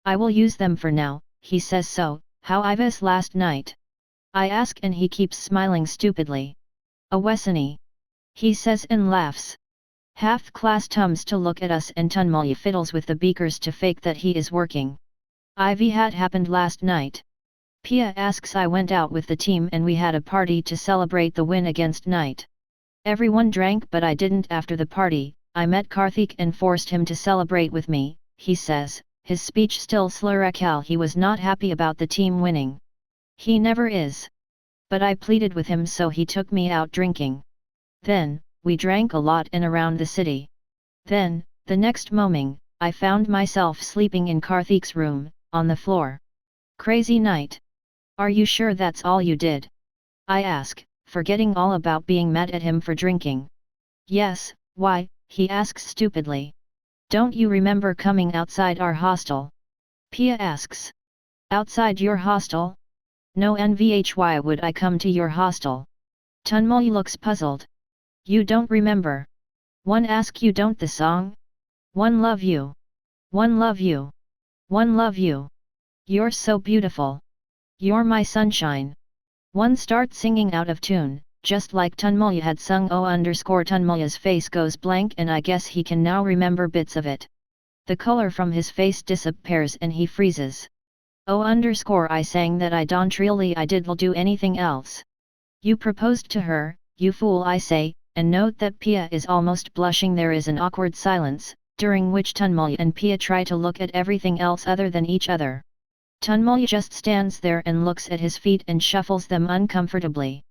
I will use them for now, he says. So, how was last night? I ask and he keeps smiling stupidly. A Wessany. He says and laughs. Half class comes to look at us and Tunmul fiddles with the beakers to fake that he is working. Ivy had happened last night. Pia asks. I went out with the team and we had a party to celebrate the win against Knight. Everyone drank but I didn't. After the party, I met Karthik and forced him to celebrate with me, he says, his speech still slurred. He was not happy about the team winning. He never is. But I pleaded with him so he took me out drinking. Then, we drank a lot and around the city. Then, the next morning, I found myself sleeping in Karthik's room, on the floor. Crazy night. Are you sure that's all you did? I ask, forgetting all about being mad at him for drinking. Yes, why? He asks stupidly. Don't you remember coming outside our hostel? Pia asks. Outside your hostel? No, why would I come to your hostel? Tunmul looks puzzled. You don't remember? One ask you don't the song? One love you. One love you. One love you. You're so beautiful. You're my sunshine. One start singing out of tune, just like Tunmulya had sung Tunmulya's face goes blank and I guess he can now remember bits of it. The color from his face disappears and he freezes. I sang that I don't really I did will do anything else. You proposed to her, you fool I say, and note that Pia is almost blushing. There is an awkward silence, during which Tunmulya and Pia try to look at everything else other than each other. Tunmulya just stands there and looks at his feet and shuffles them uncomfortably.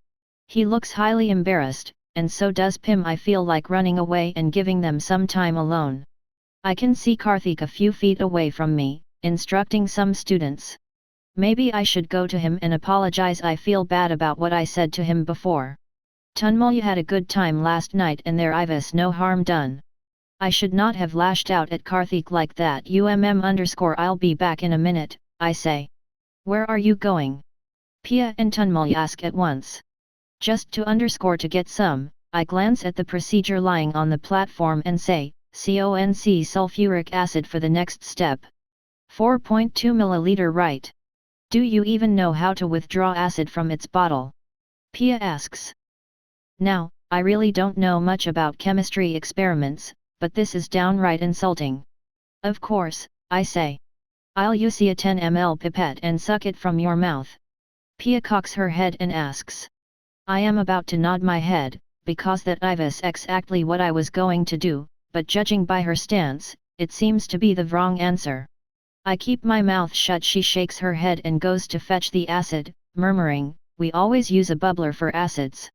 He looks highly embarrassed, and so does Pim. I feel like running away and giving them some time alone. I can see Karthik a few feet away from me, instructing some students. Maybe I should go to him and apologize. I feel bad about what I said to him before. Tunmulya had a good time last night and there was no harm done. I should not have lashed out at Karthik like that. I'll be back in a minute, I say. Where are you going? Pia and Tunmulya ask at once. Just to get some. I glance at the procedure lying on the platform and say, CONC sulfuric acid for the next step. 4.2 ml right. Do you even know how to withdraw acid from its bottle? Pia asks. Now, I really don't know much about chemistry experiments, but this is downright insulting. Of course, I say. I'll use a 10 ml pipette and suck it from your mouth. Pia cocks her head and asks. I am about to nod my head, because that was exactly what I was going to do, but judging by her stance, it seems to be the wrong answer. I keep my mouth shut. She shakes her head and goes to fetch the acid, murmuring, we always use a bubbler for acids.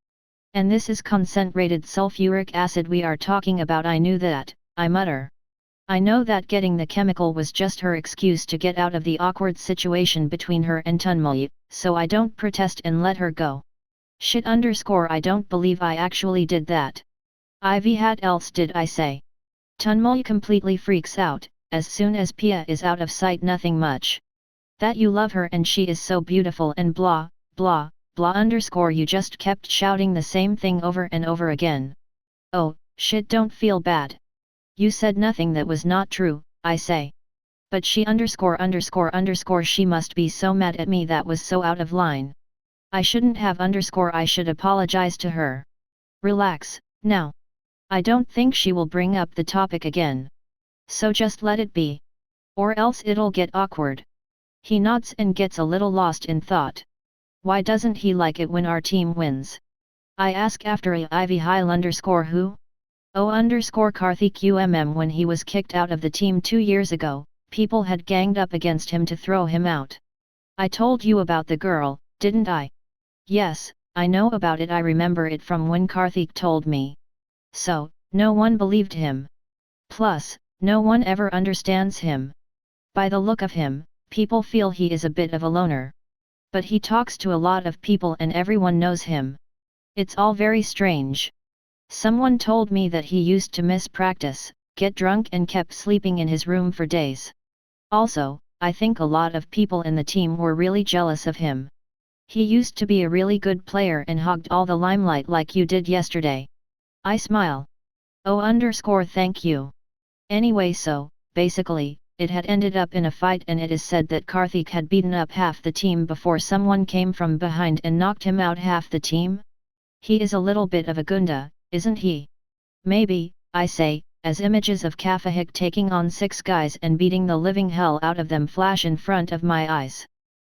And this is concentrated sulfuric acid we are talking about. I knew that, I mutter. I know that getting the chemical was just her excuse to get out of the awkward situation between her and Tunmulya, so I don't protest and let her go. Shit I don't believe I actually did that. Ivy had else did I say. Tunmulya completely freaks out, as soon as Pia is out of sight. Nothing much. That you love her and she is so beautiful and blah, blah, blah you just kept shouting the same thing over and over again. Oh, shit don't feel bad. You said nothing that was not true, I say. But she she must be so mad at me. That was so out of line. I shouldn't have I should apologize to her. Relax, now. I don't think she will bring up the topic again. So just let it be. Or else it'll get awkward. He nods and gets a little lost in thought. Why doesn't he like it when our team wins? I ask after Ivy Heil who? Karthik when he was kicked out of the team 2 years ago, people had ganged up against him to throw him out. I told you about the girl, didn't I? Yes, I know about it. I remember it from when Karthik told me. So, no one believed him. Plus, no one ever understands him. By the look of him, people feel he is a bit of a loner. But he talks to a lot of people and everyone knows him. It's all very strange. Someone told me that he used to miss practice, get drunk and kept sleeping in his room for days. Also, I think a lot of people in the team were really jealous of him. He used to be a really good player and hogged all the limelight like you did yesterday. I smile. Thank you. Anyway, so, basically, it had ended up in a fight and it is said that Karthik had beaten up half the team before someone came from behind and knocked him out. Half the team? He is a little bit of a gunda, isn't he? Maybe, I say, as images of Kafahik taking on 6 guys and beating the living hell out of them flash in front of my eyes.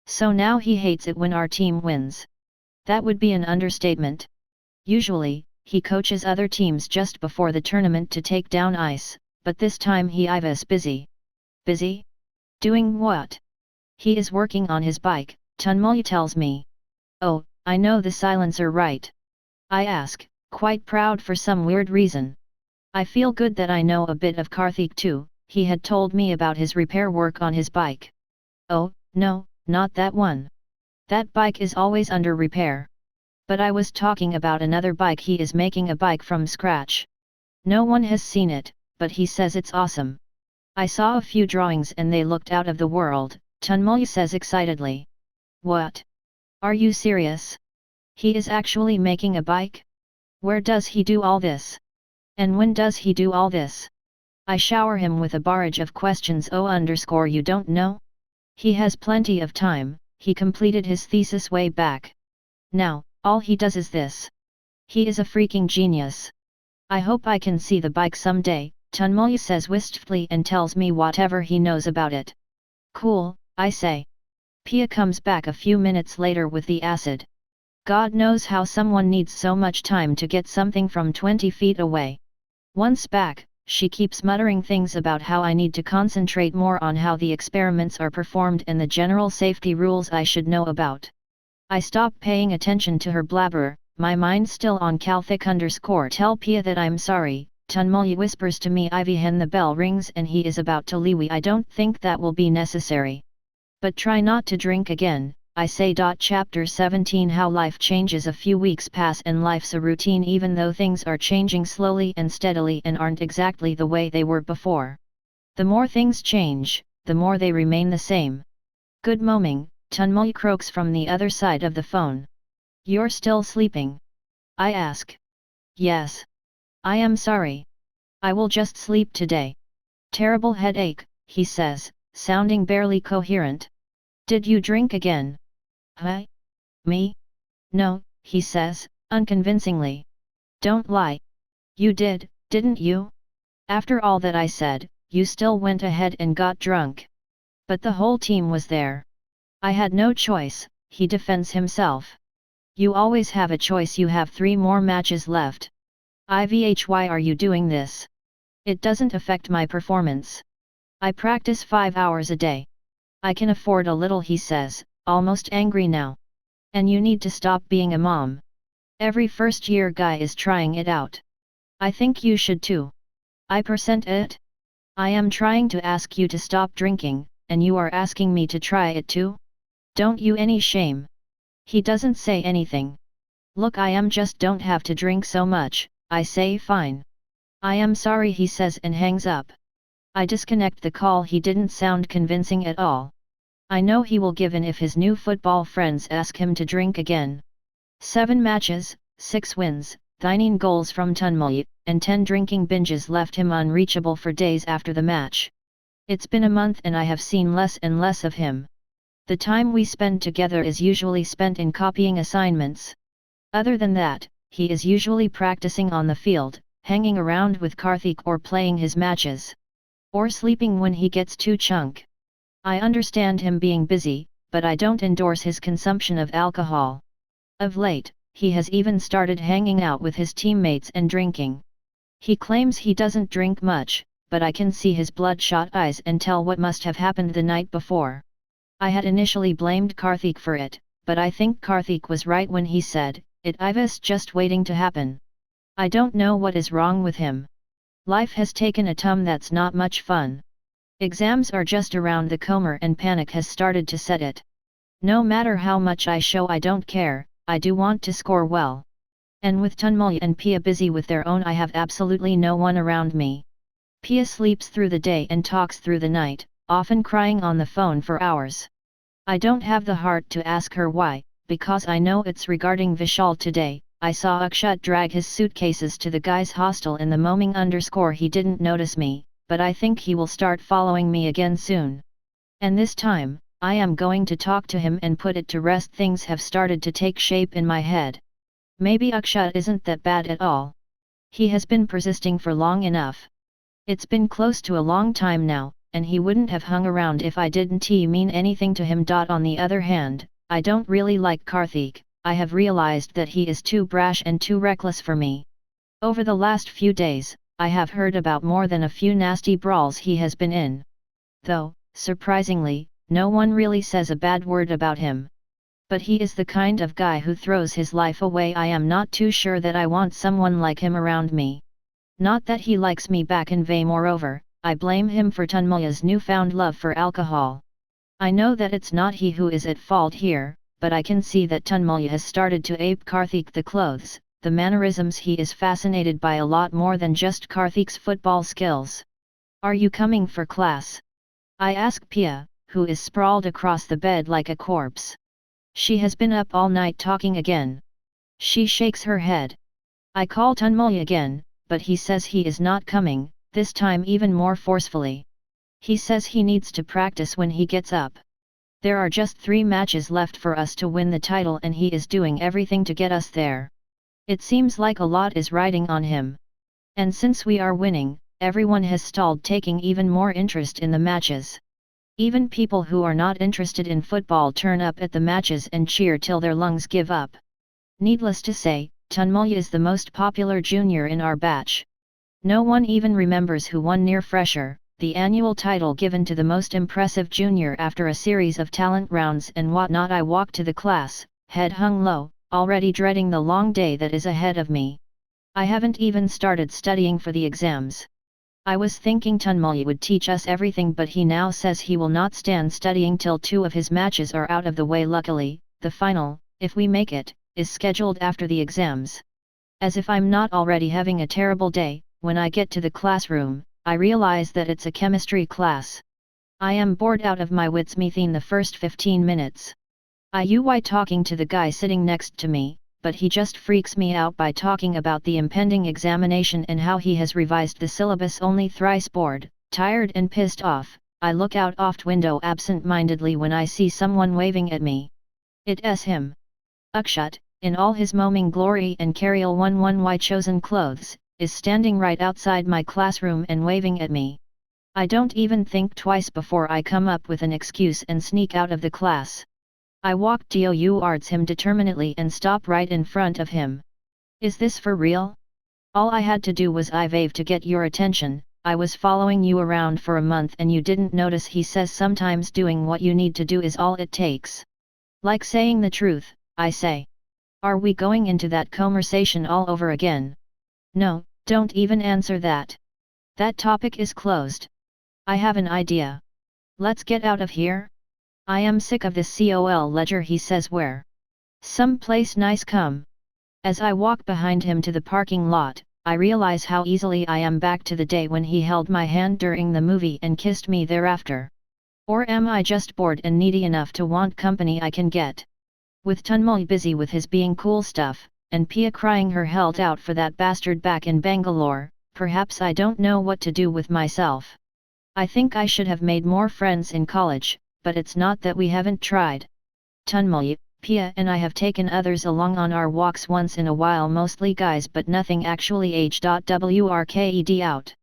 So now he hates it when our team wins. That would be an understatement. Usually, he coaches other teams just before the tournament to take down ice, but this time he was busy. Busy? Doing what? He is working on his bike, Tunmulya tells me. Oh, I know the silencer right. I ask, quite proud for some weird reason. I feel good that I know a bit of Karthik too. He had told me about his repair work on his bike. Oh, no, not that one. That bike is always under repair. But I was talking about another bike. He is making a bike from scratch. No one has seen it, but he says it's awesome. I saw a few drawings and they looked out of the world, Tunmulya says excitedly. What? Are you serious? He is actually making a bike? Where does he do all this? And when does he do all this? I shower him with a barrage of questions. You don't know? He has plenty of time, he completed his thesis way back. Now, all he does is this. He is a freaking genius. I hope I can see the bike someday, Tunmulya says wistfully and tells me whatever he knows about it. Cool, I say. Pia comes back a few minutes later with the acid. God knows how someone needs so much time to get something from 20 feet away. Once back, she keeps muttering things about how I need to concentrate more on how the experiments are performed and the general safety rules I should know about. I stop paying attention to her blabber, my mind still on Kalthik_ tell Pia that I'm sorry. Tunmulya whispers to me Ivihen the bell rings and he is about to leave. I don't think that will be necessary. But try not to drink again, I say. Chapter 17 How life changes. A few weeks pass and life's a routine even though things are changing slowly and steadily and aren't exactly the way they were before. The more things change, the more they remain the same. Good morning, Tunmulya croaks from the other side of the phone. You're still sleeping? I ask. Yes. I am sorry. I will just sleep today. Terrible headache, he says, sounding barely coherent. Did you drink again? Huh? Me? No, he says, unconvincingly. Don't lie. You did, didn't you? After all that I said, you still went ahead and got drunk. But the whole team was there. I had no choice, he defends himself. You always have a choice. You have 3 more matches left. Why are you doing this? It doesn't affect my performance. I practice 5 hours a day. I can afford a little, he says, almost angry now. And you need to stop being a mom. Every first-year guy is trying it out. I think you should too. I percent it. I am trying to ask you to stop drinking, and you are asking me to try it too? Don't you any shame? He doesn't say anything. Look, I just don't have to drink so much, I say. Fine. I am sorry, he says and hangs up. I disconnect the call. He didn't sound convincing at all. I know he will give in if his new football friends ask him to drink again. 7 matches, 6 wins, 9 goals from Tunmulya, and 10 drinking binges left him unreachable for days after the match. It's been a month and I have seen less and less of him. The time we spend together is usually spent in copying assignments. Other than that, he is usually practicing on the field, hanging around with Karthik or playing his matches. Or sleeping when he gets too chunk. I understand him being busy, but I don't endorse his consumption of alcohol. Of late, he has even started hanging out with his teammates and drinking. He claims he doesn't drink much, but I can see his bloodshot eyes and tell what must have happened the night before. I had initially blamed Karthik for it, but I think Karthik was right when he said, it was just waiting to happen. I don't know what is wrong with him. Life has taken a turn that's not much fun. Exams are just around the corner and panic has started to set it. No matter how much I show I don't care, I do want to score well. And with Tunmulya and Pia busy with their own, I have absolutely no one around me. Pia sleeps through the day and talks through the night, often crying on the phone for hours. I don't have the heart to ask her why, because I know it's regarding Vishal. Today, I saw Akshat drag his suitcases to the guys' hostel in the morning. He didn't notice me, but I think he will start following me again soon. And this time, I am going to talk to him and put it to rest. Things have started to take shape in my head. Maybe Akshat isn't that bad at all. He has been persisting for long enough. It's been close to a long time now, and he wouldn't have hung around if I didn't mean anything to him. On the other hand, I don't really like Karthik. I have realized that he is too brash and too reckless for me. Over the last few days, I have heard about more than a few nasty brawls he has been in. Though, surprisingly, no one really says a bad word about him. But he is the kind of guy who throws his life away. I am not too sure that I want someone like him around me. Not that he likes me back in vain. Moreover, I blame him for Tunmulya's newfound love for alcohol. I know that it's not he who is at fault here, but I can see that Tunmulya has started to ape Karthik. The clothes, the mannerisms, he is fascinated by a lot more than just Karthik's football skills. Are you coming for class? I ask Pia, who is sprawled across the bed like a corpse. She has been up all night talking again. She shakes her head. I call Tunmulya again, but he says he is not coming, this time even more forcefully. He says he needs to practice when he gets up. There are just 3 matches left for us to win the title and he is doing everything to get us there. It seems like a lot is riding on him. And since we are winning, everyone has stalled taking even more interest in the matches. Even people who are not interested in football turn up at the matches and cheer till their lungs give up. Needless to say, Tunmulya is the most popular junior in our batch. No one even remembers who won Near Fresher, the annual title given to the most impressive junior after a series of talent rounds and whatnot. I walk to the class, head hung low, already dreading the long day that is ahead of me. I haven't even started studying for the exams. I was thinking Tunmulya would teach us everything, but he now says he will not stand studying till 2 of his matches are out of the way. Luckily, the final, if we make it, is scheduled after the exams. As if I'm not already having a terrible day, when I get to the classroom, I realize that it's a chemistry class. I am bored out of my wits within the first 15 minutes. I talking to the guy sitting next to me, but he just freaks me out by talking about the impending examination and how he has revised the syllabus only thrice. Bored, tired and pissed off, I look out oft window absent-mindedly when I see someone waving at me. It's him. Akshat, in all his moaming glory and Carriel 11Y chosen clothes, is standing right outside my classroom and waving at me. I don't even think twice before I come up with an excuse and sneak out of the class. I walk towards him determinedly and stop right in front of him. Is this for real? All I had to do was wave to get your attention. I was following you around for a month and you didn't notice. He says sometimes doing what you need to do is all it takes. Like saying the truth, I say. Are we going into that conversation all over again? No, don't even answer that. That topic is closed. I have an idea. Let's get out of here. I am sick of this col ledger. He says. Where? Some place nice. Come. As I walk behind him to the parking lot, I realize how easily I am back to the day when he held my hand during the movie and kissed me thereafter. Or am I just bored and needy enough to want company I can get? With Tunmulya busy with his being cool stuff, and Pia crying her heart out for that bastard back in Bangalore, perhaps I don't know what to do with myself. I think I should have made more friends in college, but it's not that we haven't tried. Tunmulya, Pia and I have taken others along on our walks once in a while, mostly guys, but nothing actually worked out.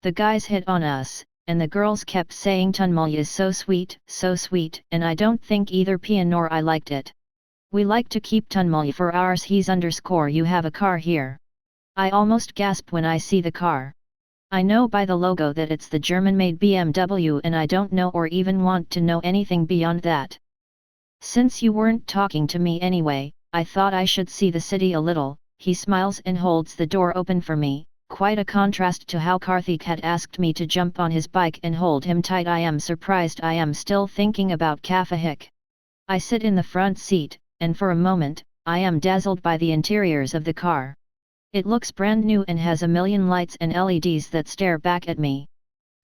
The guys hit on us, and the girls kept saying Tunmulya is so sweet, and I don't think either Pia nor I liked it. We like to keep Tunmulya for ours. You have a car here. I almost gasp when I see the car. I know by the logo that it's the German-made BMW, and I don't know or even want to know anything beyond that. Since you weren't talking to me anyway, I thought I should see the city a little. He smiles and holds the door open for me, quite a contrast to how Karthik had asked me to jump on his bike and hold him tight. I am surprised. I am still thinking about Kafahik. I sit in the front seat, and for a moment, I am dazzled by the interiors of the car. It looks brand new and has a million lights and LEDs that stare back at me.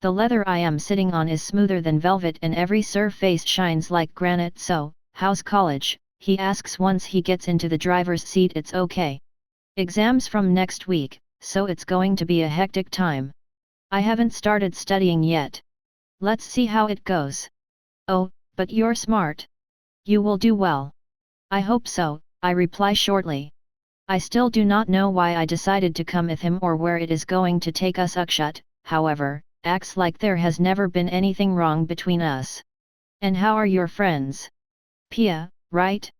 The leather I am sitting on is smoother than velvet and every surface shines like granite. So, how's college? He asks once he gets into the driver's seat. It's okay. Exams from next week, so it's going to be a hectic time. I haven't started studying yet. Let's see how it goes. Oh, but you're smart. You will do well. I hope so, I reply shortly. I still do not know why I decided to come with him or where it is going to take us. Akshat, however, acts like there has never been anything wrong between us. And how are your friends? Pia, right?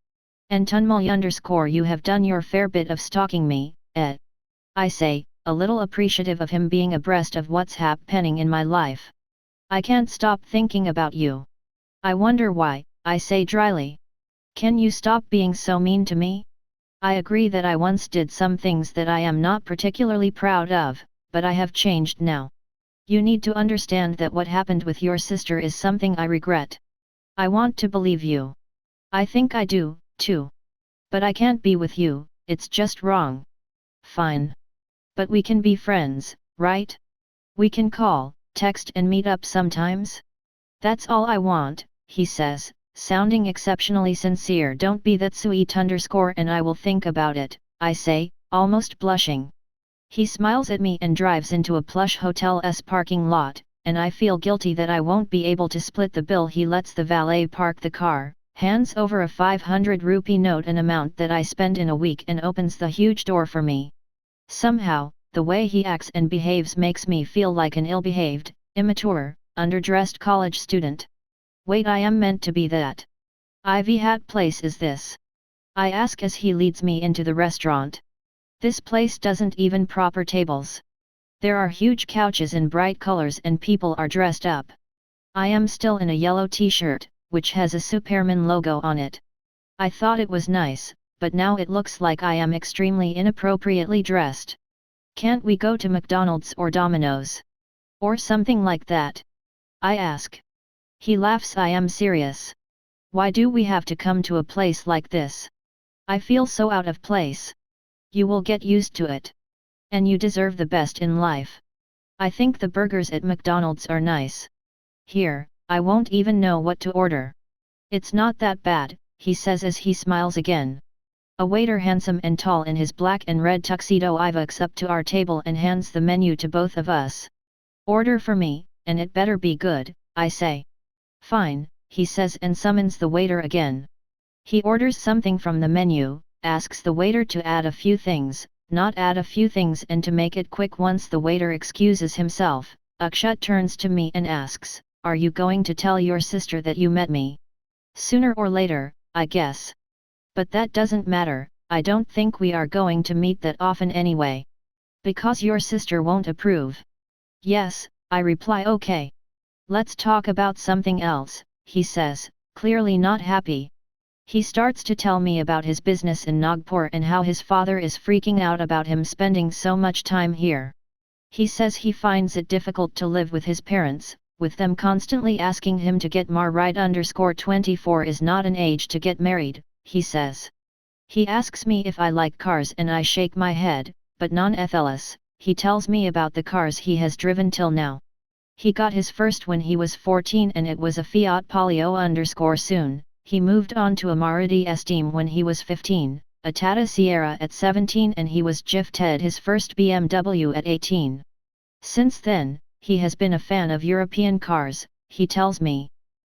And Tunmulya _ you have done your fair bit of stalking me, I say, a little appreciative of him being abreast of what's happening in my life. I can't stop thinking about you. I wonder why, I say dryly. Can you stop being so mean to me? I agree that I once did some things that I am not particularly proud of, but I have changed now. You need to understand that what happened with your sister is something I regret. I want to believe you. I think I do, too. But I can't be with you, it's just wrong. Fine. But we can be friends, right? We can call, text and meet up sometimes? That's all I want, he says, sounding exceptionally sincere. Don't be that sweet _ and I will think about it, I say, almost blushing. He smiles at me and drives into a plush hotel's parking lot, and I feel guilty that I won't be able to split the bill. He lets the valet park the car, hands over a 500 rupee note, an amount that I spend in a week, and opens the huge door for me. Somehow, the way he acts and behaves makes me feel like an ill-behaved, immature, underdressed college student. Wait, I am meant to be that. Ivy hat place is this? I ask as he leads me into the restaurant. This place doesn't even proper tables. There are huge couches in bright colors and people are dressed up. I am still in a yellow t-shirt, which has a Superman logo on it. I thought it was nice, but now it looks like I am extremely inappropriately dressed. Can't we go to McDonald's or Domino's? Or something like that? I ask. He laughs. I am serious. Why do we have to come to a place like this? I feel so out of place. You will get used to it. And you deserve the best in life. I think the burgers at McDonald's are nice. Here, I won't even know what to order. It's not that bad, he says as he smiles again. A waiter, handsome and tall in his black and red tuxedo, walks up to our table and hands the menu to both of us. Order for me, and it better be good, I say. Fine, he says and summons the waiter again. He orders something from the menu, asks the waiter to add a few things, not add a few things, and to make it quick. Once the waiter excuses himself, Akshat turns to me and asks, "Are you going to tell your sister that you met me? Sooner or later, I guess. But that doesn't matter, I don't think we are going to meet that often anyway. Because your sister won't approve." Yes, I reply. Okay. Let's talk about something else, he says, clearly not happy. He starts to tell me about his business in Nagpur and how his father is freaking out about him spending so much time here. He says he finds it difficult to live with his parents, with them constantly asking him to get married. 24 is not an age to get married, he says. He asks me if I like cars and I shake my head, but non-etheless, he tells me about the cars he has driven till now. He got his first when he was 14 and it was a Fiat Palio. Soon, he moved on to a Maruti Esteem when he was 15, a Tata Sierra at 17, and he was gifted his first BMW at 18. Since then, he has been a fan of European cars, he tells me.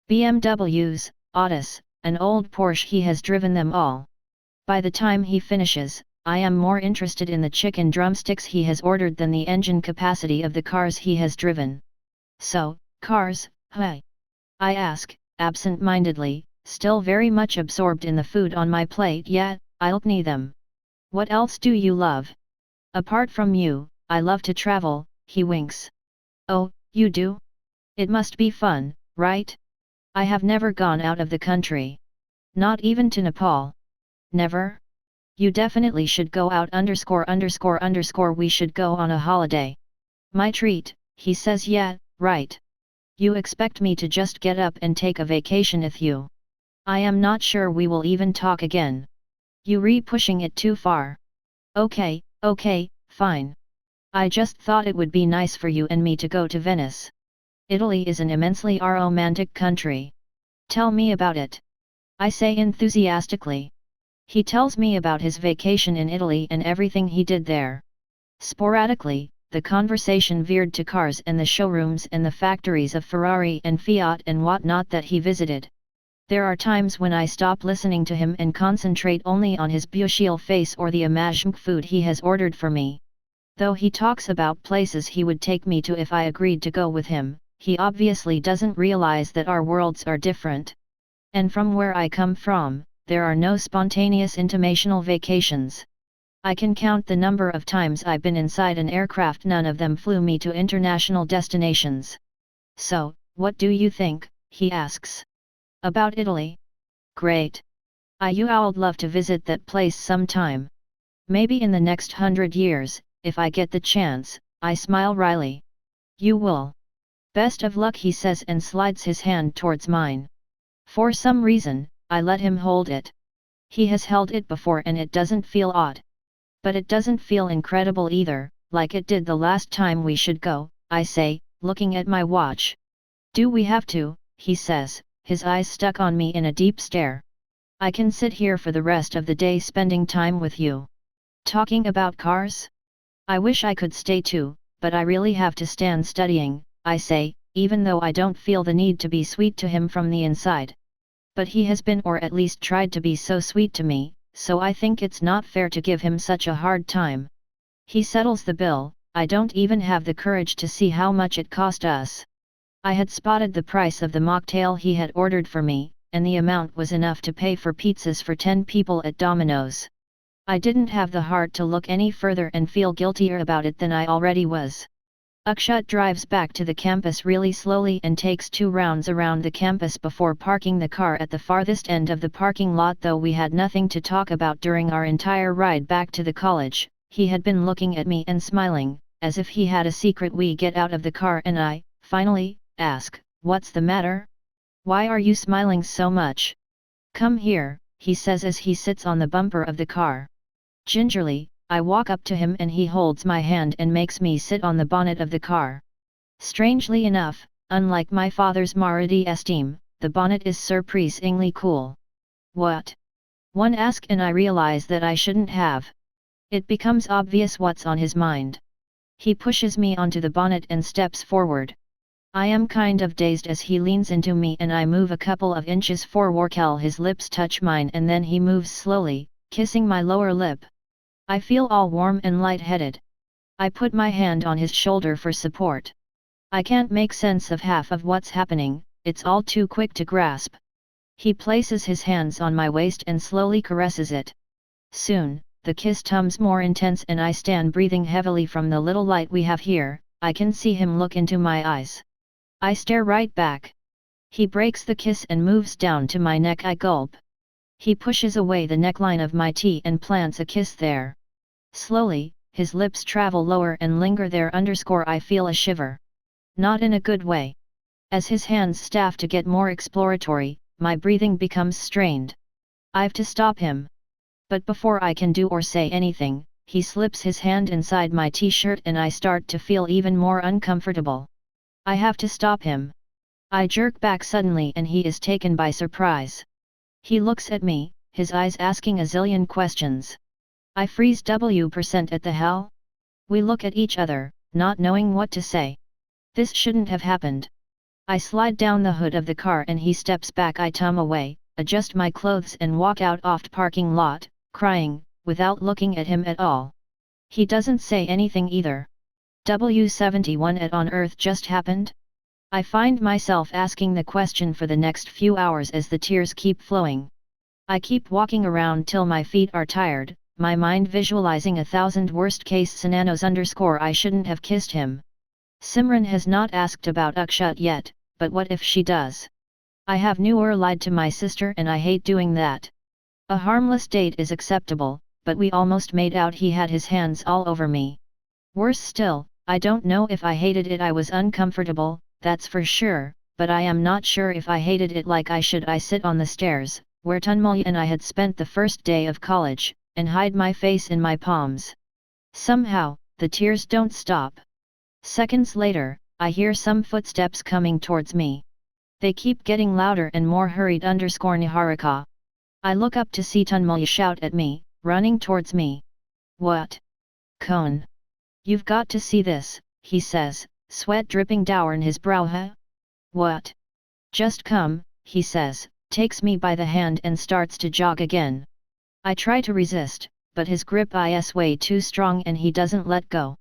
BMWs, Autos, an old Porsche, he has driven them all. By the time he finishes, I am more interested in the chicken drumsticks he has ordered than the engine capacity of the cars he has driven. So, cars, hey? I ask, absent-mindedly, still very much absorbed in the food on my plate. Yeah, I'll knee them. What else do you love? Apart from you, I love to travel, he winks. Oh, you do? It must be fun, right? I have never gone out of the country. Not even to Nepal. Never? You definitely should go out. We should go on a holiday. My treat, he says. Yeah, right. You expect me to just get up and take a vacation with you? I am not sure we will even talk again. You pushing it too far. Okay, fine. I just thought it would be nice for you and me to go to Venice. Italy is an immensely romantic country. Tell me about it. I say enthusiastically. He tells me about his vacation in Italy and everything he did there. Sporadically, the conversation veered to cars and the showrooms and the factories of Ferrari and Fiat and whatnot that he visited. There are times when I stop listening to him and concentrate only on his beautiful face or the amazing food he has ordered for me. Though he talks about places he would take me to if I agreed to go with him, he obviously doesn't realize that our worlds are different. And from where I come from, there are no spontaneous intimational vacations. I can count the number of times I've been inside an aircraft. None of them flew me to international destinations. So, what do you think, he asks. About Italy? Great. I'd love to visit that place sometime. Maybe in the next 100 years, if I get the chance, I smile wryly. You will. Best of luck, he says and slides his hand towards mine. For some reason, I let him hold it. He has held it before and it doesn't feel odd. But it doesn't feel incredible either, like it did the last time. We should go, I say, looking at my watch. Do we have to, he says, his eyes stuck on me in a deep stare. I can sit here for the rest of the day spending time with you. Talking about cars? I wish I could stay too, but I really have to stand studying, I say, even though I don't feel the need to be sweet to him from the inside. But he has been or at least tried to be so sweet to me, so I think it's not fair to give him such a hard time. He settles the bill. I don't even have the courage to see how much it cost us. I had spotted the price of the mocktail he had ordered for me, and the amount was enough to pay for pizzas for 10 people at Domino's. I didn't have the heart to look any further and feel guiltier about it than I already was. Akshat drives back to the campus really slowly and takes 2 rounds around the campus before parking the car at the farthest end of the parking lot. Though we had nothing to talk about during our entire ride back to the college, he had been looking at me and smiling, as if he had a secret. We get out of the car and I, finally, ask, "What's the matter? Why are you smiling so much?" "Come here," he says as he sits on the bumper of the car. Gingerly, I walk up to him and he holds my hand and makes me sit on the bonnet of the car. Strangely enough, unlike my father's Maruti Esteem, the bonnet is surprisingly cool. "What?" one asks, and I realize that I shouldn't have. It becomes obvious what's on his mind. He pushes me onto the bonnet and steps forward. I am kind of dazed as he leans into me and I move a couple of inches forward. His lips touch mine and then he moves slowly, kissing my lower lip. I feel all warm and lightheaded. I put my hand on his shoulder for support. I can't make sense of half of what's happening, it's all too quick to grasp. He places his hands on my waist and slowly caresses it. Soon, the kiss becomes more intense and I stand breathing heavily from the little light we have here. I can see him look into my eyes. I stare right back. He breaks the kiss and moves down to my neck. I gulp. He pushes away the neckline of my tee and plants a kiss there. Slowly, his lips travel lower and linger there. I feel a shiver. Not in a good way. As his hands staff to get more exploratory, my breathing becomes strained. I've to stop him. But before I can do or say anything, he slips his hand inside my t-shirt and I start to feel even more uncomfortable. I have to stop him. I jerk back suddenly and he is taken by surprise. He looks at me, his eyes asking a zillion questions. I freeze. What the hell? We look at each other, not knowing what to say. This shouldn't have happened. I slide down the hood of the car and he steps back. I tum away, adjust my clothes and walk out of the parking lot, crying, without looking at him at all. He doesn't say anything either. 71 What on earth just happened? I find myself asking the question for the next few hours as the tears keep flowing. I keep walking around till my feet are tired, my mind visualizing 1,000 worst-case scenarios. I shouldn't have kissed him. Simran has not asked about Akshat yet, but what if she does? I have never lied to my sister and I hate doing that. A harmless date is acceptable, but we almost made out. He had his hands all over me. Worse still, I don't know if I hated it. I was uncomfortable, that's for sure, but I am not sure if I hated it like I should. I sit on the stairs, where Tanmay and I had spent the first day of college, and hide my face in my palms. Somehow, the tears don't stop. Seconds later, I hear some footsteps coming towards me. They keep getting louder and more hurried. Niharika. I look up to see Tanmay shout at me, running towards me. "What? Cone. You've got to see this," he says, sweat dripping down his brow. "Huh? What?" "Just come," he says, takes me by the hand and starts to jog again. I try to resist, but his grip is way too strong and he doesn't let go.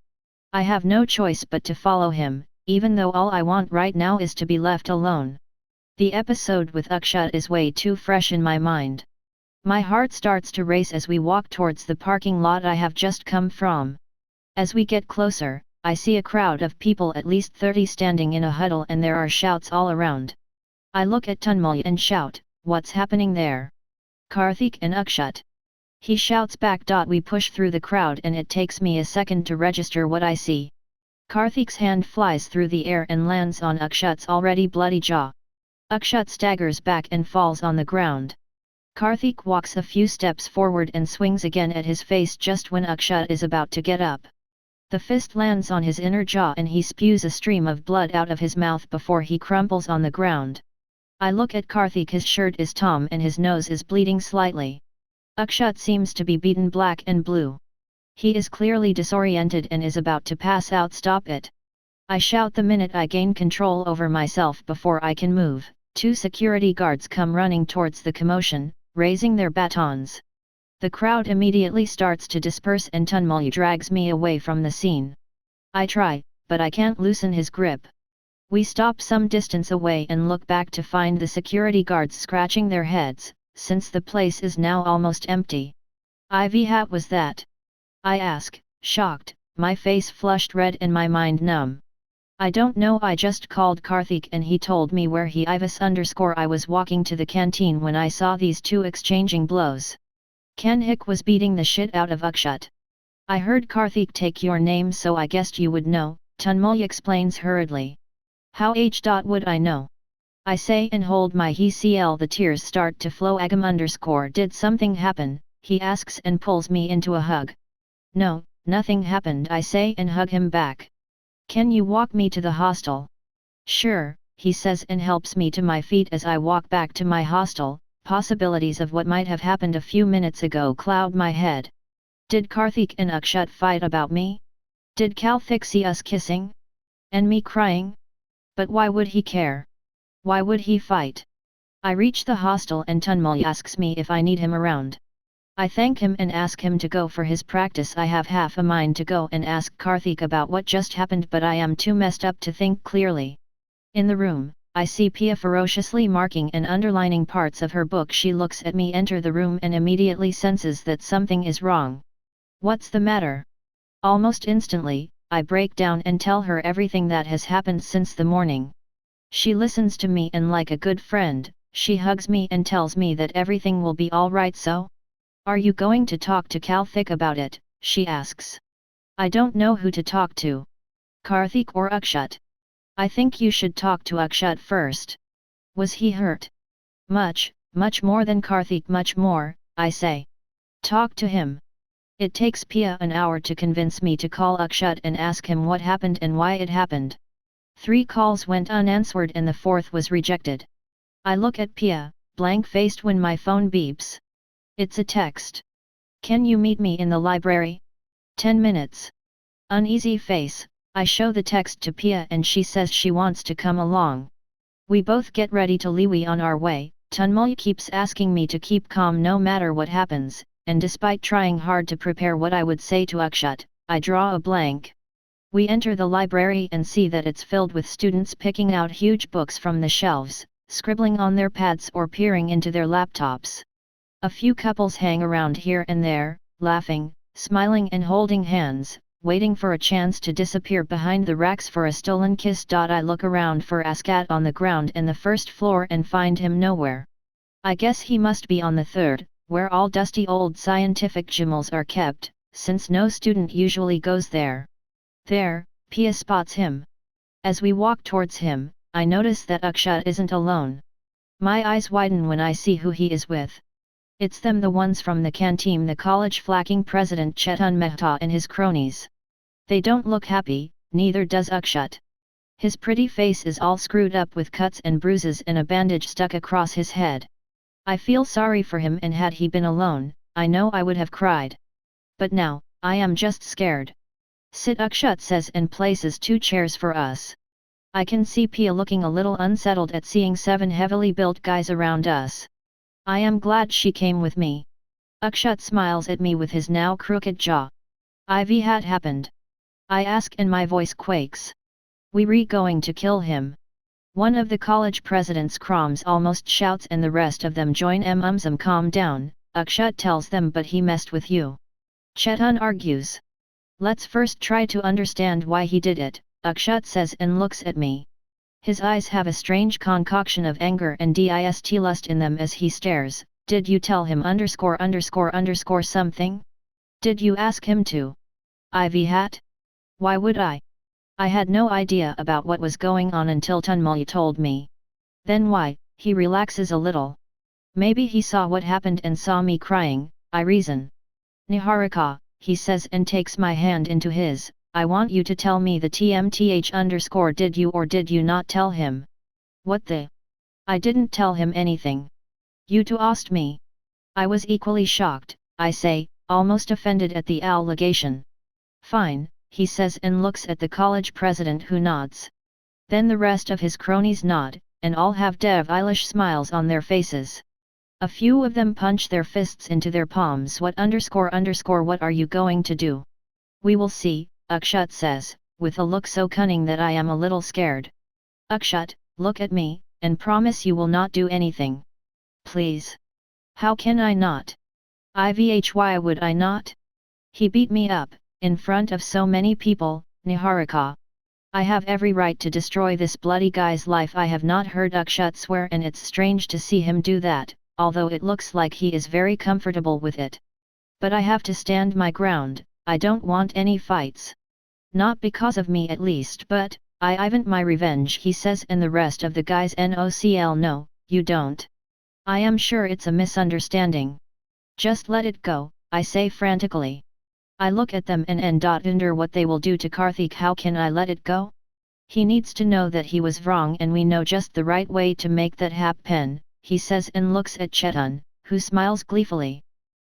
I have no choice but to follow him, even though all I want right now is to be left alone. The episode with Akshat is way too fresh in my mind. My heart starts to race as we walk towards the parking lot I have just come from. As we get closer, I see a crowd of people, at least 30 standing in a huddle, and there are shouts all around. I look at Tanmay and shout, "What's happening there?" "Karthik and Akshat." He shouts back. We push through the crowd and it takes me a second to register what I see. Karthik's hand flies through the air and lands on Akshat's already bloody jaw. Akshat staggers back and falls on the ground. Karthik walks a few steps forward and swings again at his face just when Akshat is about to get up. The fist lands on his inner jaw and he spews a stream of blood out of his mouth before he crumples on the ground. I look at Karthik. His shirt is torn and his nose is bleeding slightly. Akshat seems to be beaten black and blue. He is clearly disoriented and is about to pass out. "Stop it!" I shout the minute I gain control over myself before I can move. Two security guards come running towards the commotion, raising their batons. The crowd immediately starts to disperse and Tunmul drags me away from the scene. I try, but I can't loosen his grip. We stop some distance away and look back to find the security guards scratching their heads, since the place is now almost empty. What was that? I ask, shocked, my face flushed red and my mind numb. I don't know, I just called Karthik and he told me where he is. I was walking to the canteen when I saw these two exchanging blows. Kanhik was beating the shit out of Akshat. I heard Karthik take your name, so I guessed you would know, Tunmul explains hurriedly. How would I know? I say and hold my HCL. The tears start to flow. Did something happen? He asks and pulls me into a hug. No, nothing happened, I say and hug him back. Can you walk me to the hostel? Sure, he says and helps me to my feet as I walk back to my hostel. Possibilities of what might have happened a few minutes ago cloud my head. Did Karthik and Akshat fight about me? Did Karthik see us kissing? And me crying? But why would he care? Why would he fight? I reach the hostel and Tunmul asks me if I need him around. I thank him and ask him to go for his practice. I have half a mind to go and ask Karthik about what just happened, but I am too messed up to think clearly. In the room, I see Pia ferociously marking and underlining parts of her book. She looks at me enter the room and immediately senses that something is wrong. What's the matter? Almost instantly, I break down and tell her everything that has happened since the morning. She listens to me and like a good friend, she hugs me and tells me that everything will be alright. So? Are you going to talk to Karthik about it? She asks. I don't know who to talk to. Karthik or Akshat? I think you should talk to Akshat first. Was he hurt? Much more than Karthik, much more, I say. Talk to him. It takes Pia an hour to convince me to call Akshat and ask him what happened and why it happened. 3 calls went unanswered and the 4th was rejected. I look at Pia, blank-faced when my phone beeps. It's a text. Can you meet me in the library? 10 minutes. Uneasy face, I show the text to Pia and she says she wants to come along. We both get ready to leave on our way. Tunmul keeps asking me to keep calm no matter what happens, and despite trying hard to prepare what I would say to Akshat, I draw a blank. We enter the library and see that it's filled with students picking out huge books from the shelves, scribbling on their pads or peering into their laptops. A few couples hang around here and there, laughing, smiling and holding hands, waiting for a chance to disappear behind the racks for a stolen kiss. I look around for Askat on the ground and the first floor and find him nowhere. I guess he must be on the 3rd, where all dusty old scientific journals are kept, since no student usually goes there. There, Pia spots him. As we walk towards him, I notice that Akshat isn't alone. My eyes widen when I see who he is with. It's them, the ones from the canteen, the college flacking president Chetan Mehta and his cronies. They don't look happy, neither does Akshat. His pretty face is all screwed up with cuts and bruises and a bandage stuck across his head. I feel sorry for him, and had he been alone, I know I would have cried. But now, I am just scared. Sit, Akshat says and places 2 chairs for us. I can see Pia looking a little unsettled at seeing 7 heavily built guys around us. I am glad she came with me. Akshat smiles at me with his now crooked jaw. What happened? I ask and my voice quakes. We going to kill him. One of the college president's croms almost shouts and the rest of them join. Calm down, Akshat tells them, but he messed with you. Chetan argues. Let's first try to understand why he did it, Akshat says and looks at me. His eyes have a strange concoction of anger and lust in them as he stares. Did you tell him ___ something? Did you ask him to? What? Why would I? I had no idea about what was going on until Tunmul told me. Then why? He relaxes a little. Maybe he saw what happened and saw me crying, I reason. Niharika, he says and takes my hand into his. I want you to tell me the TMTH_. Did you or did you not tell him? What the? I didn't tell him anything. You two asked me. I was equally shocked, I say, almost offended at the allegation. Fine, he says and looks at the college president who nods. Then the rest of his cronies nod, and all have devilish smiles on their faces. A few of them punch their fists into their palms. What are you going to do? We will see, Akshat says, with a look so cunning that I am a little scared. Akshat, look at me, and promise you will not do anything. Please. How can I not? Why would I not? He beat me up, in front of so many people, Niharika. I have every right to destroy this bloody guy's life. I have not heard Akshat swear, and it's strange to see him do that, although it looks like he is very comfortable with it. But I have to stand my ground. I don't want any fights. Not because of me at least, but I want my revenge, he says, and the rest of the guys knock. No, you don't. I am sure it's a misunderstanding. Just let it go, I say frantically. I look at them and wonder what they will do to Karthik. How can I let it go? He needs to know that he was wrong, and we know just the right way to make that happen, he says, and looks at Chetan, who smiles gleefully.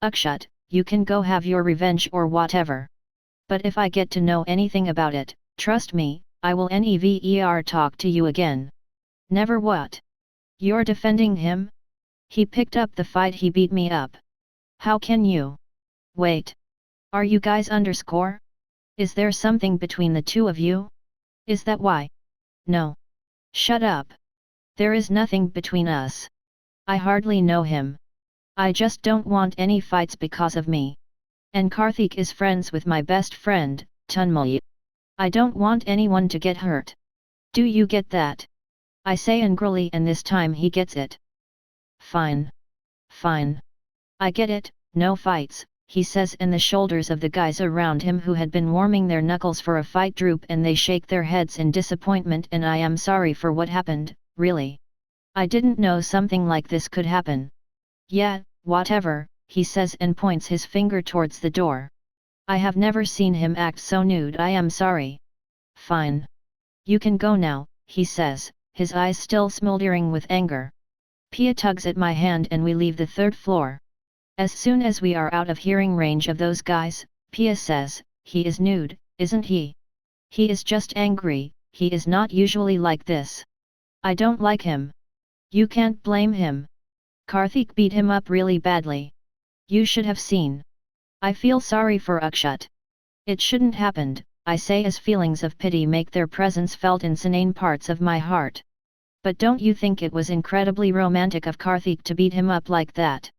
Akshat, you can go have your revenge or whatever. But if I get to know anything about it, trust me, I will never talk to you again. Never. What? You're defending him? He picked up the fight. He beat me up. How can you? Wait. Are you guys underscore? Is there something between the two of you? Is that why? No. Shut up. There is nothing between us. I hardly know him. I just don't want any fights because of me. And Karthik is friends with my best friend, Tanmay. I don't want anyone to get hurt. Do you get that? I say angrily, and this time he gets it. Fine. Fine. I get it, no fights, he says, and the shoulders of the guys around him who had been warming their knuckles for a fight droop, and they shake their heads in disappointment. And I am sorry for what happened, really. I didn't know something like this could happen. Yeah, whatever, he says, and points his finger towards the door. I have never seen him act so nude. I am sorry. Fine. You can go now, he says, his eyes still smoldering with anger. Pia tugs at my hand and we leave the third floor. As soon as we are out of hearing range of those guys, Pia says, he is nude, isn't he? He is just angry, he is not usually like this. I don't like him. You can't blame him. Karthik beat him up really badly. You should have seen. I feel sorry for Akshat. It shouldn't happened, I say, as feelings of pity make their presence felt in inane parts of my heart. But don't you think it was incredibly romantic of Karthik to beat him up like that?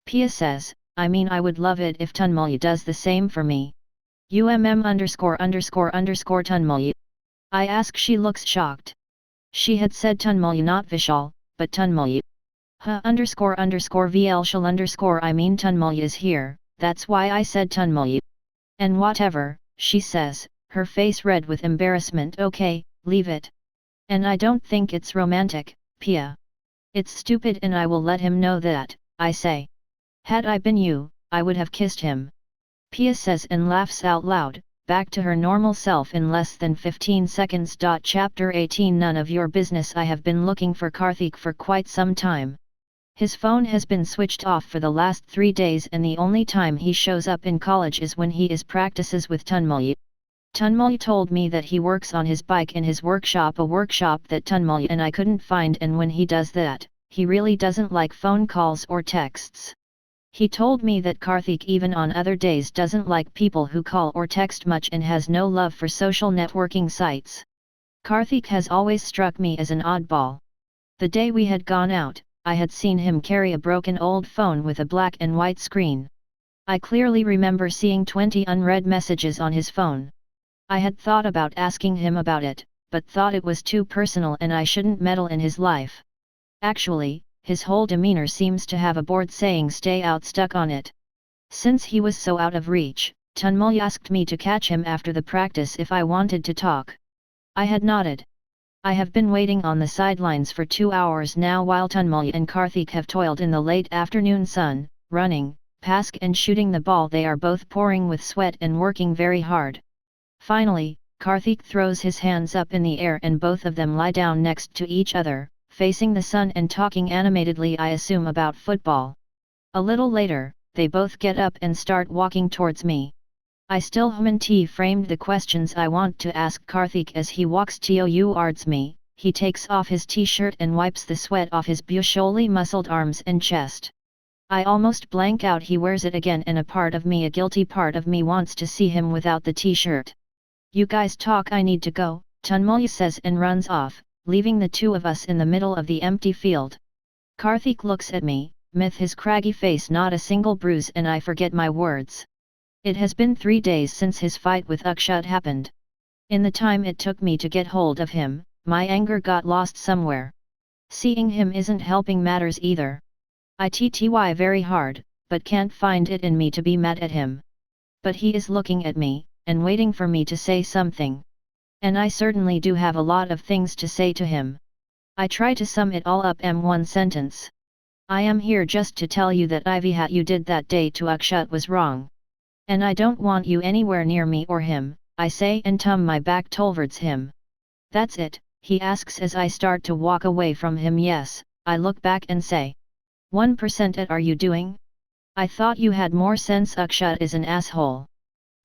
Pia says, I mean, I would love it if Tanmay does the same for me. Tanmay. I ask. She looks shocked. She had said Tanmay, not Vishal, but Tanmay. VL I mean Tanmay is here, that's why I said Tanmay. And whatever, she says, her face red with embarrassment. Okay, leave it. And I don't think it's romantic, Pia. It's stupid, and I will let him know that, I say. Had I been you, I would have kissed him. Pia says and laughs out loud, back to her normal self in less than 15 seconds. Chapter 18. None of your business. I have been looking for Karthik for quite some time. His phone has been switched off for the last 3 days, and the only time he shows up in college is when he is practices with Tanmay. Tanmay told me that he works on his bike in his workshop, a workshop that Tanmay and I couldn't find, and when he does that, he really doesn't like phone calls or texts. He told me that Karthik even on other days doesn't like people who call or text much and has no love for social networking sites. Karthik has always struck me as an oddball. The day we had gone out, I had seen him carry a broken old phone with a black and white screen. I clearly remember seeing 20 unread messages on his phone. I had thought about asking him about it, but thought it was too personal and I shouldn't meddle in his life. Actually, his whole demeanor seems to have a board saying "stay out" stuck on it. Since he was so out of reach, Tanmay asked me to catch him after the practice if I wanted to talk. I had nodded. I have been waiting on the sidelines for 2 hours now while Tanmay and Karthik have toiled in the late afternoon sun, running, passing and shooting the ball. They are both pouring with sweat and working very hard. Finally, Karthik throws his hands up in the air and both of them lie down next to each other, facing the sun and talking animatedly, I assume about football. A little later, they both get up and start walking towards me. I still haven't framed the questions I want to ask Karthik as he walks towards me. he takes off his t-shirt and wipes the sweat off his beautifully muscled arms and chest. I almost blank out. He wears it again, and a guilty part of me wants to see him without the t-shirt. You guys talk, I need to go, Tunmulya says and runs off, leaving the two of us in the middle of the empty field. Karthik looks at me, with his craggy face not a single bruise, and I forget my words. It has been 3 days since his fight with Akshat happened. In the time it took me to get hold of him, my anger got lost somewhere. Seeing him isn't helping matters either. I try very hard, but can't find it in me to be mad at him. But he is looking at me, and waiting for me to say something. And I certainly do have a lot of things to say to him. I try to sum it all up in one sentence. I am here just to tell you that what you did that day to Akshat was wrong. And I don't want you anywhere near me or him, I say and turn my back towards him. That's it, he asks as I start to walk away from him. Yes, I look back and say. 1% at are you doing? I thought you had more sense. Akshat is an asshole.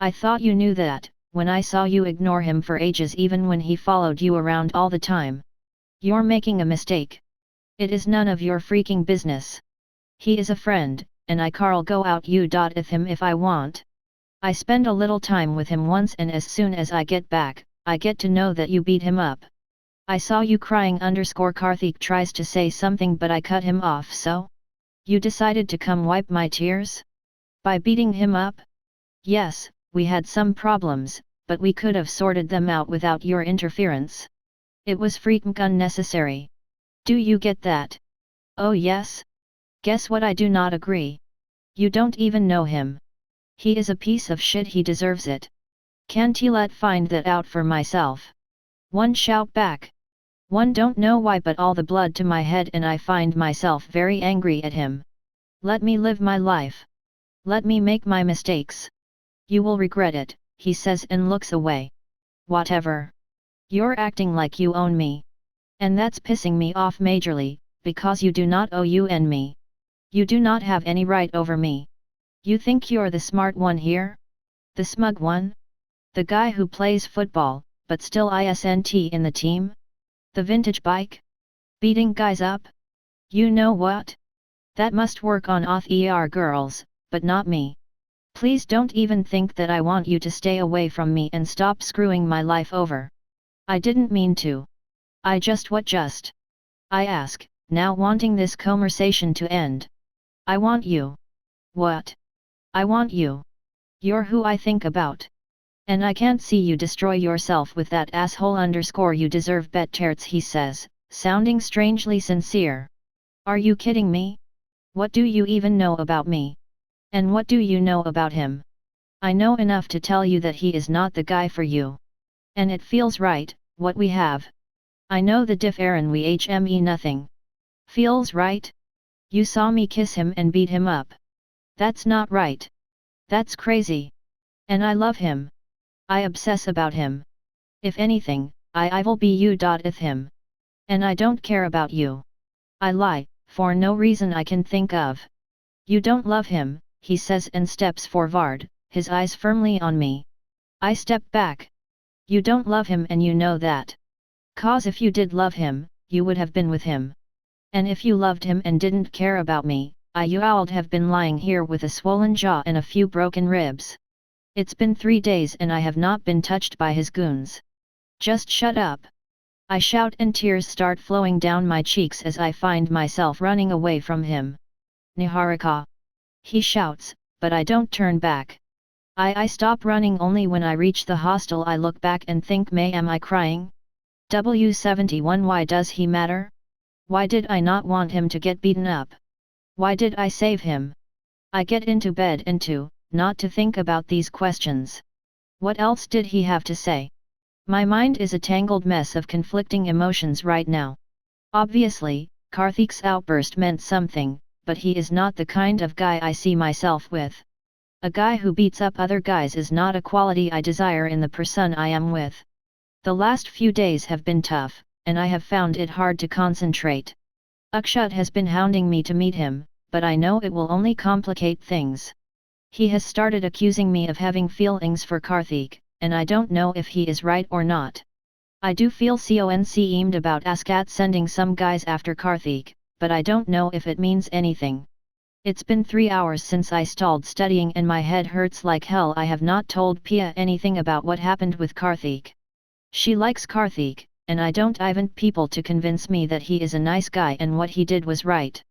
I thought you knew that, when I saw you ignore him for ages, even when he followed you around all the time. You're making a mistake. It is none of your freaking business. He is a friend, and I Carl go out you with him if I want. I spend a little time with him once, and as soon as I get back, I get to know that you beat him up. I saw you crying. Karthik tries to say something, but I cut him off. So? You decided to come wipe my tears? By beating him up? Yes, we had some problems, but we could have sorted them out without your interference. It was freaking unnecessary. Do you get that? Oh yes? Guess what, I do not agree. You don't even know him. He is a piece of shit, he deserves it. Can't you let find that out for myself? One shout back. One don't know why, but all the blood to my head and I find myself very angry at him. Let me live my life. Let me make my mistakes. You will regret it, he says and looks away. Whatever. You're acting like you own me. And that's pissing me off majorly, because you do not owe you and me. You do not have any right over me. You think you're the smart one here? The smug one? The guy who plays football, but still isn't in the team? The vintage bike? Beating guys up? You know what? That must work on other girls, but not me. Please don't even think that I want you to stay away from me and stop screwing my life over. I didn't mean to. I just I ask, now wanting this conversation to end. I want you. What? I want you. You're who I think about. And I can't see you destroy yourself with that asshole. You deserve better, he says, sounding strangely sincere. Are you kidding me? What do you even know about me? And what do you know about him? I know enough to tell you that he is not the guy for you. And it feels right, what we have. I know the difference we hme nothing. Feels right? You saw me kiss him and beat him up. That's not right. That's crazy. And I love him. I obsess about him. If anything, I will be you with him. And I don't care about you. I lie, for no reason I can think of. You don't love him, he says and steps forward, his eyes firmly on me. I step back. You don't love him and you know that. 'Cause if you did love him, you would have been with him. And if you loved him and didn't care about me, you'd have been lying here with a swollen jaw and a few broken ribs. It's been 3 days and I have not been touched by his goons. Just shut up. I shout and tears start flowing down my cheeks as I find myself running away from him. Niharika. He shouts, but I don't turn back. I stop running only when I reach the hostel. I look back and think, am I crying? W71, why does he matter? Why did I not want him to get beaten up? Why did I save him? I get into bed and not to think about these questions. What else did he have to say? My mind is a tangled mess of conflicting emotions right now. Obviously, Karthik's outburst meant something, but he is not the kind of guy I see myself with. A guy who beats up other guys is not a quality I desire in the person I am with. The last few days have been tough, and I have found it hard to concentrate. Akshat has been hounding me to meet him, but I know it will only complicate things. He has started accusing me of having feelings for Karthik, and I don't know if he is right or not. I do feel concerned about Askat sending some guys after Karthik, but I don't know if it means anything. It's been 3 hours since I stalled studying and my head hurts like hell. I have not told Pia anything about what happened with Karthik. She likes Karthik, and I don't want people to convince me that he is a nice guy and what he did was right.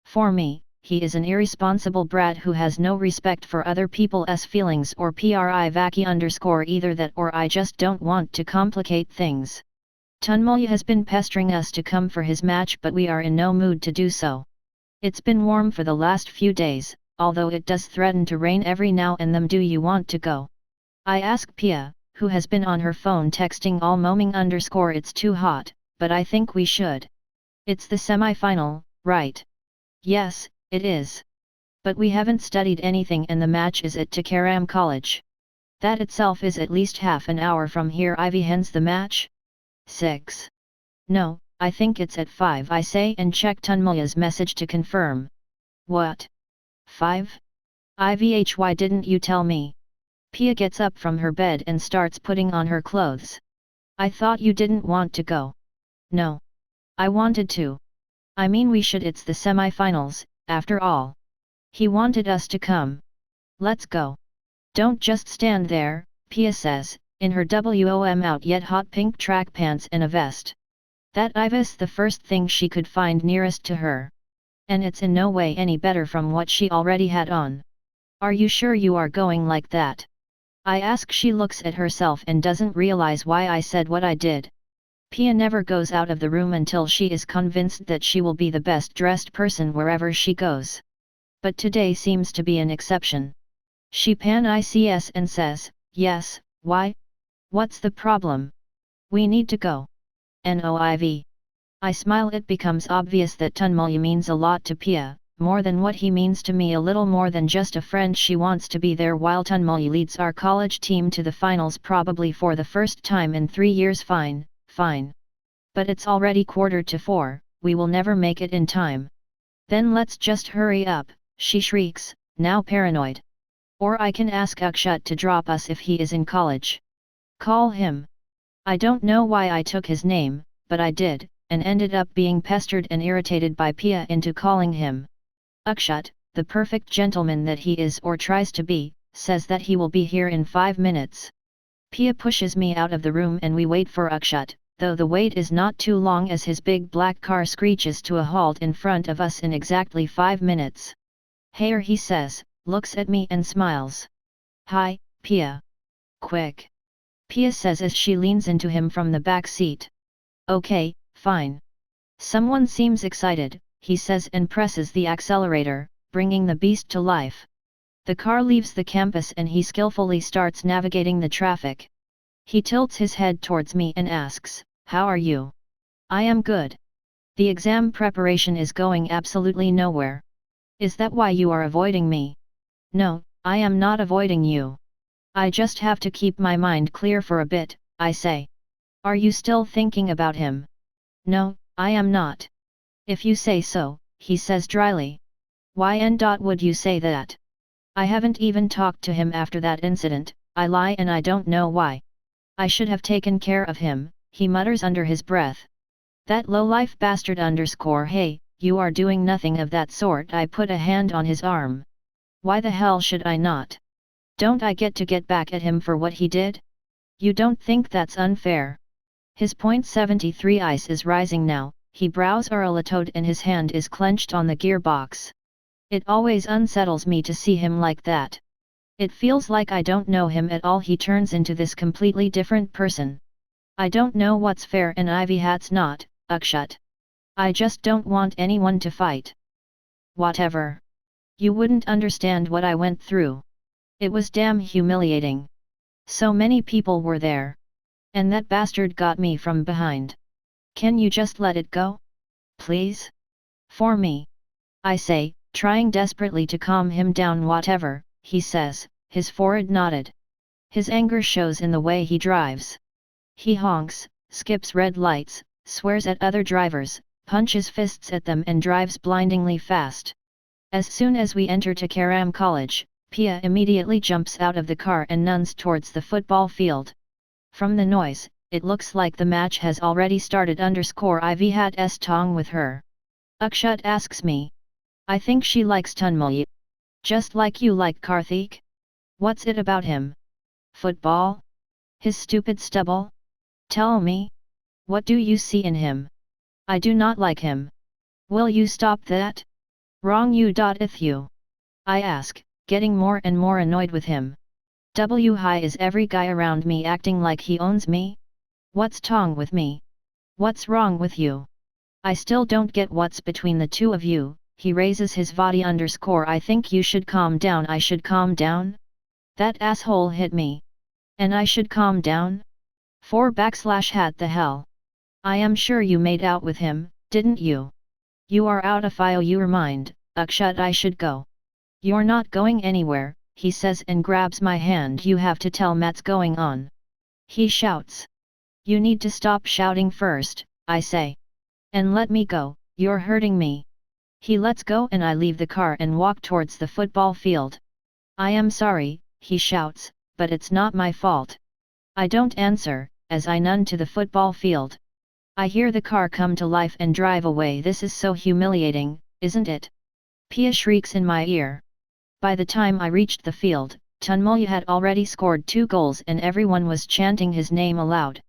For me, he is an irresponsible brat who has no respect for other people's feelings or privaki_ either that or I just don't want to complicate things. Tunmulya has been pestering us to come for his match but we are in no mood to do so. It's been warm for the last few days, although it does threaten to rain every now and then. Do you want to go? I ask Pia, who has been on her phone texting all _. It's too hot, but I think we should. It's the semi-final, right? Yes, it is. But we haven't studied anything and the match is at Takaram College. That itself is at least half an hour from here. Hence the match? 6. No, I think it's at 5 I say and check Tunmulya's message to confirm. What? 5? Why didn't you tell me? Pia gets up from her bed and starts putting on her clothes. I thought you didn't want to go. No. I wanted to. I mean we should, it's the semi-finals, after all. He wanted us to come. Let's go. Don't just stand there, Pia says, in her WOM out yet hot pink track pants and a vest. That was the first thing she could find nearest to her. And it's in no way any better from what she already had on. Are you sure you are going like that? I ask. She looks at herself and doesn't realize why I said what I did. Pia never goes out of the room until she is convinced that she will be the best dressed person wherever she goes. But today seems to be an exception. She panics and says, yes, why? What's the problem? We need to go. Noiv. I smile. It becomes obvious that Tunmulya means a lot to Pia, more than what he means to me, a little more than just a friend. She wants to be there while Tunmulya leads our college team to the finals probably for the first time in 3 years. Fine. But it's already 3:45, we will never make it in time. Then let's just hurry up, she shrieks, now paranoid. Or I can ask Akshat to drop us if he is in college. Call him. I don't know why I took his name, but I did, and ended up being pestered and irritated by Pia into calling him. Akshat, the perfect gentleman that he is or tries to be, says that he will be here in 5 minutes. Pia pushes me out of the room and we wait for Akshat, though the wait is not too long as his big black car screeches to a halt in front of us in exactly 5 minutes. Hey, he says, looks at me and smiles. Hi, Pia. Quick. Pia says as she leans into him from the back seat. Okay, fine. Someone seems excited, he says and presses the accelerator, bringing the beast to life. The car leaves the campus and he skillfully starts navigating the traffic. He tilts his head towards me and asks, how are you? I am good. The exam preparation is going absolutely nowhere. Is that why you are avoiding me? No, I am not avoiding you. I just have to keep my mind clear for a bit, I say. Are you still thinking about him? No, I am not. If you say so, he says dryly. Why would you say that? I haven't even talked to him after that incident, I lie and I don't know why. I should have taken care of him, he mutters under his breath. That low-life bastard _ hey, you are doing nothing of that sort. I put a hand on his arm. Why the hell should I not? Don't I get to get back at him for what he did? You don't think that's unfair? His .73 ice is rising now, he brows are a little and his hand is clenched on the gearbox. It always unsettles me to see him like that. It feels like I don't know him at all. He turns into this completely different person. I don't know what's fair and what's not, Akshat. I just don't want anyone to fight. Whatever. You wouldn't understand what I went through. It was damn humiliating. So many people were there. And that bastard got me from behind. Can you just let it go? Please? For me. I say, trying desperately to calm him down. Whatever, he says, his forehead knotted. His anger shows in the way he drives. He honks, skips red lights, swears at other drivers, punches fists at them and drives blindingly fast. As soon as we enter Takaram College, Pia immediately jumps out of the car and nuns towards the football field. From the noise, it looks like the match has already started. I've had s tong with her. Akshat asks me. I think she likes Tunmoy. Just like you like Karthik? What's it about him? Football? His stupid stubble? Tell me. What do you see in him? I do not like him. Will you stop that? Wrong you. If you. I ask, getting more and more annoyed with him. Why is every guy around me acting like he owns me? What's wrong with me? What's wrong with you? I still don't get what's between the two of you. He raises his body. I think you should calm down. I should calm down? That asshole hit me. And I should calm down? 4/hat the hell. I am sure you made out with him, didn't you? You are out of your mind, Akshat. I should go. You're not going anywhere, he says and grabs my hand. You have to tell Matt's going on. He shouts. You need to stop shouting first, I say. And let me go, you're hurting me. He lets go and I leave the car and walk towards the football field. I am sorry, he shouts, but it's not my fault. I don't answer, as I run to the football field. I hear the car come to life and drive away. This is so humiliating, isn't it? Pia shrieks in my ear. By the time I reached the field, Tunmoy had already scored 2 goals and everyone was chanting his name aloud.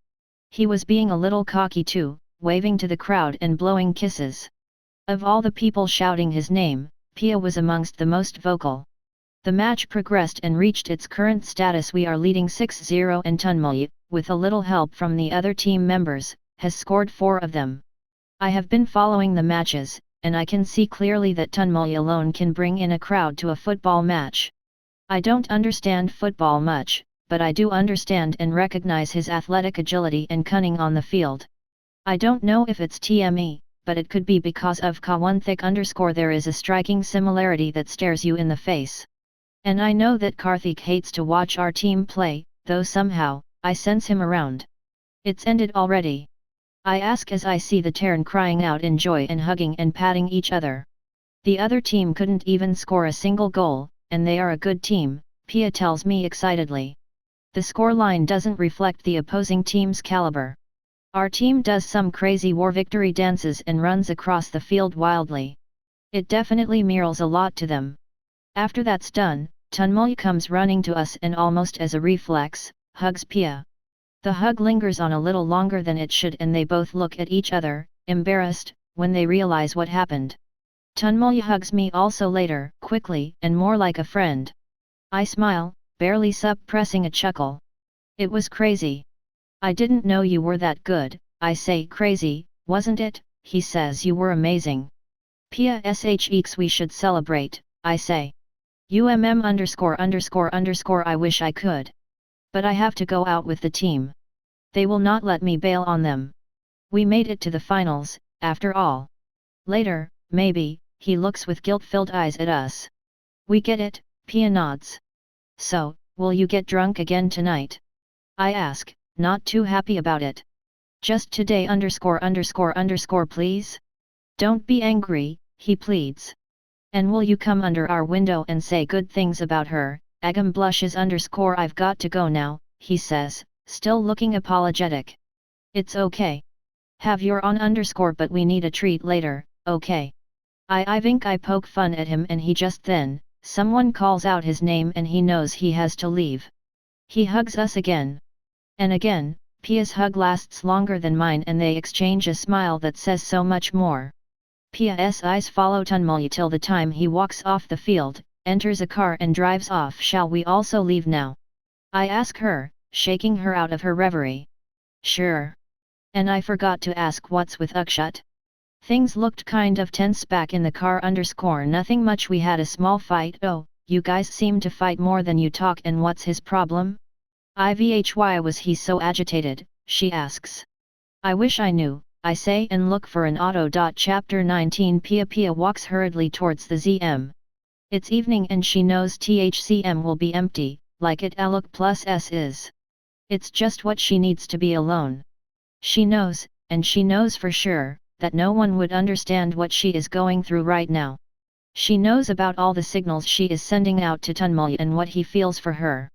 He was being a little cocky too, waving to the crowd and blowing kisses. Of all the people shouting his name, Pia was amongst the most vocal. The match progressed and reached its current status. We are leading 6-0 and Tunmoy, with a little help from the other team members, has scored 4 of them. I have been following the matches, and I can see clearly that Tunmoy alone can bring in a crowd to a football match. I don't understand football much, but I do understand and recognize his athletic agility and cunning on the field. I don't know if it's TME, but it could be because of K1thick_. There is a striking similarity that stares you in the face. And I know that Karthik hates to watch our team play, though somehow, I sense him around. It's ended already. I ask as I see the Terran crying out in joy and hugging and patting each other. The other team couldn't even score a single goal, and they are a good team, Pia tells me excitedly. The scoreline doesn't reflect the opposing team's caliber. Our team does some crazy war victory dances and runs across the field wildly. It definitely mirrors a lot to them. After that's done, Tunmoy comes running to us and almost as a reflex, hugs Pia. The hug lingers on a little longer than it should and they both look at each other, embarrassed, when they realize what happened. Tunmoy hugs me also later, quickly and more like a friend. I smile, barely suppressing a chuckle. It was crazy. I didn't know you were that good, I say. Crazy, wasn't it? He says. You were amazing. Pia shx we should celebrate, I say. I wish I could. But I have to go out with the team. They will not let me bail on them. We made it to the finals, after all. Later, maybe, he looks with guilt-filled eyes at us. We get it, Pia nods. So, will you get drunk again tonight? I ask, not too happy about it. Just today please? Don't be angry, he pleads. And will you come under our window and say good things about her? Agam blushes. I've got to go now, he says, still looking apologetic. It's okay. Have your on but we need a treat later, okay? I think I poke fun at him and he just then, someone calls out his name and he knows he has to leave. He hugs us again. And again, Pia's hug lasts longer than mine and they exchange a smile that says so much more. Pia's eyes follow Tunmoy till the time he walks off the field, enters a car and drives off. Shall we also leave now? I ask her, shaking her out of her reverie. Sure. And I forgot to ask what's with Akshat. Things looked kind of tense back in the car. Nothing much, we had a small fight. Oh, you guys seem to fight more than you talk, and what's his problem? Why was he so agitated, she asks. I wish I knew, I say and look for an auto. Chapter 19 Pia walks hurriedly towards the ZM. It's evening and she knows THCM will be empty, like it Aluk plus S is. It's just what she needs to be alone. She knows, and she knows for sure, that no one would understand what she is going through right now. She knows about all the signals she is sending out to Tunmoy and what he feels for her.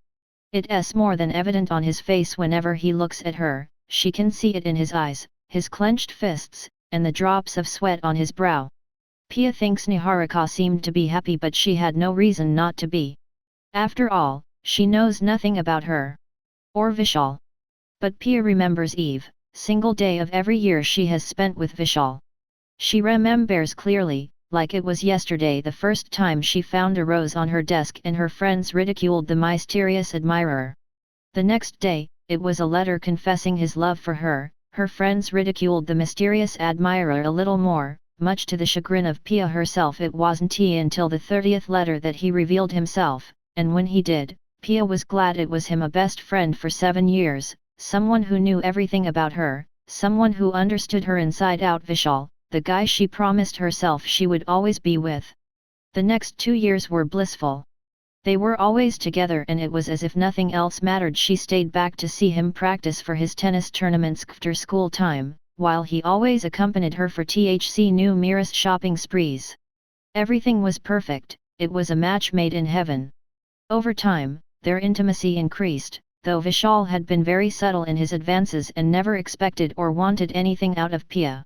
It's more than evident on his face whenever he looks at her, she can see it in his eyes, his clenched fists, and the drops of sweat on his brow. Pia thinks Niharika seemed to be happy, but she had no reason not to be. After all, she knows nothing about her. Or Vishal. But Pia remembers Eve, single day of every year she has spent with Vishal. She remembers clearly, like it was yesterday, the first time she found a rose on her desk and her friends ridiculed the mysterious admirer. The next day, it was a letter confessing his love for her. Her friends ridiculed the mysterious admirer a little more, much to the chagrin of Pia herself. It wasn't until the 30th letter that he revealed himself, and when he did, Pia was glad it was him, a best friend for 7 years, someone who knew everything about her, someone who understood her inside out. Vishal, the guy she promised herself she would always be with. The next 2 years were blissful. They were always together and it was as if nothing else mattered. She stayed back to see him practice for his tennis tournaments after school time, while he always accompanied her for numerous shopping sprees. Everything was perfect, it was a match made in heaven. Over time, their intimacy increased, though Vishal had been very subtle in his advances and never expected or wanted anything out of Pia.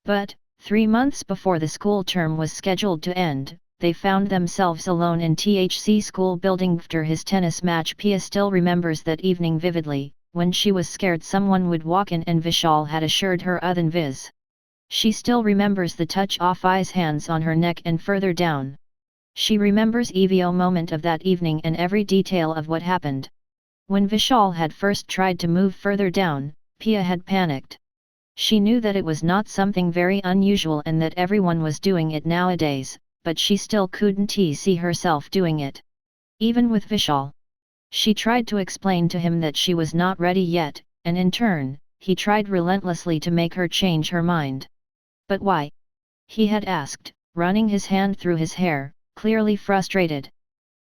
But, 3 months before the school term was scheduled to end, they found themselves alone in school building after his tennis match. Pia still remembers that evening vividly, when she was scared someone would walk in and Vishal had assured her otherwise. She still remembers the touch of his hands on her neck and further down. She remembers every moment of that evening and every detail of what happened. When Vishal had first tried to move further down, Pia had panicked. She knew that it was not something very unusual and that everyone was doing it nowadays, but she still couldn't see herself doing it. Even with Vishal. She tried to explain to him that she was not ready yet, and in turn, he tried relentlessly to make her change her mind. But why? He had asked, running his hand through his hair, clearly frustrated.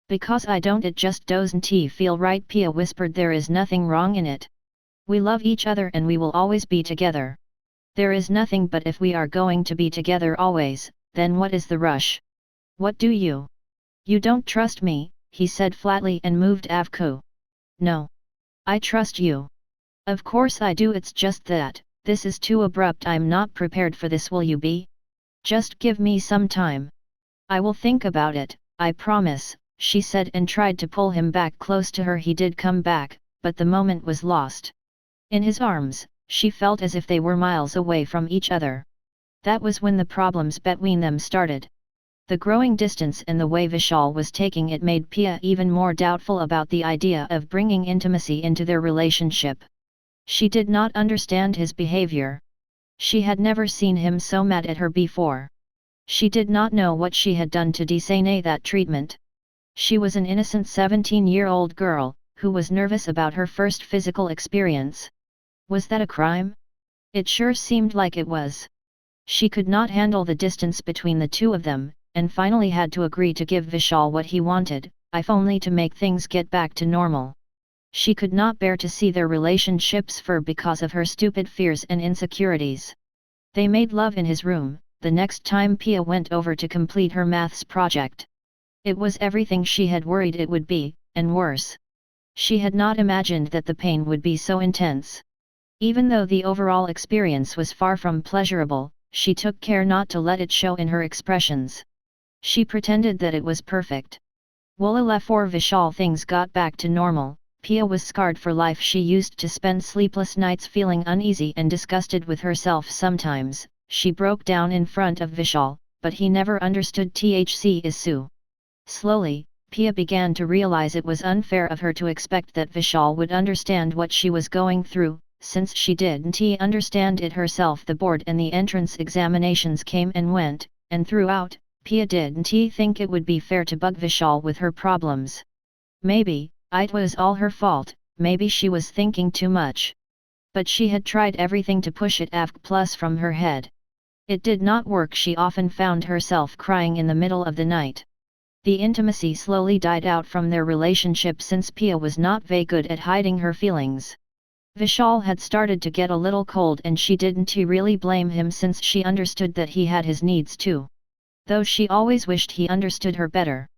Because I don't, it just doesn't feel right. Pia whispered. There is nothing wrong in it. We love each other and we will always be together. There is nothing, but if we are going to be together always, then what is the rush? What do you? You don't trust me, he said flatly and moved Avku. No. I trust you. Of course I do, it's just that, this is too abrupt. I'm not prepared for this. Will you be? Just give me some time. I will think about it, I promise, she said and tried to pull him back close to her. He did come back, but the moment was lost. In his arms, she felt as if they were miles away from each other. That was when the problems between them started. The growing distance and the way Vishal was taking it made Pia even more doubtful about the idea of bringing intimacy into their relationship. She did not understand his behavior. She had never seen him so mad at her before. She did not know what she had done to deserve that treatment. She was an innocent 17-year-old girl, who was nervous about her first physical experience. Was that a crime? It sure seemed like it was. She could not handle the distance between the two of them, and finally had to agree to give Vishal what he wanted, if only to make things get back to normal. She could not bear to see their relationship suffer because of her stupid fears and insecurities. They made love in his room, the next time Pia went over to complete her maths project. It was everything she had worried it would be, and worse. She had not imagined that the pain would be so intense. Even though the overall experience was far from pleasurable, she took care not to let it show in her expressions. She pretended that it was perfect. While for Vishal things got back to normal, Pia was scarred for life. She used to spend sleepless nights feeling uneasy and disgusted with herself. Sometimes, she broke down in front of Vishal, but he never understood issue. Slowly, Pia began to realize it was unfair of her to expect that Vishal would understand what she was going through, since she didn't understand it herself. The board and the entrance examinations came and went, and throughout, Pia didn't think it would be fair to bug Vishal with her problems. Maybe, it was all her fault, maybe she was thinking too much. But she had tried everything to push it plus from her head. It did not work. She often found herself crying in the middle of the night. The intimacy slowly died out from their relationship since Pia was not very good at hiding her feelings. Vishal had started to get a little cold and she didn't really blame him since she understood that he had his needs too. Though she always wished he understood her better.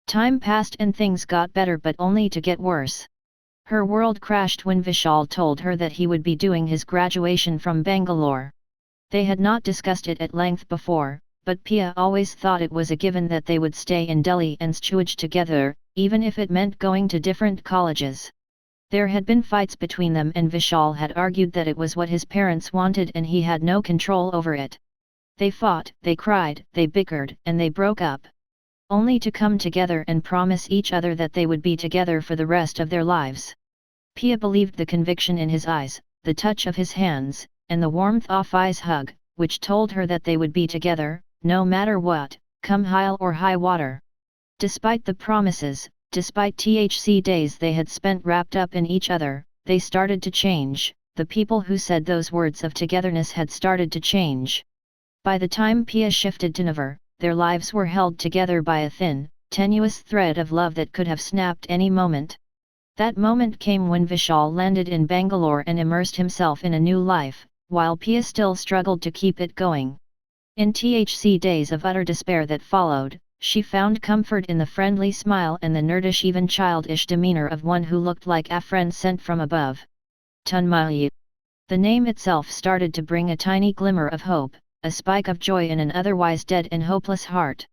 Time passed and things got better, but only to get worse. Her world crashed when Vishal told her that he would be doing his graduation from Bangalore. They had not discussed it at length before, but Pia always thought it was a given that they would stay in Delhi and study together, even if it meant going to different colleges. There had been fights between them and Vishal had argued that it was what his parents wanted and he had no control over it. They fought, they cried, they bickered, and they broke up. Only to come together and promise each other that they would be together for the rest of their lives. Pia believed the conviction in his eyes, the touch of his hands, and the warmth of his hug, which told her that they would be together, no matter what, come high or high water. Despite the promises, despite THC days they had spent wrapped up in each other, they started to change. The people who said those words of togetherness had started to change. By the time Pia shifted to Navar, their lives were held together by a thin, tenuous thread of love that could have snapped any moment. That moment came when Vishal landed in Bangalore and immersed himself in a new life, while Pia still struggled to keep it going. In THC days of utter despair that followed, she found comfort in the friendly smile and the nerdish even childish demeanor of one who looked like a friend sent from above. Tanmay. The name itself started to bring a tiny glimmer of hope, a spike of joy in an otherwise dead and hopeless heart.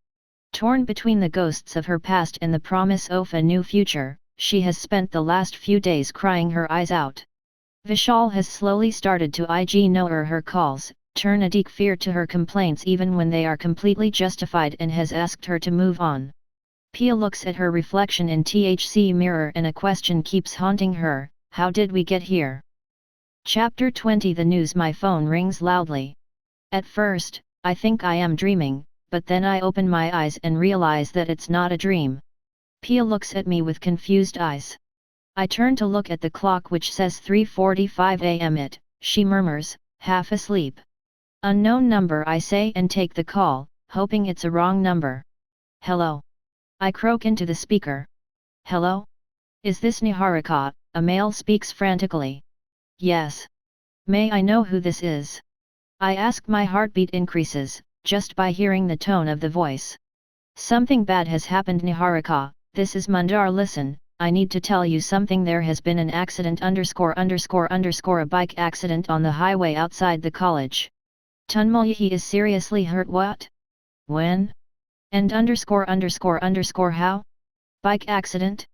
Torn between the ghosts of her past and the promise of a new future, she has spent the last few days crying her eyes out. Vishal has slowly started to ignore her calls, turn a deep fear to her complaints even when they are completely justified, and has asked her to move on. Pia looks at her reflection in THC mirror and a question keeps haunting her: how did we get here? Chapter 20. The news. My phone rings loudly. At first, I think I am dreaming, but then I open my eyes and realize that it's not a dream. Pia looks at me with confused eyes. I turn to look at the clock which says 3:45 am. She murmurs, half asleep. Unknown number, I say, and take the call, hoping it's a wrong number. Hello. I croak into the speaker. Hello? Is this Niharika? A male speaks frantically. Yes. May I know who this is? I ask. My heartbeat increases, just by hearing the tone of the voice. Something bad has happened, Niharika. This is Mandar. Listen, I need to tell you something. There has been an accident ____, a bike accident on the highway outside the college. Tanmay, he is seriously hurt. What? When? And ____, how? Bike accident?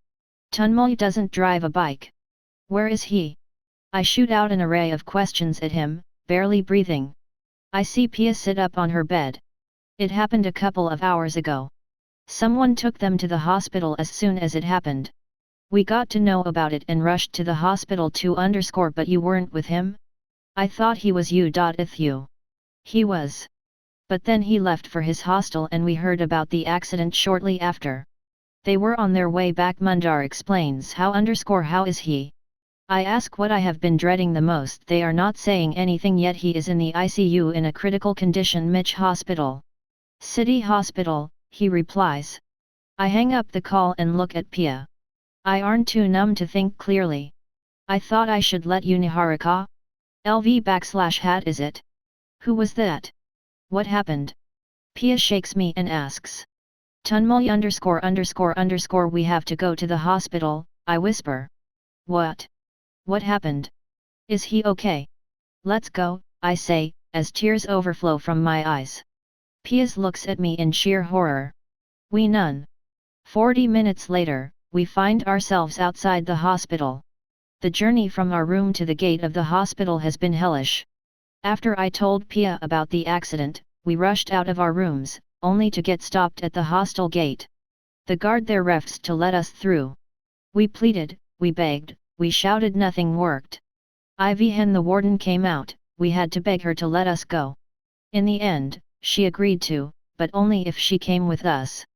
Tanmay doesn't drive a bike. Where is he? I shoot out an array of questions at him, barely breathing. I see Pia sit up on her bed. It happened a couple of hours ago. Someone took them to the hospital as soon as it happened. We got to know about it and rushed to the hospital to _, but you weren't with him? I thought he was you. If you. He was. But then he left for his hostel and we heard about the accident shortly after. They were on their way back. Mandar explains. How is he? I ask what I have been dreading the most. They are not saying anything yet. He is in the ICU in a critical condition. Mich Hospital. City Hospital, he replies. I hang up the call and look at Pia. I aren't too numb to think clearly. I thought I should let you. Niharika? LV/hat is it? Who was that? What happened? Pia shakes me and asks. Tanmay ___, we have to go to the hospital, I whisper. What? What happened? Is he okay? Let's go, I say, as tears overflow from my eyes. Pia looks at me in sheer horror. We none. 40 minutes later, we find ourselves outside the hospital. The journey from our room to the gate of the hospital has been hellish. After I told Pia about the accident, we rushed out of our rooms, only to get stopped at the hostel gate. The guard there refused to let us through. We pleaded, we begged, we shouted, nothing worked. When the warden came out, we had to beg her to let us go. In the end, she agreed to, but only if she came with us.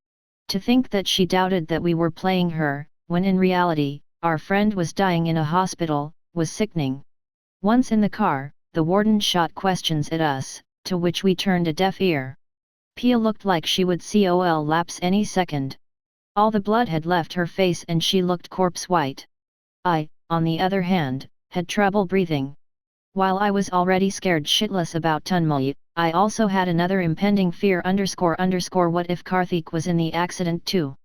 To think that she doubted that we were playing her, when in reality, our friend was dying in a hospital, was sickening. Once in the car, the warden shot questions at us, to which we turned a deaf ear. Pia looked like she would collapse any second. All the blood had left her face and she looked corpse white. I, on the other hand, had trouble breathing. While I was already scared shitless about Tanmay, I also had another impending fear ___, what if Karthik was in the accident too?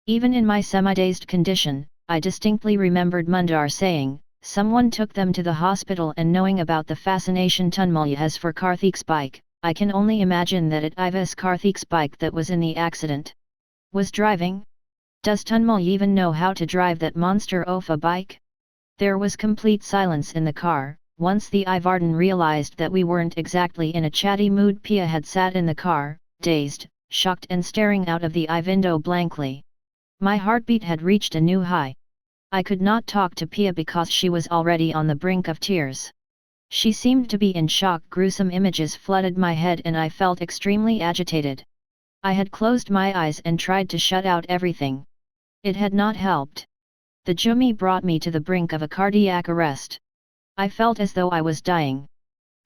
Even in my semi-dazed condition, I distinctly remembered Mundar saying, someone took them to the hospital, and knowing about the fascination Tanmaya has for Karthik's bike, I can only imagine that it was Karthik's bike that was in the accident. Was driving? Does Tanmaya even know how to drive that monster of a bike? There was complete silence in the car. Once the Ivarden realized that we weren't exactly in a chatty mood, Pia had sat in the car, dazed, shocked and staring out of the window blankly. My heartbeat had reached a new high. I could not talk to Pia because she was already on the brink of tears. She seemed to be in shock. Gruesome images flooded my head and I felt extremely agitated. I had closed my eyes and tried to shut out everything. It had not helped. The Jumi brought me to the brink of a cardiac arrest. I felt as though I was dying.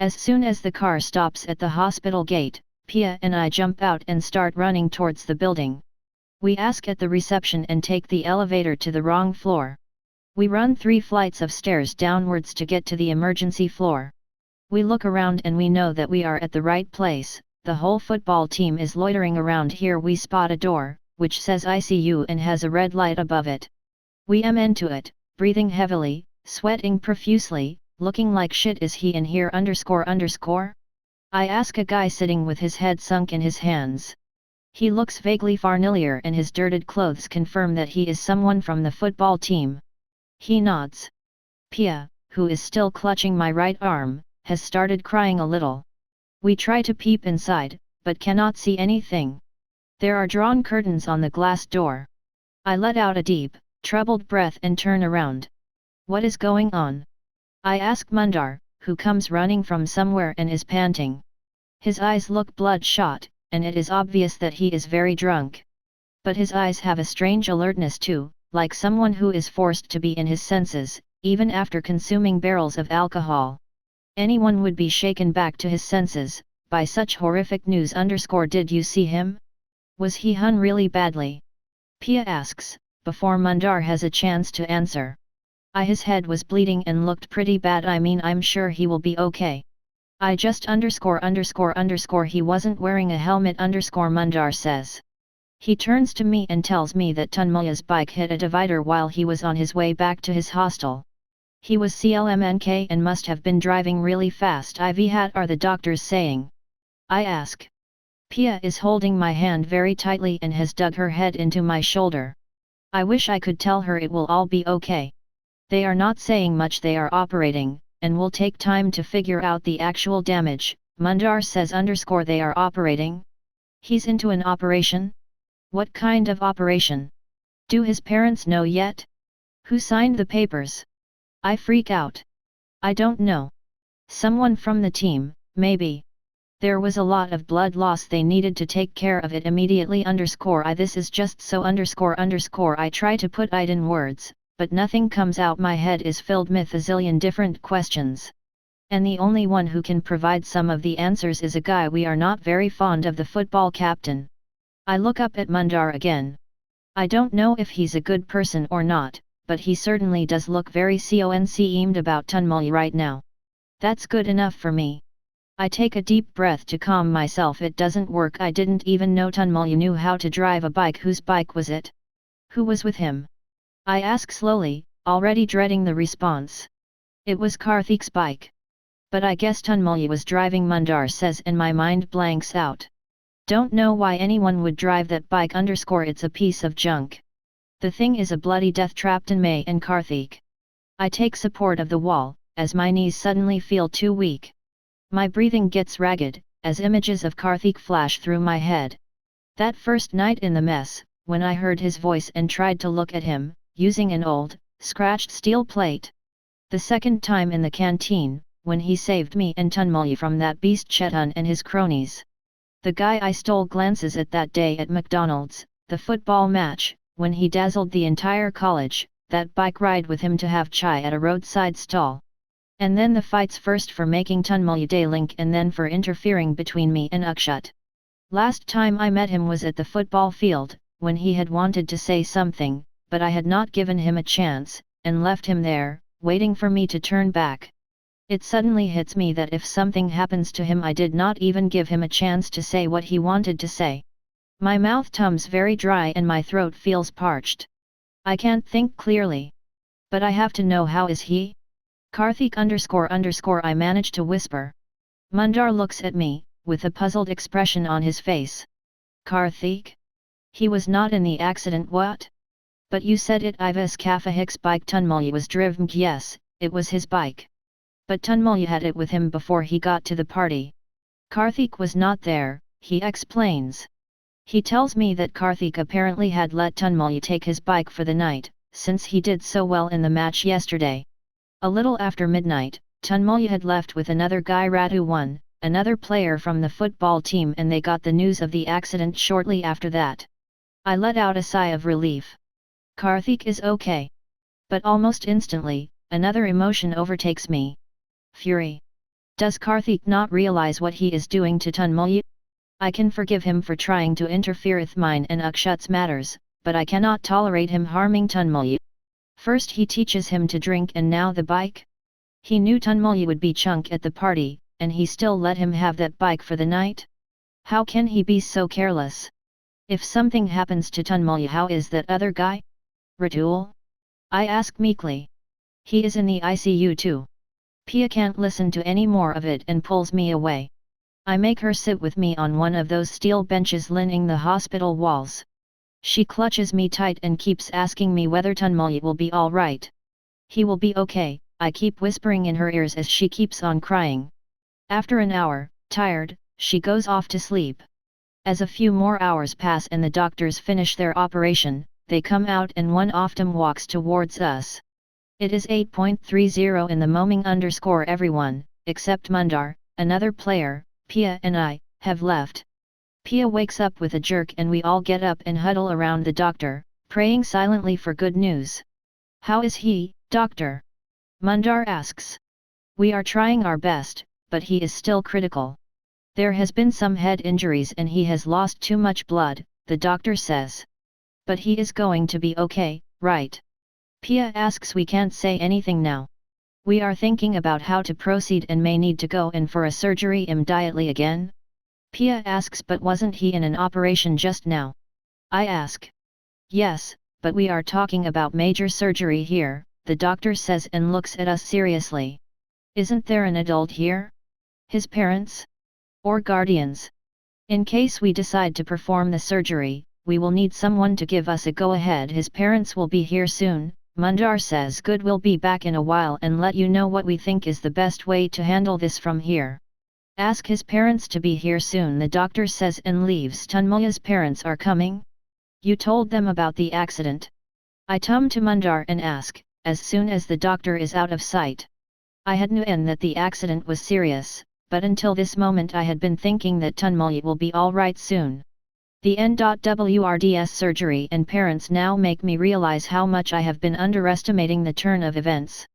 As soon as the car stops at the hospital gate, Pia and I jump out and start running towards the building. We ask at the reception and take the elevator to the wrong floor. We run 3 flights of stairs downwards to get to the emergency floor. We look around and we know that we are at the right place. The whole football team is loitering around here. We spot a door, which says ICU and has a red light above it. We into it, breathing heavily, sweating profusely, looking like shit. Is he in here __? I ask a guy sitting with his head sunk in his hands. He looks vaguely familiar and his dirted clothes confirm that he is someone from the football team. He nods. Pia, who is still clutching my right arm, has started crying a little. We try to peep inside, but cannot see anything. There are drawn curtains on the glass door. I let out a deep, troubled breath and turn around. What is going on? I ask Mundar, who comes running from somewhere and is panting. His eyes look bloodshot, and it is obvious that he is very drunk. But his eyes have a strange alertness too, like someone who is forced to be in his senses, even after consuming barrels of alcohol. Anyone would be shaken back to his senses by such horrific news. Did you see him? Was he hurt really badly? Pia asks, before Mundar has a chance to answer. His head was bleeding and looked pretty bad. I'm sure he will be okay. I just ____ he wasn't wearing a helmet Mundar says. He turns to me and tells me that Tanmaya's bike hit a divider while he was on his way back to his hostel. He was CLMNK and must have been driving really fast. Are the doctors saying? I ask. Pia is holding my hand very tightly and has dug her head into my shoulder. I wish I could tell her it will all be okay. They are not saying much. They are operating, and will take time to figure out the actual damage. Mundar says _they are operating? He's into an operation? What kind of operation? Do his parents know yet? Who signed the papers? I freak out. I don't know. Someone from the team, maybe. There was a lot of blood loss. They needed to take care of it immediately This is just so __. I try to put it in words, but nothing comes out. My head is filled with a zillion different questions. And the only one who can provide some of the answers is a guy we are not very fond of, the football captain. I look up at Mundar again. I don't know if he's a good person or not, but he certainly does look very concerned about Tanmaya right now. That's good enough for me. I take a deep breath to calm myself. It doesn't work. I didn't even know Tanmaya knew how to drive a bike. Whose bike was it? Who was with him? I ask slowly, already dreading the response. It was Karthik's bike. But I guess Tanmaya was driving, Mundar says, and my mind blanks out. Don't know why anyone would drive that bike It's a piece of junk. The thing is a bloody death trapped in May and Karthik. I take support of the wall, as my knees suddenly feel too weak. My breathing gets ragged, as images of Karthik flash through my head. That first night in the mess, when I heard his voice and tried to look at him, using an old, scratched steel plate. The second time in the canteen, when he saved me and Tanmaya from that beast Chetan and his cronies. The guy I stole glances at that day at McDonald's, the football match, when he dazzled the entire college, that bike ride with him to have chai at a roadside stall. And then the fights, first for making Tanmaya day link and then for interfering between me and Akshat. Last time I met him was at the football field, when he had wanted to say something, but I had not given him a chance, and left him there, waiting for me to turn back. It suddenly hits me that if something happens to him, I did not even give him a chance to say what he wanted to say. My mouth tums very dry and my throat feels parched. I can't think clearly. But I have to know, how is he? Karthik ___ I manage to whisper. Mundar looks at me, with a puzzled expression on his face. Karthik? He was not in the accident, what? But you said it Ivas Kafahik's bike Tunmalya was driven. Yes, it was his bike. But Tunmalya had it with him before he got to the party. Karthik was not there, he explains. He tells me that Karthik apparently had let Tunmalya take his bike for the night, since he did so well in the match yesterday. A little after midnight, Tunmalya had left with another guy, Ratu, another player from the football team, and they got the news of the accident shortly after that. I let out a sigh of relief. Karthik is okay. But almost instantly, another emotion overtakes me. Fury. Does Karthik not realize what he is doing to Tunmalya? I can forgive him for trying to interfere with mine and Akshut's matters, but I cannot tolerate him harming Tunmalya. First he teaches him to drink, and now the bike? He knew Tunmalya would be chunk at the party, and he still let him have that bike for the night? How can he be so careless? If something happens to Tunmalya, how is that other guy? Ratul? I ask meekly. He is in the ICU too. Pia can't listen to any more of it and pulls me away. I make her sit with me on one of those steel benches lining the hospital walls. She clutches me tight and keeps asking me whether Tunmalya will be alright. He will be okay, I keep whispering in her ears as she keeps on crying. After an hour, tired, she goes off to sleep. As a few more hours pass and the doctors finish their operation, they come out and one of them walks towards us. It is 8:30 in the morning everyone, except Mundar, another player, Pia and I, have left. Pia wakes up with a jerk and we all get up and huddle around the doctor, praying silently for good news. How is he, doctor? Mundar asks. We are trying our best, but he is still critical. There has been some head injuries and he has lost too much blood, the doctor says. But he is going to be okay, right? Pia asks. We can't say anything now. We are thinking about how to proceed and may need to go in for a surgery immediately again. Pia asks. But wasn't he in an operation just now? I ask. Yes, but we are talking about major surgery here, the doctor says and looks at us seriously. Isn't there an adult here? His parents? Or guardians? In case we decide to perform the surgery, we will need someone to give us a go-ahead. His parents will be here soon, Mundar says. Good, we'll be back in a while and let you know what we think is the best way to handle this from here. Ask his parents to be here soon, the doctor says and leaves. Tunmalya's parents are coming? You told them about the accident? I turn to Mundar and ask, as soon as the doctor is out of sight. I had known that the accident was serious, but until this moment I had been thinking that Tunmalya will be alright soon. The NWRDS surgery and parents now make me realize how much I have been underestimating the turn of events.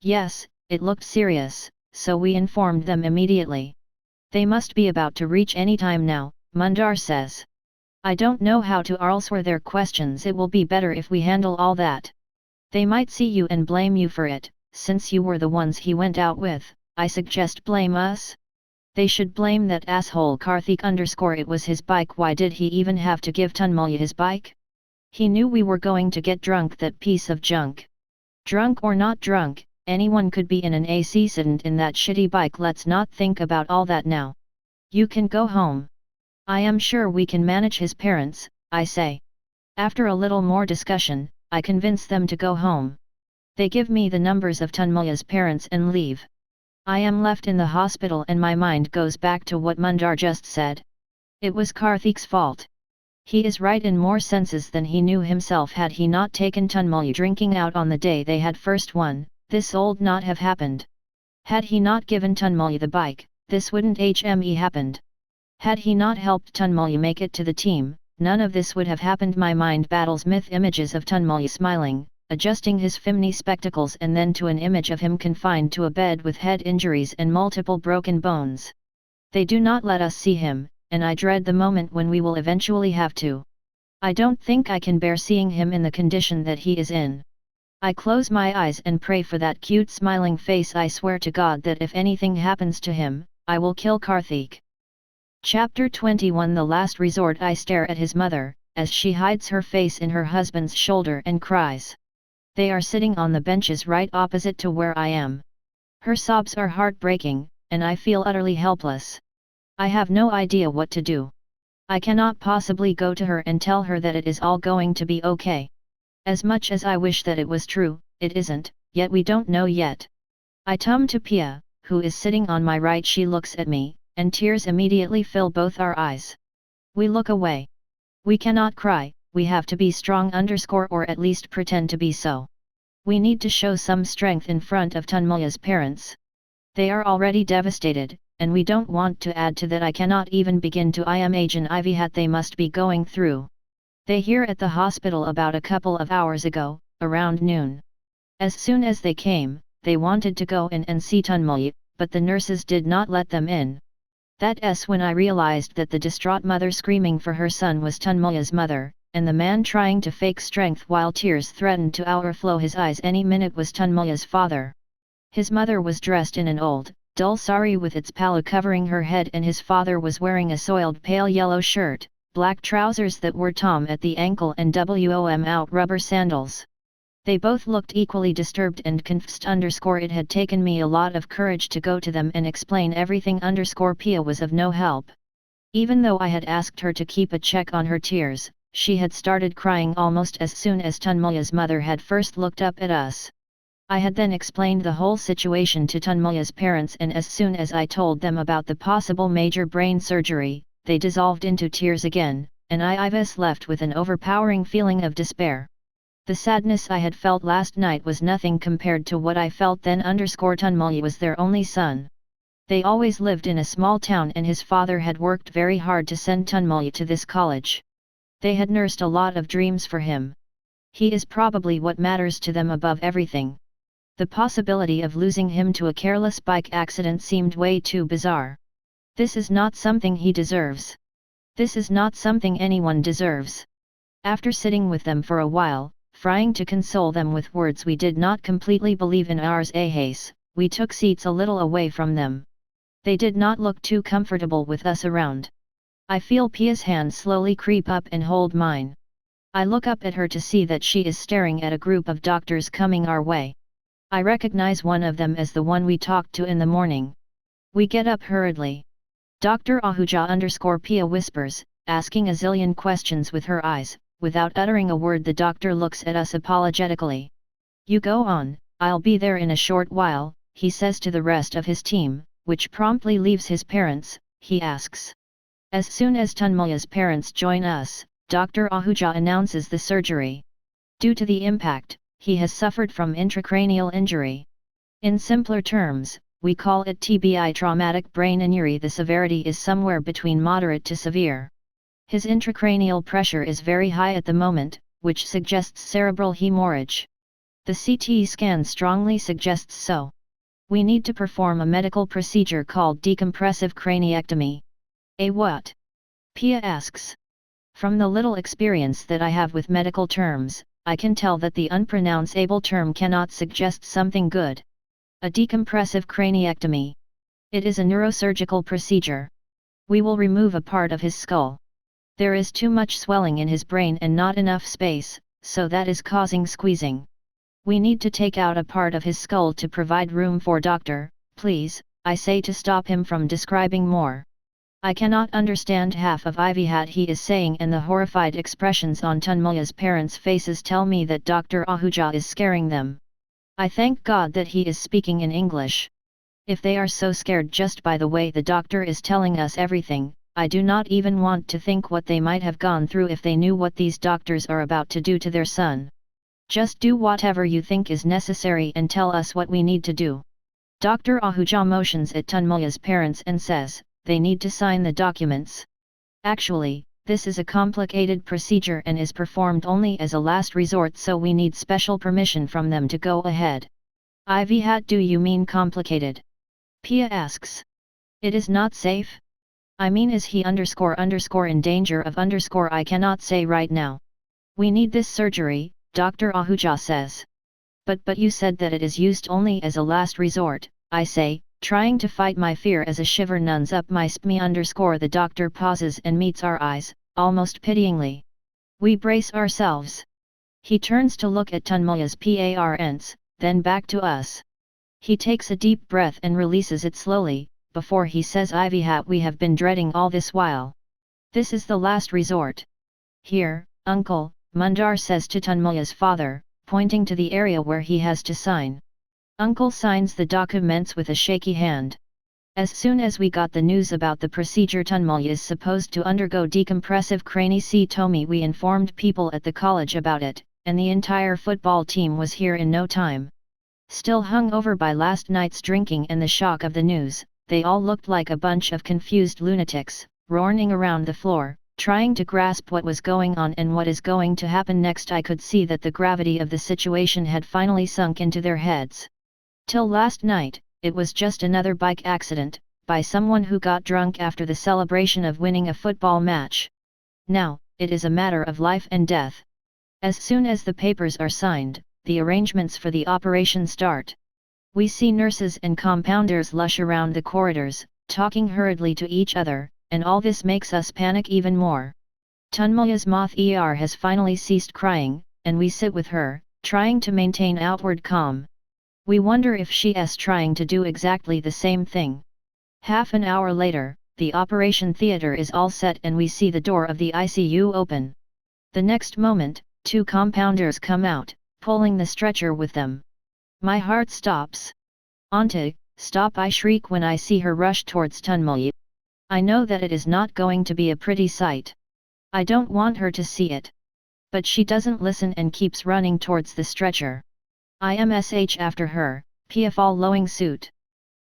Yes, it looked serious, so we informed them immediately. They must be about to reach any time now, Mundar says. I don't know how to answer their questions. It will be better if we handle all that. They might see you and blame you for it, since you were the ones he went out with. I suggest blame us? They should blame that asshole Karthik _ it was his bike. Why did he even have to give Tunmalya his bike? He knew we were going to get drunk, that piece of junk. Drunk or not drunk, anyone could be in an accident in that shitty bike. Let's not think about all that now. You can go home. I am sure we can manage his parents, I say. After a little more discussion, I convince them to go home. They give me the numbers of Tunmalya's parents and leave. I am left in the hospital and my mind goes back to what Mundar just said. It was Karthik's fault. He is right in more senses than he knew himself. Had he not taken Tunmalya drinking out on the day they had first won, this would not have happened. Had he not given Tunmalya the bike, this wouldn't HME happened. Had he not helped Tunmalya make it to the team, none of this would have happened. My mind battles myth images of Tunmalya smiling, adjusting his Fimni spectacles, and then to an image of him confined to a bed with head injuries and multiple broken bones. They do not let us see him, and I dread the moment when we will eventually have to. I don't think I can bear seeing him in the condition that he is in. I close my eyes and pray for that cute smiling face. I swear to God that if anything happens to him, I will kill Karthik. Chapter 21. The Last Resort. I stare at his mother, as she hides her face in her husband's shoulder and cries. They are sitting on the benches right opposite to where I am. Her sobs are heartbreaking, and I feel utterly helpless. I have no idea what to do. I cannot possibly go to her and tell her that it is all going to be okay. As much as I wish that it was true, it isn't, yet we don't know yet. I turn to Pia, who is sitting on my right. She looks at me, and tears immediately fill both our eyes. We look away. We cannot cry, we have to be strong or at least pretend to be so. We need to show some strength in front of Tanmala's parents. They are already devastated, and we don't want to add to that. I cannot even begin to imagine Ivy they must be going through. They here at the hospital about a couple of hours ago, around noon. As soon as they came, they wanted to go in and see Tanmala, but the nurses did not let them in. That's when I realized that the distraught mother screaming for her son was Tanmala's mother, and the man trying to fake strength while tears threatened to overflow his eyes any minute was Tanmala's father. His mother was dressed in an old, dull sari with its palla covering her head, and his father was wearing a soiled pale yellow shirt, black trousers that were tom at the ankle and out rubber sandals. They both looked equally disturbed and confused. It had taken me a lot of courage to go to them and explain everything. Pia was of no help. Even though I had asked her to keep a check on her tears, she had started crying almost as soon as Tanmala's mother had first looked up at us. I had then explained the whole situation to Tanmala's parents, and as soon as I told them about the possible major brain surgery, they dissolved into tears again, and I was left with an overpowering feeling of despair. The sadness I had felt last night was nothing compared to what I felt then. Tanmala was their only son. They always lived in a small town, and his father had worked very hard to send Tanmala to this college. They had nursed a lot of dreams for him. He is probably what matters to them above everything. The possibility of losing him to a careless bike accident seemed way too bizarre. This is not something he deserves. This is not something anyone deserves. After sitting with them for a while, trying to console them with words we did not completely believe in ours ahas, we took seats a little away from them. They did not look too comfortable with us around. I feel Pia's hand slowly creep up and hold mine. I look up at her to see that she is staring at a group of doctors coming our way. I recognize one of them as the one we talked to in the morning. We get up hurriedly. Dr. Ahuja Pia whispers, asking a zillion questions with her eyes. Without uttering a word, the doctor looks at us apologetically. You go on, I'll be there in a short while, he says to the rest of his team, which promptly leaves his parents. He asks. As soon as Tanmala's parents join us, Dr. Ahuja announces the surgery. Due to the impact, he has suffered from intracranial injury. In simpler terms, we call it TBI, traumatic brain injury. The severity is somewhere between moderate to severe. His intracranial pressure is very high at the moment, which suggests cerebral hemorrhage. The CT scan strongly suggests so. We need to perform a medical procedure called decompressive craniectomy. A what? Pia asks. From the little experience that I have with medical terms, I can tell that the unpronounceable term cannot suggest something good. A decompressive craniectomy. It is a neurosurgical procedure. We will remove a part of his skull. There is too much swelling in his brain and not enough space, so that is causing squeezing. We need to take out a part of his skull to provide room for doctor. Please, I say to stop him from describing more. I cannot understand half of Ivy he is saying, and the horrified expressions on Tanmala's parents' faces tell me that Dr. Ahuja is scaring them. I thank God that he is speaking in English. If they are so scared just by the way the doctor is telling us everything, I do not even want to think what they might have gone through if they knew what these doctors are about to do to their son. Just do whatever you think is necessary and tell us what we need to do. Dr. Ahuja motions at Tanmala's parents and says, they need to sign the documents. Actually, this is a complicated procedure and is performed only as a last resort, so we need special permission from them to go ahead. Ivy do you mean complicated? Pia asks. It is not safe? I mean, is he in danger of I cannot say right now. We need this surgery, Dr. Ahuja says. But you said that it is used only as a last resort, I say, trying to fight my fear as a shiver nuns up my spine. The doctor pauses and meets our eyes, almost pityingly. We brace ourselves. He turns to look at Tanmoya's parents, then back to us. He takes a deep breath and releases it slowly, before he says, Ivihat, we have been dreading all this while. This is the last resort. Here, uncle, Mundar says to Tanmoya's father, pointing to the area where he has to sign. Uncle signs the documents with a shaky hand. As soon as we got the news about the procedure Tanmoya is supposed to undergo decompressive craniotomy, we informed people at the college about it, and the entire football team was here in no time. Still hung over by last night's drinking and the shock of the news, they all looked like a bunch of confused lunatics, roaring around the floor, trying to grasp what was going on and what is going to happen next. I could see that the gravity of the situation had finally sunk into their heads. Till last night, it was just another bike accident, by someone who got drunk after the celebration of winning a football match. Now, it is a matter of life and death. As soon as the papers are signed, the arrangements for the operation start. We see nurses and compounders lush around the corridors, talking hurriedly to each other, and all this makes us panic even more. Tanmoya's mother has finally ceased crying, and we sit with her, trying to maintain outward calm. We wonder if she is trying to do exactly the same thing. Half an hour later, the operation theater is all set and we see the door of the ICU open. The next moment, 2 compounders come out, pulling the stretcher with them. My heart stops. Auntie, stop! I shriek when I see her rush towards Tanmoya. I know that it is not going to be a pretty sight. I don't want her to see it. But she doesn't listen and keeps running towards the stretcher. IMSH after her, Pia following suit.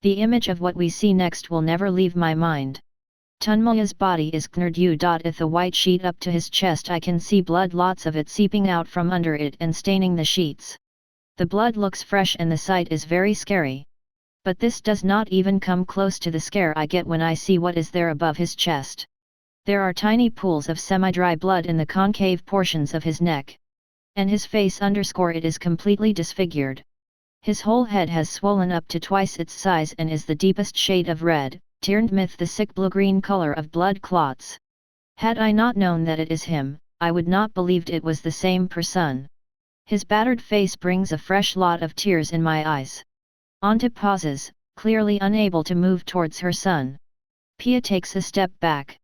The image of what we see next will never leave my mind. Tanmoya's body is knurred with a white sheet up to his chest. I can see blood, lots of it seeping out from under it and staining the sheets. The blood looks fresh and the sight is very scary. But this does not even come close to the scare I get when I see what is there above his chest. There are tiny pools of semi-dry blood in the concave portions of his neck. And his face it is completely disfigured. His whole head has swollen up to twice its size and is the deepest shade of red, turned with the sick blue-green color of blood clots. Had I not known that it is him, I would not believed it was the same person. His battered face brings a fresh lot of tears in my eyes. Auntie pauses, clearly unable to move towards her son. Pia takes a step back.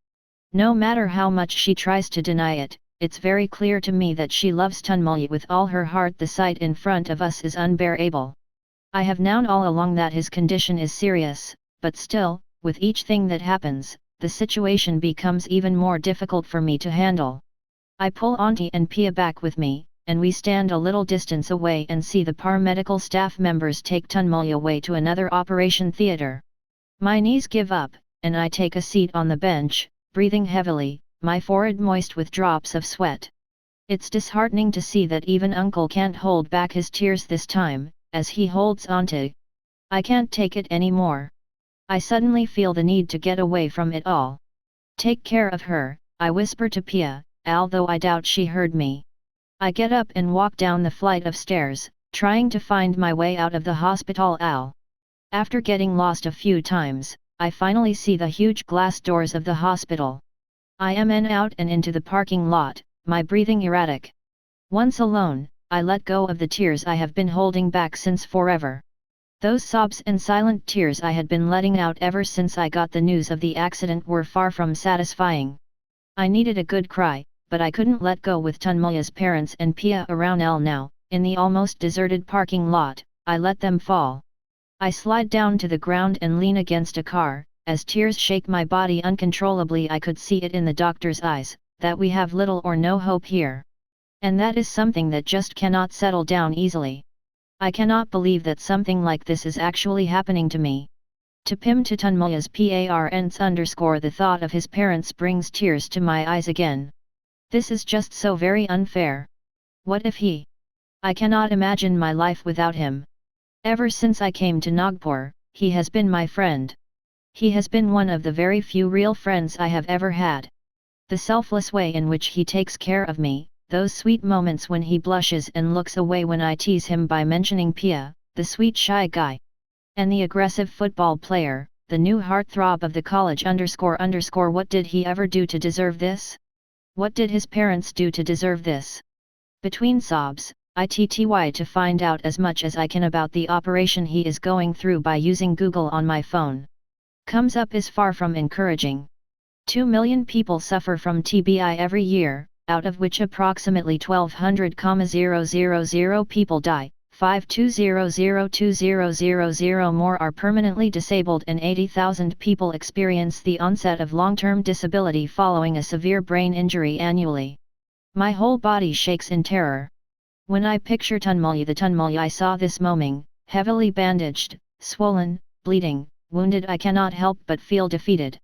No matter how much she tries to deny it, it's very clear to me that she loves Tanmoya with all her heart. The sight in front of us is unbearable. I have known all along that his condition is serious, but still, with each thing that happens, the situation becomes even more difficult for me to handle. I pull Auntie and Pia back with me, and we stand a little distance away and see the paramedical staff members take Tanmoya away to another operation theater. My knees give up, and I take a seat on the bench, breathing heavily, my forehead moist with drops of sweat. It's disheartening to see that even Uncle can't hold back his tears this time, as he holds Auntie. I can't take it anymore. I suddenly feel the need to get away from it all. Take care of her, I whisper to Pia, although I doubt she heard me. I get up and walk down the flight of stairs, trying to find my way out of the hospital. After getting lost a few times, I finally see the huge glass doors of the hospital. I am out and into the parking lot, my breathing erratic. Once alone, I let go of the tears I have been holding back since forever. Those sobs and silent tears I had been letting out ever since I got the news of the accident were far from satisfying. I needed a good cry, but I couldn't let go with Tanmoya's parents and Pia around. Now, in the almost deserted parking lot, I let them fall. I slide down to the ground and lean against a car. As tears shake my body uncontrollably, I could see it in the doctor's eyes, that we have little or no hope here. And that is something that just cannot settle down easily. I cannot believe that something like this is actually happening to me. To Tanmoya's parents the thought of his parents brings tears to my eyes again. This is just so very unfair. What if he? I cannot imagine my life without him. Ever since I came to Nagpur, he has been my friend. He has been one of the very few real friends I have ever had. The selfless way in which he takes care of me, those sweet moments when he blushes and looks away when I tease him by mentioning Pia, the sweet shy guy. And the aggressive football player, the new heartthrob of the college ___. What did he ever do to deserve this? What did his parents do to deserve this? Between sobs, I try to find out as much as I can about the operation he is going through by using Google on my phone. Comes up is far from encouraging. 2 million people suffer from TBI every year, out of which approximately 1,200,000 people die, 520,020,000 more are permanently disabled, and 80,000 people experience the onset of long-term disability following a severe brain injury annually. My whole body shakes in terror. When I picture the Tunmulya I saw this morning, heavily bandaged, swollen, bleeding, wounded, I cannot help but feel defeated.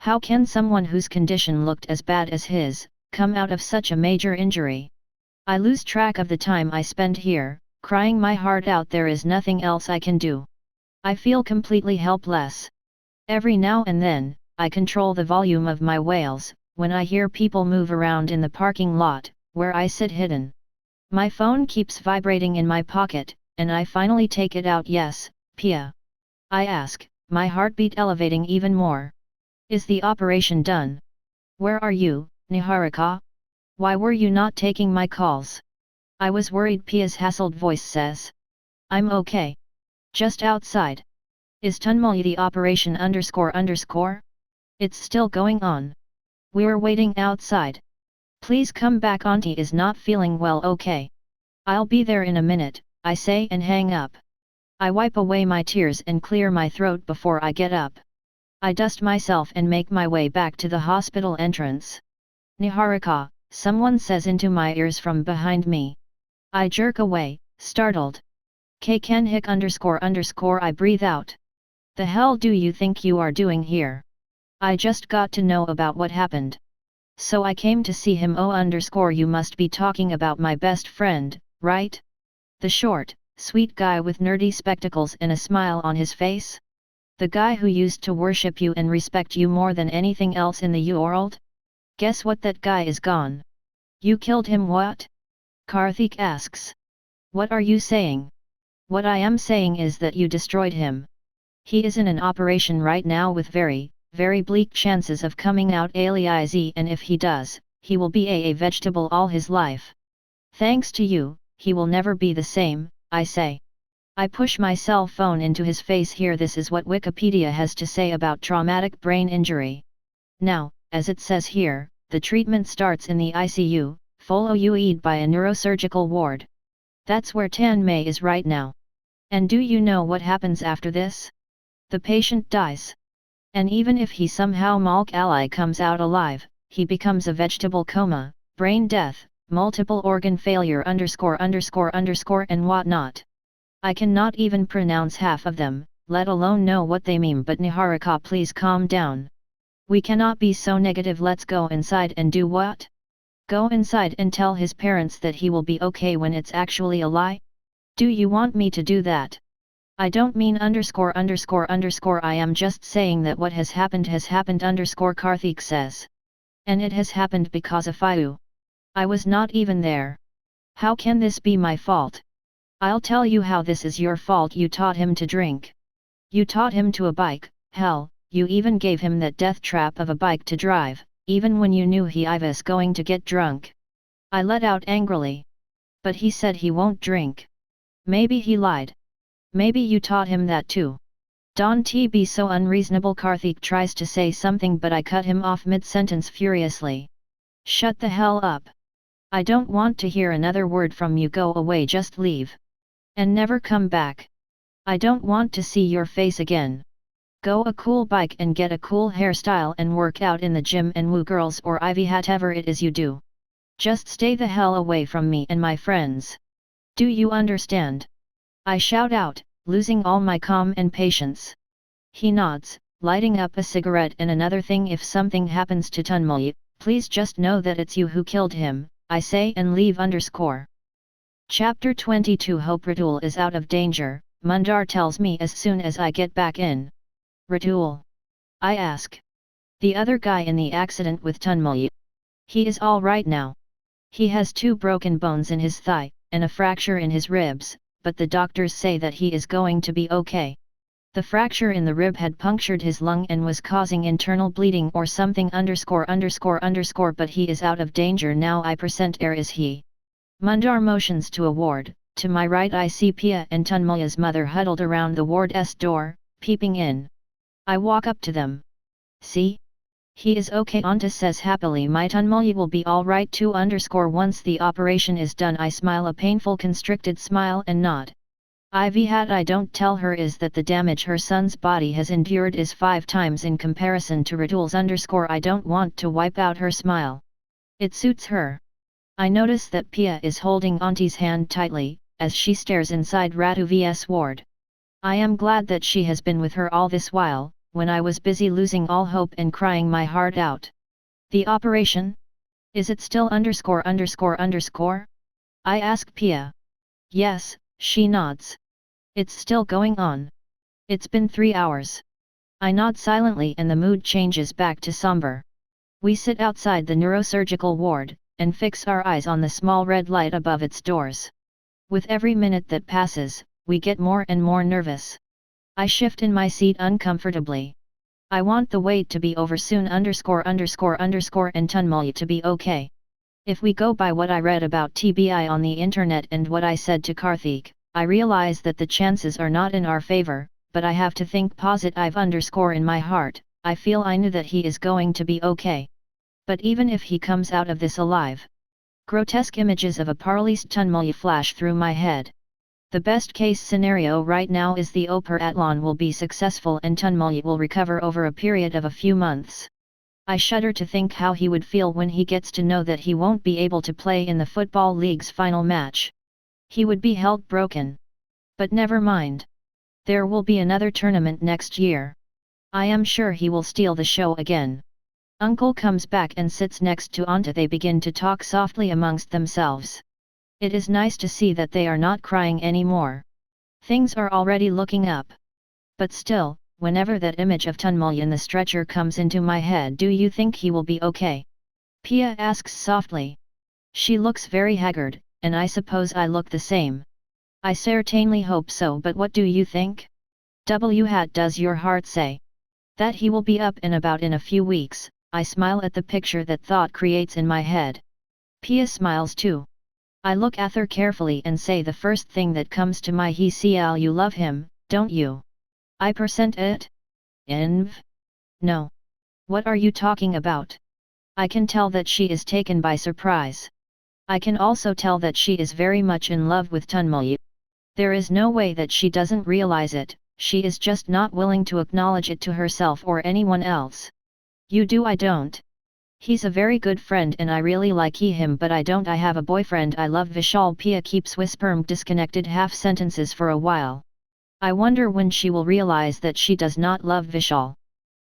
How can someone whose condition looked as bad as his, come out of such a major injury? I lose track of the time I spend here, crying my heart out. There is nothing else I can do. I feel completely helpless. Every now and then, I control the volume of my wails, when I hear people move around in the parking lot, where I sit hidden. My phone keeps vibrating in my pocket, and I finally take it out. Yes, Pia. I ask, my heartbeat elevating even more. Is the operation done? Where are you, Niharika? Why were you not taking my calls? I was worried, Pia's hassled voice says. I'm okay. Just outside. Is Tunmulya the operation __? It's still going on. We're waiting outside. Please come back, auntie is not feeling well. Okay. I'll be there in a minute, I say and hang up. I wipe away my tears and clear my throat before I get up. I dust myself and make my way back to the hospital entrance. Niharika, someone says into my ears from behind me. I jerk away, startled. Kenhik __, I breathe out. The hell do you think you are doing here? I just got to know about what happened. So I came to see him. You must be talking about my best friend, right? The short, sweet guy with nerdy spectacles and a smile on his face? The guy who used to worship you and respect you more than anything else in the world? Guess what, that guy is gone. You killed him. What? Karthik asks. What are you saying? What I am saying is that you destroyed him. He is in an operation right now with very, very bleak chances of coming out alive, and if he does, he will be a vegetable all his life. Thanks to you, he will never be the same, I say. I push my cell phone into his face. Here, this is what Wikipedia has to say about traumatic brain injury. Now, as it says here, the treatment starts in the ICU, followed by a neurosurgical ward. That's where Tanmay is right now. And do you know what happens after this? The patient dies. And even if he somehow comes out alive, he becomes a vegetable coma, brain death, multiple organ failure __, and whatnot. I cannot even pronounce half of them, let alone know what they mean. But Niharika, please calm down. We cannot be so negative. Let's go inside and do what? Go inside and tell his parents that he will be okay when it's actually a lie? Do you want me to do that? I don't mean __, I am just saying that what has happened, Karthik says. And it has happened because of you. I was not even there. How can this be my fault? I'll tell you how this is your fault. You taught him to drink. You taught him to a bike, hell, you even gave him that death trap of a bike to drive, even when you knew he was going to get drunk. I let out angrily. But he said he won't drink. Maybe he lied. Maybe you taught him that too. Don't be so unreasonable. Karthik tries to say something, but I cut him off mid-sentence furiously. Shut the hell up. I don't want to hear another word from you. Go away, just leave. And never come back. I don't want to see your face again. Go a cool bike and get a cool hairstyle and work out in the gym and woo girls or whatever it is you do. Just stay the hell away from me and my friends. Do you understand? I shout out, losing all my calm and patience. He nods, lighting up a cigarette. And another thing, if something happens to Tunmulya, please just know that it's you who killed him, I say and leave _. Chapter 22. Hope Ratul is out of danger, Mundar tells me as soon as I get back in. Ratul? I ask. The other guy in the accident with Tunmulya. He is all right now. He has 2 broken bones in his thigh, and a fracture in his ribs, but the doctors say that he is going to be okay. The fracture in the rib had punctured his lung and was causing internal bleeding or something ______, but he is out of danger now. I % air is he. Mundar motions to a ward. To my right I see Pia and Tunmulya's mother huddled around the ward's door, peeping in. I walk up to them. See? He is okay, Anta says happily. My Tunmulya will be alright too. Once the operation is done I smile a painful constricted smile and nod. What I don't tell her is that the damage her son's body has endured is 5 times in comparison to Ratul's. I don't want to wipe out her smile. It suits her. I notice that Pia is holding Auntie's hand tightly, as she stares inside Ratu's ward. I am glad that she has been with her all this while, when I was busy losing all hope and crying my heart out. The operation? Is it still _____? I ask Pia. Yes, she nods. It's still going on. It's been 3 hours. I nod silently and the mood changes back to somber. We sit outside the neurosurgical ward, and fix our eyes on the small red light above its doors. With every minute that passes, we get more and more nervous. I shift in my seat uncomfortably. I want the wait to be over soon _____, and Tunmulya to be okay. If we go by what I read about TBI on the internet and what I said to Karthik, I realize that the chances are not in our favor, but I have to think positive _ in my heart. I feel I knew that he is going to be okay. But even if he comes out of this alive, grotesque images of a paralyzed Tunmulya flash through my head. The best case scenario right now is the operatlon will be successful and Tunmulya will recover over a period of a few months. I shudder to think how he would feel when he gets to know that he won't be able to play in the Football League's final match. He would be held broken. But never mind. There will be another tournament next year. I am sure he will steal the show again. Uncle comes back and sits next to Anta. They begin to talk softly amongst themselves. It is nice to see that they are not crying anymore. Things are already looking up. But still, whenever that image of Tunmulya in the stretcher comes into my head, do you think he will be okay? Pia asks softly. She looks very haggard, and I suppose I look the same. I certainly hope so, but what do you think? What does your heart say? That he will be up and about in a few weeks. I smile at the picture that thought creates in my head. Pia smiles too. I look at her carefully and say the first thing that comes to my head, you love him, don't you? I % it? Inv? No. What are you talking about? I can tell that she is taken by surprise. I can also tell that she is very much in love with Tunmulya. There is no way that she doesn't realize it, she is just not willing to acknowledge it to herself or anyone else. You do, I don't. He's a very good friend and I really like him, but I don't. I have a boyfriend I love Vishal. Pia keeps whispering disconnected half sentences for a while. I wonder when she will realize that she does not love Vishal.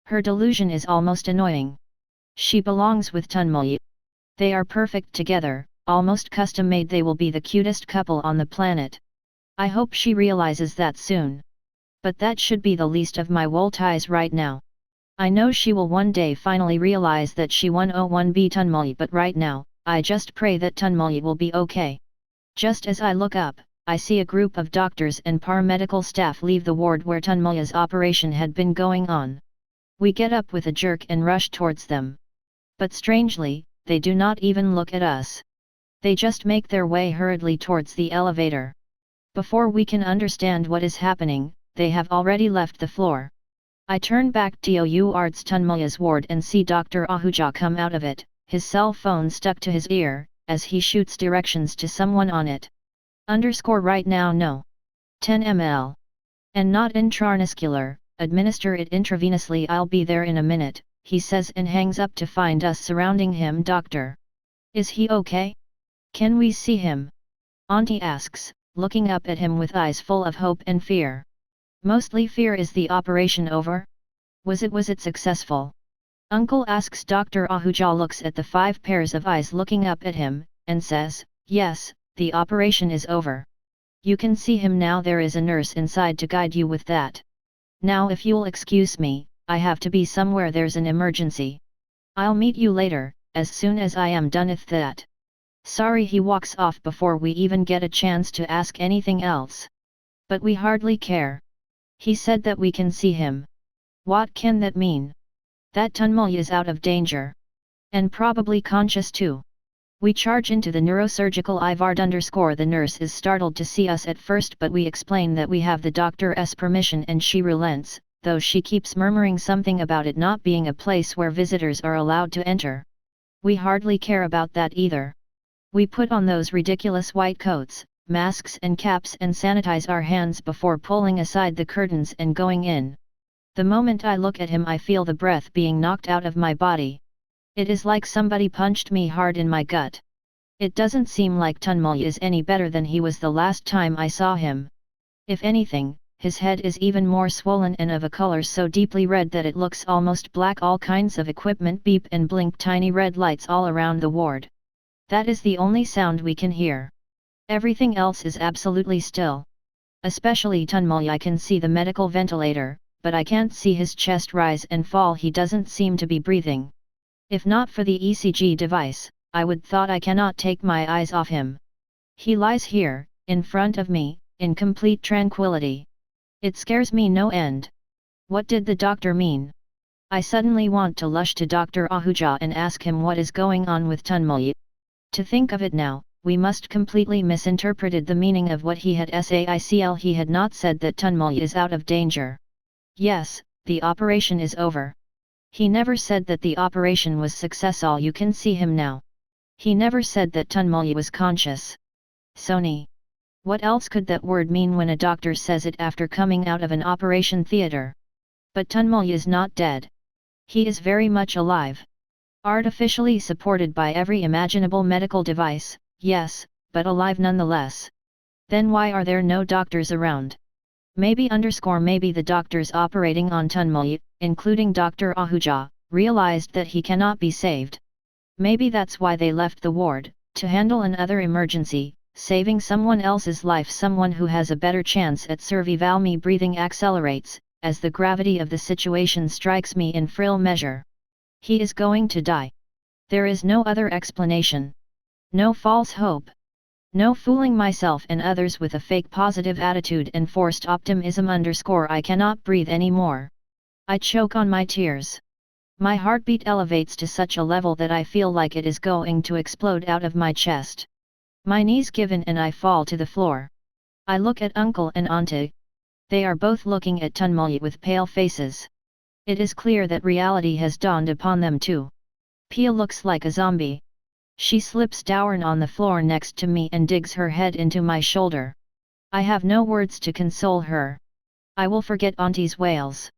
Her delusion is almost annoying. She belongs with Tunmulya. They are perfect together, almost custom made. They will be the cutest couple on the planet. I hope she realizes that soon. But that should be the least of my worries right now. I know she will one day finally realize that she 101 Tunmulya, but right now, I just pray that Tunmulya will be okay. Just as I look up, I see a group of doctors and paramedical staff leave the ward where Tunmulya's operation had been going on. We get up with a jerk and rush towards them. But strangely, they do not even look at us. They just make their way hurriedly towards the elevator. Before we can understand what is happening, they have already left the floor. I turn back towards Tunmulya's ward and see Dr. Ahuja come out of it, his cell phone stuck to his ear, as he shoots directions to someone on it. Right now no. 10 ml. And not intramuscular, administer it intravenously. I'll be there in a minute, he says and hangs up to find us surrounding him. Doctor. Is he okay? Can we see him? Auntie asks, looking up at him with eyes full of hope and fear. Mostly fear. Is the operation over? Was it successful? Uncle asks. Dr. Ahuja looks at the 5 pairs of eyes looking up at him, and says, yes, the operation is over. You can see him now. There is a nurse inside to guide you with that. Now if you'll excuse me, I have to be somewhere. There's an emergency. I'll meet you later, as soon as I am done with that. Sorry. He walks off before we even get a chance to ask anything else. But we hardly care. He said that we can see him. What can that mean? That Tunmoy is out of danger. And probably conscious too. We charge into the neurosurgical IVARD_. The nurse is startled to see us at first, but we explain that we have the doctor's permission and she relents, though she keeps murmuring something about it not being a place where visitors are allowed to enter. We hardly care about that either. We put on those ridiculous white coats, masks and caps and sanitize our hands before pulling aside the curtains and going in. The moment I look at him I feel the breath being knocked out of my body. It is like somebody punched me hard in my gut. It doesn't seem like Tunmoy is any better than he was the last time I saw him. If anything, his head is even more swollen and of a color so deeply red that it looks almost black. All kinds of equipment beep and blink tiny red lights all around the ward. That is the only sound we can hear. Everything else is absolutely still. Especially Tunmoy. I can see the medical ventilator, but I can't see his chest rise and fall. He doesn't seem to be breathing. If not for the ECG device, I would thought I cannot take my eyes off him. He lies here, in front of me, in complete tranquility. It scares me no end. What did the doctor mean? I suddenly want to lush to Dr. Ahuja and ask him what is going on with Tunmoy. To think of it now, we must completely misinterpreted the meaning of what he had said. He had not said that Tunmoy is out of danger. Yes, the operation is over. He never said that the operation was successful. You can see him now. He never said that Tunmoy was conscious. Sony. What else could that word mean when a doctor says it after coming out of an operation theater? But Tunmoy is not dead. He is very much alive. Artificially supported by every imaginable medical device, yes, but alive nonetheless. Then why are there no doctors around? Maybe the doctors operating on Tunmoy, including Dr. Ahuja, realized that he cannot be saved. Maybe that's why they left the ward, to handle another emergency, saving someone else's life, someone who has a better chance at survival. My breathing accelerates, as the gravity of the situation strikes me in full measure. He is going to die. There is no other explanation. No false hope. No fooling myself and others with a fake positive attitude and forced optimism. I cannot breathe anymore. I choke on my tears. My heartbeat elevates to such a level that I feel like it is going to explode out of my chest. My knees give in and I fall to the floor. I look at Uncle and Auntie. They are both looking at Tunmoy with pale faces. It is clear that reality has dawned upon them too. Pia looks like a zombie. She slips down on the floor next to me and digs her head into my shoulder. I have no words to console her. I will forget Auntie's wails.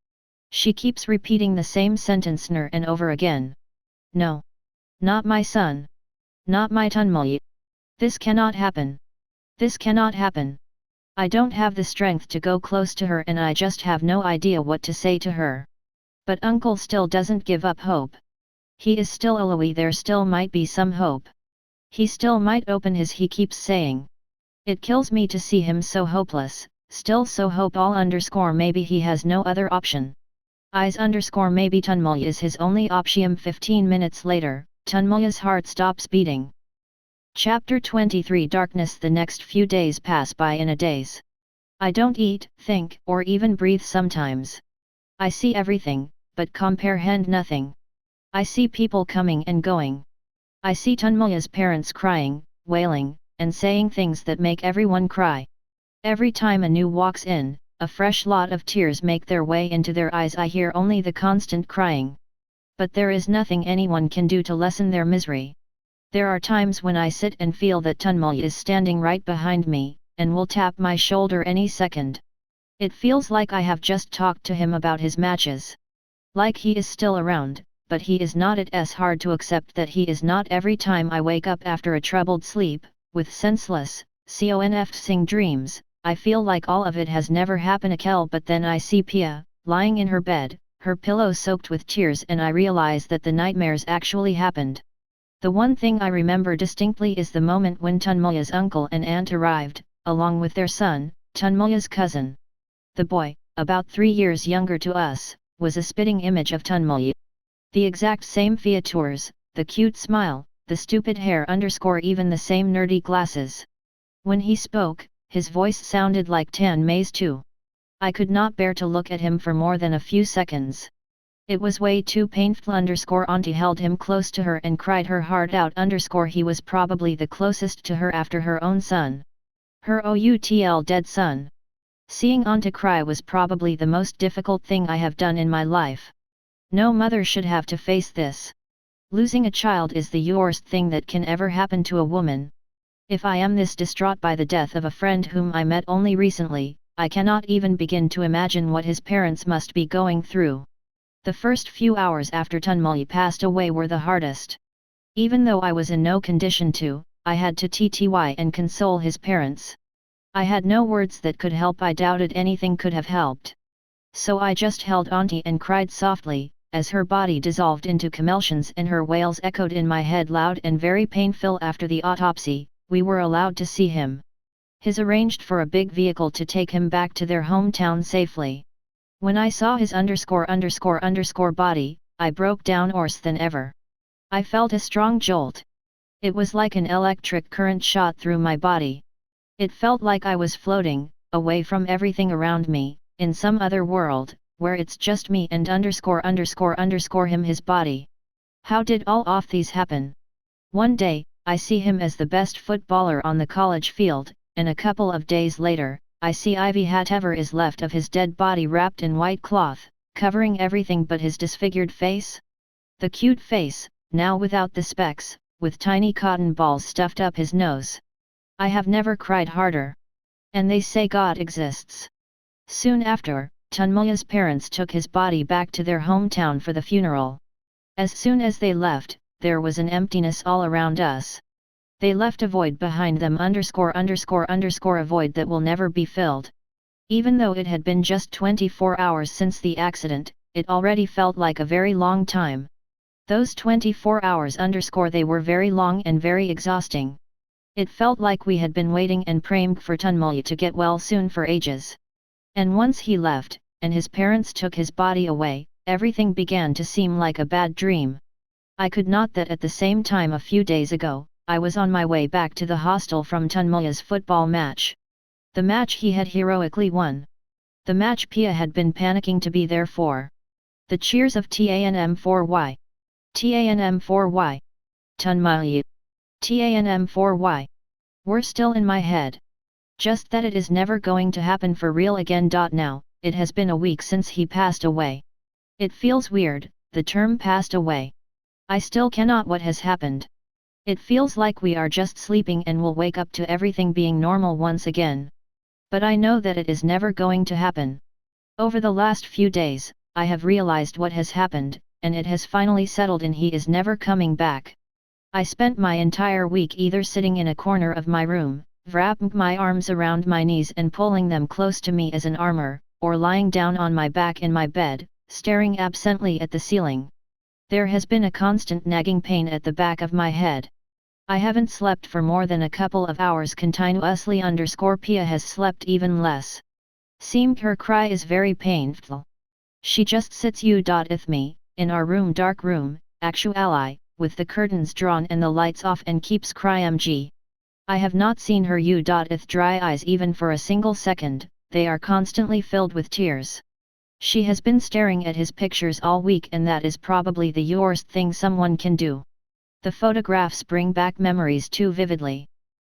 She keeps repeating the same sentence over and over again. No. Not my son. Not my Tunmoy. This cannot happen. This cannot happen. I don't have the strength to go close to her and I just have no idea what to say to her. But Uncle still doesn't give up hope. He is still alive. There still might be some hope. He still might open his. He keeps saying. It kills me to see him so hopeless, still so hopeful. Maybe he has no other option. Maybe Tunmoy is his only option. 15 minutes later, Tunmoy's heart stops beating. Chapter 23 Darkness. The next few days pass by in a daze. I don't eat, think, or even breathe sometimes. I see everything, but comprehend nothing. I see people coming and going. I see Tunmoy's parents crying, wailing, and saying things that make everyone cry. Every time a new walks in, a fresh lot of tears make their way into their eyes. I hear only the constant crying. But there is nothing anyone can do to lessen their misery. There are times when I sit and feel that Tunmoy is standing right behind me, and will tap my shoulder any second. It feels like I have just talked to him about his matches. Like he is still around, but he is not. It's hard to accept that he is not. Every time I wake up after a troubled sleep, with senseless, Singh dreams, I feel like all of it has never happened. But then I see Pia, lying in her bed, her pillow soaked with tears, and I realize that the nightmares actually happened. The one thing I remember distinctly is the moment when Tunmoy's uncle and aunt arrived, along with their son, Tunmoy's cousin. The boy, about 3 years younger to us, was a spitting image of Tunmoy. The exact same features, the cute smile, the stupid hair even the same nerdy glasses. When he spoke, his voice sounded like Tan Mei's too. I could not bear to look at him for more than a few seconds. It was way too painful. Auntie held him close to her and cried her heart out. He was probably the closest to her after her own son. Her outl dead son. Seeing Auntie cry was probably the most difficult thing I have done in my life. No mother should have to face this. Losing a child is the worst thing that can ever happen to a woman. If I am this distraught by the death of a friend whom I met only recently, I cannot even begin to imagine what his parents must be going through. The first few hours after Tunmulya passed away were the hardest. Even though I was in no condition to, I had to tty and console his parents. I had no words that could help. I doubted anything could have helped. So I just held Auntie and cried softly, as her body dissolved into convulsions and her wails echoed in my head loud and very painful. After the autopsy, we were allowed to see him. His arranged for a big vehicle to take him back to their hometown safely. When I saw his body, I broke down worse than ever. I felt a strong jolt. It was like an electric current shot through my body. It felt like I was floating, away from everything around me, in some other world, where it's just me and him, his body. How did all of these happen? One day, I see him as the best footballer on the college field, and a couple of days later, I see whatever is left of his dead body wrapped in white cloth, covering everything but his disfigured face. The cute face, now without the specs, with tiny cotton balls stuffed up his nose. I have never cried harder. And they say God exists. Soon after, Tunmulya's parents took his body back to their hometown for the funeral. As soon as they left, there was an emptiness all around us. They left a void behind them a void that will never be filled. Even though it had been just 24 hours since the accident, it already felt like a very long time. Those 24 hours they were very long and very exhausting. It felt like we had been waiting and praying for Tunmulya to get well soon for ages. And once he left, and his parents took his body away, everything began to seem like a bad dream. I could not that at the same time a few days ago, I was on my way back to the hostel from Tunmulya's football match. The match he had heroically won. The match Pia had been panicking to be there for. The cheers of TANM4Y. TANM4Y. Tunmulya. TANM4Y. Were still in my head. Just that it is never going to happen for real again. Now, it has been a week since he passed away. It feels weird, the term passed away. I still cannot what has happened. It feels like we are just sleeping and will wake up to everything being normal once again. But I know that it is never going to happen. Over the last few days, I have realized what has happened, and it has finally settled in. He is never coming back. I spent my entire week either sitting in a corner of my room, wrapping my arms around my knees and pulling them close to me as an armor, or lying down on my back in my bed, staring absently at the ceiling. There has been a constant nagging pain at the back of my head. I haven't slept for more than a couple of hours continuously. Pia has slept even less. Seemed her cry is very painful. She just sits with me, in our room, dark room, actually, with the curtains drawn and the lights off, and keeps crying. I have not seen her with dry eyes even for a single second, they are constantly filled with tears. She has been staring at his pictures all week, and that is probably the worst thing someone can do. The photographs bring back memories too vividly.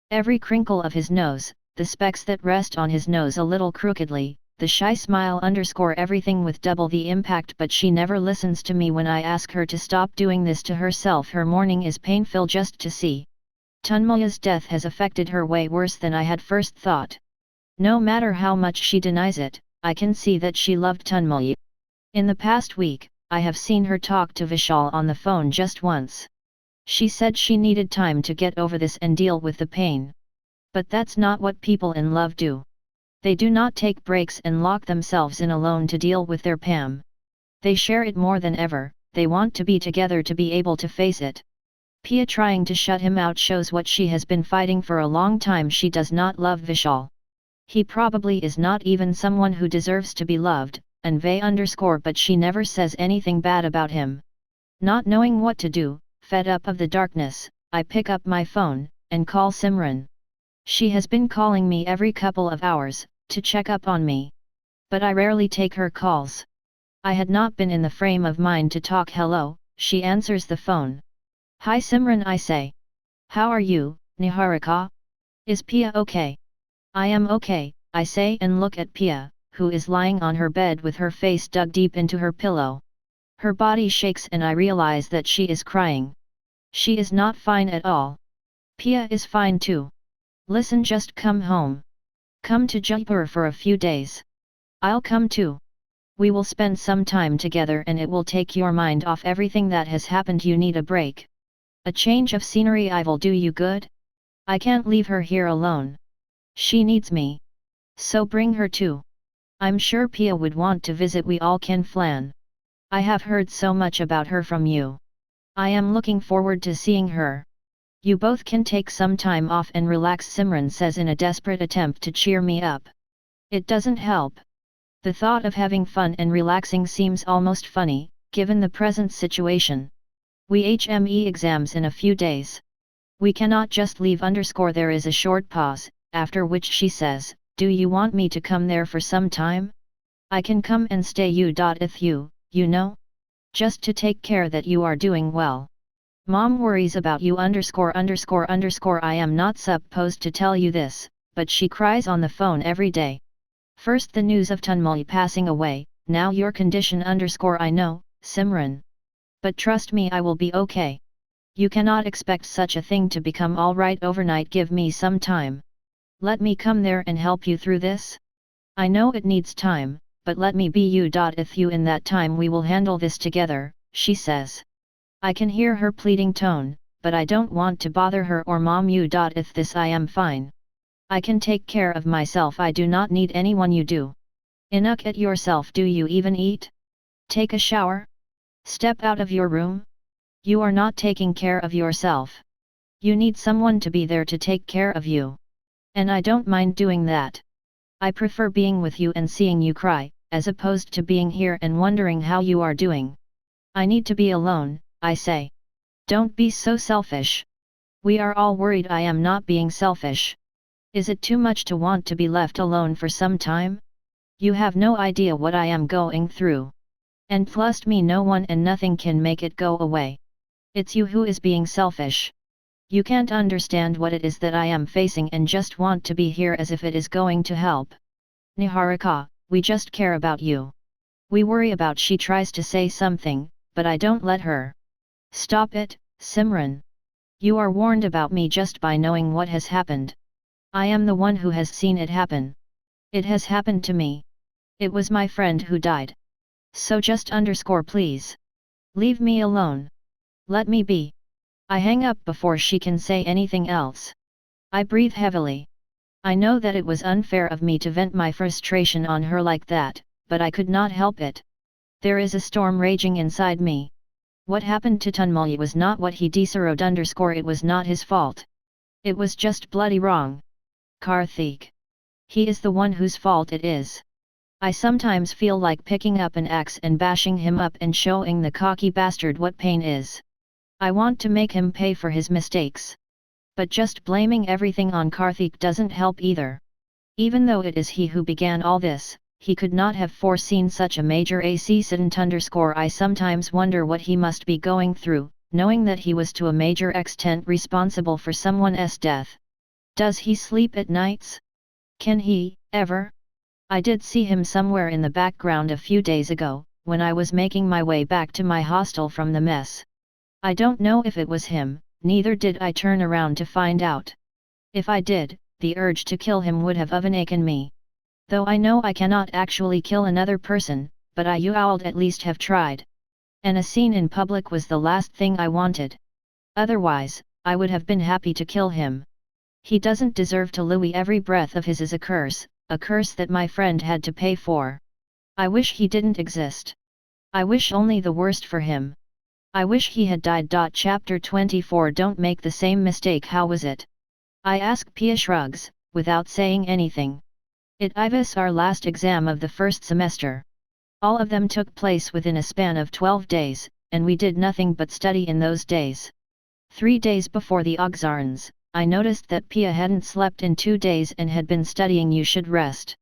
Every crinkle of his nose, the specs that rest on his nose a little crookedly, the shy smile everything with double the impact. But she never listens to me when I ask her to stop doing this to herself. Her morning is painful just to see. Tunmulya's death has affected her way worse than I had first thought. No matter how much she denies it, I can see that she loved Tunmulya. In the past week, I have seen her talk to Vishal on the phone just once. She said she needed time to get over this and deal with the pain. But that's not what people in love do. They do not take breaks and lock themselves in alone to deal with their pain. They share it more than ever. They want to be together to be able to face it. Pia trying to shut him out shows what she has been fighting for a long time. She does not love Vishal. He probably is not even someone who deserves to be loved, but she never says anything bad about him. Not knowing what to do, fed up of the darkness, I pick up my phone, and call Simran. She has been calling me every couple of hours, to check up on me. but I rarely take her calls. I had not been in the frame of mind to talk. Hello, she answers the phone. Hi Simran, I say. How are you, Niharika? Is Pia okay? I am okay, I say and look at Pia, who is lying on her bed with her face dug deep into her pillow. Her body shakes and I realize that she is crying. She is not fine at all. Pia is fine too. Listen, just come home. Come to Jaipur for a few days. I'll come too. We will spend some time together and it will take your mind off everything that has happened. You need a break. A change of scenery I will do you good. I can't leave her here alone. She needs me. So bring her too. I'm sure Pia would want to visit. We all can plan. I have heard so much about her from you. I am looking forward to seeing her. You both can take some time off and relax, Simran says in a desperate attempt to cheer me up. It doesn't help. The thought of having fun and relaxing seems almost funny, given the present situation. We HME exams in a few days. We cannot just leave. There is a short pause, after which she says, do you want me to come there for some time? I can come and stay with you, you know? Just to take care that you are doing well. Mom worries about you. I am not supposed to tell you this, but she cries on the phone every day. First the news of Tunmali passing away, now your condition. I know, Simran. But trust me, I will be okay. You cannot expect such a thing to become alright overnight. Give me some time. Let me come there and help you through this. I know it needs time, but let me be with you in that time. We will handle this together, she says. I can hear her pleading tone, but I don't want to bother her or Mom. With this I am fine. I can take care of myself. I do not need anyone. You do. Enough at yourself. Do you even eat? Take a shower? Step out of your room? You are not taking care of yourself. You need someone to be there to take care of you. And I don't mind doing that. I prefer being with you and seeing you cry, as opposed to being here and wondering how you are doing. I need to be alone, I say. Don't be so selfish. We are all worried. I am not being selfish. Is it too much to want to be left alone for some time? You have no idea what I am going through. And plus me, no one and nothing can make it go away. It's you who is being selfish. You can't understand what it is that I am facing and just want to be here as if it is going to help. Niharika, we just care about you. We worry about. She tries to say something, but I don't let her. Stop it, Simran. You are warned about me just by knowing what has happened. I am the one who has seen it happen. It has happened to me. It was my friend who died. So just please. Leave me alone. Let me be. I hang up before she can say anything else. I breathe heavily. I know that it was unfair of me to vent my frustration on her like that, but I could not help it. There is a storm raging inside me. What happened to Tunmali was not what he deserved. It was not his fault. It was just bloody wrong. Karthik. He is the one whose fault it is. I sometimes feel like picking up an axe and bashing him up and showing the cocky bastard what pain is. I want to make him pay for his mistakes. But just blaming everything on Karthik doesn't help either. Even though it is he who began all this, he could not have foreseen such a major accident. I sometimes wonder what he must be going through, knowing that he was to a major extent responsible for someone's death. Does he sleep at nights? Can he, ever? I did see him somewhere in the background a few days ago, when I was making my way back to my hostel from the mess. I don't know if it was him, neither did I turn around to find out. If I did, the urge to kill him would have overtaken me. Though I know I cannot actually kill another person, but I'd at least have tried. And a scene in public was the last thing I wanted. Otherwise, I would have been happy to kill him. He doesn't deserve to live. Every breath of his is a curse that my friend had to pay for. I wish he didn't exist. I wish only the worst for him. I wish he had died. Chapter 24. Don't make the same mistake. How was it? I ask. Pia shrugs, without saying anything. It was our last exam of the first semester. All of them took place within a span of 12 days, and we did nothing but study in those days. 3 days before the exams, I noticed that Pia hadn't slept in 2 days and had been studying. You should rest.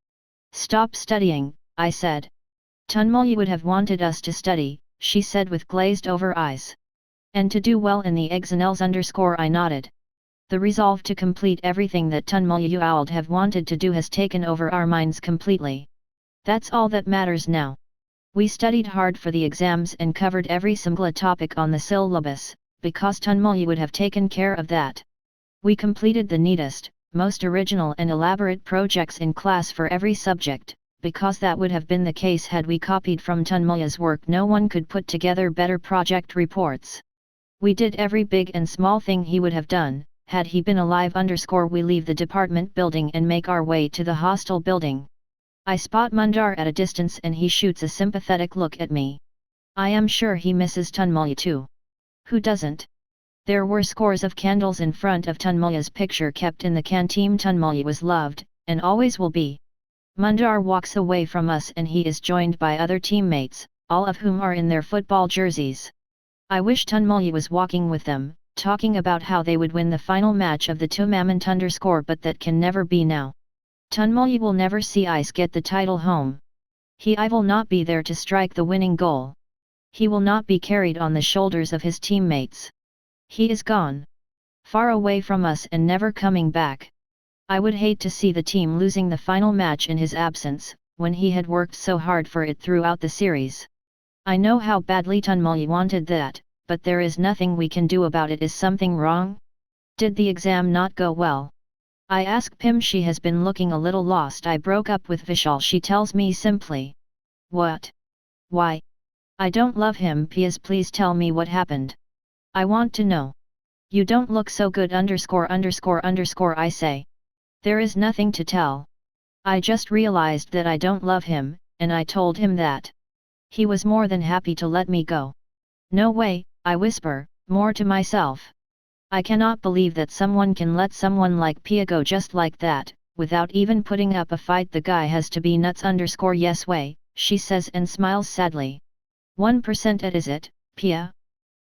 Stop studying, I said. Tunmulyi would have wanted us to study, she said with glazed over eyes. And to do well in the examens I nodded. The resolve to complete everything that Tunmulyi would have wanted to do has taken over our minds completely. That's all that matters now. We studied hard for the exams and covered every single topic on the syllabus, because Tunmulyi would have taken care of that. We completed the neatest, most original and elaborate projects in class for every subject, because that would have been the case had we copied from Tunmulyi's work. No one could put together better project reports. We did every big and small thing he would have done, had he been alive. We leave the department building and make our way to the hostel building. I spot Mundar at a distance and he shoots a sympathetic look at me. I am sure he misses Tunmulyi too. Who doesn't? There were scores of candles in front of Tunmulyi's picture kept in the canteen. Tunmulyi was loved, and always will be. Mundar walks away from us and he is joined by other teammates, all of whom are in their football jerseys. I wish Tunmulyi was walking with them, talking about how they would win the final match of the tournament. But that can never be now. Tunmulyi will never see us get the title home. I will not be there to strike the winning goal. He will not be carried on the shoulders of his teammates. He is gone. Far away from us and never coming back. I would hate to see the team losing the final match in his absence, when he had worked so hard for it throughout the series. I know how badly Tunmulyi wanted that, but there is nothing we can do about it. Is something wrong? Did the exam not go well? I ask Pim. She has been looking a little lost. I broke up with Vishal. She tells me simply. What? Why? I don't love him. Please tell me what happened. I want to know. You don't look so good. I say. There is nothing to tell. I just realized that I don't love him, and I told him that. He was more than happy to let me go. No way, I whisper, more to myself. I cannot believe that someone can let someone like Pia go just like that, without even putting up a fight. The guy has to be nuts. Yes way, she says and smiles sadly. 1% it is it, Pia?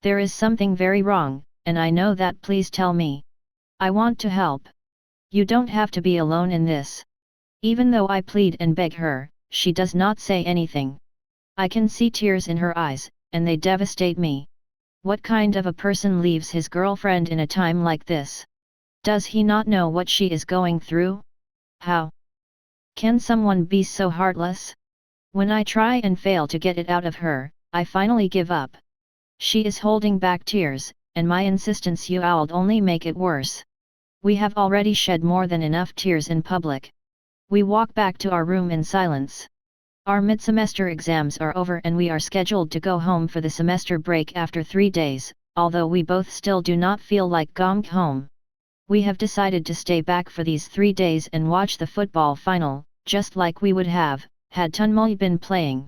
There is something very wrong, and I know that. Please tell me. I want to help. You don't have to be alone in this. Even though I plead and beg her, she does not say anything. I can see tears in her eyes, and they devastate me. What kind of a person leaves his girlfriend in a time like this? Does he not know what she is going through? How can someone be so heartless? When I try and fail to get it out of her, I finally give up. She is holding back tears, and my insistence would only make it worse. We have already shed more than enough tears in public. We walk back to our room in silence. Our mid-semester exams are over and we are scheduled to go home for the semester break after 3 days, although we both still do not feel like going home. We have decided to stay back for these 3 days and watch the football final, just like we would have, had Tunmulyi been playing.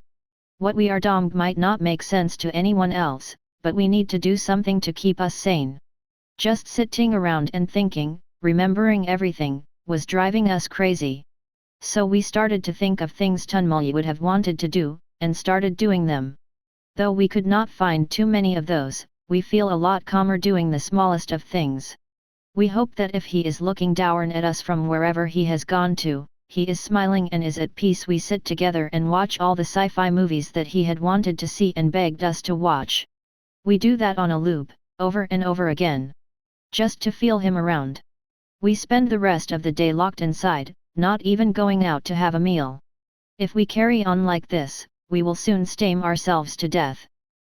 What we are doing might not make sense to anyone else, but we need to do something to keep us sane. Just sitting around and thinking, remembering everything, was driving us crazy. So we started to think of things Tunmulyi would have wanted to do, and started doing them. Though we could not find too many of those, we feel a lot calmer doing the smallest of things. We hope that if he is looking down at us from wherever he has gone to, he is smiling and is at peace. We sit together and watch all the sci-fi movies that he had wanted to see and begged us to watch. We do that on a loop, over and over again. Just to feel him around. We spend the rest of the day locked inside, not even going out to have a meal. If we carry on like this, we will soon starve ourselves to death.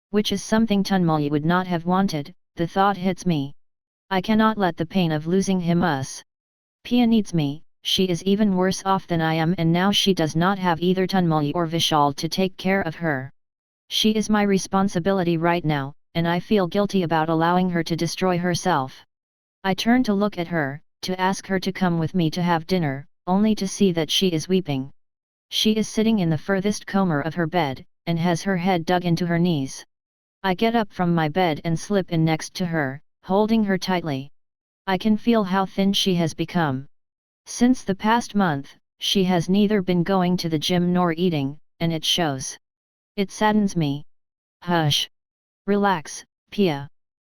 Which is something Tunmulyi would not have wanted. The thought hits me. I cannot let the pain of losing him us. Pia needs me, she is even worse off than I am, and now she does not have either Tunmulyi or Vishal to take care of her. She is my responsibility right now, and I feel guilty about allowing her to destroy herself. I turn to look at her, to ask her to come with me to have dinner, only to see that she is weeping. She is sitting in the furthest corner of her bed, and has her head dug into her knees. I get up from my bed and slip in next to her, holding her tightly. I can feel how thin she has become. Since the past month, she has neither been going to the gym nor eating, and it shows. It saddens me. Hush. Relax, Pia.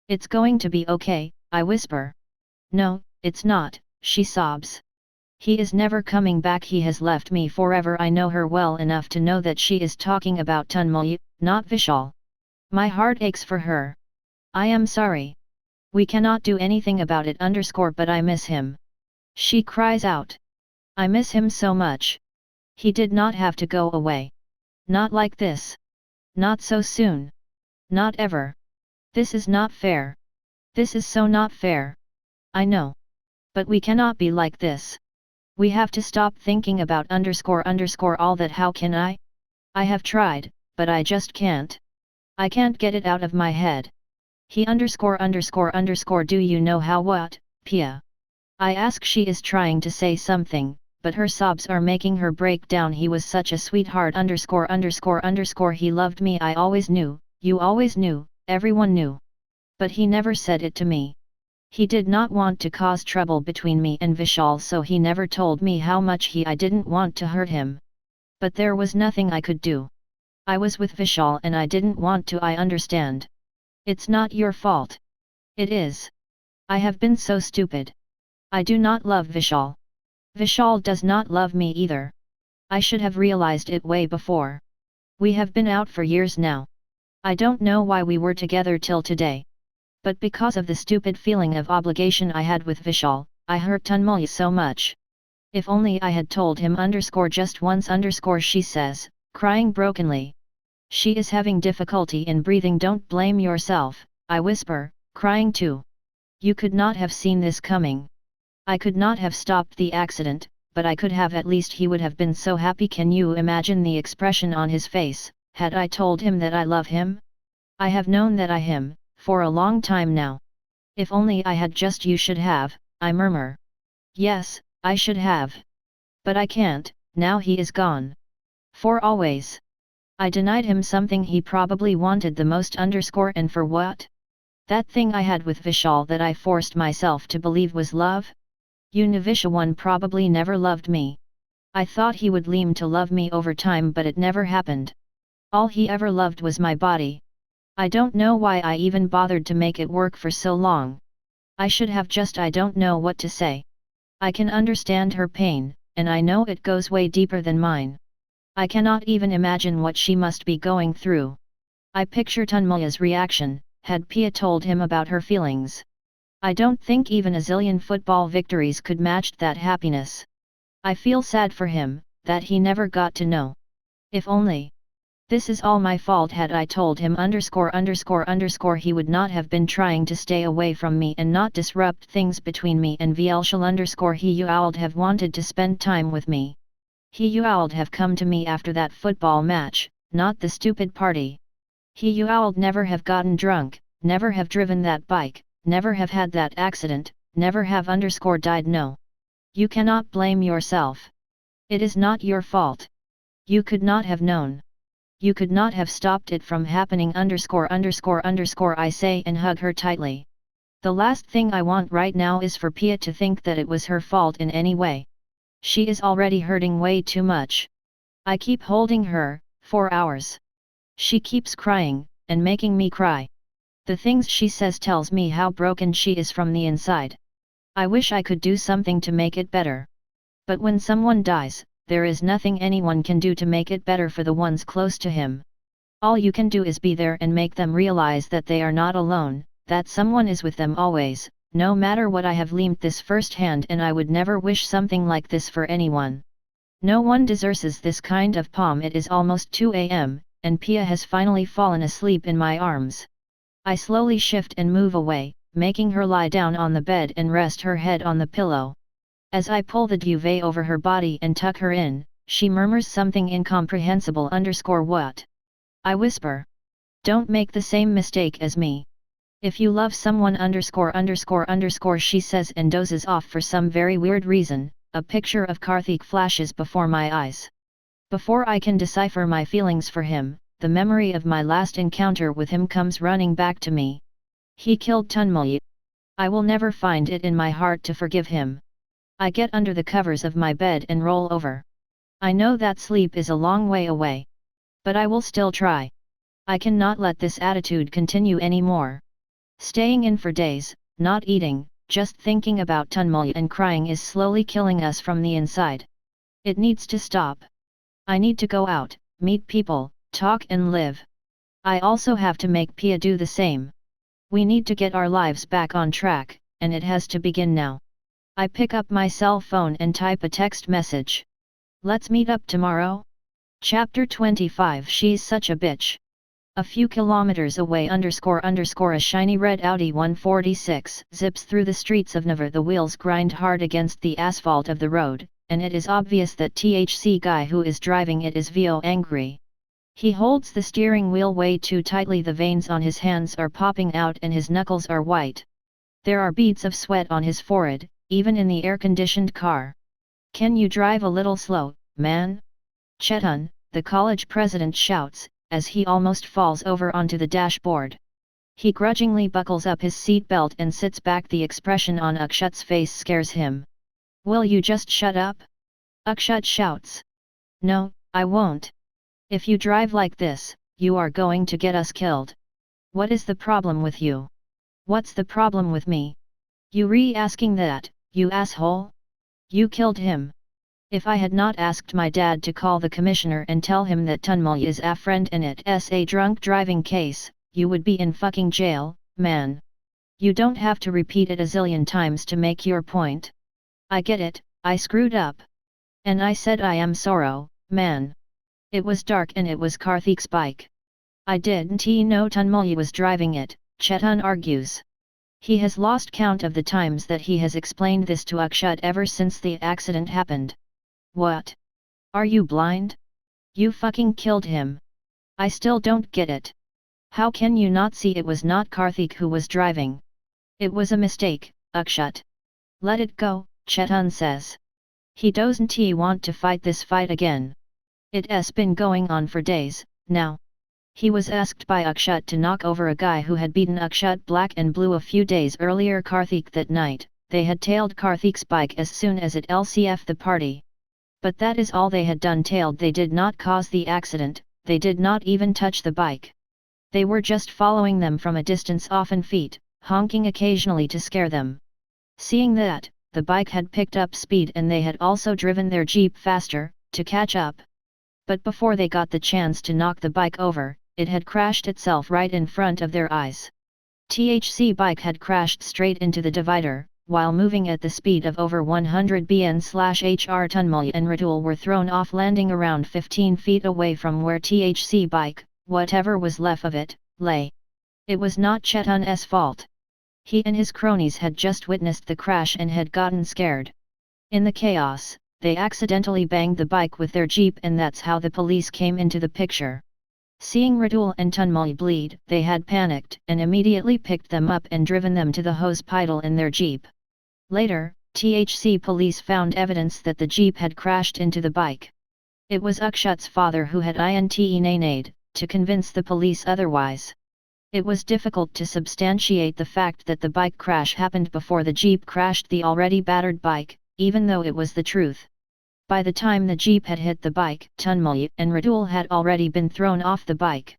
It's going to be okay, I whisper. No, it's not, she sobs. He is never coming back. He has left me forever. I know her well enough to know that she is talking about Tanmay, not Vishal. My heart aches for her. I am sorry. We cannot do anything about it but I miss him. She cries out. I miss him so much. He did not have to go away. Not like this. Not so soon. Not ever. This is not fair. This is so not fair. I know. But we cannot be like this. We have to stop thinking about all that. How can I? I have tried, but I just can't. I can't get it out of my head. He do you know how what, Pia? I ask. She is trying to say something, but her sobs are making her break down. He was such a sweetheart he loved me. I always knew, you always knew, everyone knew. But he never said it to me. He did not want to cause trouble between me and Vishal, so he never told me how much I didn't want to hurt him. But there was nothing I could do. I was with Vishal and I didn't want to. I understand. It's not your fault. It is. I have been so stupid. I do not love Vishal. Vishal does not love me either. I should have realized it way before. We have been out for years now. I don't know why we were together till today. But because of the stupid feeling of obligation I had with Vishal, I hurt Tanmay so much. If only I had told him just once she says, crying brokenly. She is having difficulty in breathing. Don't blame yourself, I whisper, crying too. You could not have seen this coming. I could not have stopped the accident, but I could have. At least he would have been so happy. Can you imagine the expression on his face, had I told him that I love him? I have known that I him, for a long time now. If only I had just. You should have, I murmur. Yes, I should have. But I can't, now he is gone. For always. I denied him something he probably wanted the most. And for what? That thing I had with Vishal that I forced myself to believe was love? Visha probably never loved me. I thought he would learn to love me over time, but it never happened. All he ever loved was my body. I don't know why I even bothered to make it work for so long. I should have just. I don't know what to say. I can understand her pain, and I know it goes way deeper than mine. I cannot even imagine what she must be going through. I picture Tanmaya's reaction, had Pia told him about her feelings. I don't think even a zillion football victories could match that happiness. I feel sad for him, that he never got to know. If only. This is all my fault. Had I told him he would not have been trying to stay away from me and not disrupt things between me and Vielshal he would have wanted to spend time with me. He would have come to me after that football match, not the stupid party. He would never have gotten drunk, never have driven that bike, never have had that accident, never have died. No. You cannot blame yourself. It is not your fault. You could not have known. You could not have stopped it from happening. I say and hug her tightly. The last thing I want right now is for Pia to think that it was her fault in any way. She is already hurting way too much. I keep holding her, for hours. She keeps crying, and making me cry. The things she says tells me how broken she is from the inside. I wish I could do something to make it better. But when someone dies, there is nothing anyone can do to make it better for the ones close to him. All you can do is be there and make them realize that they are not alone, that someone is with them always, no matter what. I have learned this firsthand, and I would never wish something like this for anyone. No one deserves this kind of palm. It is almost 2 a.m., and Pia has finally fallen asleep in my arms. I slowly shift and move away, making her lie down on the bed and rest her head on the pillow. As I pull the duvet over her body and tuck her in, she murmurs something incomprehensible. What? I whisper. Don't make the same mistake as me. If you love someone she says and dozes off. For some very weird reason, a picture of Karthik flashes before my eyes. Before I can decipher my feelings for him, the memory of my last encounter with him comes running back to me. He killed Tanmay. I will never find it in my heart to forgive him. I get under the covers of my bed and roll over. I know that sleep is a long way away. But I will still try. I cannot let this attitude continue anymore. Staying in for days, not eating, just thinking about Tunmul and crying is slowly killing us from the inside. It needs to stop. I need to go out, meet people, talk and live. I also have to make Pia do the same. We need to get our lives back on track, and it has to begin now. I pick up my cell phone and type a text message. Let's meet up tomorrow? Chapter 25 She's such a bitch. A few kilometers away a shiny red Audi 146 zips through the streets of Navar. The wheels grind hard against the asphalt of the road, and it is obvious that THC guy who is driving it is VO angry. He holds the steering wheel way too tightly. The veins on his hands are popping out and his knuckles are white. There are beads of sweat on his forehead, even in the air-conditioned car. Can you drive a little slow, man? Chetan, the college president shouts, as he almost falls over onto the dashboard. He grudgingly buckles up his seatbelt and sits back. The expression on Akshat's face scares him. Will you just shut up? Akshat shouts. No, I won't. If you drive like this, you are going to get us killed. What is the problem with you? What's the problem with me? You re-asking that, you asshole? You killed him. If I had not asked my dad to call the commissioner and tell him that Tunmul is a friend and it's a drunk driving case, you would be in fucking jail, man. You don't have to repeat it a zillion times to make your point. I get it, I screwed up. And I said I am sorry, man. It was dark and it was Karthik's bike. I didn't know Tunmul was driving it, Chetan argues. He has lost count of the times that he has explained this to Akshat ever since the accident happened. What? Are you blind? You fucking killed him. I still don't get it. How can you not see it was not Karthik who was driving? It was a mistake, Akshat. Let it go, Chetan says. He doesn't want to fight this fight again. It's been going on for days, now. He was asked by Akshat to knock over a guy who had beaten Akshat black and blue a few days earlier. Karthik that night, they had tailed Karthik's bike as soon as it left the party. But that is all they had done. Tailed. They did not cause the accident, they did not even touch the bike. They were just following them from a distance, often feet, honking occasionally to scare them. Seeing that, the bike had picked up speed and they had also driven their jeep faster, to catch up. But before they got the chance to knock the bike over, it had crashed itself right in front of their eyes. THC bike had crashed straight into the divider, while moving at the speed of over 100 bn/hr. Tunmul and Radul were thrown off, landing around 15 feet away from where THC bike, whatever was left of it, lay. It was not Chetan's fault. He and his cronies had just witnessed the crash and had gotten scared. In the chaos, they accidentally banged the bike with their jeep, and that's how the police came into the picture. Seeing Radul and Tunmul bleed, they had panicked and immediately picked them up and driven them to the hospital in their jeep. Later, THC police found evidence that the jeep had crashed into the bike. It was Akshat's father who had INTENA'd, to convince the police otherwise. It was difficult to substantiate the fact that the bike crash happened before the jeep crashed the already battered bike, even though it was the truth. By the time the jeep had hit the bike, Tunmul and Radul had already been thrown off the bike.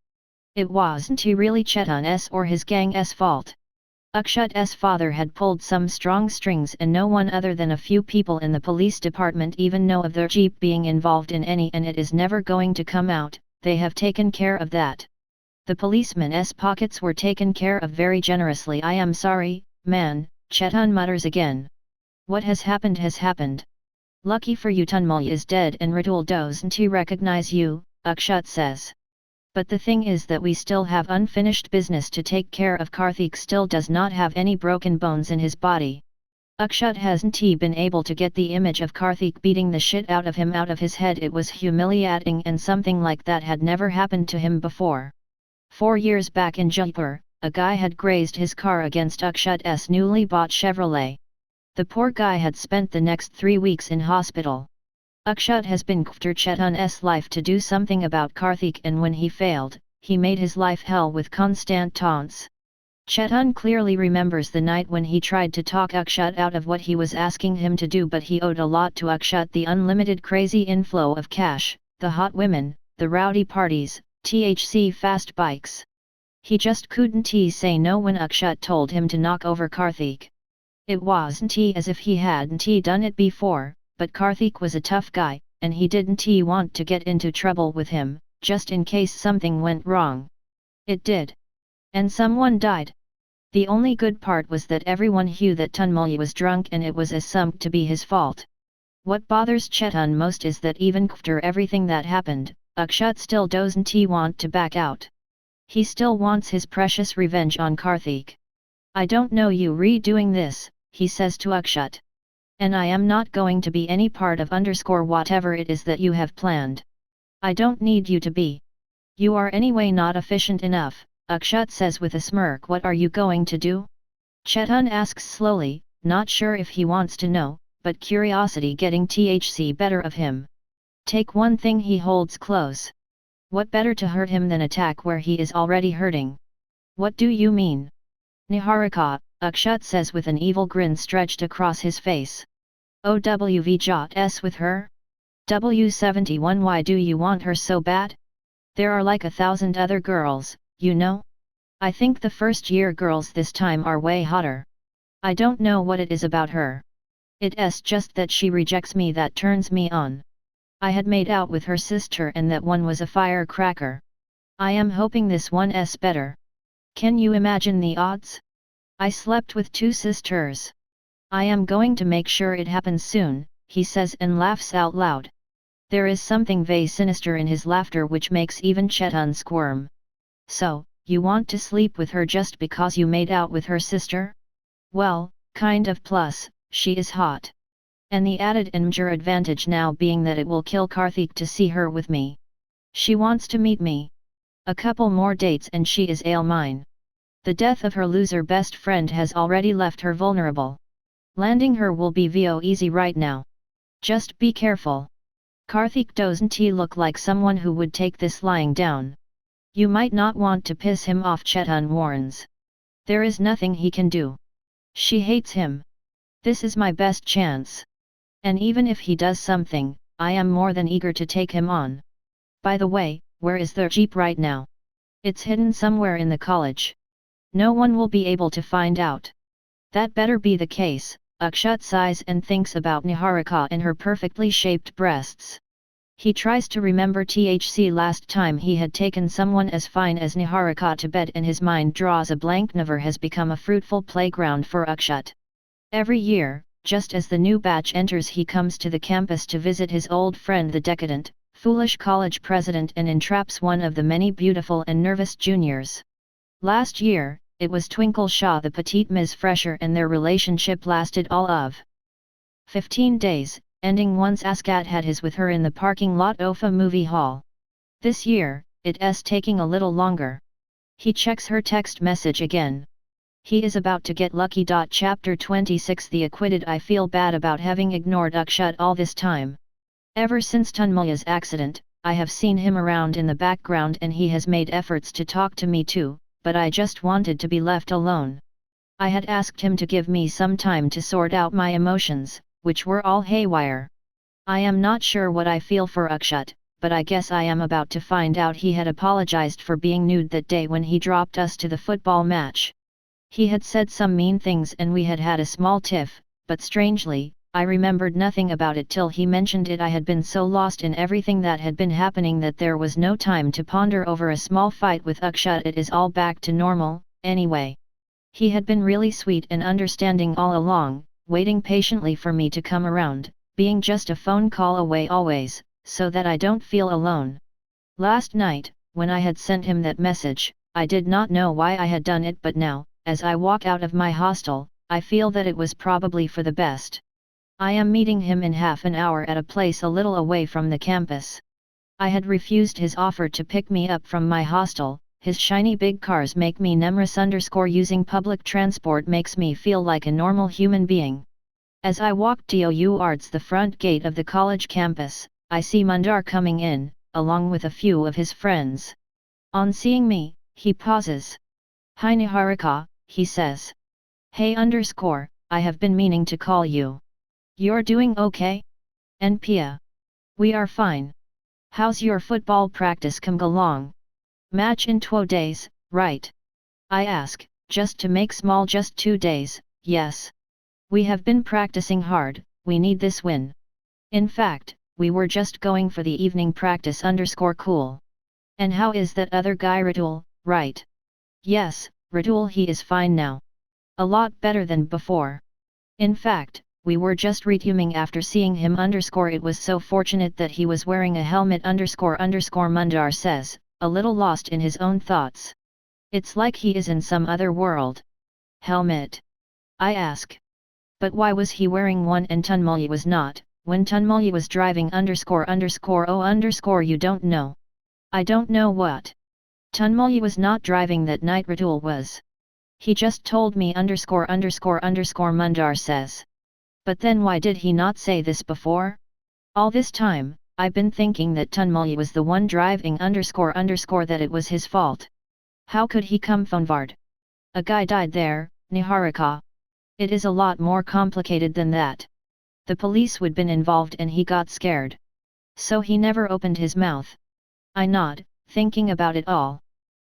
It wasn't really Chetan's or his gang's fault. Akshat's father had pulled some strong strings, and no one other than a few people in the police department even know of their jeep being involved in any, and it is never going to come out. They have taken care of that. The policeman's pockets were taken care of very generously. I am sorry, man, Chetan mutters again. What has happened has happened. Lucky for you Tunmul is dead and Radul doesn't recognize you, Akshat says. But the thing is that we still have unfinished business to take care of. Karthik still does not have any broken bones in his body. Akshat hasn't been able to get the image of Karthik beating the shit out of him out of his head. It was humiliating, and something like that had never happened to him before. 4 years back in Jaipur, a guy had grazed his car against Akshat's newly bought Chevrolet. The poor guy had spent the next 3 weeks in hospital. Akshat has been after Chetan's life to do something about Karthik, and when he failed, he made his life hell with constant taunts. Chetan clearly remembers the night when he tried to talk Akshat out of what he was asking him to do, but he owed a lot to Akshat: the unlimited crazy inflow of cash, the hot women, the rowdy parties, THC fast bikes. He just couldn't say no when Akshat told him to knock over Karthik. It wasn't as if he hadn't done it before, but Karthik was a tough guy, and he didn't want to get into trouble with him, just in case something went wrong. It did. And someone died. The only good part was that everyone knew that Tanmaya was drunk and it was assumed to be his fault. What bothers Chetan most is that even after everything that happened, Akshat still doesn't want to back out. He still wants his precious revenge on Karthik. I don't know you redoing this, he says to Akshat. And I am not going to be any part of whatever it is that you have planned. I don't need you to be. You are anyway not efficient enough, Akshat says with a smirk. What are you going to do? Chetan asks slowly, not sure if he wants to know, but curiosity getting the better of him. Take one thing he holds close. What better to hurt him than attack where he is already hurting? What do you mean? Niharika, Akshat says with an evil grin stretched across his face. OWV with her? W71 Why do you want her so bad? There are like 1,000 other girls, you know? I think the first year girls this time are way hotter. I don't know what it is about her. It's just that she rejects me that turns me on. I had made out with her sister and that one was a firecracker. I am hoping this one's better. Can you imagine the odds? I slept with 2 sisters. I am going to make sure it happens soon, he says and laughs out loud. There is something very sinister in his laughter which makes even Chetan squirm. So, you want to sleep with her just because you made out with her sister? Well, kind of, plus, she is hot. And the added and major advantage now being that it will kill Karthik to see her with me. She wants to meet me. A couple more dates and she is all mine. The death of her loser best friend has already left her vulnerable. Landing her will be vo easy right now. Just be careful. Karthik doesn't look like someone who would take this lying down. You might not want to piss him off, Chetan warns. There is nothing he can do. She hates him. This is my best chance. And even if he does something, I am more than eager to take him on. By the way, where is their jeep right now? It's hidden somewhere in the college. No one will be able to find out. That better be the case, Akshat sighs and thinks about Niharika and her perfectly shaped breasts. He tries to remember last time he had taken someone as fine as Niharika to bed and his mind draws a blank. Never has become a fruitful playground for Akshat. Every year, just as the new batch enters, he comes to the campus to visit his old friend the decadent, foolish college president and entraps one of the many beautiful and nervous juniors. Last year, it was Twinkle Shah the petite Ms. Fresher and their relationship lasted all of 15 days, ending once Askat had his with her in the parking lot of a movie hall. This year, it's taking a little longer. He checks her text message again. He is about to get lucky. Chapter 26 The Acquitted. I feel bad about having ignored Akshat all this time. Ever since Tanmaya's accident, I have seen him around in the background and he has made efforts to talk to me too, but I just wanted to be left alone. I had asked him to give me some time to sort out my emotions, which were all haywire. I am not sure what I feel for Akshat, but I guess I am about to find out. He had apologized for being nude that day when he dropped us to the football match. He had said some mean things and we had had a small tiff, but strangely, I remembered nothing about it till he mentioned it. I had been so lost in everything that had been happening that there was no time to ponder over a small fight with Akshat. It is all back to normal, anyway. He had been really sweet and understanding all along, waiting patiently for me to come around, being just a phone call away always, so that I don't feel alone. Last night, when I had sent him that message, I did not know why I had done it, but now, as I walk out of my hostel, I feel that it was probably for the best. I am meeting him in half an hour at a place a little away from the campus. I had refused his offer to pick me up from my hostel. His shiny big cars make me nervous. Using public transport makes me feel like a normal human being. As I walk towards the front gate of the college campus, I see Mundar coming in, along with a few of his friends. On seeing me, he pauses. Hi Niharika, he says. Hey I have been meaning to call you. You're doing okay? And Pia. We are fine. How's your football practice come along? Match in 2 days, right? I ask, just to make small. Just 2 days, yes. We have been practicing hard, we need this win. In fact, we were just going for the evening practice _ cool. And how is that other guy Ratul, right? Yes, Ratul, he is fine now. A lot better than before. In fact, we were just resuming after seeing him _ it was so fortunate that he was wearing a helmet _ Mundar says, a little lost in his own thoughts. It's like he is in some other world. Helmet? I ask. But why was he wearing one and Tunmulya was not, when Tunmulya was driving _ you don't know? I don't know what. Tunmulya was not driving that night, Ratul was. He just told me _ Mundar says. But then why did he not say this before? All this time, I've been thinking that Tunmulya was the one driving _ that it was his fault. How could he come Fonvard? A guy died there, Niharika. It is a lot more complicated than that. The police would been involved and he got scared. So he never opened his mouth. I nod, thinking about it all.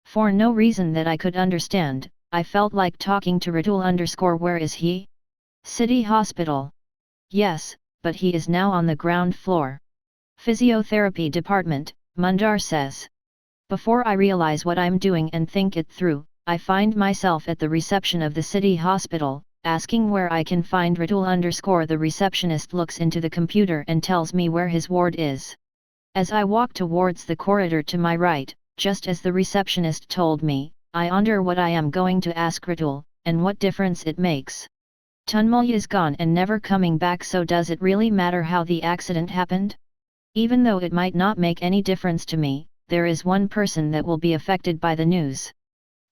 For no reason that I could understand, I felt like talking to Ratul _ where is he? City hospital. Yes, but he is now on the ground floor. Physiotherapy department, Mundar says. Before I realize what I'm doing and think it through, I find myself at the reception of the city hospital, asking where I can find Ratul _ the receptionist looks into the computer and tells me where his ward is. As I walk towards the corridor to my right, just as the receptionist told me, I wonder what I am going to ask Ratul, and what difference it makes. Tunmulya is gone and never coming back, so does it really matter how the accident happened? Even though it might not make any difference to me, there is one person that will be affected by the news.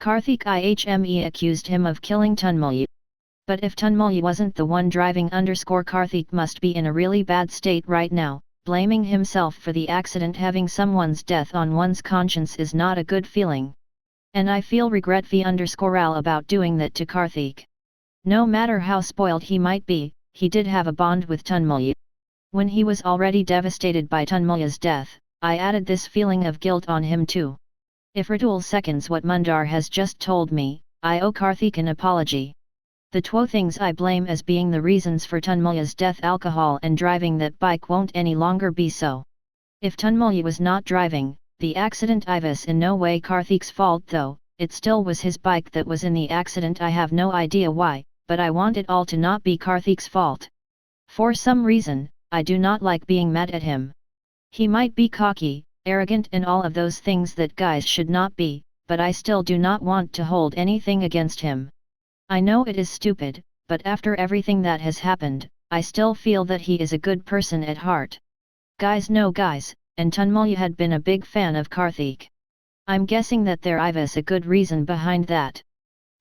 Karthik Ihme accused him of killing Tunmulya. But if Tunmulya wasn't the one driving _ Karthik must be in a really bad state right now. Blaming himself for the accident, having someone's death on one's conscience is not a good feeling. And I feel regret _ about doing that to Karthik. No matter how spoiled he might be, he did have a bond with Tunmulya. When he was already devastated by Tunmulya's death, I added this feeling of guilt on him too. If Ratul seconds what Mundar has just told me, I owe Karthik an apology. The two things I blame as being the reasons for Tunmulya's death, alcohol and driving that bike, won't any longer be so. If Tunmulya was not driving, the accident was in no way Karthik's fault, though it still was his bike that was in the accident. I have no idea why, but I want it all to not be Karthik's fault. For some reason, I do not like being mad at him. He might be cocky, arrogant and all of those things that guys should not be, but I still do not want to hold anything against him. I know it is stupid, but after everything that has happened, I still feel that he is a good person at heart. Guys know guys, and Tunmulya had been a big fan of Karthik. I'm guessing that there is a good reason behind that.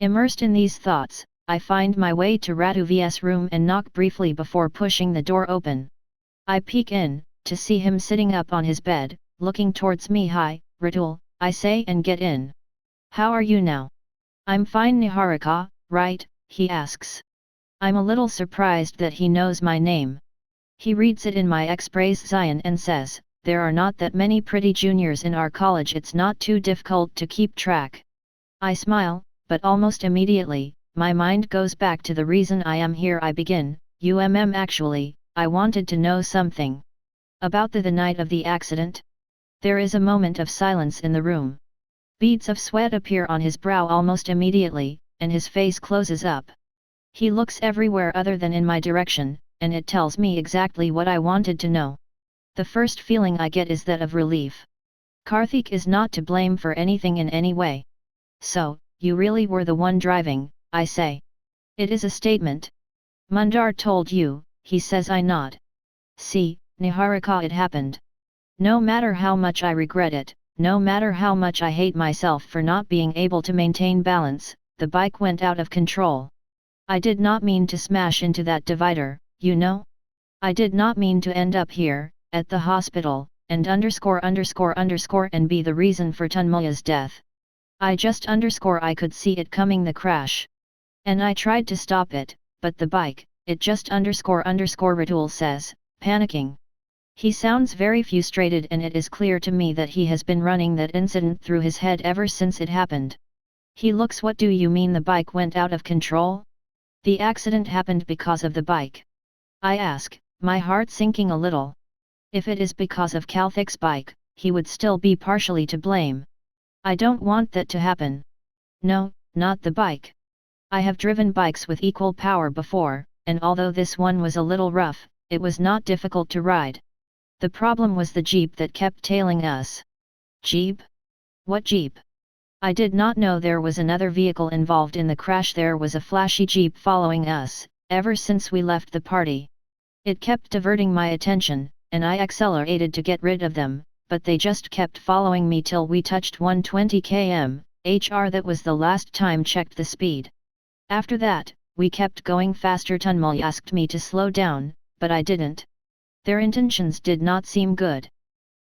Immersed in these thoughts, I find my way to Ratuv's room and knock briefly before pushing the door open. I peek in, to see him sitting up on his bed, looking towards me. Hi, Ratul, I say, and get in. How are you now? I'm fine, Niharika, right? He asks. I'm a little surprised that he knows my name. He reads it in my X-Praise Zion and says, there are not that many pretty juniors in our college, it's not too difficult to keep track. I smile, but almost immediately, my mind goes back to the reason I am here. I begin, actually, I wanted to know something. About the night of the accident? There is a moment of silence in the room. Beads of sweat appear on his brow almost immediately, and his face closes up. He looks everywhere other than in my direction, and it tells me exactly what I wanted to know. The first feeling I get is that of relief. Karthik is not to blame for anything in any way. So, you really were the one driving, I say. It is a statement. Mundar told you, he says. I nod. See, Niharika, it happened. No matter how much I regret it, no matter how much I hate myself for not being able to maintain balance, the bike went out of control. I did not mean to smash into that divider, you know? I did not mean to end up here, at the hospital, and and be the reason for Tunmulya's death. I just I could see it coming, the crash. And I tried to stop it, but the bike, it just Ratul says, panicking. He sounds very frustrated, and it is clear to me that he has been running that incident through his head ever since it happened. He looks. What do you mean the bike went out of control? The accident happened because of the bike. I ask, my heart sinking a little. If it is because of Kalthik's bike, he would still be partially to blame. I don't want that to happen. No, not the bike. I have driven bikes with equal power before, and although this one was a little rough, it was not difficult to ride. The problem was the jeep that kept tailing us. Jeep? What jeep? I did not know there was another vehicle involved in the crash. There was a flashy jeep following us, ever since we left the party. It kept diverting my attention, and I accelerated to get rid of them, but they just kept following me till we touched 120 km/h. That was the last time checked the speed. After that, we kept going faster. Tunmul asked me to slow down, but I didn't. Their intentions did not seem good.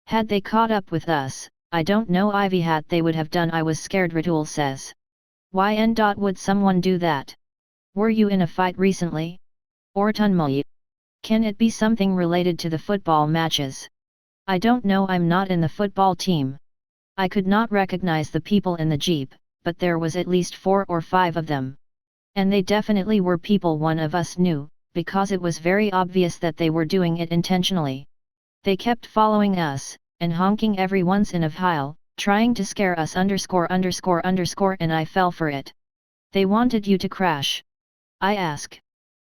Had they caught up with us, I don't know Ivy hat they would have done. I was scared, Ratul says. Why would someone do that? Were you in a fight recently? Or Tunmul? Can it be something related to the football matches? I don't know, I'm not in the football team. I could not recognize the people in the jeep, but there was at least 4 or 5 of them. And they definitely were people one of us knew, because it was very obvious that they were doing it intentionally. They kept following us, and honking every once in a while, trying to scare us _____, and I fell for it. They wanted you to crash? I ask.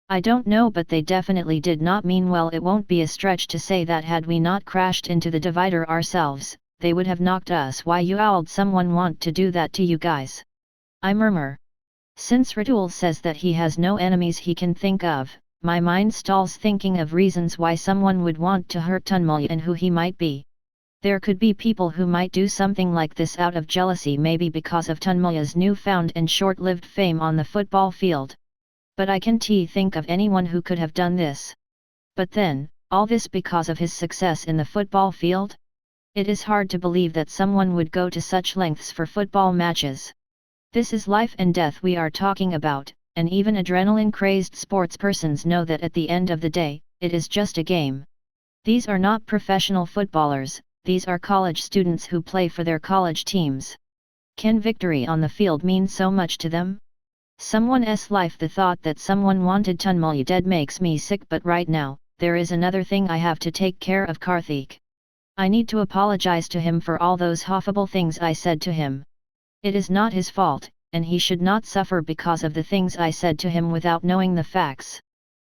I don't know, but they definitely did not mean well. It won't be a stretch to say that had we not crashed into the divider ourselves, they would have knocked us. Why would someone want to do that to you guys? I murmur. Since Ratul says that he has no enemies he can think of, my mind stalls thinking of reasons why someone would want to hurt Tunmul and who he might be. There could be people who might do something like this out of jealousy, maybe because of Tunmul's newfound and short-lived fame on the football field. But I can't think of anyone who could have done this. But then, all this because of his success in the football field? It is hard to believe that someone would go to such lengths for football matches. This is life and death we are talking about, and even adrenaline-crazed sportspersons know that at the end of the day, it is just a game. These are not professional footballers. These are college students who play for their college teams. Can victory on the field mean so much to them? Someone's life. The thought that someone wanted Tunmul dead makes me sick, but right now, there is another thing I have to take care of. Karthik. I need to apologize to him for all those horrible things I said to him. It is not his fault, and he should not suffer because of the things I said to him without knowing the facts.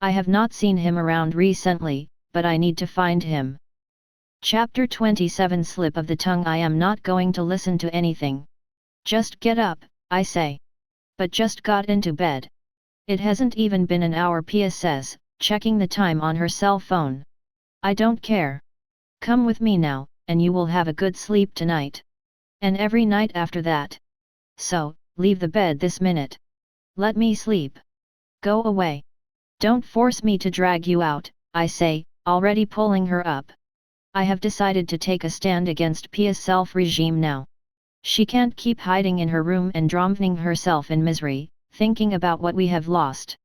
I have not seen him around recently, but I need to find him. Chapter 27 Slip of the tongue. I am not going to listen to anything. Just get up, I say. But just got into bed. It hasn't even been an hour, Pia says, checking the time on her cell phone. I don't care. Come with me now, and you will have a good sleep tonight. And every night after that. So, leave the bed this minute. Let me sleep. Go away. Don't force me to drag you out, I say, already pulling her up. I have decided to take a stand against Pia's self-regime now. She can't keep hiding in her room and drowning herself in misery, thinking about what we have lost.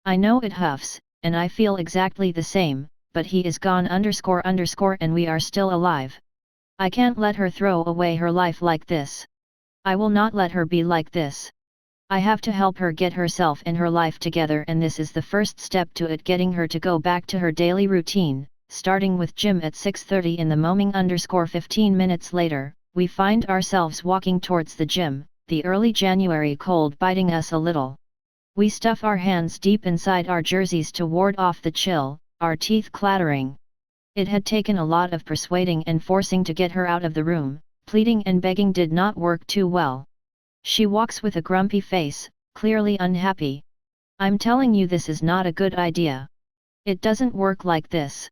I know it huffs, and I feel exactly the same, but he is gone ___, and we are still alive. I can't let her throw away her life like this. I will not let her be like this. I have to help her get herself and her life together, and this is the first step to it, getting her to go back to her daily routine. Starting with gym at 6:30 in the morning _15 minutes later, we find ourselves walking towards the gym, the early January cold biting us a little. We stuff our hands deep inside our jerseys to ward off the chill, our teeth clattering. It had taken a lot of persuading and forcing to get her out of the room. Pleading and begging did not work too well. She walks with a grumpy face, clearly unhappy. I'm telling you, this is not a good idea. It doesn't work like this.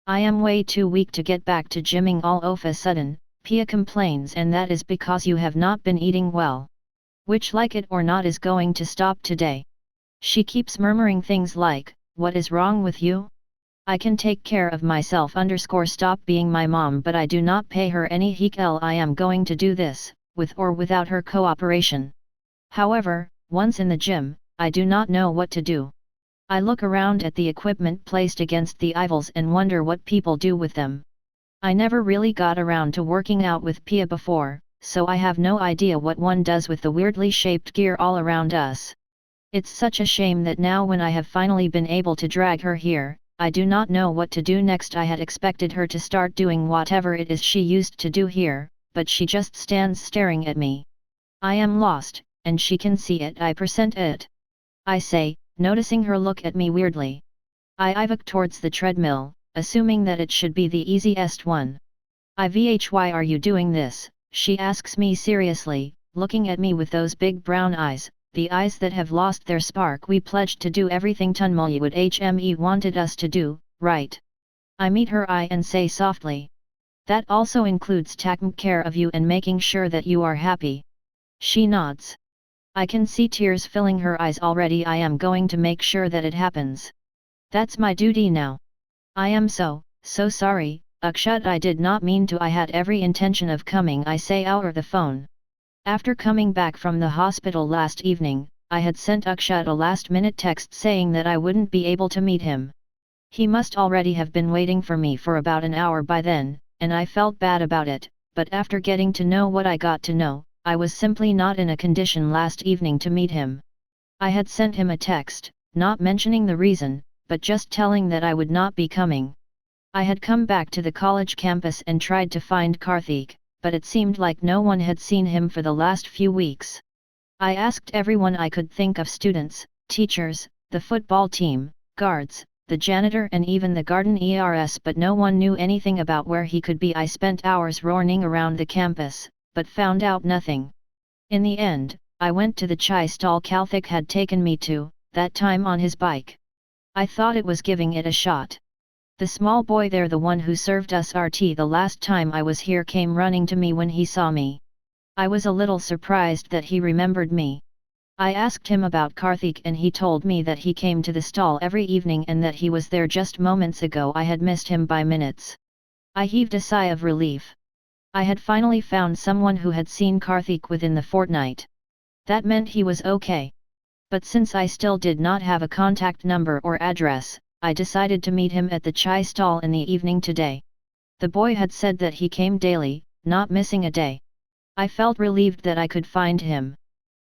I am way too weak to get back to gymming all of a sudden, Pia complains, and that is because you have not been eating well. Which, like it or not, is going to stop today. She keeps murmuring things like, what is wrong with you? I can take care of myself stop being my mom, but I do not pay her any heek. I am going to do this, with or without her cooperation. However, once in the gym, I do not know what to do. I look around at the equipment placed against the aisles and wonder what people do with them. I never really got around to working out with Pia before, so I have no idea what one does with the weirdly shaped gear all around us. It's such a shame that now when I have finally been able to drag her here, I do not know what to do next. I had expected her to start doing whatever it is she used to do here, but she just stands staring at me. I am lost, and she can see it. I present it. I say, noticing her look at me weirdly. I walk towards the treadmill, assuming that it should be the easiest one. Why are you doing this? She asks me seriously, looking at me with those big brown eyes, the eyes that have lost their spark. We pledged to do everything Tunmulya would HME wanted us to do, right? I meet her eye and say softly. That also includes taking care of you and making sure that you are happy. She nods. I can see tears filling her eyes already. I am going to make sure that it happens. That's my duty now. I am so sorry, Akshat. I did not mean to. I had every intention of coming, I say over the phone. After coming back from the hospital last evening, I had sent Akshat a last-minute text saying that I wouldn't be able to meet him. He must already have been waiting for me for about an hour by then, and I felt bad about it, but after getting to know what I got to know, I was simply not in a condition last evening to meet him. I had sent him a text, not mentioning the reason, but just telling that I would not be coming. I had come back to the college campus and tried to find Karthik, but it seemed like no one had seen him for the last few weeks. I asked everyone I could think of: students, teachers, the football team, guards, the janitor and even the garden ERS, but no one knew anything about where he could be. I spent hours roaming around the campus, but found out nothing. In the end, I went to the chai stall Karthik had taken me to, that time on his bike. I thought it was giving it a shot. The small boy there, the one who served us our tea the last time I was here, came running to me when he saw me. I was a little surprised that he remembered me. I asked him about Karthik and he told me that he came to the stall every evening and that he was there just moments ago. I had missed him by minutes. I heaved a sigh of relief. I had finally found someone who had seen Karthik within the fortnight. That meant he was okay. But since I still did not have a contact number or address, I decided to meet him at the chai stall in the evening today. The boy had said that he came daily, not missing a day. I felt relieved that I could find him.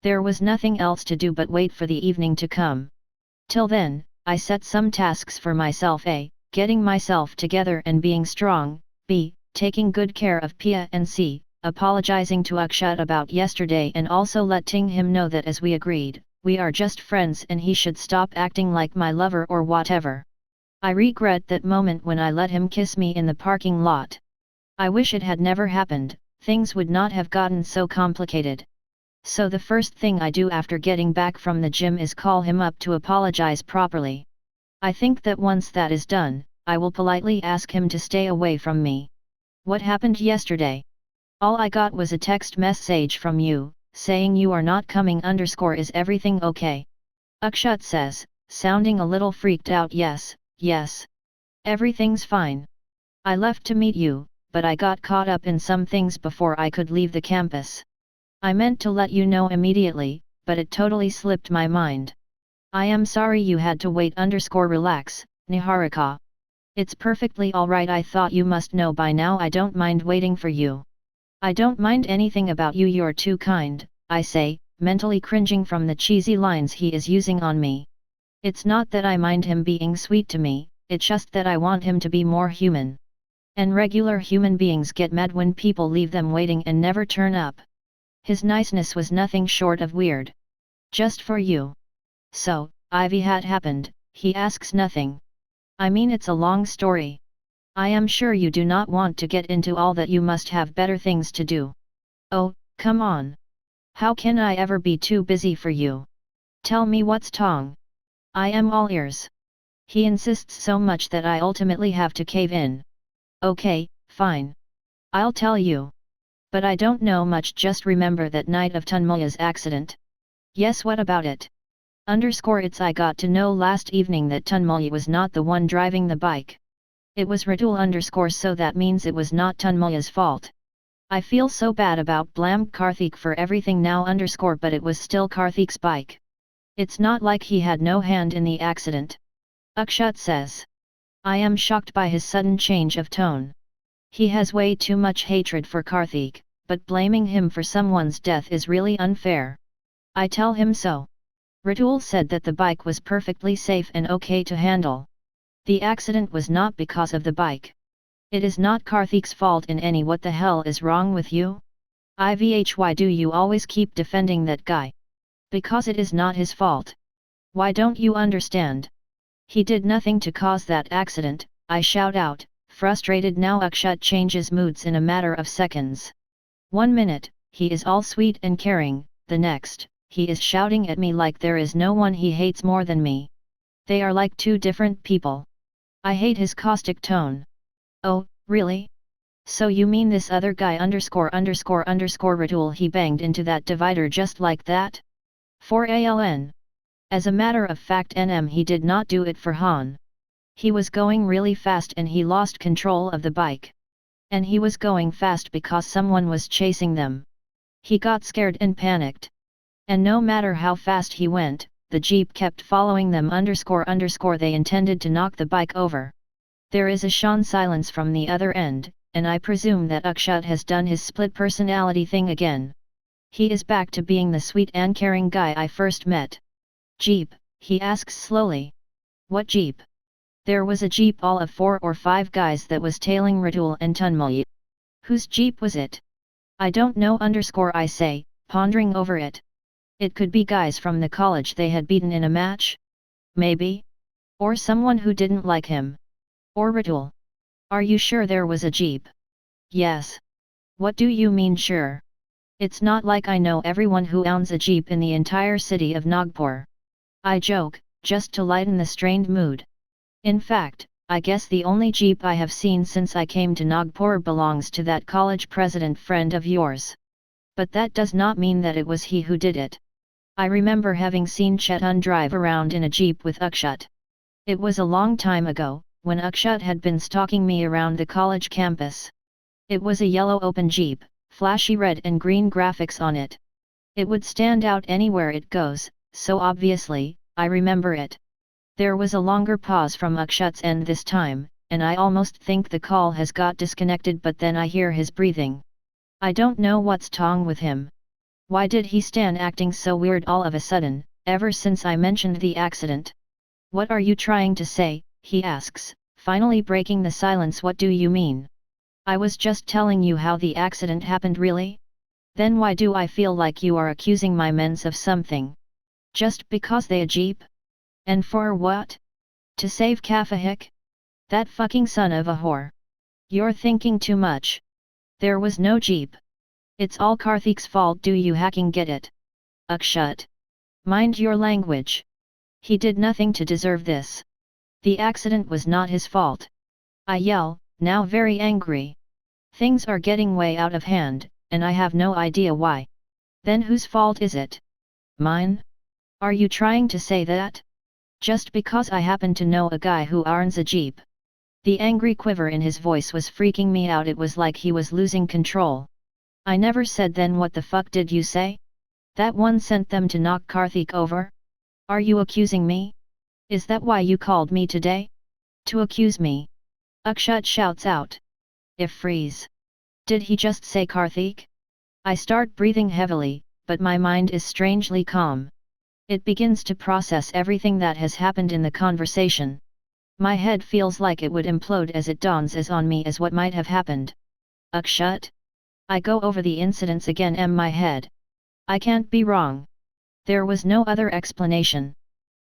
There was nothing else to do but wait for the evening to come. Till then, I set some tasks for myself: A. Getting myself together and being strong, B. Taking good care of Pia, and C. Apologizing to Akshat about yesterday and also letting him know that, as we agreed, we are just friends and he should stop acting like my lover or whatever. I regret that moment when I let him kiss me in the parking lot. I wish it had never happened. Things would not have gotten so complicated. So the first thing I do after getting back from the gym is call him up to apologize properly. I think that once that is done, I will politely ask him to stay away from me. What happened yesterday? All I got was a text message from you, saying you are not coming. Is everything okay? Akshat says, sounding a little freaked out. Yes, everything's fine. I left to meet you, but I got caught up in some things before I could leave the campus. I meant to let you know immediately, but it totally slipped my mind. I am sorry you had to wait. Relax, Niharika. It's perfectly alright. I thought you must know by now. I don't mind waiting for you. I don't mind anything about you. You're too kind, I say, mentally cringing from the cheesy lines he is using on me. It's not that I mind him being sweet to me, it's just that I want him to be more human. And regular human beings get mad when people leave them waiting and never turn up. His niceness was nothing short of weird. Just for you. So, Ivy had happened, he asks. Nothing. I mean, it's a long story. I am sure you do not want to get into all that. You must have better things to do. Oh, come on. How can I ever be too busy for you? Tell me what's wrong. I am all ears. He insists so much that I ultimately have to cave in. Okay, fine. I'll tell you. But I don't know much. Just remember that night of Tunmulya's accident. Yes, what about it? It's I got to know last evening that Tunmulya was not the one driving the bike. It was Radul so that means it was not Tunmulya's fault. I feel so bad about Karthik for everything now but it was still Karthik's bike. It's not like he had no hand in the accident. Akshat says. I am shocked by his sudden change of tone. He has way too much hatred for Karthik, but blaming him for someone's death is really unfair. I tell him so. Ratul said that the bike was perfectly safe and okay to handle. The accident was not because of the bike. It is not Karthik's fault in any. What the hell is wrong with you? Why do you always keep defending that guy? Because it is not his fault. Why don't you understand? He did nothing to cause that accident, I shout out, frustrated now. Akshat changes moods in a matter of seconds. 1 minute, he is all sweet and caring, the next, he is shouting at me like there is no one he hates more than me. They are like two different people. I hate his caustic tone. Oh, really? So you mean this other guy Ratul, he banged into that divider just like that? For ALN. As a matter of fact he did not do it for Han. He was going really fast and he lost control of the bike. And he was going fast because someone was chasing them. He got scared and panicked. And no matter how fast he went, the jeep kept following them They intended to knock the bike over. There is a shon silence from the other end, and I presume that Akshat has done his split personality thing again. He is back to being the sweet and caring guy I first met. Jeep, he asks slowly. What jeep? There was a jeep all of 4 or 5 guys that was tailing Ratul and Tanmay. Whose jeep was it? I don't know I say, pondering over it. It could be guys from the college they had beaten in a match? Maybe? Or someone who didn't like him? Or Ratul? Are you sure there was a jeep? Yes. What do you mean sure? It's not like I know everyone who owns a jeep in the entire city of Nagpur. I joke, just to lighten the strained mood. In fact, I guess the only jeep I have seen since I came to Nagpur belongs to that college president friend of yours. But that does not mean that it was he who did it. I remember having seen Chetan drive around in a jeep with Akshat. It was a long time ago, when Akshat had been stalking me around the college campus. It was a yellow open jeep, flashy red and green graphics on it. It would stand out anywhere it goes, so obviously, I remember it. There was a longer pause from Akshat's end this time, and I almost think the call has got disconnected, but then I hear his breathing. I don't know what's wrong with him. Why did he stand acting so weird all of a sudden, ever since I mentioned the accident? What are you trying to say? He asks, finally breaking the silence. What do you mean? I was just telling you how the accident happened. Really? Then why do I feel like you are accusing my mens of something? Just because they a jeep? And for what? To save Kafahik? That fucking son of a whore. You're thinking too much. There was no jeep. It's all Karthik's fault. Do you hacking get it? Akshat. Mind your language. He did nothing to deserve this. The accident was not his fault. I yell, now very angry. Things are getting way out of hand, and I have no idea why. Then whose fault is it? Mine? Are you trying to say that? Just because I happen to know a guy who owns a jeep. The angry quiver in his voice was freaking me out. It was like he was losing control. I never said. Then what the fuck did you say? That one sent them to knock Karthik over? Are you accusing me? Is that why you called me today? To accuse me? Akshat shouts out. If freeze. Did he just say Karthik? I start breathing heavily, but my mind is strangely calm. It begins to process everything that has happened in the conversation. My head feels like it would implode as it dawns on me as what might have happened. Akshat? I go over the incidents again in my head. I can't be wrong. There was no other explanation.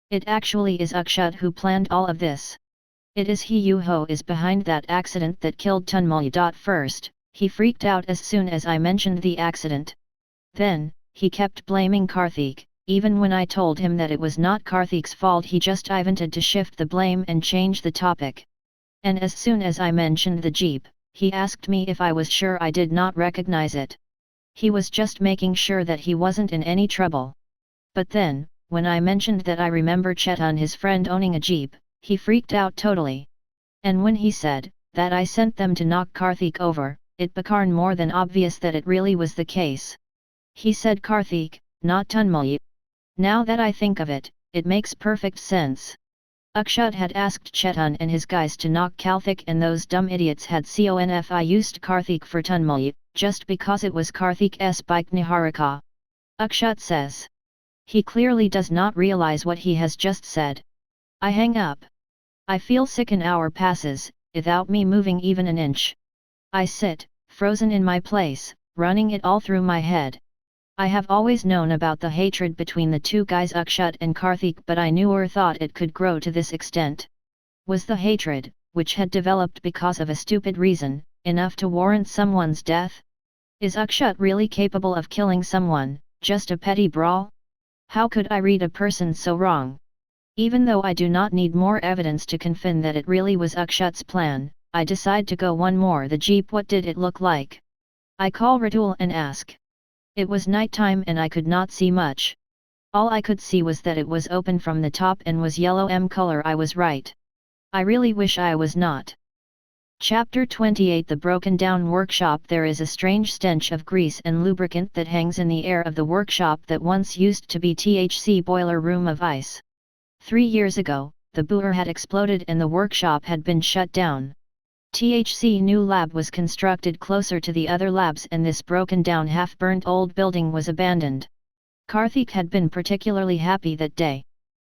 It actually is Akshat who planned all of this. It is he who is behind that accident that killed Tanmay. First, he freaked out as soon as I mentioned the accident. Then, he kept blaming Karthik. Even when I told him that it was not Karthik's fault, he just invented to shift the blame and change the topic. And as soon as I mentioned the jeep, he asked me if I was sure I did not recognize it. He was just making sure that he wasn't in any trouble. But then, when I mentioned that I remember Chetan, his friend, owning a jeep, he freaked out totally. And when he said that I sent them to knock Karthik over, it became more than obvious that it really was the case. He said Karthik, not Tanmay. Now that I think of it, it makes perfect sense. Akshat had asked Chetan and his guys to knock Karthik, and those dumb idiots had used Karthik for Tanmay, just because it was Karthik's bike Niharika. Akshat says. He clearly does not realize what he has just said. I hang up. I feel sick. An hour passes, without me moving even an inch. I sit, frozen in my place, running it all through my head. I have always known about the hatred between the two guys Akshat and Karthik, but I never thought it could grow to this extent. Was the hatred, which had developed because of a stupid reason, enough to warrant someone's death? Is Akshat really capable of killing someone, just a petty brawl? How could I read a person so wrong? Even though I do not need more evidence to confirm that it really was Akshat's plan, I decide to go one more. The jeep, what did it look like? I call Ratul and ask. It was night time and I could not see much. All I could see was that it was open from the top and was yellow color. I was right. I really wish I was not. Chapter 28. The broken down workshop. There is a strange stench of grease and lubricant that hangs in the air of the workshop that once used to be THC boiler room of ice. 3 years ago, the boiler had exploded and the workshop had been shut down. THC new lab was constructed closer to the other labs and this broken down half-burnt old building was abandoned. Karthik had been particularly happy that day.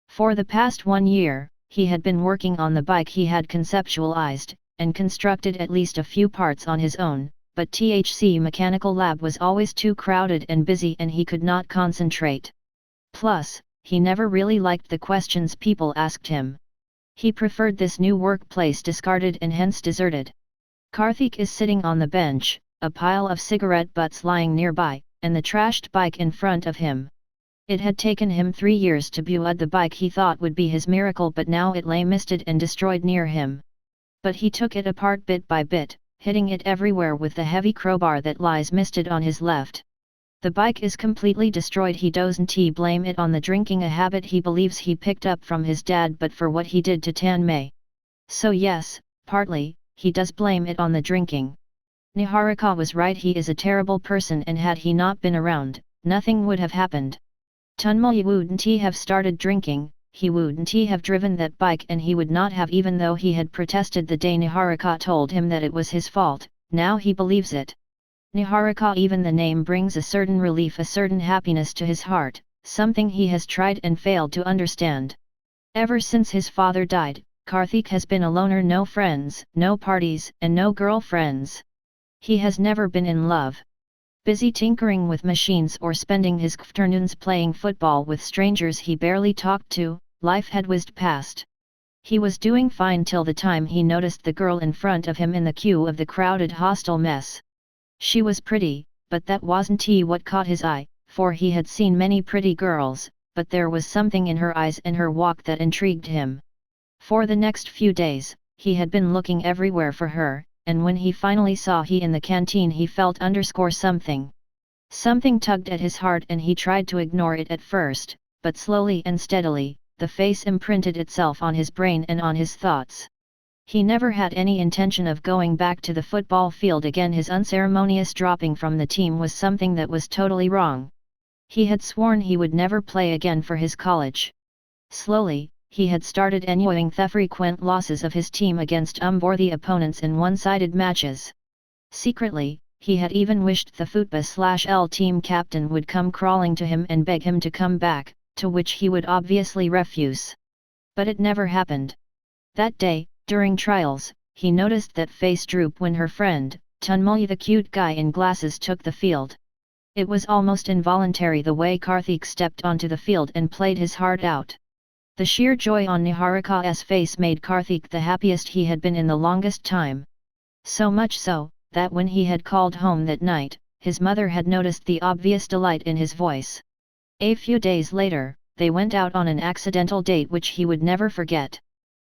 For the past 1 year, he had been working on the bike he had conceptualized, and constructed at least a few parts on his own, but THC mechanical lab was always too crowded and busy and he could not concentrate. Plus, he never really liked the questions people asked him. He preferred this new workplace discarded and hence deserted. Karthik is sitting on the bench, a pile of cigarette butts lying nearby, and the trashed bike in front of him. It had taken him 3 years to build the bike he thought would be his miracle, but now it lay misted and destroyed near him. But he took it apart bit by bit, hitting it everywhere with the heavy crowbar that lies misted on his left. The bike is completely destroyed. He doesn't blame it on the drinking, a habit he believes he picked up from his dad, but for what he did to Tanmay. So yes, partly, he does blame it on the drinking. Niharika was right, he is a terrible person and had he not been around, nothing would have happened. Tanmay wouldn't have started drinking, he wouldn't have driven that bike, and he would not have, even though he had protested the day Niharika told him that it was his fault. Now he believes it. Niharika, even the name brings a certain relief, a certain happiness to his heart, something he has tried and failed to understand. Ever since his father died, Karthik has been a loner, no friends, no parties, and no girlfriends. He has never been in love. Busy tinkering with machines or spending his afternoons playing football with strangers he barely talked to, life had whizzed past. He was doing fine till the time he noticed the girl in front of him in the queue of the crowded hostel mess. She was pretty, but that wasn't what caught his eye, for he had seen many pretty girls, but there was something in her eyes and her walk that intrigued him. For the next few days, he had been looking everywhere for her, and when he finally saw her in the canteen he felt something. Something tugged at his heart and he tried to ignore it at first, but slowly and steadily, the face imprinted itself on his brain and on his thoughts. He never had any intention of going back to the football field again. His unceremonious dropping from the team was something that was totally wrong. He had sworn he would never play again for his college. Slowly, he had started enjoying the frequent losses of his team against unworthy opponents in one-sided matches. Secretly, he had even wished the football/L team captain would come crawling to him and beg him to come back, to which he would obviously refuse. But it never happened. That day, during trials, he noticed that face droop when her friend, Tanmay, the cute guy in glasses, took the field. It was almost involuntary the way Karthik stepped onto the field and played his heart out. The sheer joy on Niharika's face made Karthik the happiest he had been in the longest time. So much so, that when he had called home that night, his mother had noticed the obvious delight in his voice. A few days later, they went out on an accidental date which he would never forget.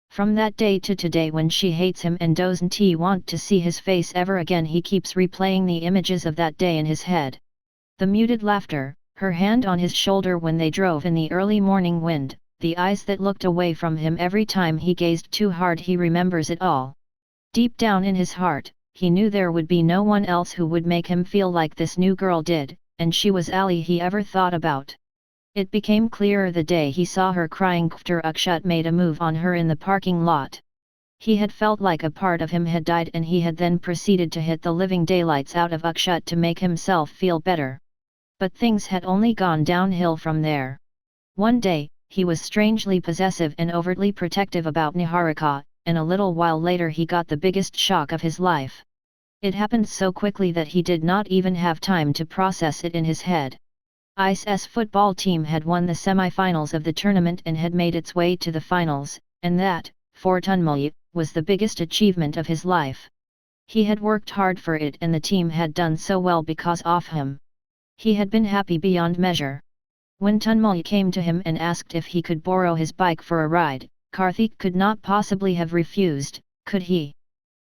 From that day to today, when she hates him and doesn't want to see his face ever again, he keeps replaying the images of that day in his head. The muted laughter, her hand on his shoulder when they drove in the early morning wind, the eyes that looked away from him every time he gazed too hard. He remembers it all. Deep down in his heart, he knew there would be no one else who would make him feel like this new girl did, and she was all he ever thought about. It became clearer the day he saw her crying after Akshat made a move on her in the parking lot. He had felt like a part of him had died, and he had then proceeded to hit the living daylights out of Akshat to make himself feel better. But things had only gone downhill from there. One day, he was strangely possessive and overtly protective about Niharika, and a little while later he got the biggest shock of his life. It happened so quickly that he did not even have time to process it in his head. ICE's football team had won the semi-finals of the tournament and had made its way to the finals, and that, for Tunmoy, was the biggest achievement of his life. He had worked hard for it and the team had done so well because of him. He had been happy beyond measure. When Tunmoy came to him and asked if he could borrow his bike for a ride, Karthik could not possibly have refused, could he?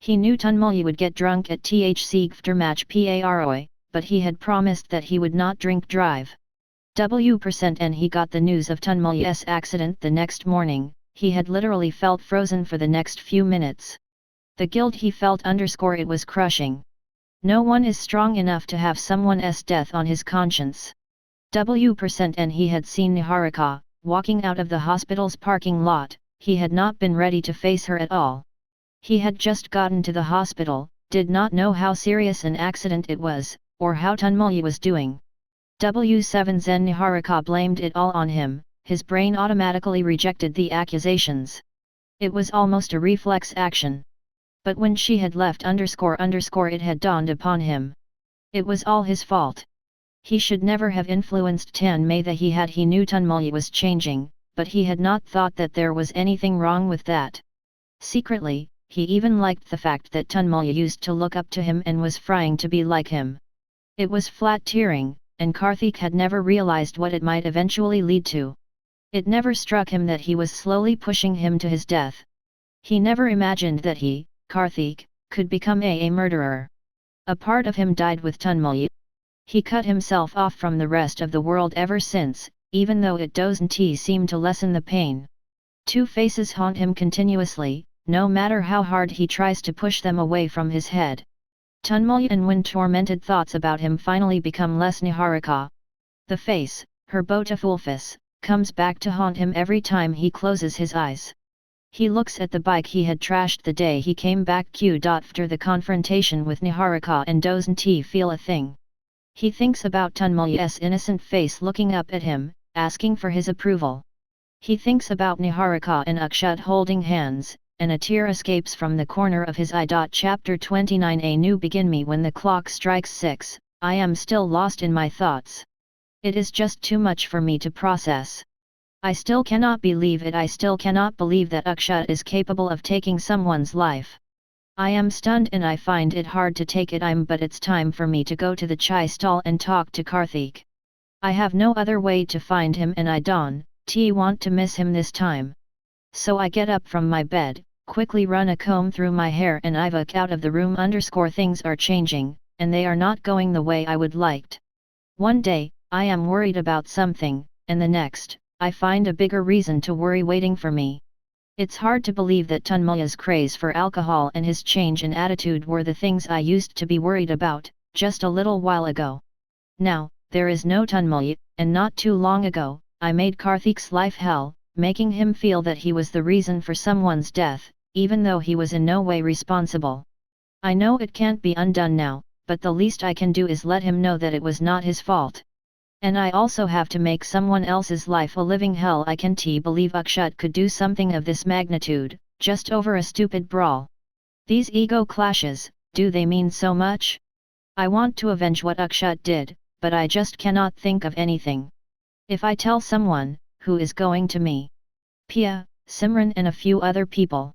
He knew Tunmoy would get drunk at THC after match Paroi, but he had promised that he would not drink drive. And he got the news of Tunmoy's accident the next morning. He had literally felt frozen for the next few minutes. The guilt he felt it was crushing. No one is strong enough to have someone's death on his conscience. And he had seen Niharika, walking out of the hospital's parking lot. He had not been ready to face her at all. He had just gotten to the hospital, did not know how serious an accident it was, or how Tunmoy was doing. W7 Zen Niharika blamed it all on him, his brain automatically rejected the accusations. It was almost a reflex action. But when she had left it had dawned upon him. It was all his fault. He should never have influenced Tanmay that he knew Tunmoy was changing, but he had not thought that there was anything wrong with that. Secretly, he even liked the fact that Tunmoy used to look up to him and was trying to be like him. It was flat-tearing, and Karthik had never realized what it might eventually lead to. It never struck him that he was slowly pushing him to his death. He never imagined that he, Karthik, could become a murderer. A part of him died with Tunmoy. He cut himself off from the rest of the world ever since, even though it doesn't seem to lessen the pain. Two faces haunt him continuously, no matter how hard he tries to push them away from his head. Tunmoy, and when tormented thoughts about him finally become less Niharika. The face, her beautiful face, comes back to haunt him every time he closes his eyes. He looks at the bike he had trashed the day he came back after the confrontation with Niharika and doesn't feel a thing. He thinks about Tunmoy's innocent face looking up at him, asking for his approval. He thinks about Niharika and Akshat holding hands, and a tear escapes from the corner of his eye. Chapter 29 A new begin me. When the clock strikes 6, I am still lost in my thoughts. It is just too much for me to process. I still cannot believe it. I still cannot believe that Akshat is capable of taking someone's life. I am stunned and I find it hard to take it. But it's time for me to go to the chai stall and talk to Karthik. I have no other way to find him and I don't want to miss him this time. So I get up from my bed, quickly run a comb through my hair and I walk out of the room. Things are changing, and they are not going the way I would liked. One day, I am worried about something, and the next, I find a bigger reason to worry waiting for me. It's hard to believe that Tunmoy's craze for alcohol and his change in attitude were the things I used to be worried about, just a little while ago. Now, there is no Tunmoy, and not too long ago, I made Karthik's life hell, making him feel that he was the reason for someone's death, even though he was in no way responsible. I know it can't be undone now, but the least I can do is let him know that it was not his fault. And I also have to make someone else's life a living hell. I can't believe Akshat could do something of this magnitude, just over a stupid brawl. These ego clashes, do they mean so much? I want to avenge what Akshat did, but I just cannot think of anything. If I tell someone, who is going to me? Pia, Simran and a few other people.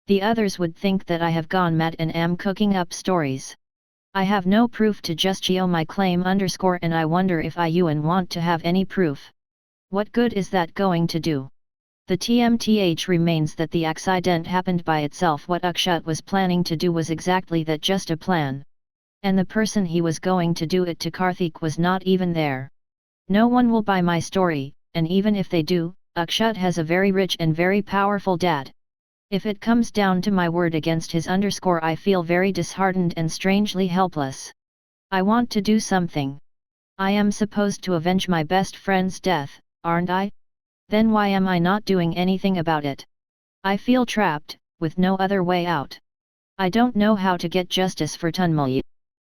The others would think that I have gone mad and am cooking up stories. I have no proof to justify my claim and I wonder if I even want to have any proof. What good is that going to do? The TMTH remains that the accident happened by itself. What Akshat was planning to do was exactly that, just a plan. And the person he was going to do it to, Karthik, was not even there. No one will buy my story, and even if they do, Akshat has a very rich and very powerful dad. If it comes down to my word against his, I feel very disheartened and strangely helpless. I want to do something. I am supposed to avenge my best friend's death, aren't I? Then why am I not doing anything about it? I feel trapped, with no other way out. I don't know how to get justice for Tunmoy.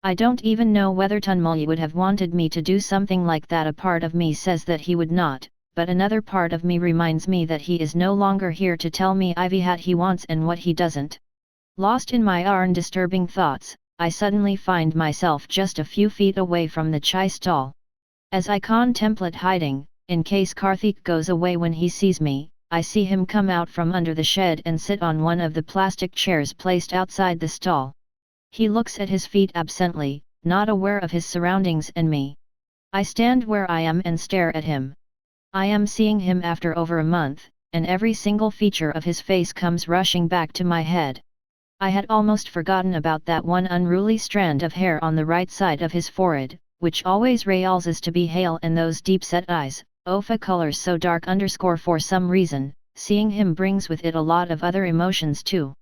I don't even know whether Tunmoy would have wanted me to do something like that. A part of me says that he would not, but another part of me reminds me that he is no longer here to tell me what he wants and what he doesn't. Lost in my own disturbing thoughts, I suddenly find myself just a few feet away from the chai stall. As I contemplate hiding, in case Karthik goes away when he sees me, I see him come out from under the shed and sit on one of the plastic chairs placed outside the stall. He looks at his feet absently, not aware of his surroundings and me. I stand where I am and stare at him. I am seeing him after over a month, and every single feature of his face comes rushing back to my head. I had almost forgotten about that one unruly strand of hair on the right side of his forehead, which always realizes to be hale, and those deep-set eyes, Opha colors so dark for some reason, seeing him brings with it a lot of other emotions too.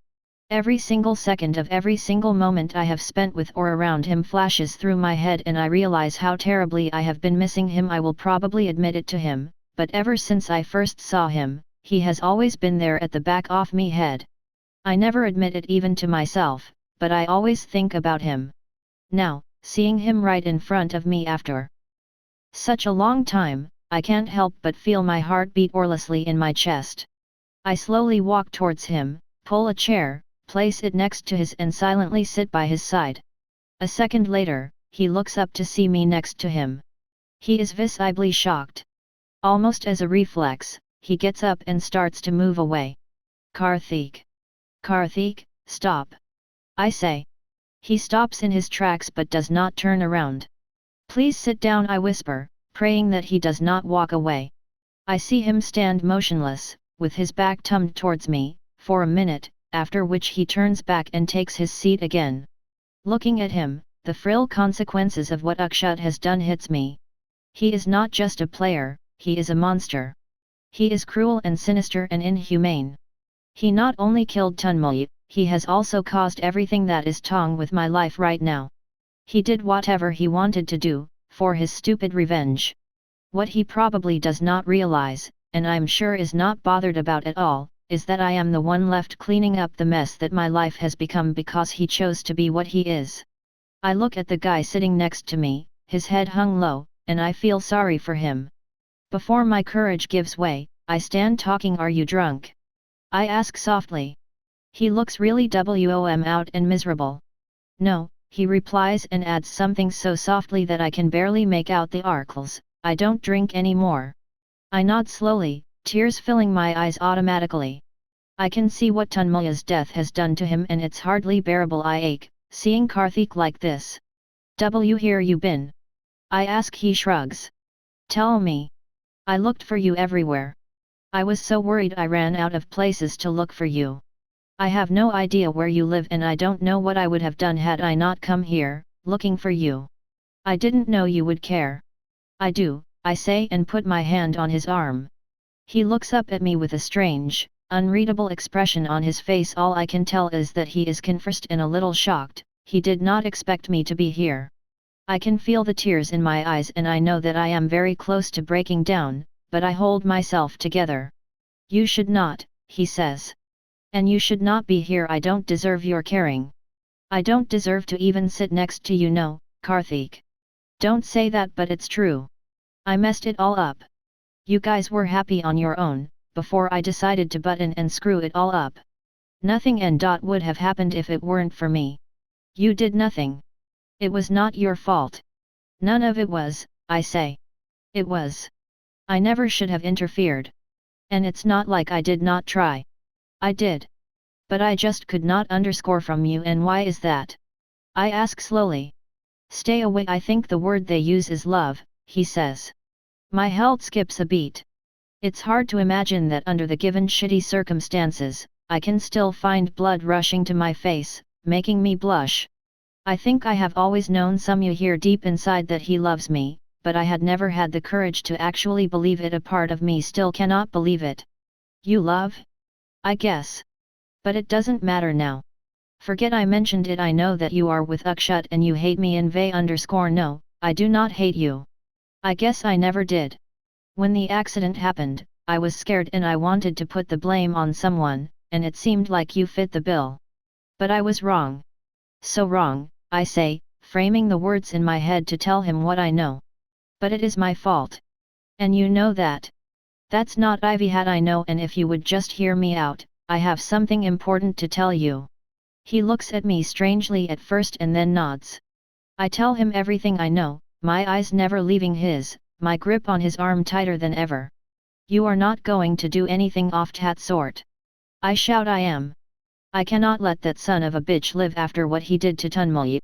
Every single second of every single moment I have spent with or around him flashes through my head, and I realize how terribly I have been missing him. I will probably admit it to him, but ever since I first saw him, he has always been there at the back of me head. I never admit it even to myself, but I always think about him. Now, seeing him right in front of me after such a long time, I can't help but feel my heart beat orlessly in my chest. I slowly walk towards him, pull a chair, place it next to his and silently sit by his side. A second later, he looks up to see me next to him. He is visibly shocked. Almost as a reflex, he gets up and starts to move away. Karthik! Karthik, stop! I say. He stops in his tracks but does not turn around. Please sit down, I whisper, praying that he does not walk away. I see him stand motionless, with his back turned towards me, for a minute, after which he turns back and takes his seat again. Looking at him, the frail consequences of what Akshat has done hits me. He is not just a player, he is a monster. He is cruel and sinister and inhumane. He not only killed Tanmay, he has also caused everything that is wrong with my life right now. He did whatever he wanted to do, for his stupid revenge. What he probably does not realize, and I'm sure is not bothered about at all, is that I am the one left cleaning up the mess that my life has become because he chose to be what he is. I look at the guy sitting next to me, his head hung low, and I feel sorry for him. Before my courage gives way, I stand talking. Are you drunk? I ask softly. He looks really out and miserable. No, he replies and adds something so softly that I can barely make out the articles. I don't drink anymore. I nod slowly, tears filling my eyes automatically. I can see what Tanmaya's death has done to him, and it's hardly bearable. I ache, seeing Karthik like this. Here you been? I ask. He shrugs. Tell me. I looked for you everywhere. I was so worried I ran out of places to look for you. I have no idea where you live, and I don't know what I would have done had I not come here, looking for you. I didn't know you would care. I do, I say, and put my hand on his arm. He looks up at me with a strange, unreadable expression on his face. All I can tell is that he is confused and a little shocked. He did not expect me to be here. I can feel the tears in my eyes, and I know that I am very close to breaking down, but I hold myself together. You should not, he says. And you should not be here. I don't deserve your caring. I don't deserve to even sit next to you. No, Karthik. Don't say that, but it's true. I messed it all up. You guys were happy on your own, before I decided to butt in and screw it all up. Nothing would have happened if it weren't for me. You did nothing. It was not your fault. None of it was, I say. It was. I never should have interfered. And it's not like I did not try. I did. But I just could not underscore from you. And why is that? I ask slowly. Stay away. I think the word they use is love, he says. My heart skips a beat. It's hard to imagine that under the given shitty circumstances, I can still find blood rushing to my face, making me blush. I think I have always known somewhere here deep inside that he loves me, but I had never had the courage to actually believe it. A part of me still cannot believe it. You love? I guess. But it doesn't matter now. Forget I mentioned it. I know that you are with Akshat and you hate me. No, I do not hate you. I guess I never did. When the accident happened, I was scared and I wanted to put the blame on someone, and it seemed like you fit the bill. But I was wrong. So wrong, I say, framing the words in my head to tell him what I know. But it is my fault. And you know that. That's not Ivy Hat I know, and if you would just hear me out, I have something important to tell you. He looks at me strangely at first and then nods. I tell him everything I know, my eyes never leaving his, my grip on his arm tighter than ever. You are not going to do anything off that sort. I shout I am. I cannot let that son of a bitch live after what he did to Tunmulyi.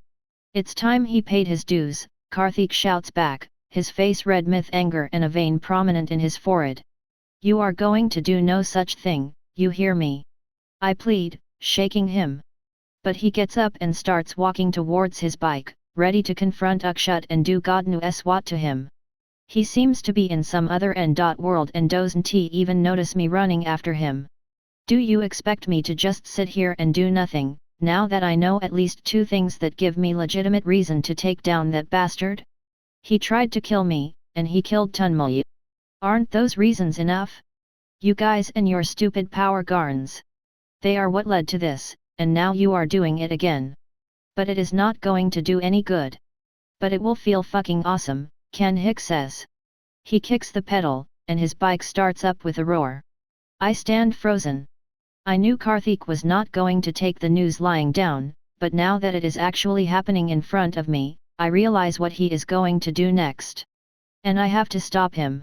It's time he paid his dues, Karthik shouts back, his face red with anger and a vein prominent in his forehead. You are going to do no such thing, you hear me? I plead, shaking him. But he gets up and starts walking towards his bike, ready to confront Akshat and do God knows what to him. He seems to be in some other world and doesn't even notice me running after him. Do you expect me to just sit here and do nothing, now that I know at least two things that give me legitimate reason to take down that bastard? He tried to kill me, and he killed Tunmulyi. Aren't those reasons enough? You guys and your stupid power garns. They are what led to this, and now you are doing it again. But it is not going to do any good. But it will feel fucking awesome, Ken Hick says. He kicks the pedal, and his bike starts up with a roar. I stand frozen. I knew Karthik was not going to take the news lying down, but now that it is actually happening in front of me, I realize what he is going to do next. And I have to stop him.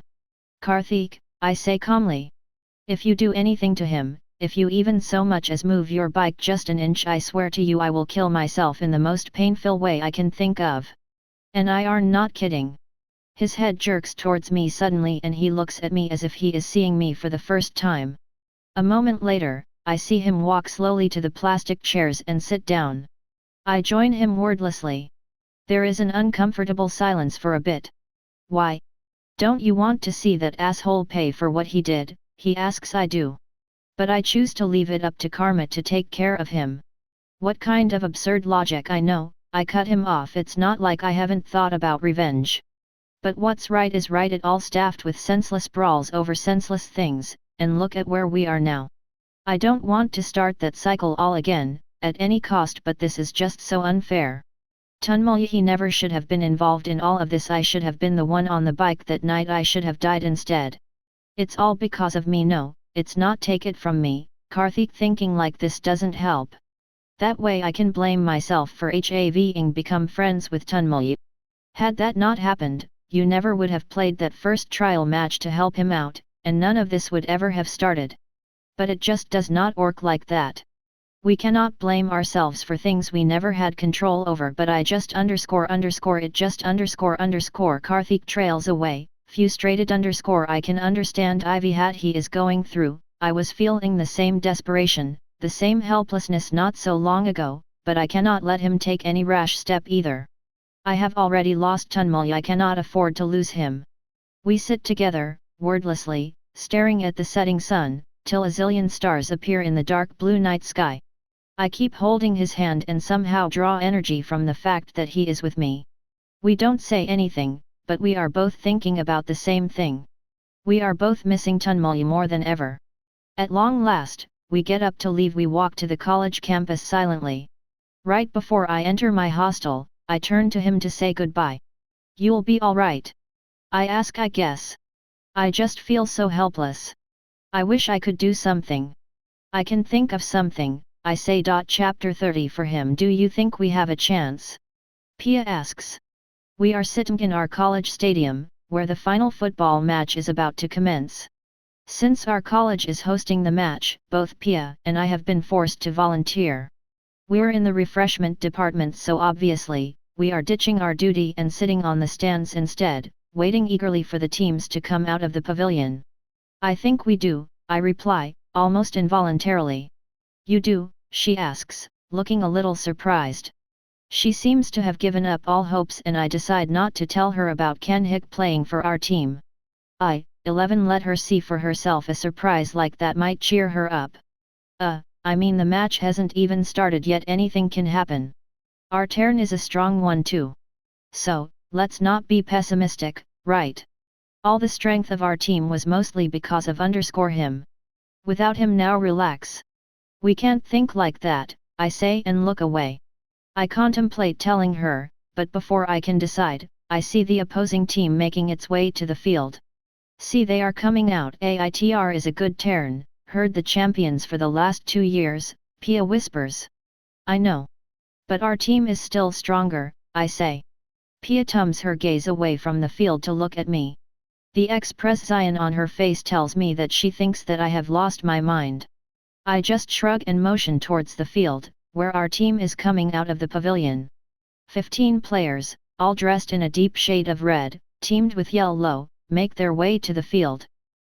Karthik, I say calmly. If you do anything to him, if you even so much as move your bike just an inch, I swear to you I will kill myself in the most painful way I can think of. And I are not kidding. His head jerks towards me suddenly and he looks at me as if he is seeing me for the first time. A moment later, I see him walk slowly to the plastic chairs and sit down. I join him wordlessly. There is an uncomfortable silence for a bit. Why? Don't you want to see that asshole pay for what he did? He asks. I do. But I choose to leave it up to karma to take care of him. What kind of absurd logic? I know, I cut him off. It's not like I haven't thought about revenge. But what's right is right, it all staffed with senseless brawls over senseless things, and look at where we are now. I don't want to start that cycle all again, at any cost, but this is just so unfair. Tunmulyi, he never should have been involved in all of this. I should have been the one on the bike that night. I should have died instead. It's all because of me. No, it's not. Take it from me, Karthik. Thinking like this doesn't help. That way I can blame myself for having become friends with Tunmulyi. Had that not happened, you never would have played that first trial match to help him out, and none of this would ever have started. But it just does not work like that. We cannot blame ourselves for things we never had control over. But I just _ it just _ Karthik trails away, frustrated _ I can understand Ivy Hat he is going through. I was feeling the same desperation, the same helplessness not so long ago, but I cannot let him take any rash step either. I have already lost Tunmulyi. I cannot afford to lose him. We sit together, wordlessly, staring at the setting sun, till a zillion stars appear in the dark blue night sky. I keep holding his hand and somehow draw energy from the fact that he is with me. We don't say anything, but we are both thinking about the same thing. We are both missing Tunmulyi more than ever. At long last, we get up to leave. We walk to the college campus silently. Right before I enter my hostel, I turn to him to say goodbye. You'll be all right? I ask. I guess. I just feel so helpless. I wish I could do something. I can think of something, I say. Chapter 30 for him. Do you think we have a chance? Pia asks. We are sitting in our college stadium, where the final football match is about to commence. Since our college is hosting the match, both Pia and I have been forced to volunteer. We're in the refreshment department, so obviously, we are ditching our duty and sitting on the stands instead, waiting eagerly for the teams to come out of the pavilion. I think we do, I reply, almost involuntarily. You do? She asks, looking a little surprised. She seems to have given up all hopes, and I decide not to tell her about Ken Hick playing for our team. 11 Let her see for herself. A surprise like that might cheer her up. I mean, the match hasn't even started yet. Anything can happen. Our turn is a strong one too. So, let's not be pessimistic, right? All the strength of our team was mostly because of him. Without him now, relax. We can't think like that, I say and look away. I contemplate telling her, but before I can decide, I see the opposing team making its way to the field. See, they are coming out. AITR is a good turn, heard the champions for the last 2 years, Pia whispers. I know. But our team is still stronger, I say. Pia turns her gaze away from the field to look at me. The expression on her face tells me that she thinks that I have lost my mind. I just shrug and motion towards the field, where our team is coming out of the pavilion. 15 players, all dressed in a deep shade of red, teamed with yellow, make their way to the field.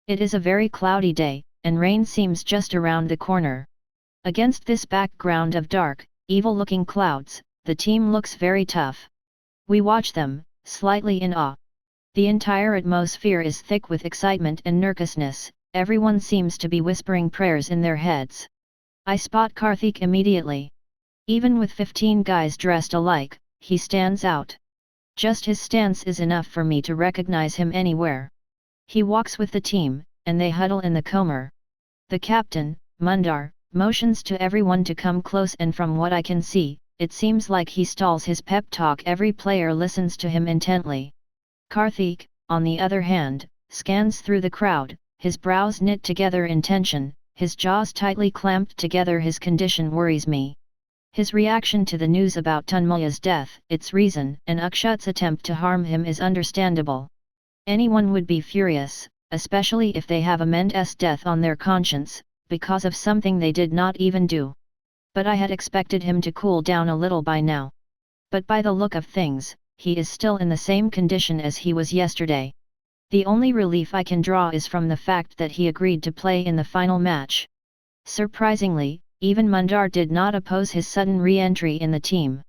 It is a very cloudy day, and rain seems just around the corner. Against this background of dark, evil-looking clouds, the team looks very tough. We watch them, slightly in awe. The entire atmosphere is thick with excitement and nervousness. Everyone seems to be whispering prayers in their heads. I spot Karthik immediately. Even with 15 guys dressed alike, he stands out. Just his stance is enough for me to recognize him anywhere. He walks with the team, and they huddle in the corner. The captain, Mundar, motions to everyone to come close, and from what I can see, it seems like he stalls his pep talk. Every player listens to him intently. Karthik, on the other hand, scans through the crowd, his brows knit together in tension, his jaws tightly clamped together. His condition worries me. His reaction to the news about Tanmaya's death, its reason, and Akshut's attempt to harm him is understandable. Anyone would be furious, especially if they have a man's death on their conscience, because of something they did not even do. But I had expected him to cool down a little by now. But by the look of things, he is still in the same condition as he was yesterday. The only relief I can draw is from the fact that he agreed to play in the final match. Surprisingly, even Mundar did not oppose his sudden re-entry in the team.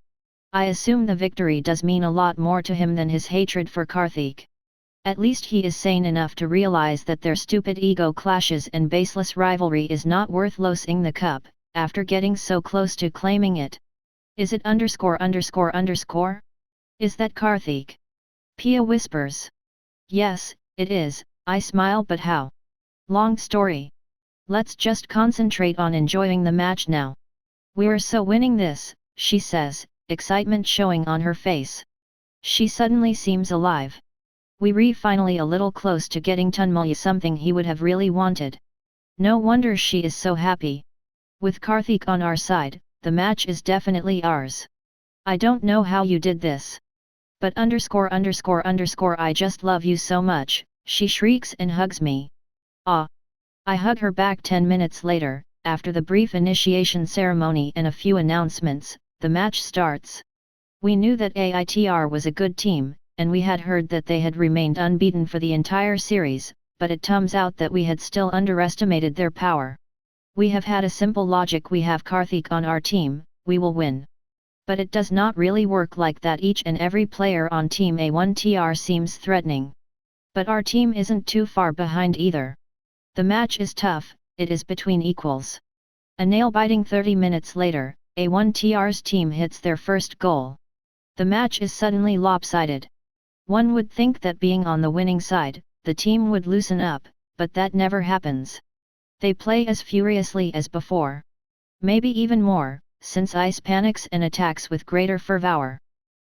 I assume the victory does mean a lot more to him than his hatred for Karthik. At least he is sane enough to realize that their stupid ego clashes and baseless rivalry is not worth losing the cup, after getting so close to claiming it. Is it ____? Is that Karthik? Pia whispers. Yes, it is, I smile. But how? Long story. Let's just concentrate on enjoying the match now. We're so winning this, she says, excitement showing on her face. She suddenly seems alive. We're finally a little close to getting Tanmaya something he would have really wanted. No wonder she is so happy. With Karthik on our side, the match is definitely ours. I don't know how you did this. But ____, I just love you so much, she shrieks and hugs me. Ah! I hug her back. 10 minutes later, after the brief initiation ceremony and a few announcements, the match starts. We knew that AITR was a good team, and we had heard that they had remained unbeaten for the entire series, but it turns out that we had still underestimated their power. We have had a simple logic: we have Karthik on our team, we will win. But it does not really work like that. Each and every player on Team A1TR seems threatening. But our team isn't too far behind either. The match is tough, it is between equals. A nail-biting 30 minutes later, A1TR's team hits their first goal. The match is suddenly lopsided. One would think that being on the winning side, the team would loosen up, but that never happens. They play as furiously as before. Maybe even more, since Ice panics and attacks with greater fervor.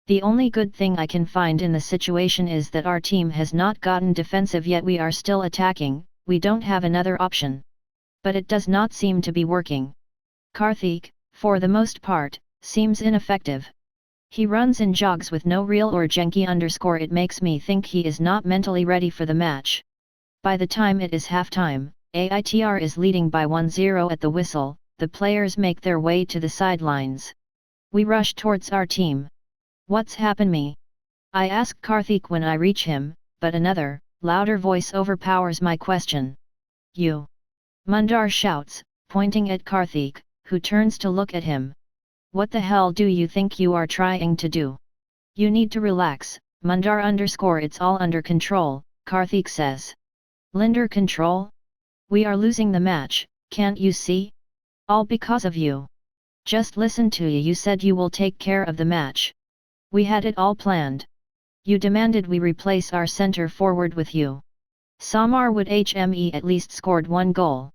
The only good thing I can find in the situation is that our team has not gotten defensive yet. We are still attacking, we don't have another option. But it does not seem to be working. Karthik, for the most part, seems ineffective. He runs and jogs with no real urgency. It makes me think he is not mentally ready for the match. By the time it is halftime, AITR is leading by 1-0 at the whistle. The players make their way to the sidelines. We rush towards our team. What's happened me? I ask Karthik when I reach him, but another, louder voice overpowers my question. You! Mundar shouts, pointing at Karthik, who turns to look at him. What the hell do you think you are trying to do? You need to relax, Mundar _ it's all under control, Karthik says. Linder control? We are losing the match, can't you see? All because of you. Just listen to you. You said you will take care of the match. We had it all planned. You demanded we replace our center forward with you. Samar would HME at least scored 1 goal.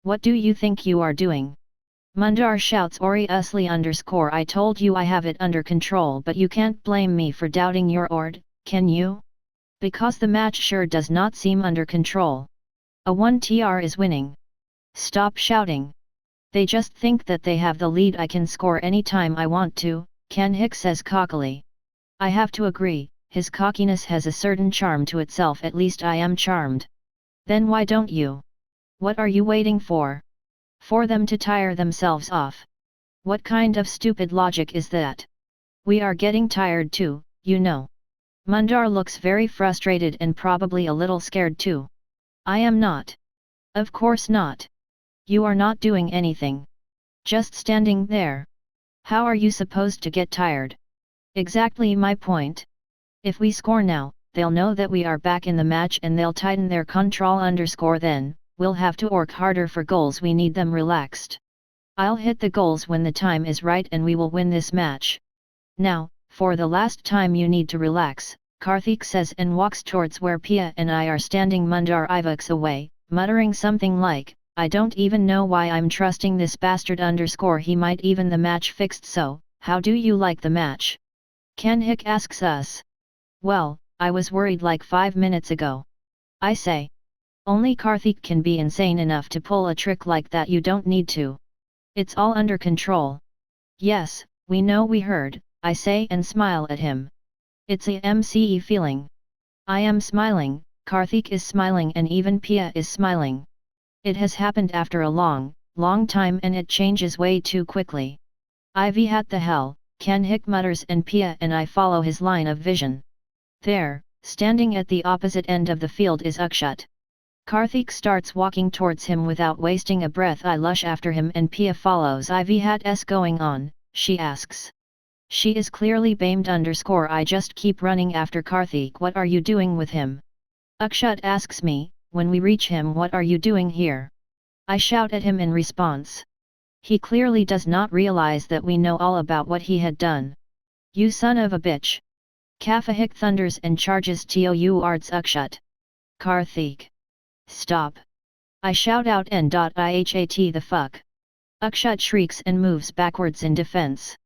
What do you think you are doing? Mundar shouts obviously _ I told you I have it under control, but you can't blame me for doubting your ord, can you? Because the match sure does not seem under control. A 1TR is winning. Stop shouting. They just think that they have the lead. I can score anytime I want to, Ken Hick says cockily. I have to agree, his cockiness has a certain charm to itself. At least I am charmed. Then why don't you? What are you waiting for? For them to tire themselves off. What kind of stupid logic is that? We are getting tired too, you know. Mundar looks very frustrated and probably a little scared too. I am not. Of course not. You are not doing anything. Just standing there. How are you supposed to get tired? Exactly my point. If we score now, they'll know that we are back in the match and they'll tighten their control. Then, we'll have to work harder for goals. We need them relaxed. I'll hit the goals when the time is right and we will win this match. Now, for the last time you need to relax, Karthik says and walks towards where Pia and I are standing. Mundar Ivux away, muttering something like, I don't even know why I'm trusting this bastard. He might even the match fixed. So, how do you like the match? Ken Hick asks us. Well, I was worried like 5 minutes ago. I say. Only Karthik can be insane enough to pull a trick like that. You don't need to. It's all under control. Yes, we know, we heard, I say and smile at him. It's a MCE feeling. I am smiling, Karthik is smiling and even Pia is smiling. It has happened after a long, long time and it changes way too quickly. Ivy hat the hell, Ken Hick mutters and Pia and I follow his line of vision. There, standing at the opposite end of the field is Akshat. Karthik starts walking towards him without wasting a breath. I lush after him and Pia follows. Ivy hat's going on, she asks. She is clearly bamed. I just keep running after Karthik. What are you doing with him? Akshat asks me. When we reach him, what are you doing here? I shout at him in response. He clearly does not realize that we know all about what he had done. You son of a bitch. Kafahik thunders and charges towards Akshat. Karthik. Stop. I shout out N.IHAT the fuck. Akshat shrieks and moves backwards in defense.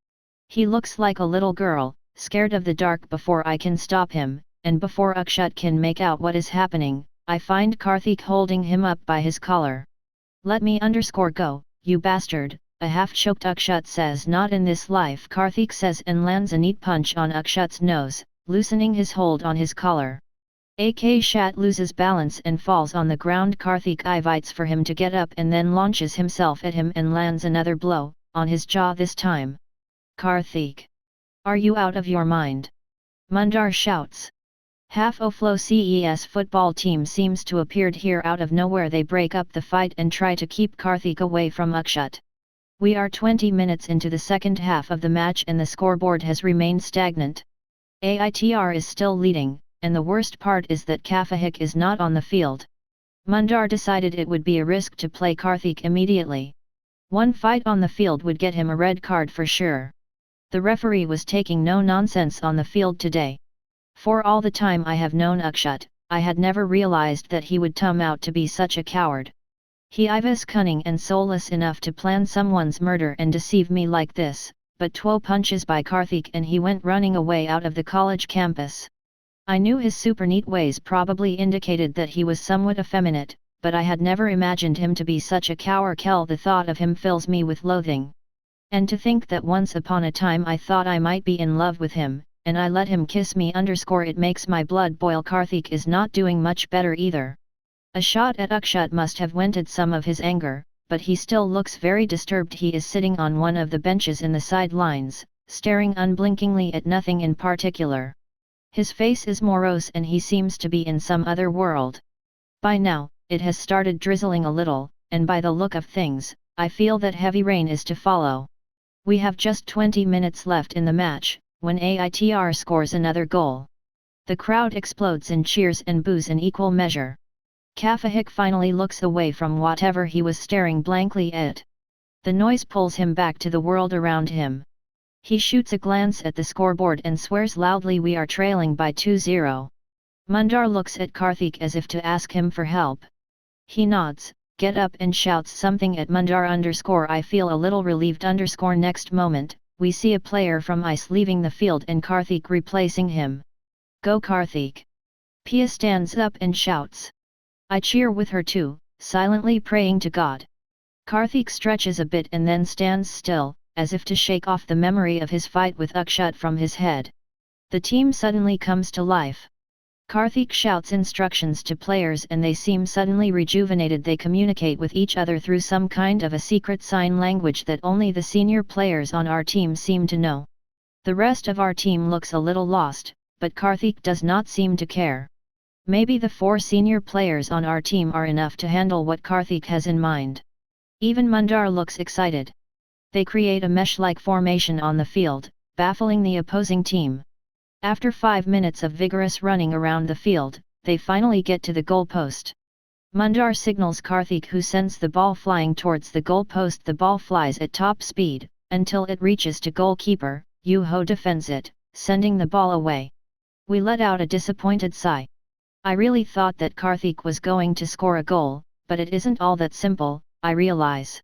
He looks like a little girl, scared of the dark. Before I can stop him, and before Akshat can make out what is happening, I find Karthik holding him up by his collar. Let me go, you bastard, a half-choked Akshat says. Not in this life, Karthik says and lands a neat punch on Akshat's nose, loosening his hold on his collar. Akshat loses balance and falls on the ground. Karthik invites for him to get up and then launches himself at him and lands another blow, on his jaw this time. Karthik. Are you out of your mind? Mundar shouts. Half Oflo CES football team seems to appeared here out of nowhere. They break up the fight and try to keep Karthik away from Akshat. We are 20 minutes into the second half of the match and the scoreboard has remained stagnant. AITR is still leading, and the worst part is that Kafahik is not on the field. Mundar decided it would be a risk to play Karthik immediately. One fight on the field would get him a red card for sure. The referee was taking no nonsense on the field today. For all the time I have known Akshat, I had never realized that he would turn out to be such a coward. He was cunning and soulless enough to plan someone's murder and deceive me like this, but 12 punches by Karthik and he went running away out of the college campus. I knew his super neat ways probably indicated that he was somewhat effeminate, but I had never imagined him to be such a coward. The thought of him fills me with loathing. And to think that once upon a time I thought I might be in love with him, and I let him kiss me. It makes my blood boil. Karthik is not doing much better either. A shot at Akshat must have vented some of his anger, but he still looks very disturbed. He is sitting on one of the benches in the sidelines, staring unblinkingly at nothing in particular. His face is morose and he seems to be in some other world. By now, it has started drizzling a little, and by the look of things, I feel that heavy rain is to follow. We have just 20 minutes left in the match, when AITR scores another goal. The crowd explodes in cheers and boos in equal measure. Kafahik finally looks away from whatever he was staring blankly at. The noise pulls him back to the world around him. He shoots a glance at the scoreboard and swears loudly. We are trailing by 2-0. Mundar looks at Karthik as if to ask him for help. He nods, gets up and shouts something at Mundar. I feel a little relieved. Next moment, we see a player from ICE leaving the field and Karthik replacing him. Go Karthik! Pia stands up and shouts. I cheer with her too, silently praying to God. Karthik stretches a bit and then stands still, as if to shake off the memory of his fight with Akshat from his head. The team suddenly comes to life. Karthik shouts instructions to players and they seem suddenly rejuvenated. They communicate with each other through some kind of a secret sign language that only the senior players on our team seem to know. The rest of our team looks a little lost, but Karthik does not seem to care. Maybe the 4 senior players on our team are enough to handle what Karthik has in mind. Even Mundar looks excited. They create a mesh-like formation on the field, baffling the opposing team. After 5 minutes of vigorous running around the field, they finally get to the goalpost. Mundar signals Karthik, who sends the ball flying towards the goalpost. The ball flies at top speed, until it reaches to goalkeeper. Yuho defends it, sending the ball away. We let out a disappointed sigh. I really thought that Karthik was going to score a goal, but it isn't all that simple, I realize.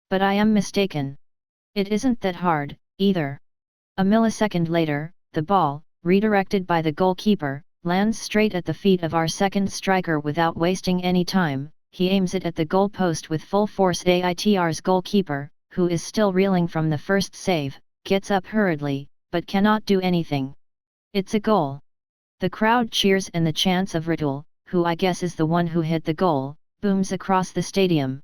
But I am mistaken. It isn't that hard, either. A millisecond later, the ball, redirected by the goalkeeper, lands straight at the feet of our second striker without wasting any time. He aims it at the goalpost with full force. AITR's goalkeeper, who is still reeling from the first save, gets up hurriedly, but cannot do anything. It's a goal. The crowd cheers and the chants of Ritul, who I guess is the one who hit the goal, booms across the stadium.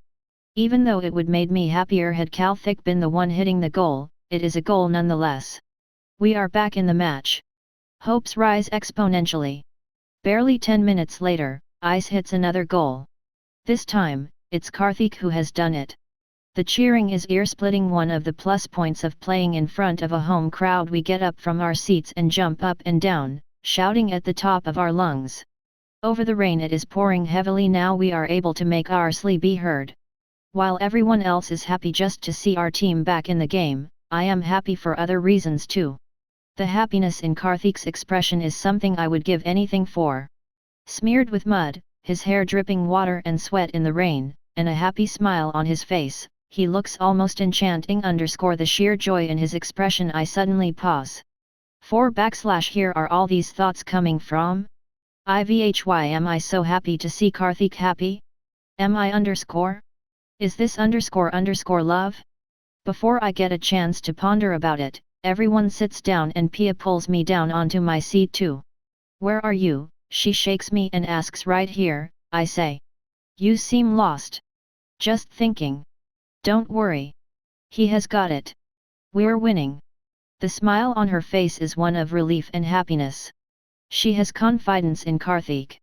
Even though it would made me happier had Karthik been the one hitting the goal, it is a goal nonetheless. We are back in the match. Hopes rise exponentially. Barely 10 minutes later, Ice hits another goal. This time, it's Karthik who has done it. The cheering is ear-splitting. One of the plus points of playing in front of a home crowd. We get up from our seats and jump up and down, shouting at the top of our lungs. Over the rain it is pouring heavily. Now we are able to make our sleigh be heard. While everyone else is happy just to see our team back in the game, I am happy for other reasons too. The happiness in Karthik's expression is something I would give anything for. Smeared with mud, his hair dripping water and sweat in the rain, and a happy smile on his face, he looks almost enchanting. The sheer joy in his expression. I suddenly pause. Here are all these thoughts coming from? Am I so happy to see Karthik happy? Am I Is this love? Before I get a chance to ponder about it, everyone sits down and Pia pulls me down onto my seat too. Where are you? She shakes me and asks. Right here, I say. You seem lost. Just thinking. Don't worry. He has got it. We're winning. The smile on her face is one of relief and happiness. She has confidence in Karthik.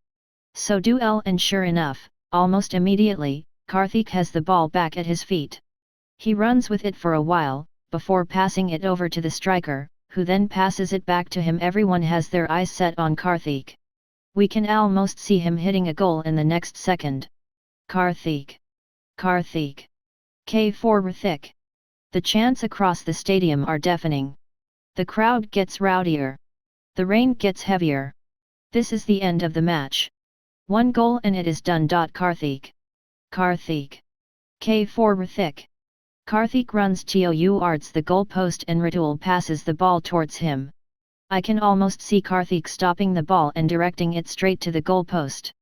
So do I, and sure enough, almost immediately, Karthik has the ball back at his feet. He runs with it for a while, before passing it over to the striker, who then passes it back to him. Everyone has their eyes set on Karthik. We can almost see him hitting a goal in the next second. Karthik. Karthik. K4 Rathik. The chants across the stadium are deafening. The crowd gets rowdier. The rain gets heavier. This is the end of the match. 1 goal and it is done. Karthik. Karthik. K4 Rathik. Karthik runs towards the goalpost and Ritul passes the ball towards him. I can almost see Karthik stopping the ball and directing it straight to the goalpost.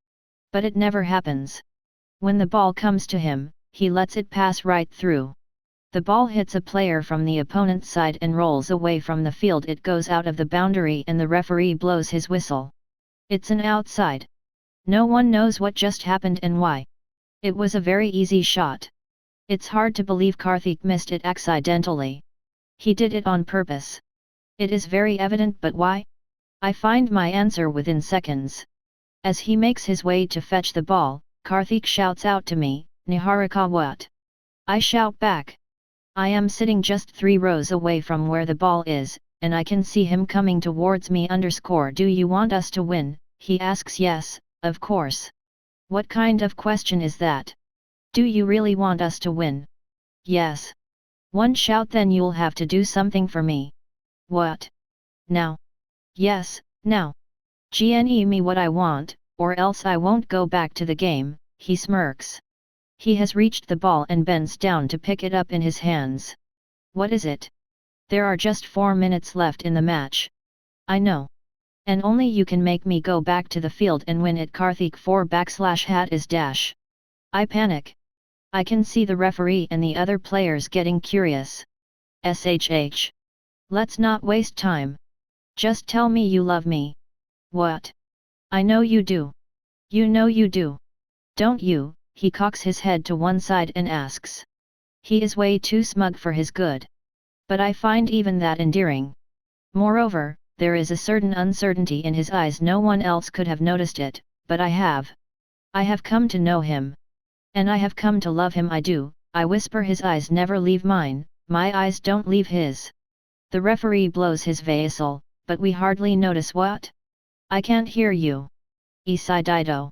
But it never happens. When the ball comes to him, he lets it pass right through. The ball hits a player from the opponent's side and rolls away from the field. It goes out of the boundary and the referee blows his whistle. It's an outside. No one knows what just happened and why. It was a very easy shot. It's hard to believe Karthik missed it accidentally. He did it on purpose. It is very evident, but why? I find my answer within seconds. As he makes his way to fetch the ball, Karthik shouts out to me, Niharika what? I shout back. I am sitting just 3 rows away from where the ball is, and I can see him coming towards me. Do you want us to win? He asks. Yes, of course. What kind of question is that? Do you really want us to win? Yes. One shout. Then you'll have to do something for me. What? Now? Yes, now. Gne me what I want, or else I won't go back to the game, he smirks. He has reached the ball and bends down to pick it up in his hands. What is it? There are just 4 minutes left in the match. I know. And only you can make me go back to the field and win it. Karthik 4 / is dash. I panic. I can see the referee and the other players getting curious. SHH. Let's not waste time. Just tell me you love me. What? I know you do. You know you do. Don't you? He cocks his head to one side and asks. He is way too smug for his good. But I find even that endearing. Moreover, there is a certain uncertainty in his eyes. No one else could have noticed it, but I have. I have come to know him. And I have come to love him. I do. I whisper. His eyes never leave mine, my eyes don't leave his. The referee blows his whistle, but we hardly notice. What? I can't hear you. Isidido.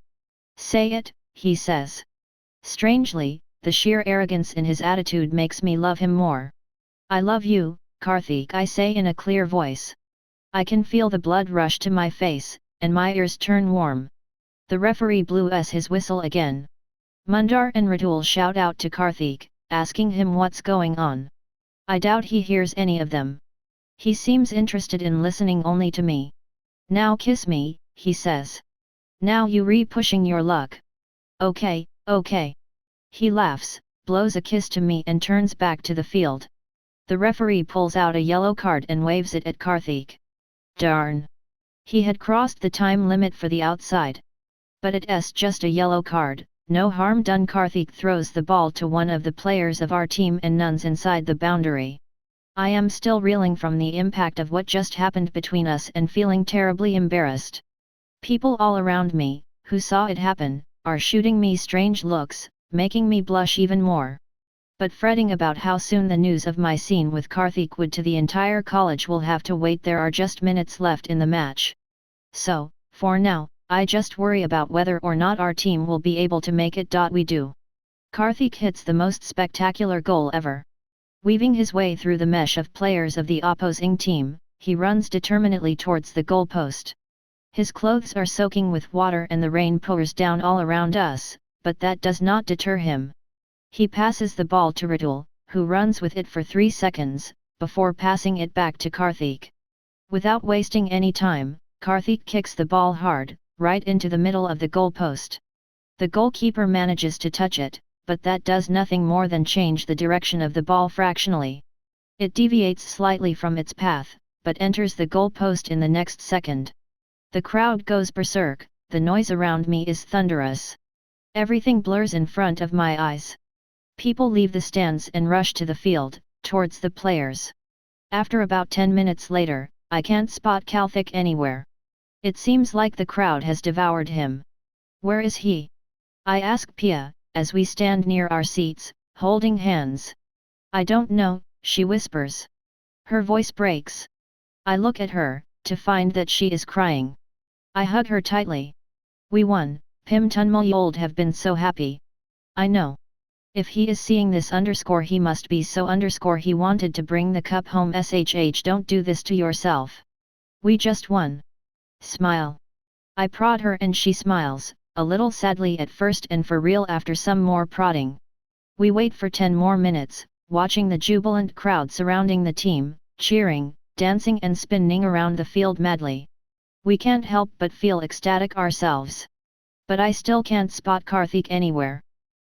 Say it, he says. Strangely, the sheer arrogance in his attitude makes me love him more. I love you, Karthik, I say in a clear voice. I can feel the blood rush to my face, and my ears turn warm. The referee blew his whistle again. Mundar and Radul shout out to Karthik, asking him what's going on. I doubt he hears any of them. He seems interested in listening only to me. Now kiss me, he says. Now you pushing your luck. Okay, okay. He laughs, blows a kiss to me and turns back to the field. The referee pulls out a yellow card and waves it at Karthik. Darn! He had crossed the time limit for the outside. But it's just a yellow card, no harm done. Karthik throws the ball to one of the players of our team and nuns inside the boundary. I am still reeling from the impact of what just happened between us and feeling terribly embarrassed. People all around me, who saw it happen, are shooting me strange looks, making me blush even more. But fretting about how soon the news of my scene with Karthik would to the entire college will have to wait. There are just minutes left in the match. So, for now, I just worry about whether or not our team will be able to make it. We do. Karthik hits the most spectacular goal ever. Weaving his way through the mesh of players of the opposing team, he runs determinedly towards the goalpost. His clothes are soaking with water and the rain pours down all around us, but that does not deter him. He passes the ball to Radul, who runs with it for 3 seconds, before passing it back to Karthik. Without wasting any time, Karthik kicks the ball hard, right into the middle of the goalpost. The goalkeeper manages to touch it, but that does nothing more than change the direction of the ball fractionally. It deviates slightly from its path, but enters the goalpost in the next second. The crowd goes berserk, the noise around me is thunderous. Everything blurs in front of my eyes. People leave the stands and rush to the field, towards the players. After about 10 minutes later, I can't spot Karthik anywhere. It seems like the crowd has devoured him. Where is he? I ask Pia, as we stand near our seats, holding hands. I don't know, she whispers. Her voice breaks. I look at her, to find that she is crying. I hug her tightly. We won, Pim Tunmul have been so happy. I know. If he is seeing this he must be so he wanted to bring the cup home. SHH, don't do this to yourself. We just won. Smile. I prod her and she smiles, a little sadly at first and for real after some more prodding. We wait for 10 more minutes, watching the jubilant crowd surrounding the team, cheering, dancing and spinning around the field madly. We can't help but feel ecstatic ourselves. But I still can't spot Karthik anywhere.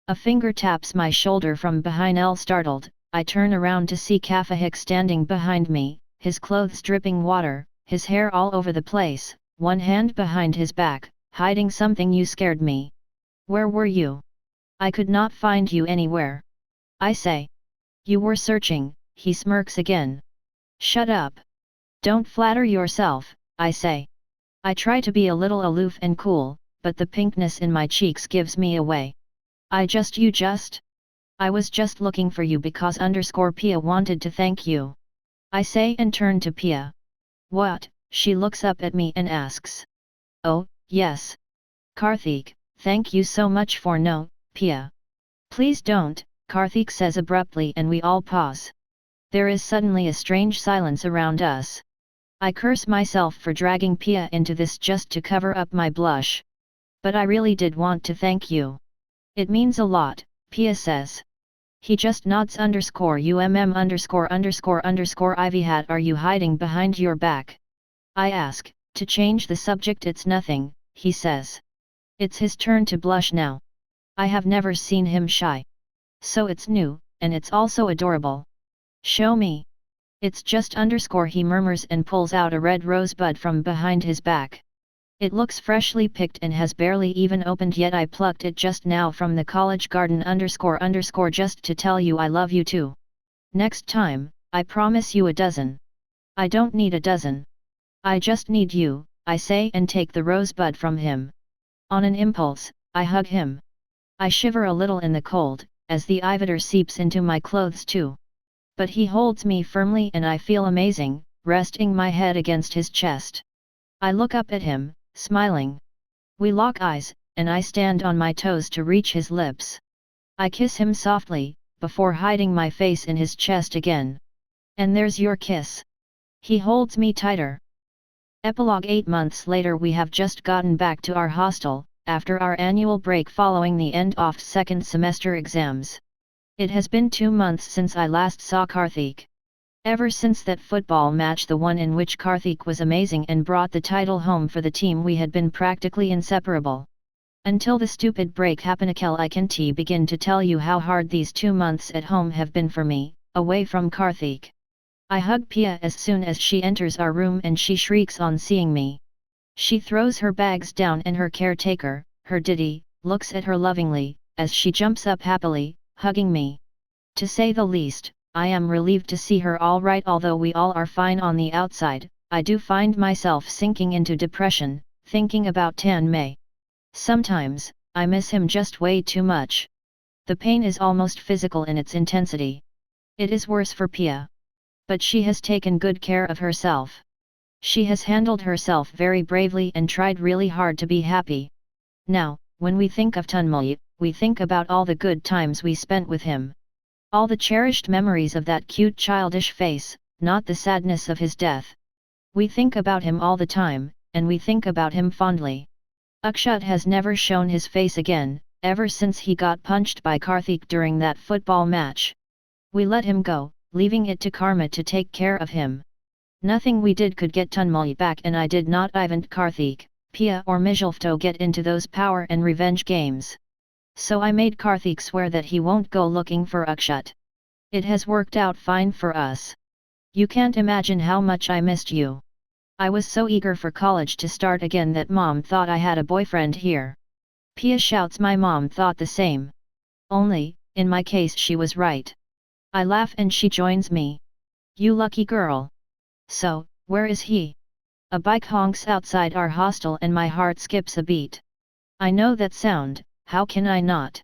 A finger taps my shoulder from behind. Startled, I turn around to see Karthik standing behind me, his clothes dripping water, his hair all over the place, one hand behind his back, hiding something. You scared me. Where were you? I could not find you anywhere. I say. You were searching, he smirks again. Shut up. Don't flatter yourself, I say. I try to be a little aloof and cool, but the pinkness in my cheeks gives me away. I was just looking for you because Pia wanted to thank you. I say and turn to Pia. What? She looks up at me and asks. Oh, yes. Karthik, thank you so much for no, Pia. Please don't, Karthik says abruptly and we all pause. There is suddenly a strange silence around us. I curse myself for dragging Pia into this just to cover up my blush. But I really did want to thank you. It means a lot, Pia says. He just nods. Ivy hat, are you hiding behind your back? I ask, To change the subject, it's nothing, he says. It's his turn to blush now. I have never seen him shy. So it's new, and it's also adorable. Show me. It's just underscore, he murmurs and pulls out a red rosebud from behind his back. It looks freshly picked and has barely even opened yet. I plucked it just now from the college garden underscore just to tell you I love you too. Next time, I promise you a dozen. I don't need a dozen. I just need you, I say and take the rosebud from him. On an impulse, I hug him. I shiver a little in the cold, as the iviter seeps into my clothes too. But he holds me firmly and I feel amazing, resting my head against his chest. I look up at him, smiling. We lock eyes, and I stand on my toes to reach his lips. I kiss him softly, before hiding my face in his chest again. And there's your kiss. He holds me tighter. Epilogue. 8 months later, we have just gotten back to our hostel, after our annual break following the end of second semester exams. It has been 2 months since I last saw Karthik. Ever since that football match, the one in which Karthik was amazing and brought the title home for the team, we had been practically inseparable. Until the stupid break happened. I can't begin to tell you how hard these 2 months at home have been for me, away from Karthik. I hug Pia as soon as she enters our room and she shrieks on seeing me. She throws her bags down and her caretaker, her Diddy, looks at her lovingly, as she jumps up happily, hugging me. To say the least, I am relieved to see her all right. Although we all are fine on the outside, I do find myself sinking into depression, thinking about Tan Mei. Sometimes, I miss him just way too much. The pain is almost physical in its intensity. It is worse for Pia. But she has taken good care of herself. She has handled herself very bravely and tried really hard to be happy. Now, when we think of Tunmul, we think about all the good times we spent with him. All the cherished memories of that cute childish face, not the sadness of his death. We think about him all the time, and we think about him fondly. Akshat has never shown his face again, ever since he got punched by Karthik during that football match. We let him go, leaving it to karma to take care of him. Nothing we did could get Tunmul back, and I did not even Karthik, Pia or Mijilfto get into those power and revenge games. So I made Karthik swear that he won't go looking for Akshat. It has worked out fine for us. You can't imagine how much I missed you. I was so eager for college to start again that mom thought I had a boyfriend here. Pia shouts my mom thought the same. Only, in my case she was right. I laugh and she joins me. You lucky girl. So, where is he? A bike honks outside our hostel and my heart skips a beat. I know that sound, how can I not?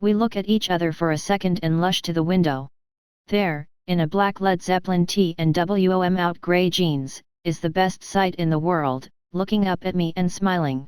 We look at each other for a second and lush to the window. There, in a black Led Zeppelin tee and WOM out grey jeans, is the best sight in the world, looking up at me and smiling.